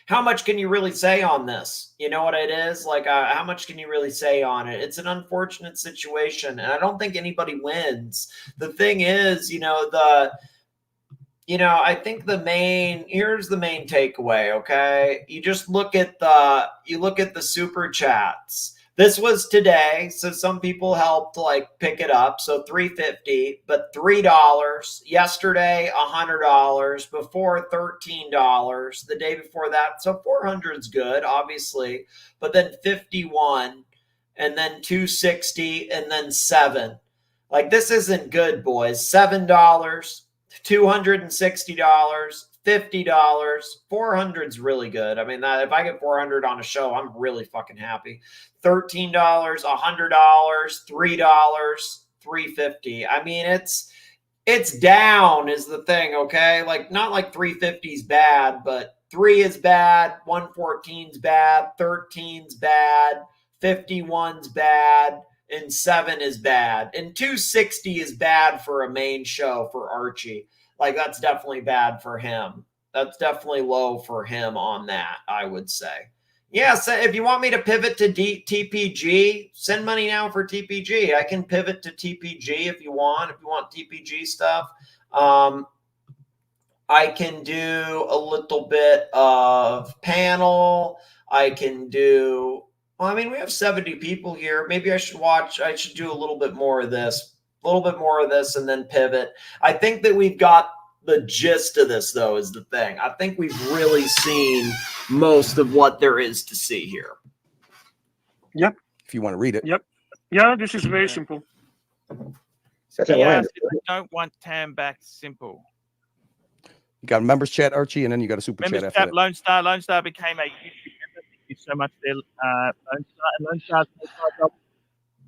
how much can you really say on this? You know what it is? Like, how much can you really say on it? It's an unfortunate situation, and I don't think anybody wins. The thing is, I think here's the main takeaway, okay? You just look at the super chats. This was today, so some people helped pick it up. So $3.50, but $3. Yesterday, $100. Before, $13. The day before that, so 400 is good, obviously. But then 51, and then 260, and then 7. This isn't good, boys. $7, $260. $50, 400 is really good. I mean, if I get 400 on a show, I'm really fucking happy. $13, $100, $3, $3.50. I mean, it's down is the thing, okay? Not like 350 is bad, but 3 is bad, 114's bad, 13's bad, 51's bad, and 7 is bad. And 260 is bad for a main show for Archie. That's definitely bad for him. That's definitely low for him on that, I would say. Yeah, so if you want me to pivot to TPG, send money now for TPG. I can pivot to TPG if you want TPG stuff. I can do a little bit of panel. I can do, we have 70 people here. Maybe I should do a little bit more of this. And then pivot. I think that we've got the gist of this, though, is the thing. I think we've really seen most of what there is to see here.
Yep.
If you want to read it.
Yep. Yeah, this is very simple.
I don't want Tam back simple.
You got a members chat, Archie, and then you got a super chat after that.
Lone Star became a YouTube member. Thank you so much there, Lone Star.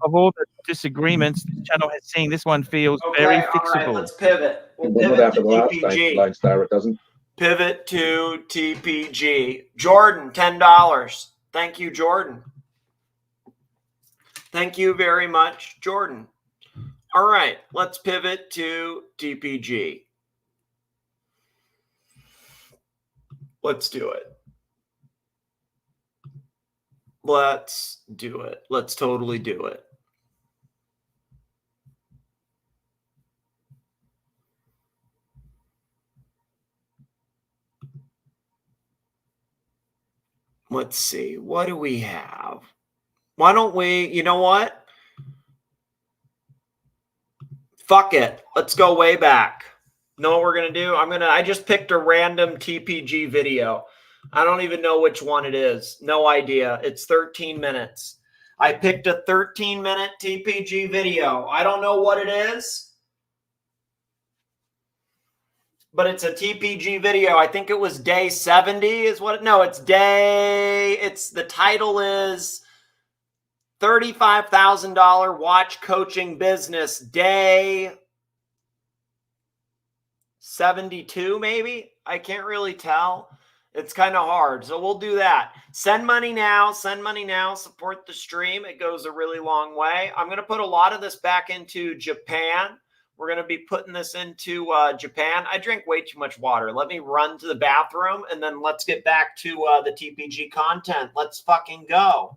Of all the disagreements this channel has seen, this one feels very fixable.
Right, let's pivot. We'll pivot to TPG.
Lone Star, it doesn't.
Pivot to TPG. Jordan, $10. Thank you, Jordan. Thank you very much, Jordan. All right, let's pivot to TPG. Let's do it. Let's do it. Let's totally do it. Let's see. What do we have? Why don't we, you know what? Fuck it. Let's go way back. Know what we're going to do? I just picked a random TPG video. I don't even know which one it is. No idea. It's 13 minutes. I picked a 13-minute TPG video. I don't know what it is, but it's a TPG video. I think it was day 70 is what no, it's the title is $35,000 watch coaching business day 72 maybe. I can't really tell. It's kind of hard. So we'll do that. Send money now. Send money now. Support the stream. It goes a really long way. I'm going to put a lot of this back into Japan. We're going to be putting this into Japan. I drink way too much water. Let me run to the bathroom and then let's get back to the TPG content. Let's fucking go.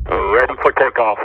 Ready for takeoff.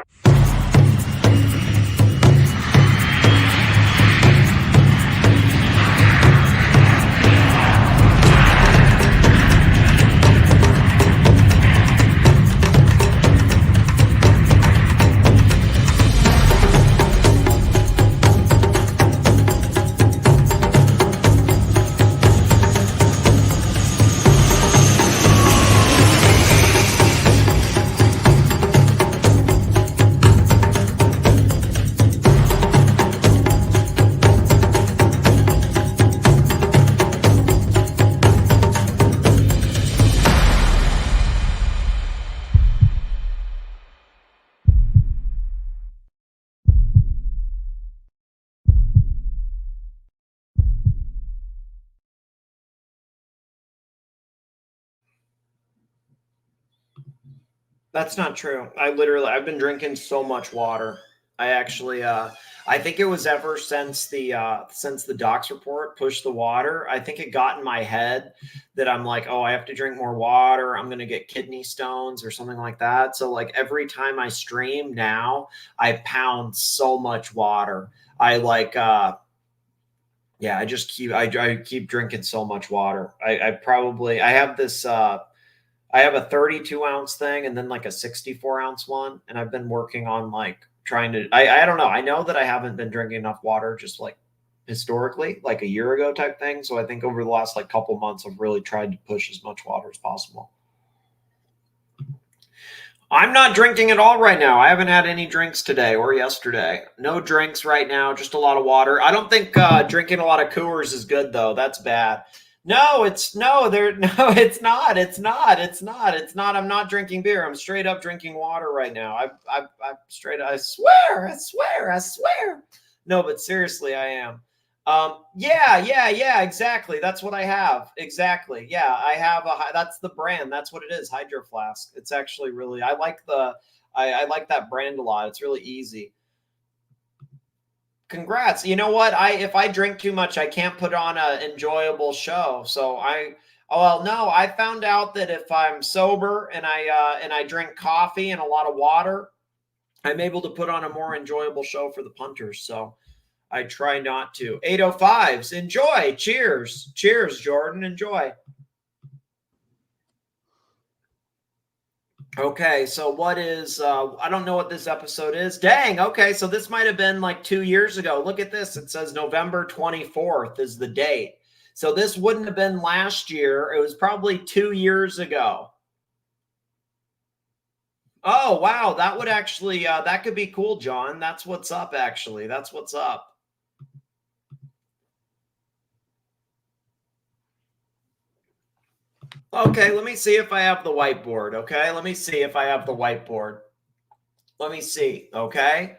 That's not true. I've been drinking so much water. I actually, I think it was ever since the docs report pushed the water. I think it got in my head that I'm like, oh, I have to drink more water. I'm going to get kidney stones or something like that. So like every time I stream now, I pound so much water. I like, yeah, I keep drinking so much water. I have this, I have a 32-ounce thing and then like a 64-ounce one. And I've been working on like trying to, I don't know. I know that I haven't been drinking enough water just like historically, like a year ago type thing. So I think over the last like couple months, I've really tried to push as much water as possible. I'm not drinking at all right now. I haven't had any drinks today or yesterday. No drinks right now, just a lot of water. I don't think drinking a lot of Coors is good though. That's bad. No, it's not. It's not. I'm not drinking beer. I'm straight up drinking water right now. I swear. No, but seriously, I am. Yeah, exactly. That's what I have. Exactly. Yeah, I have that's the brand. That's what it is. Hydro Flask. It's actually really, I like that brand a lot. It's really easy. Congrats. You know what? If I drink too much, I can't put on an enjoyable show. So I found out that if I'm sober and I drink coffee and a lot of water, I'm able to put on a more enjoyable show for the punters. So I try not to. 805s, enjoy. Cheers, Jordan. Enjoy. Okay, so what is, I don't know what this episode is. Dang, okay, so this might have been like 2 years ago. Look at this. It says November 24th is the date. So this wouldn't have been last year. It was probably 2 years ago. Oh, wow, that would actually, that could be cool, John. That's what's up, actually. That's what's up. Okay, let me see if I have the whiteboard, okay? Let me see if I have the whiteboard. Let me see, okay?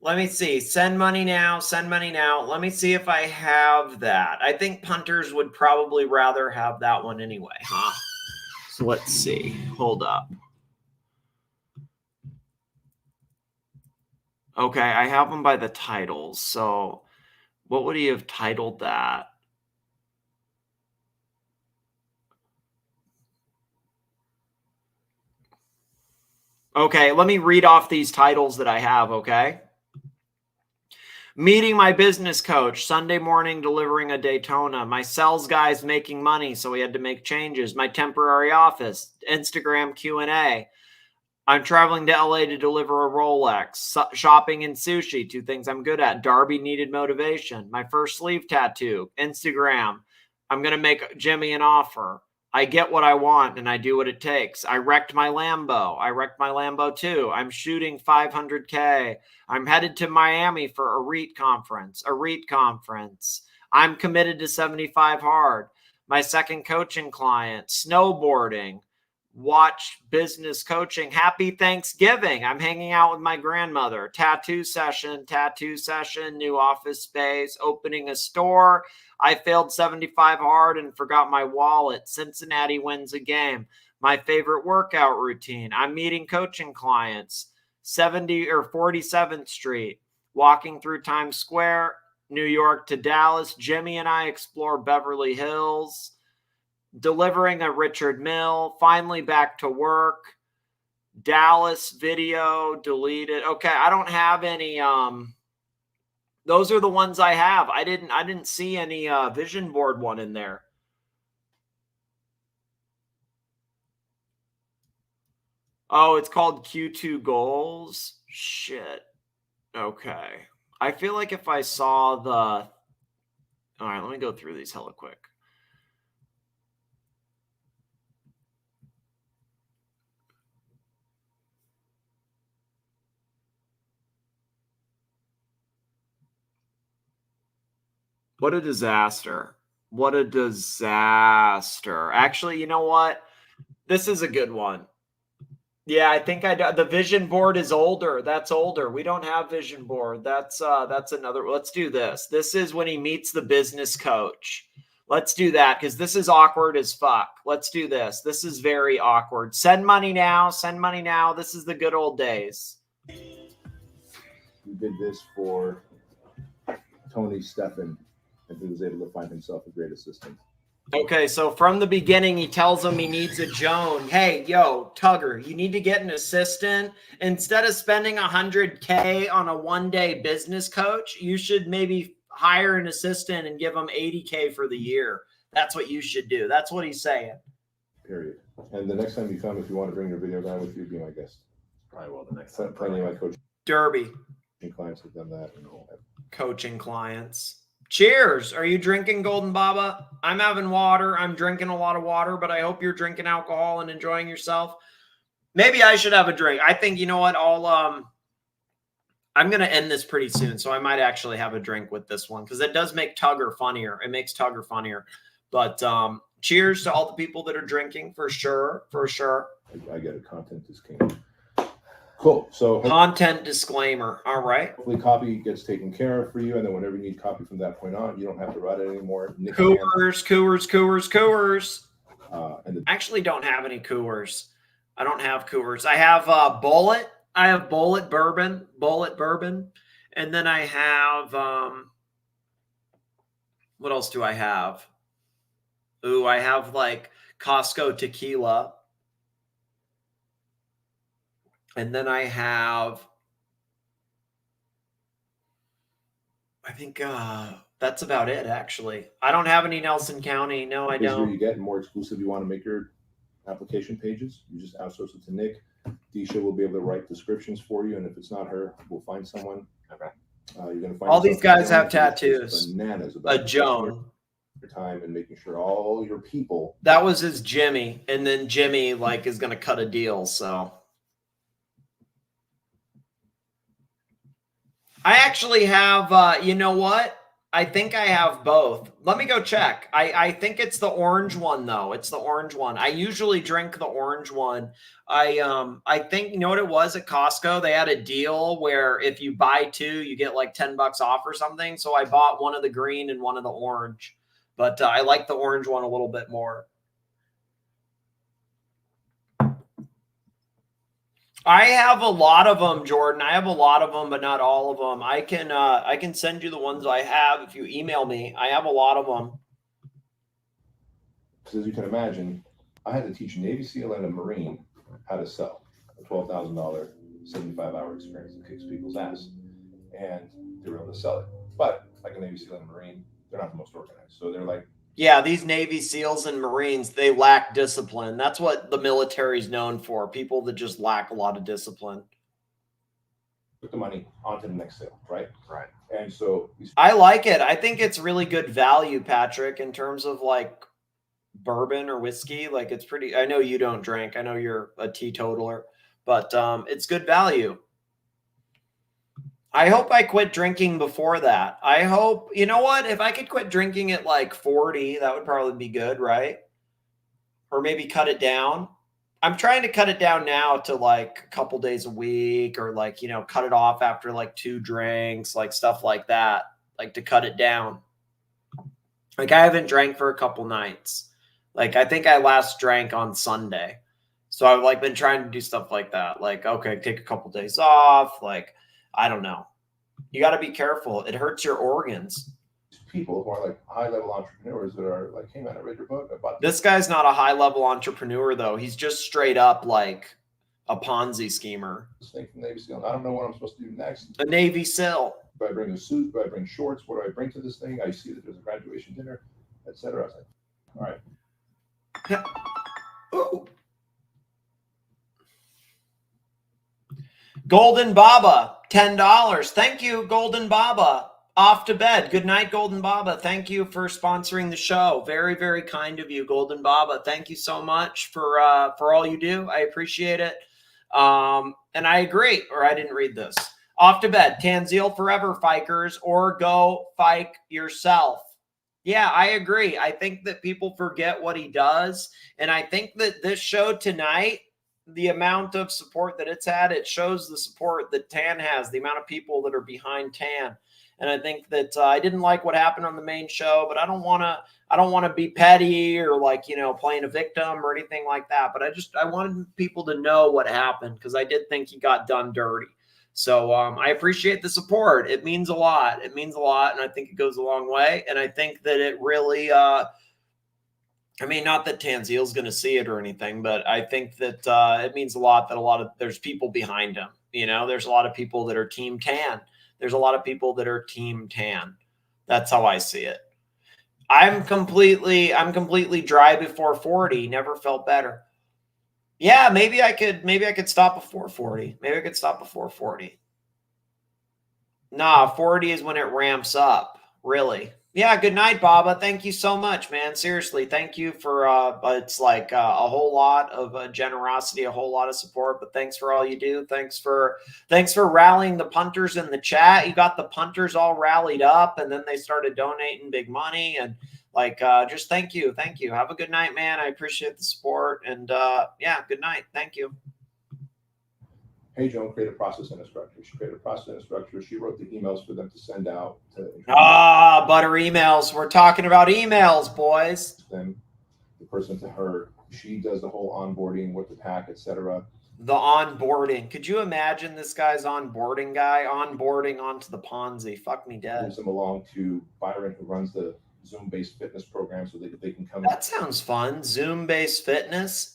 Let me see. Send money now. Send money now. Let me see if I have that. I think punters would probably rather have that one anyway, huh? So let's see. Hold up. Okay, I have them by the titles. So what would he have titled that? Okay, let me read off these titles that I have, okay? Meeting my business coach, Sunday morning delivering a Daytona. My sales guy's making money, so we had to make changes. My temporary office, Instagram Q&A. I'm traveling to LA to deliver a Rolex. Shopping and sushi, 2 things I'm good at. Darby needed motivation. My first sleeve tattoo, Instagram. I'm going to make Jimmy an offer. I get what I want and I do what it takes. I wrecked my Lambo. I wrecked my Lambo too. I'm shooting 500K. I'm headed to Miami for a REIT conference. I'm committed to 75 hard. My second coaching client, snowboarding. Watch business coaching. Happy Thanksgiving. I'm hanging out with my grandmother. Tattoo session, new office space, opening a store. I failed 75 hard and forgot my wallet. Cincinnati wins a game. My favorite workout routine. I'm meeting coaching clients. 70 or 47th Street. Walking through Times Square, New York to Dallas. Jimmy and I explore Beverly Hills. Delivering a Richard Mill, finally back to work, Dallas video, deleted. Okay, I don't have any, those are the ones I have. I didn't see any vision board one in there. Oh, it's called Q2 goals. Shit. Okay. I feel like if I saw the, all right, let me go through these hella quick. What a disaster. What a disaster. Actually, you know what? This is a good one. Yeah, I think the vision board is older. That's older. We don't have vision board. That's another. Let's do this. This is when he meets the business coach. Let's do that because this is awkward as fuck. Let's do this. This is very awkward. Send money now. Send money now. This is the good old days.
We did this for Tony Stephan, and he was able to find himself a great assistant.
Okay, so from the beginning, he tells him he needs a Joan. Hey, yo, Tugger, you need to get an assistant. Instead of spending $100K on a one-day business coach, you should maybe hire an assistant and give him $80K for the year. That's what you should do. That's what he's saying.
Period. And the next time you come, if you want to bring your video guy with you, be my guest. Probably will the next time. Plenty of my coaching
Derby.
Clients have done that. And all that.
Coaching clients. Cheers. Are you drinking, Golden Baba? I'm having water. I'm drinking a lot of water, but I hope you're drinking alcohol and enjoying yourself. Maybe I should have a drink. I think, you know what? I'm going to end this pretty soon, so I might actually have a drink with this one because it does make Tugger funnier. It makes Tugger funnier. But cheers to all the people that are drinking, for sure, for sure.
I get it. Content is king. Cool. So
content disclaimer. All right.
Hopefully copy gets taken care of for you. And then whenever you need copy from that point on, you don't have to write it anymore.
Coors. I actually don't have any Coors. I don't have Coors. I have Bullet. I have Bullet bourbon. And then I have, what else do I have? Ooh, I have like Costco tequila. And then I have, I think that's about it, actually. I don't have any Nelson County. No, I don't.
The you get, more exclusive you want to make your application pages. You just outsource it to Nick. Disha will be able to write descriptions for you, and if it's not her, we'll find someone.
Okay.
You're gonna find
All these
yourself a
guys
Joan
have
who is just
tattoos.
Bananas
A
about taking
Joan.
your time and making sure all your people.
That was his Jimmy, and then Jimmy like is gonna cut a deal. So I actually have. You know what? I think I have both. Let me go check. I think it's the orange one though. It's the orange one. I usually drink the orange one. I think, you know what it was at Costco? They had a deal where if you buy two, you get like $10 off or something. So I bought one of the green and one of the orange, but I like the orange one a little bit more. I have a lot of them, Jordan. I have a lot of them, but not all of them. I can send you the ones I have if you email me. I have a lot of them.
Because as you can imagine, I had to teach a Navy SEAL and a Marine how to sell a $12,000, 75-hour experience that kicks people's ass. And they were able to sell it. But like a Navy SEAL and a Marine, they're not the most organized. So they're like,
yeah, these Navy SEAls and Marines, they lack discipline. That's what the military is known for. People that just lack a lot of discipline.
put the money onto the next sale, right? Right. And so
I like it. I think it's really good value, Patrick, in terms of like bourbon or whiskey. Like it's pretty, I know you don't drink. I know you're a teetotaler, but it's good value. I hope I quit drinking before that. I hope, you know what? If I could quit drinking at like 40, that would probably be good, right? Or maybe cut it down. I'm trying to cut it down now to like a couple days a week, or like, you know, cut it off after like 2 drinks, like stuff like that, like to cut it down. Like I haven't drank for a couple nights. Like I think I last drank on Sunday. So I've like been trying to do stuff like that. Like, okay, take a couple days off. Like, I don't know. You got to be careful. It hurts your organs.
people who are like high-level entrepreneurs that are like, hey man, I read your book. I bought
This guy's not a high-level entrepreneur, though. He's just straight up like a Ponzi schemer.
this thing from Navy SEAL. I don't know what I'm supposed to do next.
A Navy SEAL.
Do I bring a suit? Do I bring shorts? What do I bring to this thing? I see that there's a graduation dinner, etc. I was like, all right.
Yeah. Oh. Golden Baba, $10. Thank you, Golden Baba. Off to bed. Good night, Golden Baba. Thank you for sponsoring the show. Very, very kind of you, Golden Baba. Thank you so much for all you do. I appreciate it. And I agree, or I didn't read this. Off to bed. Tanzil forever, Fikers, or go Fike yourself. Yeah, I agree. I think that people forget what he does. And I think that this show tonight, the amount of support that it's had, it shows the support that Tan has, the amount of people that are behind Tan. And I think that I didn't like what happened on the main show, but I don't want to be petty or like, you know, playing a victim or anything like that. But I wanted people to know what happened, because I did think he got done dirty. So I appreciate the support. It means a lot. It means a lot. And I think it goes a long way. And I think that it really, I mean, not that Tanzil's going to see it or anything, but I think that it means a lot that there's people behind him. You know, there's a lot of people that are Team Tan. There's a lot of people that are Team Tan. That's how I see it. I'm completely dry before 40. Never felt better. Yeah, maybe I could stop before 40. Maybe I could stop before 40. Nah, 40 is when it ramps up. Really. Yeah, good night, Baba. Thank you so much, man. Seriously, thank you for it's like a whole lot of generosity, a whole lot of support, but thanks for all you do. Thanks for rallying the punters in the chat. You got the punters all rallied up, and then they started donating big money, and like just thank you. Thank you. Have a good night, man. I appreciate the support, and yeah, good night. Thank you.
Hey, Joan, create a process and a structure. She created a process and a structure. She wrote the emails for them to send out.
Butter emails. We're talking about emails, boys.
Then the person to her, she does the whole onboarding, what to pack, etc.
The onboarding. Could you imagine this guy's onboarding guy onboarding onto the Ponzi? Fuck me dead.
Moves them along to Byron, who runs the Zoom-based fitness program, so they can come.
That sounds fun. Zoom-based fitness.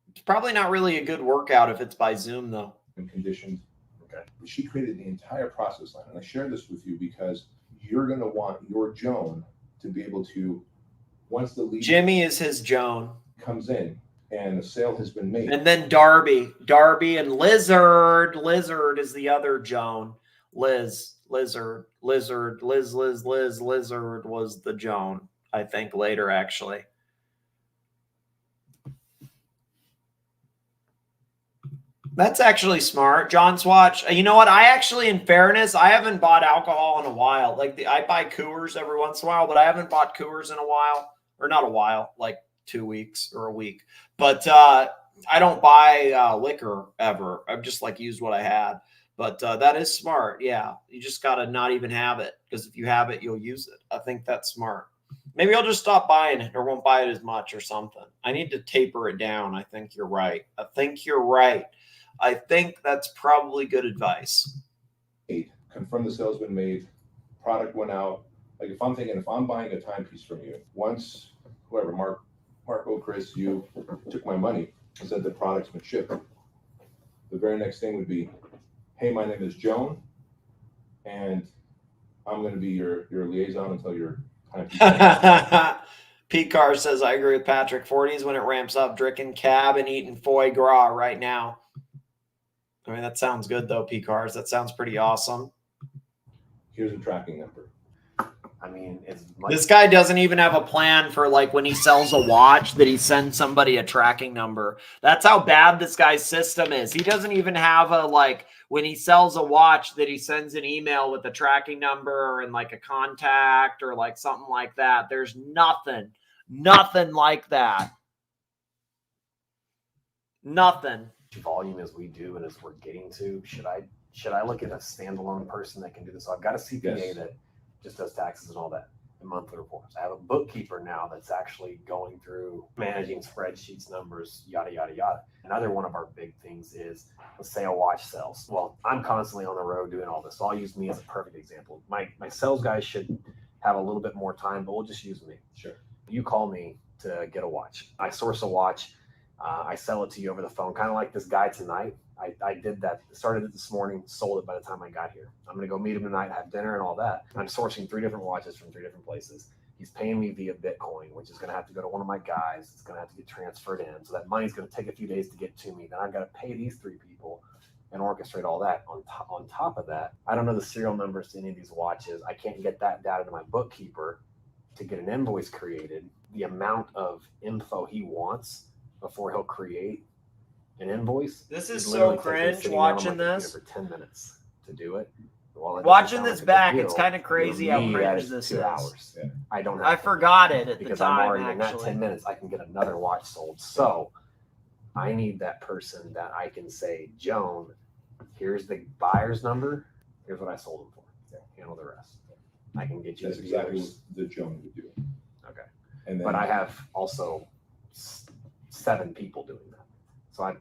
It's probably not really a good workout if it's by Zoom, though.
And conditioned. Okay. She created the entire process line, and I share this with you because you're going to want your Joan to be able to, once the lead.
Jimmy is his Joan.
comes in and the sale has been made.
And then Darby and Lizard. Lizard is the other Joan. Lizard was the Joan, I think, later, actually. That's actually smart. John's watch. You know what? I actually, in fairness, I haven't bought alcohol in a while. Like I buy Coors every once in a while, but I haven't bought Coors in a while, or not a while, like 2 weeks or a week. But I don't buy liquor ever. I've just like used what I had. But that is smart. Yeah, you just gotta not even have it, because if you have it, you'll use it. I think that's smart. Maybe I'll just stop buying it or won't buy it as much or something. I need to taper it down. I think you're right. I think that's probably good advice.
Confirm the sale's been made, product went out. Like if I'm buying a timepiece from you, once whoever, Marco, Chris, you took my money and said the product's been shipped, the very next thing would be, hey, my name is Joan, and I'm going to be your liaison until your timepiece.
Pete Carr says, I agree with Patrick. 40s when it ramps up, drinking cab and eating foie gras right now. I mean, that sounds good, though, P-Cars. That sounds pretty awesome.
Here's a tracking number.
I mean,
this guy doesn't even have a plan for, like, when he sells a watch that he sends somebody a tracking number. That's how bad this guy's system is. He doesn't even have a, like, when he sells a watch that he sends an email with a tracking number and, like, a contact or, like, something like that. There's nothing like that. Nothing.
Volume as we do and as we're getting to, should I look at a standalone person that can do this? So I've got a CPA that just does taxes and all that, and monthly reports. I have a bookkeeper now that's actually going through managing spreadsheets, numbers, yada yada yada. Another one of our big things is, let's say a watch sells. Well, I'm constantly on the road doing all this, so I'll use me as a perfect example. My sales guys should have a little bit more time, but we'll just use me.
Sure.
You call me to get a watch. I source a watch. I sell it to you over the phone, kind of like this guy tonight. I did that, started it this morning, sold it by the time I got here. I'm going to go meet him tonight, have dinner and all that. I'm sourcing 3 different watches from 3 different places. He's paying me via Bitcoin, which is going to have to go to one of my guys. It's going to have to get transferred in. So that money's going to take a few days to get to me. Then I've got to pay these 3 people and orchestrate all that. On top of that, I don't know the serial numbers to any of these watches. I can't get that data to my bookkeeper to get an invoice created. The amount of info he wants before he'll create an invoice.
This is so cringe watching this.
For 10 minutes to do it.
Watching this back, it's kind of crazy how cringe this is.
2 hours. Yeah. I don't.
I forgot it at the
because
time.
I'm already in that 10 minutes. I can get another watch sold. So I need that person that I can say, Joan, here's the buyer's number. Here's what I sold them for. Handle the rest. I can get you.
That's exactly what the Joan would do.
Okay.
And then,
but I have also 7 people doing that. So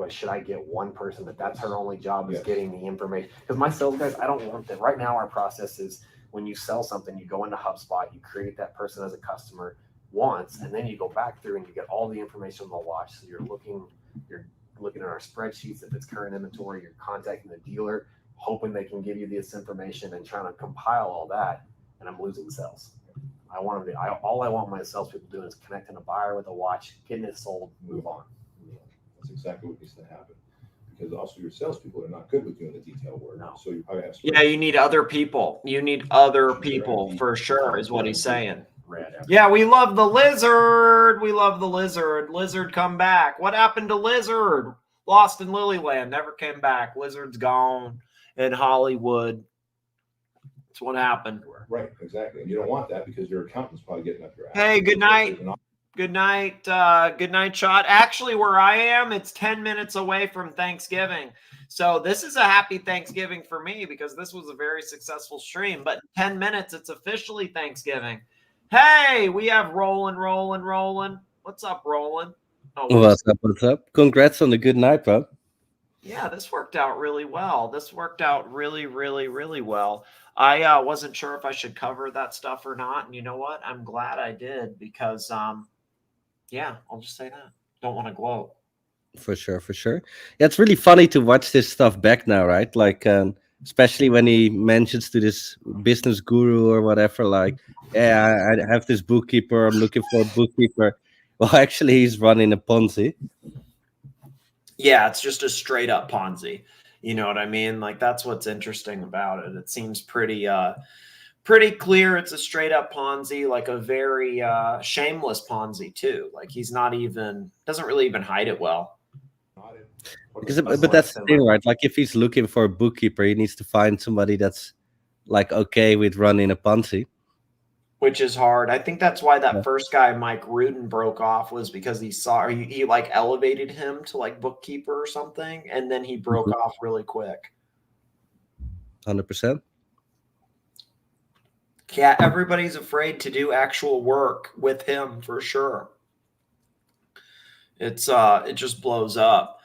should I get one person that's her only job is getting the information? Because my sales guys, I don't want that. Right now, our process is when you sell something, you go into HubSpot, you create that person as a customer once, and then you go back through and you get all the information on the watch. So you're looking at our spreadsheets if it's current inventory. You're contacting the dealer, hoping they can give you this information and trying to compile all that. And I'm losing sales. All I want my salespeople doing is connecting a buyer with a watch, getting it sold, move on.
That's exactly what needs to happen. Because also your salespeople are not good with doing the detail work.
No.
So you probably have.
Yeah, you need other people. You need other people for sure, is what he's saying. Yeah, we love the Lizard. We love the Lizard. Lizard, come back. What happened to Lizard? Lost in Lilyland, never came back. Lizard's gone in Hollywood. That's what happened.
Right, exactly. And you don't want that because your accountant's probably getting up your ass.
Hey, good night. Good night. Good night, Shot. Actually, where I am, it's 10 minutes away from Thanksgiving. So this is a happy Thanksgiving for me because this was a very successful stream. But in 10 minutes, it's officially Thanksgiving. Hey, we have Roland. What's up, Roland? Oh,
What's up? Congrats on the good night, bro.
Yeah, this worked out really well. This worked out really, really, really well. I wasn't sure if I should cover that stuff or not. And you know what? I'm glad I did because, yeah, I'll just say that. Don't want to gloat.
For sure. Yeah, it's really funny to watch this stuff back now, right? Like, especially when he mentions to this business guru or whatever, like, yeah, I have this bookkeeper. I'm looking for a bookkeeper. Well, actually, he's running a Ponzi.
Yeah, it's just a straight up Ponzi. You know what I mean? Like that's what's interesting about it. It seems pretty pretty clear it's a straight up Ponzi, like a very shameless Ponzi too. Like he's not even doesn't really even hide it well.
Because, but that's the thing, right? Like if he's looking for a bookkeeper, he needs to find somebody that's like okay with running a Ponzi.
Which is hard. I think that's why that first guy, Mike Rudin, broke off, was because he saw he like elevated him to like bookkeeper or something, and then he broke off really quick.
100%.
Yeah, everybody's afraid to do actual work with him for sure. It's it just blows up.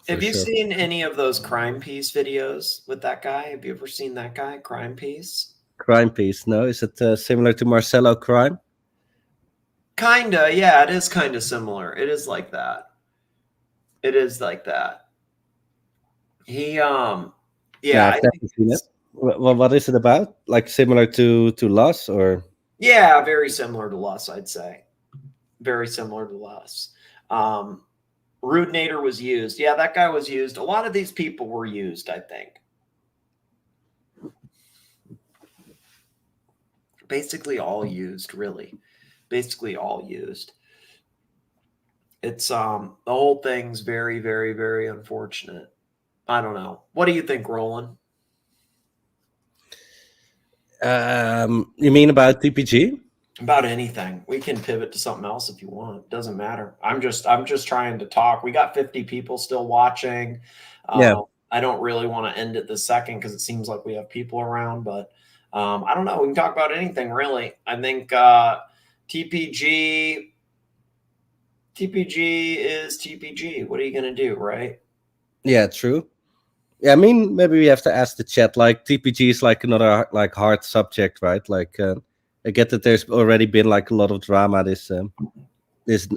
Have you seen any of those Crime Piece videos with that guy? Have you ever seen that guy, Crime Piece?
Crime Piece, no? Is it similar to Marcelo Crime?
Kinda, yeah, it is kind of similar. It is like that. It is like that. He, yeah,
I've never seen it. What is it about? Like similar to Lus, or?
Yeah, very similar to Lus, I'd say. Very similar to Lus. Rudinator was used. Yeah, that guy was used. A lot of these people were used, I think. Basically all used, really. Basically all used. It's the whole thing's very, very, very unfortunate. I don't know. What do you think, Roland?
You mean about TPG?
About anything. We can pivot to something else if you want. Doesn't matter. I'm just trying to talk. We got 50 people still watching.
Yeah.
I don't really want to end it this second because it seems like we have people around, but I don't know. We can talk about anything really. I think TPG is TPG. What are you gonna do, right?
Yeah, true. Yeah, I mean, maybe we have to ask the chat. Like TPG is like another like hard subject, right? Like I get that there's already been like a lot of drama this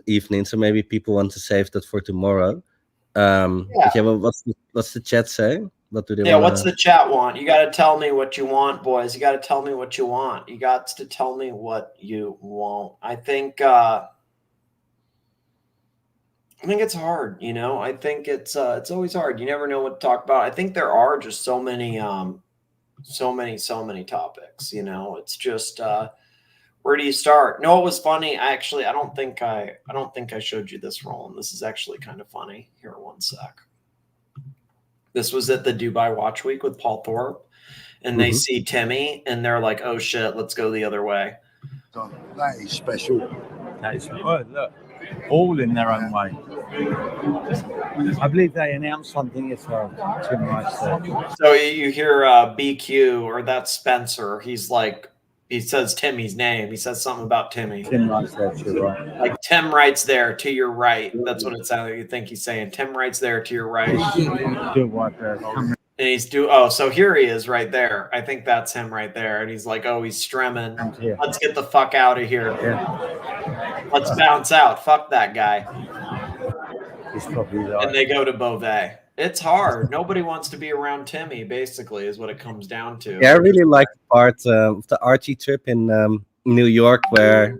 evening, so maybe people want to save that for tomorrow. But yeah, well, what's the chat saying? What do they want?
What's the chat want? You got to tell me what you want, boys. You got to tell me what you want. You got to tell me what you want. I think it's hard, you know. I think it's always hard. You never know what to talk about. I think there are just so many topics, you know. It's just where do you start? No, it was funny. I don't think I showed you this, Roland. This is actually kind of funny. Here, one sec. This was at the Dubai Watch Week with Paul Thorpe, and they see Timmy, and they're like, "Oh shit, let's go the other way."
That is special.
That is good. Look, all in their own way. I believe they announced something as well. Tim Rice said.
So you hear BQ, or that's Spencer. He's like, he says Timmy's name. He says something about Timmy.
Tim Rice there to your right.
Like Tim Wright's there to your right. That's what it sounds like. You think he's saying Tim Wright's there to your right.
Do what there.
And he's so here he is right there. I think that's him right there. And he's like, oh, he's stremming. Let's get the fuck out of here.
Yeah.
Let's bounce out. Fuck that guy.
He's probably right.
And they go to Beauvais. It's hard. Nobody wants to be around Timmy, basically, is what it comes down to.
Yeah, I really like the part of the Archie trip in New York where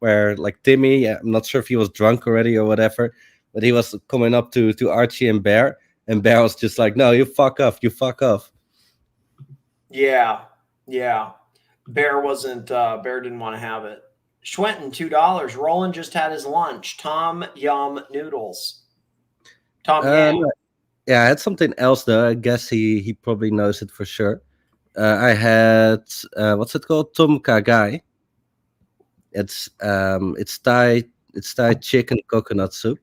like Timmy, I'm not sure if he was drunk already or whatever, but he was coming up to Archie and Bear. And Bear was just like, no, you fuck off. You fuck off.
Yeah. Yeah. Bear didn't want to have it. Schwenton, $2. Roland just had his lunch. Tom Yum Noodles. Tom Yum.
Yeah, I had something else though. I guess he probably knows it for sure. I had what's it called? Tom Kagai. It's Thai chicken coconut soup.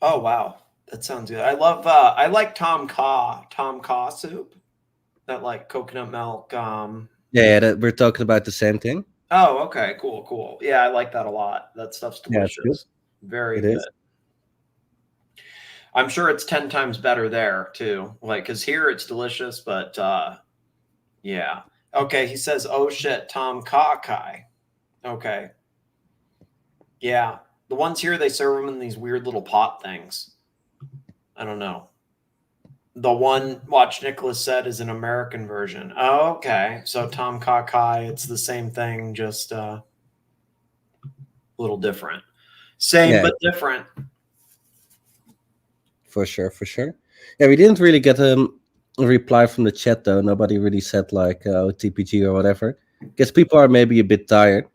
Oh wow. That sounds good. I like Tom Kha soup. That like coconut milk.
Yeah, we're talking about the same thing.
Oh, okay, cool. Yeah, I like that a lot. That stuff's delicious.
Yeah, it's good.
Very good. I'm sure it's 10 times better there too. Like, cause here it's delicious, but yeah. Okay, he says, "Oh shit, Tom Kha. Okay. Yeah, the ones here they serve them in these weird little pot things. I don't know. The one Watch Nicholas said is an American version. Oh, okay. So Tom Kha, it's the same thing, just little different. Same
Yeah.
but different.
For sure. Yeah, we didn't really get a reply from the chat though. Nobody really said like TPG or whatever. Guess people are maybe a bit tired.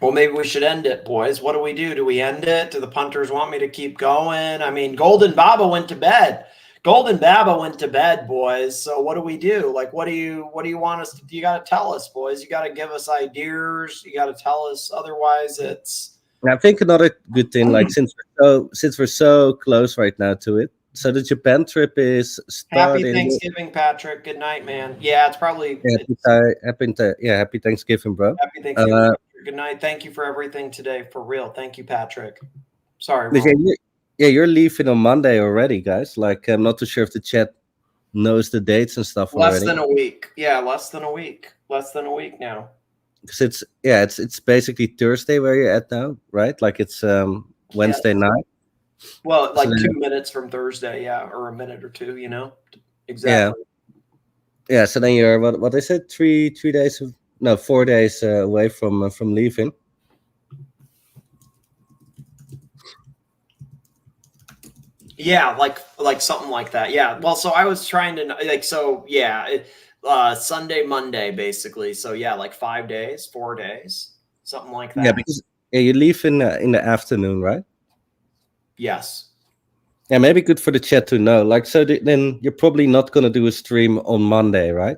Well, maybe we should end it, boys. What do we do? Do we end it? Do the punters want me to keep going? I mean, Golden Baba went to bed. Golden Baba went to bed, boys. So what do we do? Like, what do you want us to do? You got to tell us, boys. You got to give us ideas. You got to tell us. Otherwise, it's.
I think another good thing, like since we're so close right now to it, so the Japan trip is starting.
Happy Thanksgiving, Patrick. Good night, man. Yeah, it's probably.
Happy Thanksgiving, bro.
Happy Thanksgiving. Good night. Thank you for everything today. For real. Thank you, Patrick. Sorry.
You're leaving on Monday already, guys. Like, I'm not too sure if the chat knows the dates and stuff already.
Less than a week. Yeah, less than a week. Less than a week now.
Because it's basically Thursday where you're at now, right? Like it's Wednesday night.
Well, like
So
2 minutes from Thursday, yeah, or a minute or two, you know. Exactly.
Yeah. So then you're what is it? 4 days away from leaving.
Yeah, like something like that. Yeah. Well, so I was trying to like Sunday, Monday, basically. So yeah, like 5 days, 4 days, something like that.
Yeah, because you leave in the afternoon, right?
Yes.
Yeah, maybe good for the chat to know. Like, so then you're probably not gonna do a stream on Monday, right?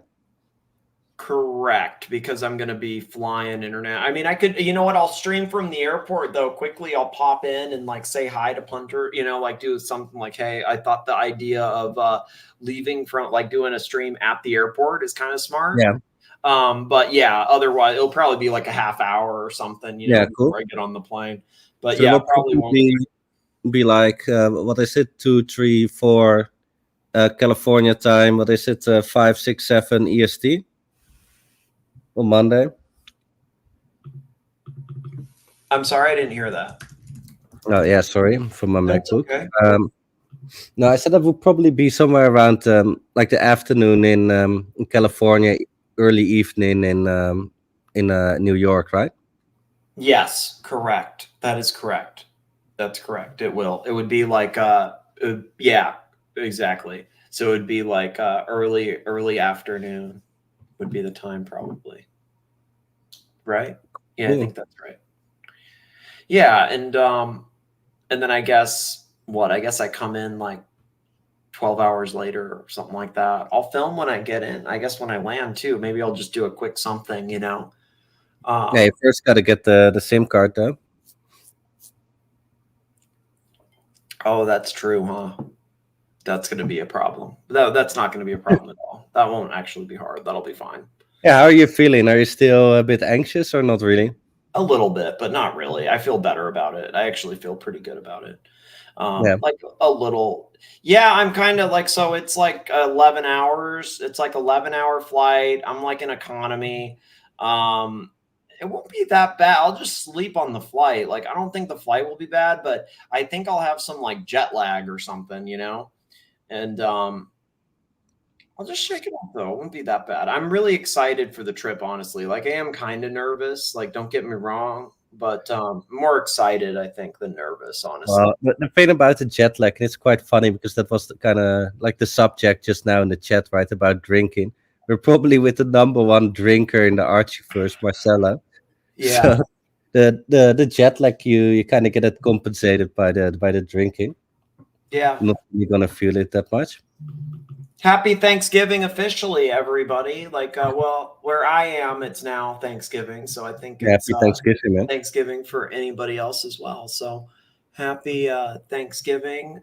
Correct, because I'm going to be flying internet. I mean, I could, you know what? I'll stream from the airport though. Quickly, I'll pop in and like say hi to punter. You know, like do something like, hey, I thought the idea of leaving from like doing a stream at the airport is kind of smart.
Yeah.
But yeah, otherwise it'll probably be like a half hour or something. You know,
Cool.
before I get on the plane. But
So
yeah,
it'll
probably won't
be like what is it? 2, 3, 4 California time. What is it? 5, 6, 7 EST. On Monday.
I'm sorry, I didn't hear that.
Oh yeah, sorry from my
That's
MacBook.
okay.
No, I said that would probably be somewhere around like the afternoon in California, early evening in New York, right?
Yes, correct. That is correct. That's correct. It will. It would be like yeah, exactly. So it would be like early afternoon would be the time probably. Right? Yeah,
Cool.
I think that's right. Yeah, and then I guess I come in like 12 hours later or something like that. I'll film when I get in. I guess when I land too. Maybe I'll just do a quick something, you know.
Yeah, you first got to get the SIM card though.
Oh, that's true, huh? That's going to be a problem. No, that's not going to be a problem at all. That won't actually be hard. That'll be fine.
Yeah, how are you feeling? Are you still a bit anxious or not really?
A little bit, but not really. I feel better about it. I actually feel pretty good about it.
Yeah.
Like a little. Yeah, I'm kind of like, so it's like 11 hours. It's like 11-hour flight. I'm like an economy. It won't be that bad. I'll just sleep on the flight. Like, I don't think the flight will be bad, but I think I'll have some like jet lag or something, you know? And I'll just shake it off though. It won't be that bad. I'm really excited for the trip, honestly. Like, I am kind of nervous. Like, don't get me wrong, but more excited, I think, than nervous, honestly.
Well, the thing about the jet lag, it's quite funny because that was kind of like the subject just now in the chat, right? About drinking. We're probably with the #1 drinker in the Archieverse, Marcella.
Yeah.
So the jet lag, you kind of get it compensated by the drinking.
Yeah.
Not really gonna feel it that much.
Happy Thanksgiving officially, everybody. Like, well, where I am, it's now Thanksgiving. So I think it's
Happy Thanksgiving, man.
Thanksgiving for anybody else as well. So happy Thanksgiving.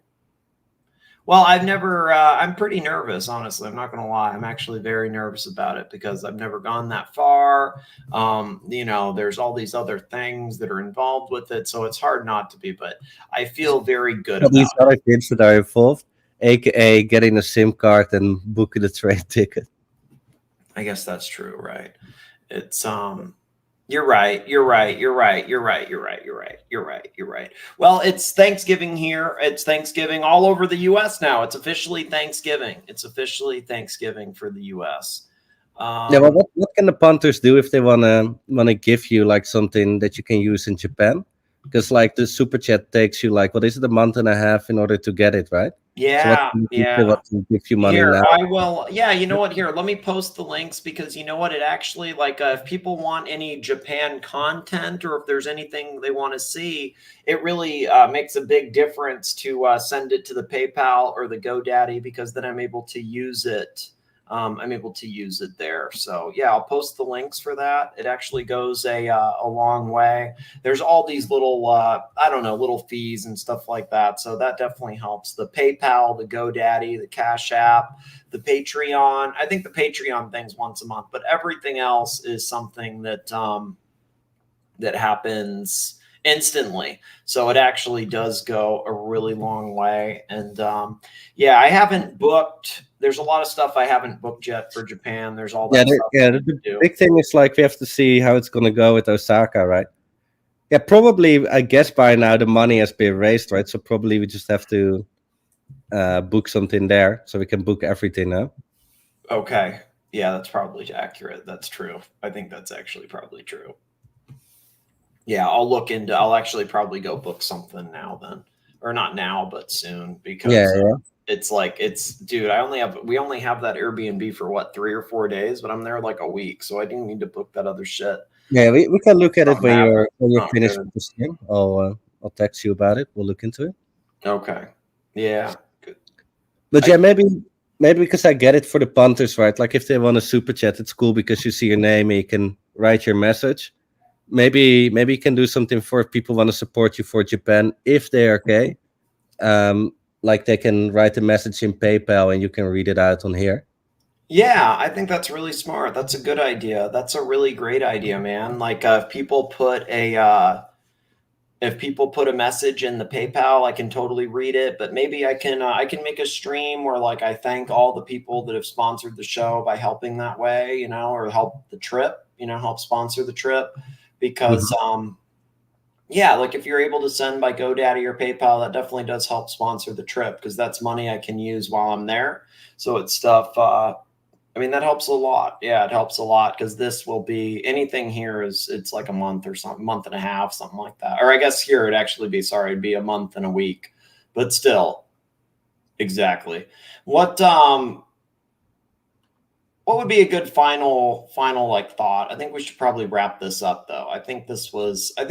Well, I'm pretty nervous, honestly. I'm not going to lie. I'm actually very nervous about it because I've never gone that far. You know, there's all these other things that are involved with it. So it's hard not to be, but I feel very good about
These
it.
other kids that are involved, aka getting a SIM card and booking a train ticket.
I guess that's true, right? It's you're right. Well, it's Thanksgiving here. It's Thanksgiving all over the US now. It's officially Thanksgiving. It's officially Thanksgiving for the US.
Yeah, well, what can the punters do if they wanna give you like something that you can use in Japan? Because like the super chat takes you like, what is it, a month and a half in order to get it, right? So what
Yeah,
can you do if they
yeah.
want to give you money
Here,
now?
I will. Yeah, you know what? Here, let me post the links because you know what? It actually, like, if people want any Japan content or if there's anything they want to see, it really makes a big difference to send it to the PayPal or the GoDaddy because then I'm able to use it. I'm able to use it there. So yeah, I'll post the links for that. It actually goes a long way. There's all these little I don't know, little fees and stuff like that. So that definitely helps. The PayPal, the GoDaddy, the Cash App, the Patreon. I think the Patreon thing's once a month, but everything else is something that that happens instantly. So it actually does go a really long way. And yeah, I haven't booked. There's a lot of stuff I haven't booked yet for Japan. There's all that stuff.
The big thing is like we have to see how it's gonna go with Osaka, right? Yeah, probably. I guess by now the money has been raised, right? So probably we just have to book something there, so we can book everything now.
Okay, yeah, that's probably accurate. That's true. I think that's actually probably true. Yeah, I'll actually probably go book something now then, or not now, but soon because it's like dude, we only have that Airbnb for what, 3 or 4 days, but I'm there like a week, so I do need to book that other shit.
Yeah, we can look at it when you're
not
finished
good.
with the stream. I'll text you about it. We'll look into it.
Okay. Yeah. Good.
But yeah, maybe because I get it for the punters, right? Like if they want a super chat, it's cool because you see your name and you can write your message. Maybe you can do something for if people want to support you for Japan if they're okay. Like they can write a message in PayPal and you can read it out on here.
Yeah, I think that's really smart. That's a good idea. That's a really great idea, man. Like if people put a message in the PayPal, I can totally read it. But maybe I can make a stream where like I thank all the people that have sponsored the show by helping that way, you know, or help the trip, you know, help sponsor the trip. Because yeah, like if you're able to send by GoDaddy or PayPal, that definitely does help sponsor the trip because that's money I can use while I'm there. So it's stuff. I mean, that helps a lot. Yeah, it helps a lot because this will be anything here it's like a month or something, month and a half, something like that. Or I guess here it'd actually be it'd be a month and a week, but still, exactly. What would be a good final like thought? I think we should probably wrap this up though. I think this was a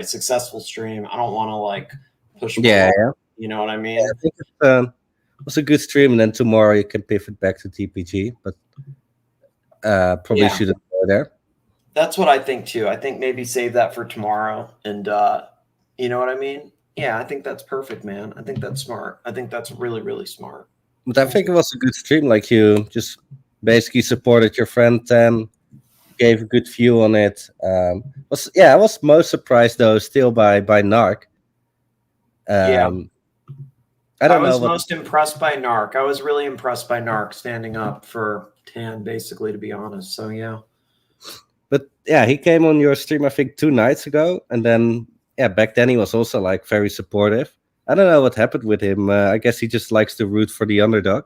successful stream. I don't want to like push.
Yeah.
You know what I mean?
Yeah, I think it was a good stream, and then tomorrow you can pivot back to TPG, but probably shouldn't go there.
That's what I think too. I think maybe save that for tomorrow, and you know what I mean? Yeah, I think that's perfect, man. I think that's smart. I think that's really, really smart.
But I think it was a good stream. Like you just basically supported your friend, gave a good view on it. I was most surprised though, still by Narc.
Yeah.
I
was most impressed by Narc. I was really impressed by Narc standing up for Tan, basically, to be honest. So yeah.
But yeah, he came on your stream I think 2 nights ago, and then back then he was also like very supportive. I don't know what happened with him. I guess he just likes to root for the underdog.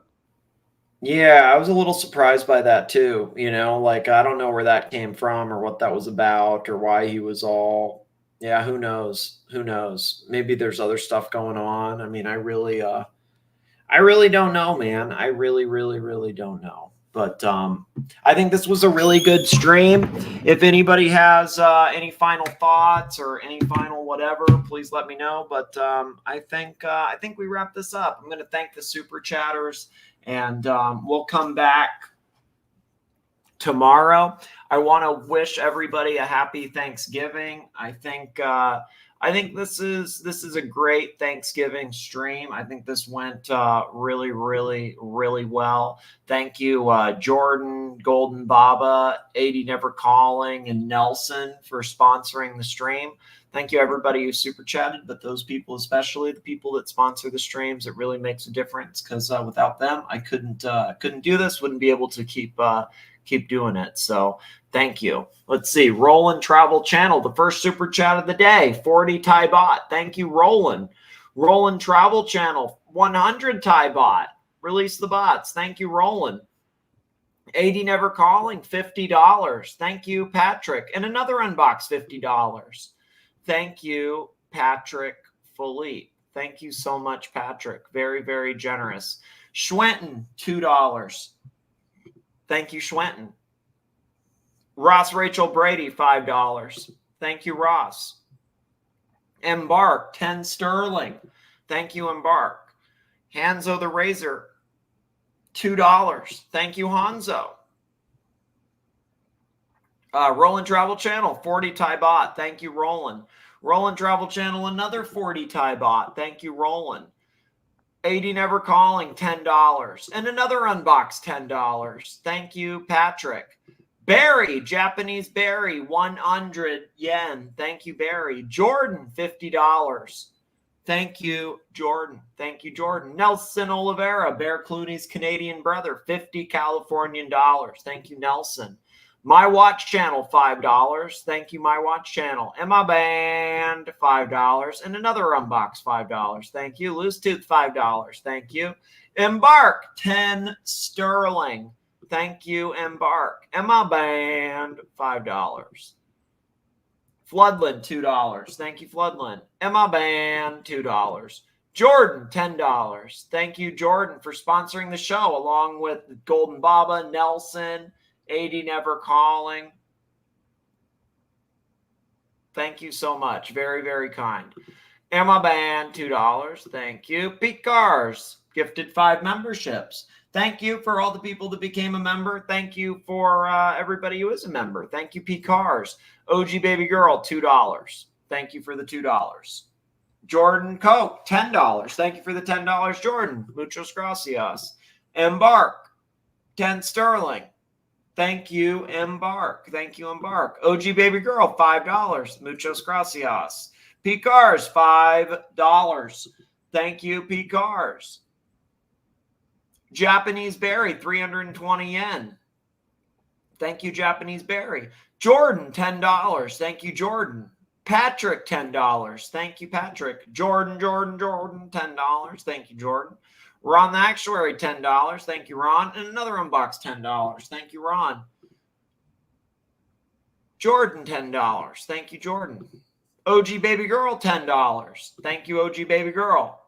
Yeah, I was a little surprised by that too. You know, like I don't know where that came from or what that was about or why he was all. Yeah, who knows? Who knows? Maybe there's other stuff going on. I mean, I really don't know, man. I really, really, really don't know. But I think this was a really good stream. If anybody has any final thoughts or any final whatever, please let me know. But I think we wrap this up. I'm going to thank the super chatters, and we'll come back tomorrow. I want to wish everybody a happy Thanksgiving. I think this is a great Thanksgiving stream. I think this went really, really, really well. Thank you, Jordan, Golden Baba, 80 Never Calling, and Nelson for sponsoring the stream. Thank you, everybody who super chatted, but those people, especially the people that sponsor the streams, it really makes a difference because without them, I couldn't do this. Wouldn't be able to keep doing it. So thank you. Let's see. Roland Travel Channel, the first super chat of the day, 40 Thai Baht. Thank you, Roland. Roland Travel Channel, 100 Thai Baht. Release the bots. Thank you, Roland. AD Never Calling, $50. Thank you, Patrick. And another unbox, $50. Thank you, Patrick Philippe. Thank you so much, Patrick. Very, very generous. Schwenton, $2. Thank you, Schwenton. Ross Rachel Brady, $5. Thank you, Ross. Embark, 10 sterling. Thank you, Embark. Hanzo the Razor, $2. Thank you, Hanzo. Roland Travel Channel, 40 Thai baht. Thank you, Roland. Roland Travel Channel, another 40 Thai baht. Thank you, Roland. AD Never Calling, $10. And another unbox, $10. Thank you, Patrick. Barry, Japanese Barry, 100 yen. Thank you, Barry. Jordan, $50. Thank you, Jordan. Thank you, Jordan. Nelson Oliveira, Bear Clooney's Canadian brother, 50 Californian dollars. Thank you, Nelson. My Watch Channel, $5. Thank you, My Watch Channel. Emma Band, $5. And another unbox, $5. Thank you. Loose Tooth, $5. Thank you. Embark, 10 sterling. Thank you, Embark. Emma Band, $5. Floodland, $2. Thank you, Floodland. Emma Band, $2. Jordan, $10. Thank you, Jordan, for sponsoring the show, along with Golden Baba, Nelson, AD Never Calling. Thank you so much. Very, very kind. Emma Band, $2. Thank you. Pete Cars, gifted 5 memberships. Thank you for all the people that became a member. Thank you for everybody who is a member. Thank you, P. Cars. OG Baby Girl, $2. Thank you for the $2. Jordan Coke, $10. Thank you for the $10, Jordan. Muchos gracias. Embark, 10 sterling. Thank you, Embark. Thank you, Embark. OG Baby Girl, $5. Muchos gracias. P. Cars, $5. Thank you, P. Cars. Japanese Berry, 320 yen. Thank you, Japanese Berry. Jordan, $10. Thank you, Jordan. Patrick, $10. Thank you, Patrick. Jordan, $10. Thank you, Jordan. Ron the Actuary, $10. Thank you, Ron. And another unbox, $10. Thank you, Ron. Jordan, $10. Thank you, Jordan. OG Baby Girl, $10. Thank you, OG Baby Girl.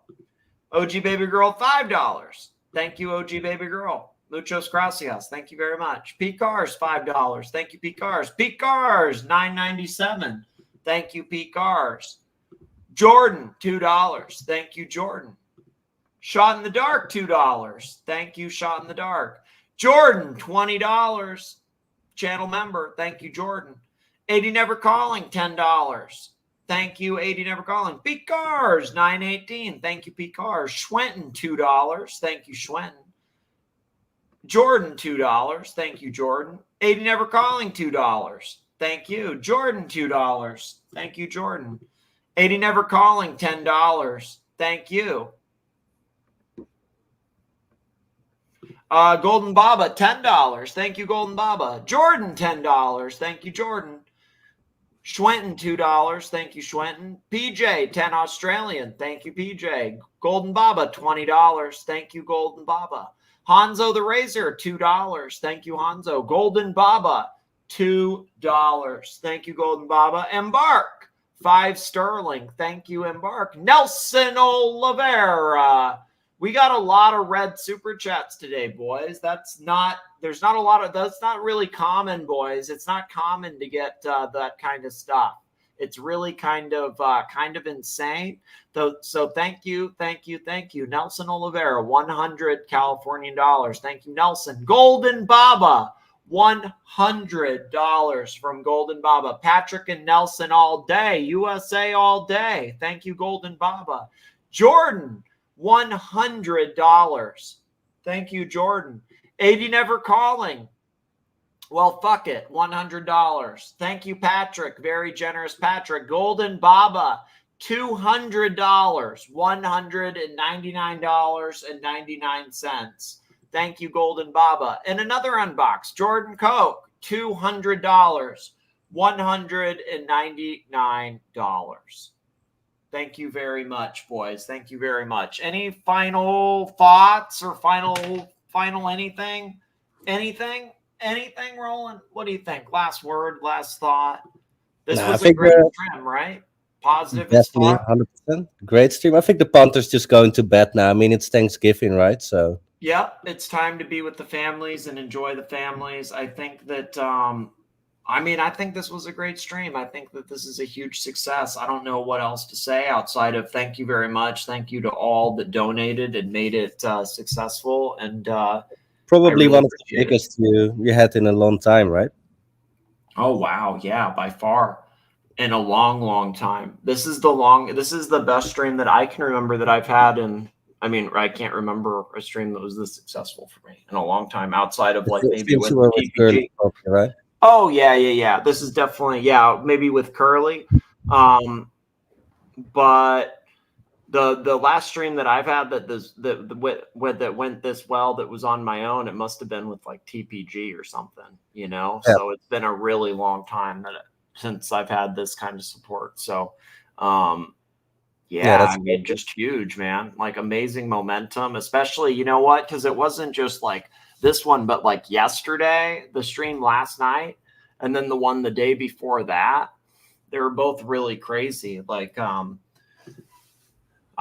OG Baby Girl, $5. Thank you, OG Baby Girl. Muchos gracias. Thank you very much. P. Cars, $5. Thank you, P. Cars. P. Cars, $9.97. Thank you, P. Cars. Jordan, $2. Thank you, Jordan. Shot in the Dark, $2. Thank you, Shot in the Dark. Jordan, $20. Channel member. Thank you, Jordan. AD Never Calling, $10. Thank you, AD Never Calling. P. Cars, $9.18. Thank you, P. Cars. Schwenton, $2. Thank you, Schwenton. Jordan, $2. Thank you, Jordan. AD Never Calling, $2. Thank you. Jordan, $2. Thank you, Jordan. AD Never Calling, $10. Thank you. Golden Baba, $10. Thank you, Golden Baba. Jordan, $10. Thank you, Jordan. Schwenton, $2. Thank you, Schwenton. PJ, 10 Australian. Thank you, PJ. Golden Baba, $20. Thank you, Golden Baba. Hanzo the Razor, $2. Thank you, Hanzo. Golden Baba, $2. Thank you, Golden Baba. Embark, 5 sterling. Thank you, Embark. Nelson Oliveira. We got a lot of red super chats today, boys. That's not really common, boys. It's not common to get that kind of stuff. It's really kind of insane. So thank you. Nelson Oliveira, 100 Californian dollars. Thank you, Nelson. Golden Baba, $100 from Golden Baba. Patrick and Nelson all day. USA all day. Thank you, Golden Baba. Jordan, $100. Thank you, Jordan. AD Never Calling. Well, fuck it. $100. Thank you, Patrick. Very generous, Patrick. Golden Baba, $200. $199.99. Thank you, Golden Baba. And another unbox. Jordan Coke, $200. $199. Thank you very much, boys. Thank you very much. Any final thoughts or final anything? Anything, Roland? What do you think? Last word, last thought. This
Nah, I
was a
think
great stream, right? Positive as
definitely
fuck.
100%. Great stream. I think the Panthers just going to bed now. I mean, it's Thanksgiving, right? So
Yep, it's time to be with the families and enjoy the families. I think that I think this was a great stream. I think that this is a huge success. I don't know what else to say outside of thank you very much. Thank you to all that donated and made it successful. And
probably
really
one of the
appreciate it.
biggest you had in a long time, right?
Oh wow, yeah, by far. In a long time. This is the best stream that I can remember that I've had I can't remember a stream that was this successful for me in a long time outside of like maybe
Since
with
you were with Curly,
TPG.
right?
Oh yeah. This is definitely maybe with Curly. But the last stream that I've had that went this well that was on my own, it must have been with like TPG or something,
Yeah.
So it's been a really long time since I've had this kind of support. So
that's
just huge, man. Like amazing momentum, especially, you know what? Because it wasn't just like this one, but like yesterday, the stream last night, and then the one the day before that, they were both really crazy. Like, I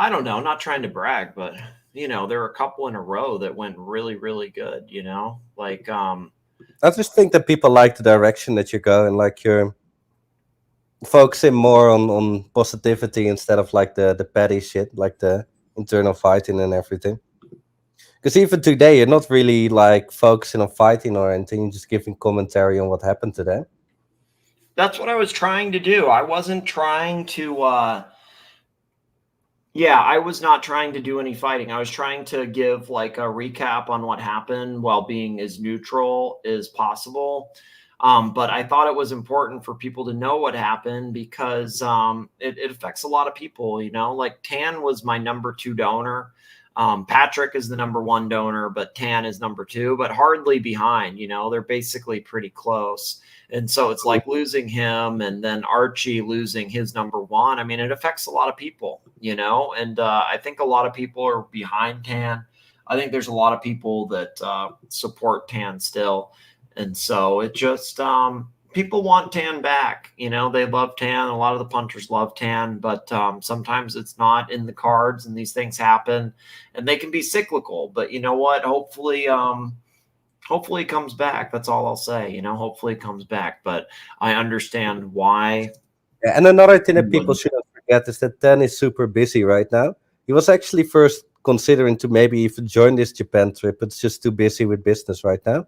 don't know, not trying to brag, but there were a couple in a row that went really, really good, like,
I just think that people like the direction that you're going, like you're focusing more on positivity instead of like the petty shit, like the internal fighting and everything. Because even today, you're not really like focusing on fighting or anything. You're just giving commentary on what happened today.
That's what I was trying to do. I wasn't trying to, I was not trying to do any fighting. I was trying to give like a recap on what happened while being as neutral as possible. But I thought it was important for people to know what happened because it affects a lot of people, like Tan was my number 2 donor. Patrick is the number 1 donor, but Tan is number 2, but hardly behind, they're basically pretty close. And so it's like losing him and then Archie losing his number 1. I mean, it affects a lot of people, and I think a lot of people are behind Tan. I think there's a lot of people that support Tan still. And so it just, people want Tan back. They love Tan. A lot of the punters love Tan, but sometimes it's not in the cards and these things happen and they can be cyclical. But you know what? Hopefully it comes back. That's all I'll say. Hopefully it comes back. But I understand why.
Yeah, and another thing that people shouldn't forget is that Tan is super busy right now. He was actually first considering to maybe even join this Japan trip, but it's just too busy with business right now.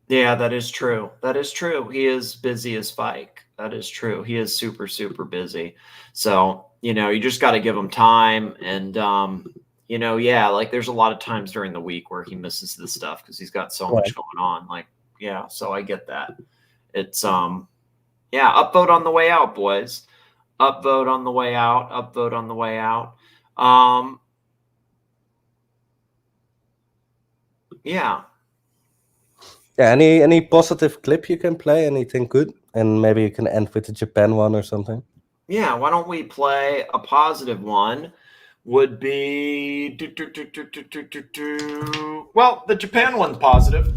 Yeah, that is true. That is true. He is busy as Spike. That is true. He is super, super busy. So, you just got to give him time. And, like there's a lot of times during the week where he misses this stuff because he's got so much going on. Like, yeah, so I get that. It's, upvote on the way out, boys. Upvote on the way out. Upvote on the way out. Yeah.
Yeah, any positive clip you can play, anything good? And maybe you can end with the Japan one or something.
Yeah, why don't we play a positive one? Would be... Well, the Japan one's positive.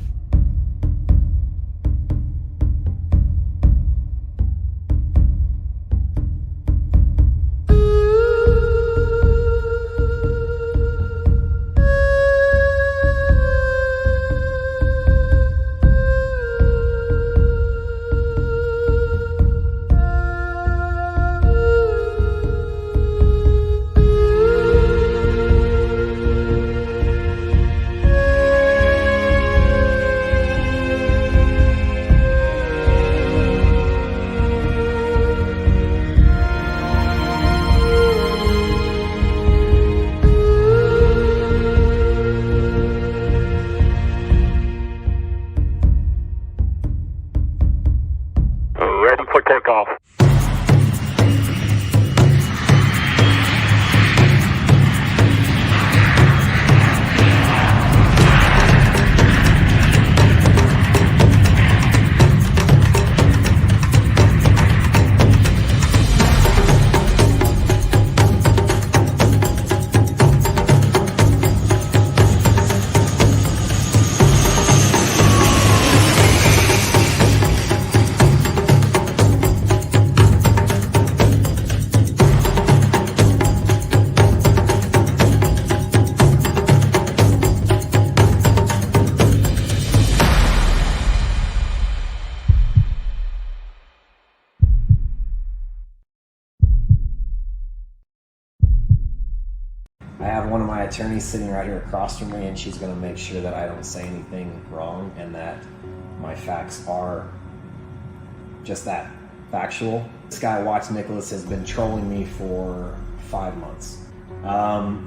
I have one of my attorneys sitting right here across from me, and she's going to make sure that I don't say anything wrong and that my facts are just that, factual. This guy, Watch Nicholas, has been trolling me for 5 months.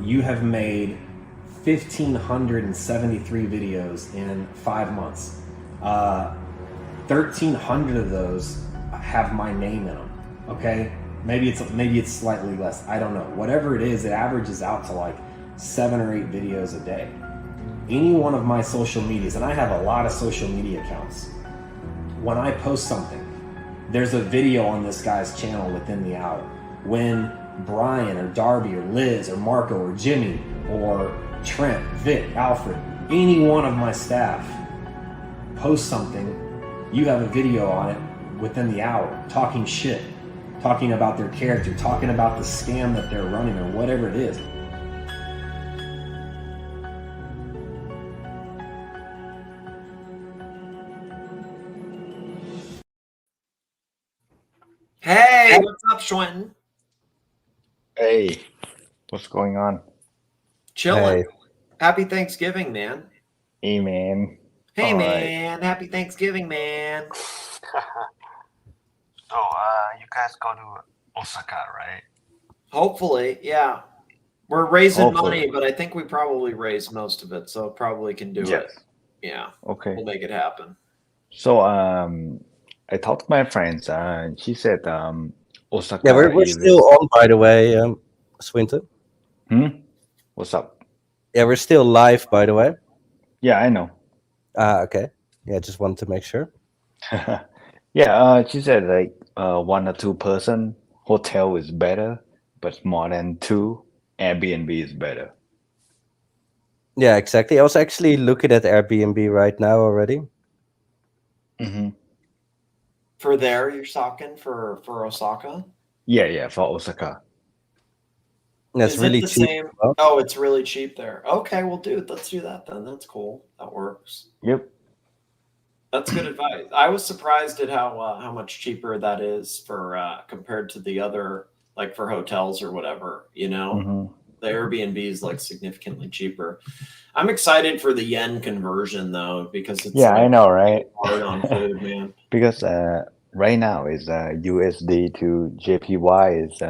You have made 1,573 videos in 5 months. 1,300 of those have my name in them, okay? Maybe it's slightly less, I don't know. Whatever it is, it averages out to like 7 or 8 videos a day. Any one of my social medias, and I have a lot of social media accounts, when I post something, there's a video on this guy's channel within the hour. When Brian or Darby or Liz or Marco or Jimmy or Trent, Vic, Alfred, any one of my staff post something, you have a video on it within the hour, talking shit, talking about their character, talking about the scam that they're running or whatever it is.
Hey, what's up, Schwinton?
Hey, what's going on?
Chilling. Happy Thanksgiving, man.
Hey, man.
Hey,
All
man. Happy Thanksgiving, man.
So, you guys go to Osaka, right?
Hopefully, yeah. We're raising
Hopefully.
money, but I think we probably raised most of it, so probably can do it.
Yes.
Yeah.
Okay.
We'll make it happen.
So, I talked to my friends, and she said, Osaka
Yeah, we're
is...
still on, by the way, Swinton.
What's up?
Yeah, we're still live, by the way.
Yeah, I know.
Okay. Yeah, just wanted to make sure.
Yeah, she said like 1 or 2 person hotel is better, but more than 2 Airbnb is better.
Yeah, exactly. I was actually looking at Airbnb right now already.
For there, you're talking for Osaka?
Yeah, for Osaka.
That's
Is
really
it the
cheap.
same? Oh, it's really cheap there. Okay, well, dude, let's do that then. That's cool. That works.
Yep.
That's good advice. I was surprised at how much cheaper that is for compared to the other, like for hotels or whatever. You know, the Airbnb is like significantly cheaper. I'm excited for the yen conversion though, because it's
Yeah, I know, right?
hard on food, man.
Because right now is USD to JPY is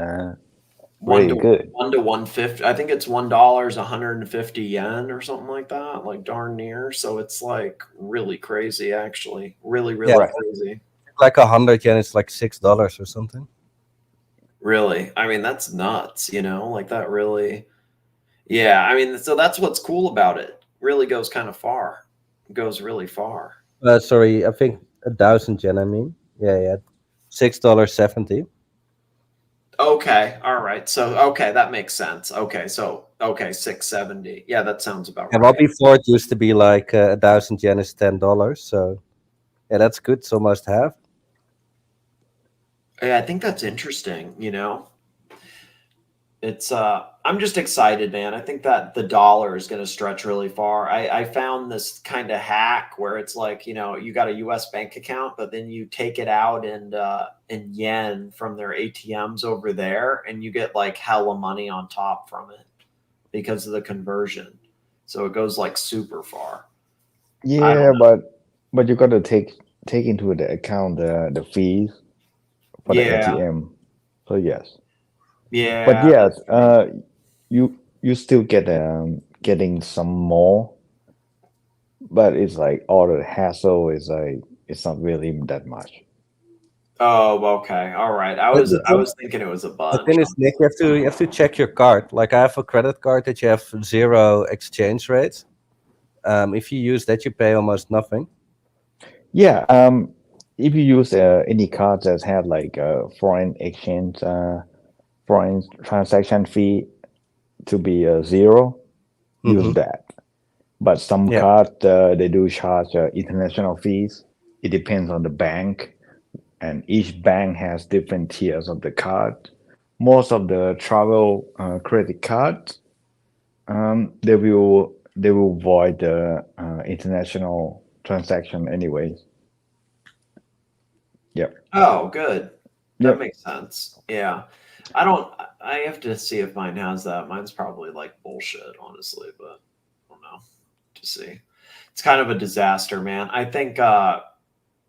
really good.
1 to 150. I think it's $1 is 150 yen or something like that, like darn near. So it's like really crazy, actually, really crazy.
Like 100 yen is like $6 or something.
Really, I mean that's nuts. You know, like that really. Yeah, I mean, so that's what's cool about it. Really goes kind of far. It goes really far.
Sorry, I think 1,000 yen. I mean, yeah, $6.70.
Okay, all right. So okay, that makes sense. Okay, so okay, 670. Yeah, that sounds about
Yeah,
right.
well, before it used to be like 1,000 yen is $10. So yeah, that's good. It's almost half.
Yeah, I think that's interesting. You know, it's I'm just excited, man. I think that the dollar is going to stretch really far. I found this kind of hack where it's like, you know, you got a US bank account, but then you take it out in yen from their ATMs over there, and you get like hella money on top from it because of the conversion. So it goes like super far.
Yeah, but you got to take into the account the fees for the
Yeah.
ATM. So yes.
Yeah.
But yes, you still get getting some more, but it's like all the hassle is like it's not really that much.
Oh, okay. All right. I was thinking it was a
The
bunch.
thing is, Nick, you have to check your card. Like I have a credit card that you have 0 exchange rates. If you use that, you pay almost nothing.
Yeah. If you use any card that have like foreign exchange, foreign transaction fee to be 0, use that. But some cards they do charge international fees. It depends on the bank, and each bank has different tiers of the card. Most of the travel credit cards, they will void the international transaction anyways. Yep.
Oh, good. That
Yep.
makes sense. Yeah. I I have to see if mine has that. Mine's probably like bullshit, honestly, but I don't know. To see. It's kind of a disaster, man. I think yeah,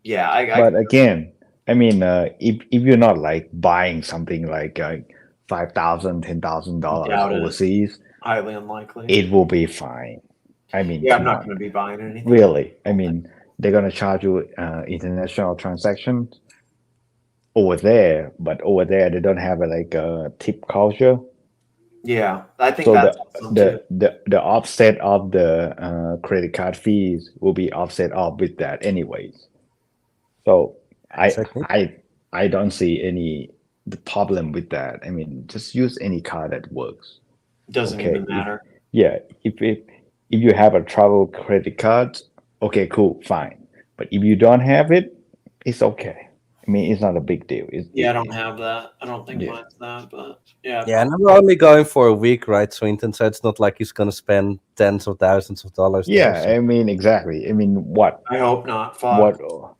But again, I mean, if you're not like buying something like $5,000, $10,000
doubt it.
overseas,
Highly unlikely.
it will be fine. I mean,
Yeah, I'm
come
not
on,
going to be buying anything.
really. I mean, they're gonna charge you international transactions over there, but over there they don't have like a tip culture.
Yeah, I think
So
that's awesome too.
the offset of the credit card fees will be offset off with that anyways. So
Exactly.
I don't see any the problem with that. I mean, just use any card that works.
Doesn't
Okay.
even matter.
If you have a travel credit card, okay, cool, fine. But if you don't have it, it's okay. I mean, it's not a big deal.
Yeah, I don't have that. I don't think
Yeah.
mine's that, but yeah.
Yeah, and we're only going for a week, right, Swinton? So it's not like he's gonna spend tens of thousands of dollars.
Yeah,
there, so.
I mean, exactly. I mean, what?
I hope not. Fuck.
What?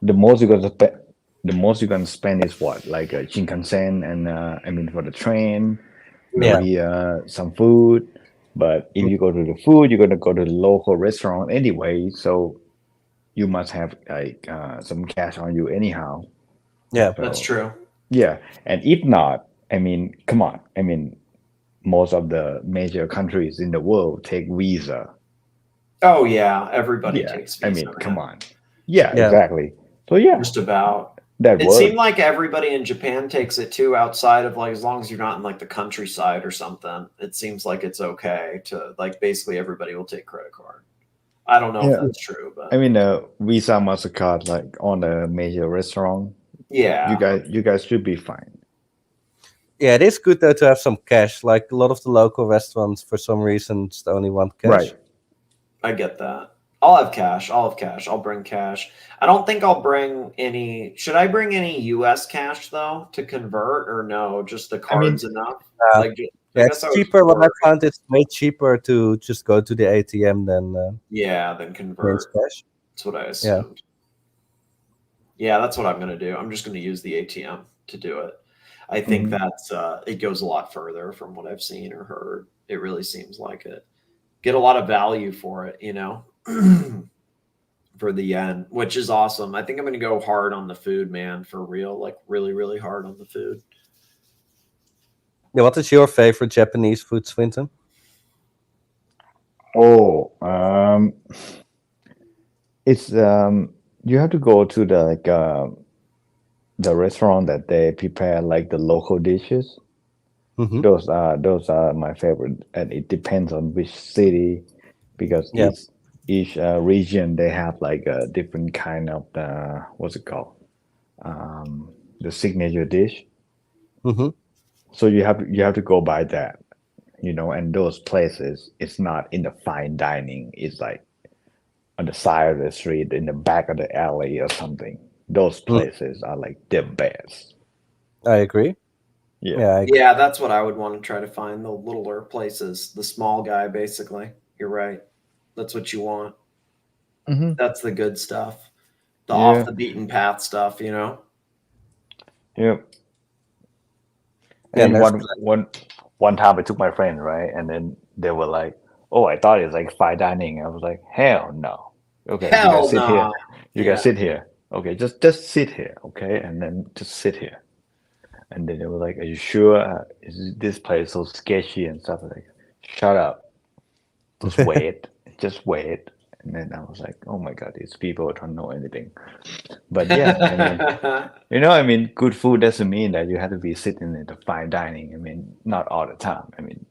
The most you're gonna spend? The most you're gonna spend is what? Like a Shinkansen and I mean for the train, maybe some food. But if you go to the food, you're gonna go to the local restaurant anyway. So you must have like some cash on you anyhow.
Yeah,
that's true.
Yeah, and if not, I mean, come on. I mean, most of the major countries in the world take Visa.
Oh yeah, everybody
Yeah,
takes
I
Visa.
mean, come
man.
on. Yeah, exactly. So yeah,
Just about.
that
It
works.
seemed like everybody in Japan takes it too, outside of like, as long as you're not in like the countryside or something. It seems like it's okay to like basically everybody will take credit card. I don't know if
Yeah.
that's true, but
I mean, Visa, Mastercard, like on a major restaurant.
Yeah.
you guys should be fine.
Yeah, it is good though to have some cash. Like a lot of the local restaurants, for some reason, just only want cash.
Right.
I get that. I'll have cash. I'll bring cash. I don't think I'll bring any. Should I bring any US cash though to convert, or no? Just the cards enough? Like, I
Yeah,
guess
it's
I was
cheaper. What I
worried.
found, it's way cheaper to just go to the ATM than
Yeah, then convert.
cash.
That's what I
Yeah.
assumed. Yeah, that's what I'm going to do. I'm just going to use the ATM to do it. I think that's it goes a lot further from what I've seen or heard. It really seems like it. Get a lot of value for it, you know, for the yen, which is awesome. I think I'm going to go hard on the food, man, for real, like really, really hard on the food.
Yeah, what is your favorite Japanese food, Swinton?
Oh, it's you have to go to the like the restaurant that they prepare like the local dishes.
Mhm.
Those are my favorite, and it depends on which city, because
Yeah.
each region they have like a different kind of what's it called, the signature dish.
Mm-hmm.
So you have to go by that, you know. And those places, it's not in the fine dining. It's like on the side of the street, in the back of the alley or something. Those places are like the best.
I agree.
Yeah.
Yeah, that's what I would want to try to find, the littler places, the small guy, basically. You're right. That's what you want.
Mhm.
That's the good stuff. The
Yeah.
off the beaten path stuff, you know?
Yep.
Yeah,
And
there's
one time I took my friend, right, and then they were like, "Oh, I thought it's like fine dining." I was like, "Hell no." Okay, you
Hell
guys sit here.
nah.
You
Yeah.
guys sit here. Okay, just sit here, okay, and then just sit here. And then they were like, "Are you sure? Is this place so sketchy and stuff?" Like, shut up. Just wait. Just wait. And then I was like, "Oh my God, these people don't know anything." But yeah, I mean, you know, I mean, good food doesn't mean that you have to be sitting in the fine dining. I mean, not all the time. I mean,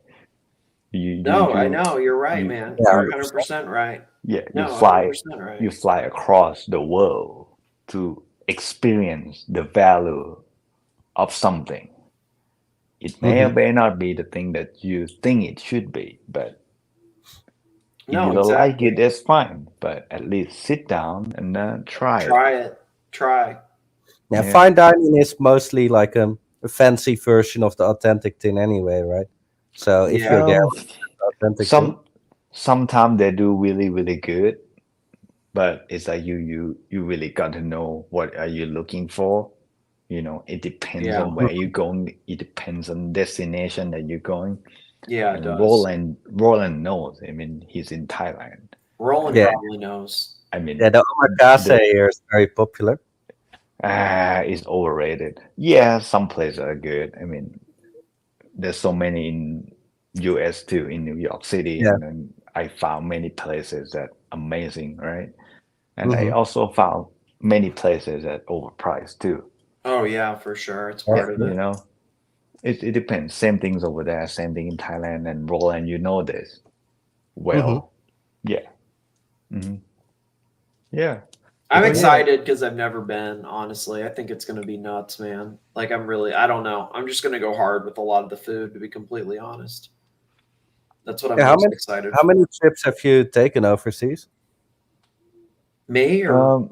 I know. You're right, man. You're 100% right.
Yeah,
No, 100% right.
you fly across the world to experience the value of something. It may or may not be the thing that you think it should be, but if
No,
you don't like
exactly.
it, that's fine. But at least sit down and try it.
Try it. Try.
Yeah,
Yeah.
fine dining is mostly like a fancy version of the authentic thing anyway, right? So if you're
Well,
authentic thing.
sometimes they do really, really good, but it's like you really got to know what are you looking for. You know, it depends
Yeah.
on where you're going. It depends on destination that you're going.
Yeah, it
And
does.
Roland knows. I mean, he's in Thailand.
Roland
Yeah.
probably knows.
I mean,
Yeah, the omakase here is very popular.
It's overrated. Yeah, some places are good. I mean, there's so many in US too, in New York City,
Yeah.
and then I found many places that amazing, right? And I
Mhm.
also found many places that overpriced too.
Oh yeah, for sure. It's
Yeah,
part of
you
it.
know, it depends. Same things over there, same thing in Thailand and Roland, you know this well. Yeah. hmm Yeah.
I'm
But yeah,
excited because I've never been, honestly. I think it's going to be nuts, man. Like, I don't know. I'm just going to go hard with a lot of the food, to be completely honest. That's what I'm
Yeah,
most excited
how
for.
many trips have you taken overseas?
Me or were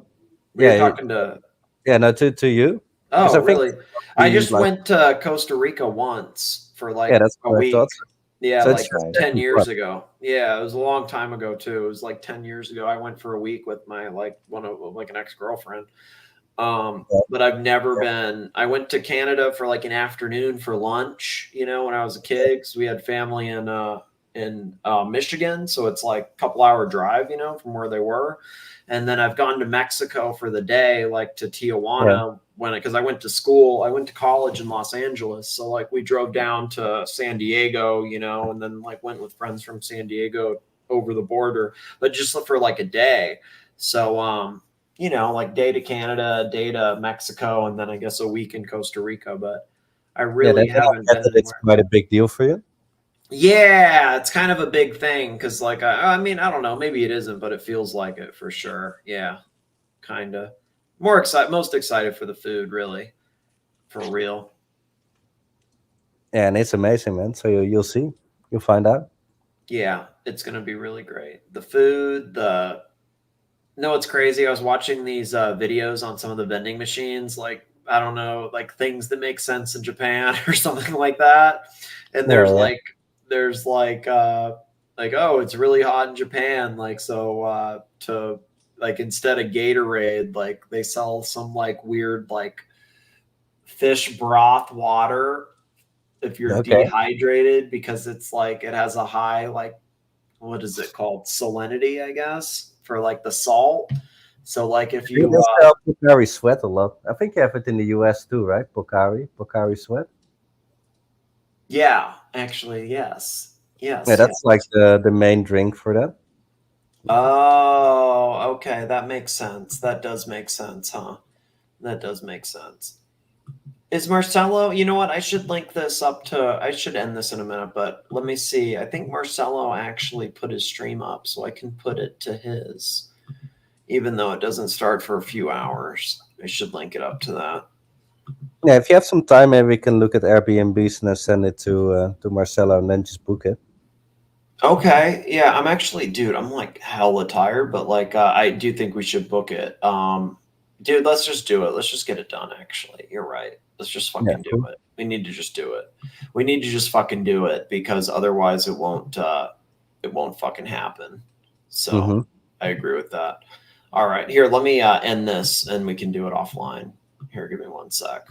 you
Yeah,
talking to?
yeah, no, to you. Because
Oh,
I think
really?
it's
I
probably,
just
like,
went to Costa Rica once for
yeah,
like
that's
a
what I thought.
week. Yeah,
So it's
like
that's nice.
10
definitely
years
fun.
ago. Yeah, it was a long time ago too. It was like 10 years ago. I went for a week with my an ex-girlfriend. But I've never been. I went to Canada for like an afternoon for lunch, when I was a kid, because we had family in Michigan, so it's like a couple hour drive, from where they were. And then I've gone to Mexico for the day, like to Tijuana because I went to college in Los Angeles. So like we drove down to San Diego, and then like went with friends from San Diego over the border, but just for like a day. So like day to Canada, day to Mexico, and then I guess a week in Costa Rica. But I
Yeah,
really
then I
haven't
get
been
that it's
anywhere.
quite a big deal for you.
Yeah, it's kind of a big thing because, like, I mean, I don't know, maybe it isn't, but it feels like it for sure. Yeah, kind of. Most excited for the food, really, for real.
Yeah, and it's amazing, man. So you'll see, you'll find out.
Yeah, it's gonna be really great. The food, no, it's crazy. I was watching these videos on some of the vending machines, like I don't know, like things that make sense in Japan or something like that. And
Yeah, yeah.
there's like oh, it's really hot in Japan, like so to like instead of Gatorade, like they sell some like weird like fish broth water if you're
Okay.
dehydrated because it's like it has a high like what is it called salinity, I guess, for like the salt. So like if
Yeah,
you
they sell Pocari Sweat a lot. I think you have it in the US too, right? Pocari Sweat.
yeah, actually yes.
Yeah,
Yes,
that's like
yes.
the main drink for that.
Oh, okay, that makes sense. That does make sense, huh? That does make sense. Is Marcelo, you know what? I should link this up to I should end this in a minute, but let me see. I think Marcelo actually put his stream up so I can put it to his. Even though it doesn't start for a few hours. I should link it up to that.
Yeah, if you have some time, maybe we can look at Airbnbs and then send it to Marcelo and then just book it.
Okay. Yeah, I'm actually, dude, I'm like hella tired, but like I do think we should book it. Dude, let's just do it. Let's just get it done, actually. You're right. Let's just
Yeah,
fucking do
cool.
it. We need to just do it. We need to just fucking do it because otherwise it won't fucking happen. So
Mm-hmm.
I agree with that. All right. Here, let me end this and we can do it offline. Here, give me one sec.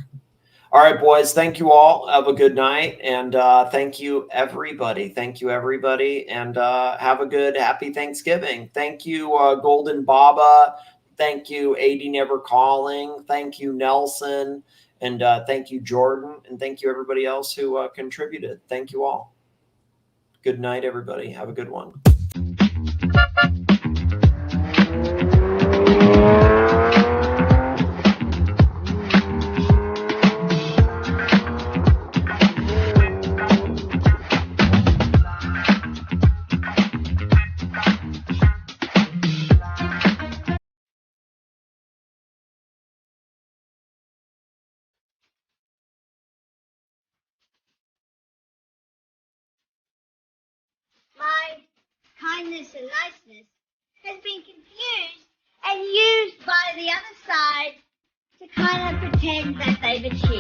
All right, boys. Thank you all. Have a good night. And thank you, everybody. Thank you, everybody. And have a good, happy Thanksgiving. Thank you, Golden Baba. Thank you, AD Never Calling. Thank you, Nelson. And thank you, Jordan. And thank you, everybody else who contributed. Thank you all. Good night, everybody. Have a good one.
My kindness and niceness has been confused and used by the other side to kind of pretend that they've achieved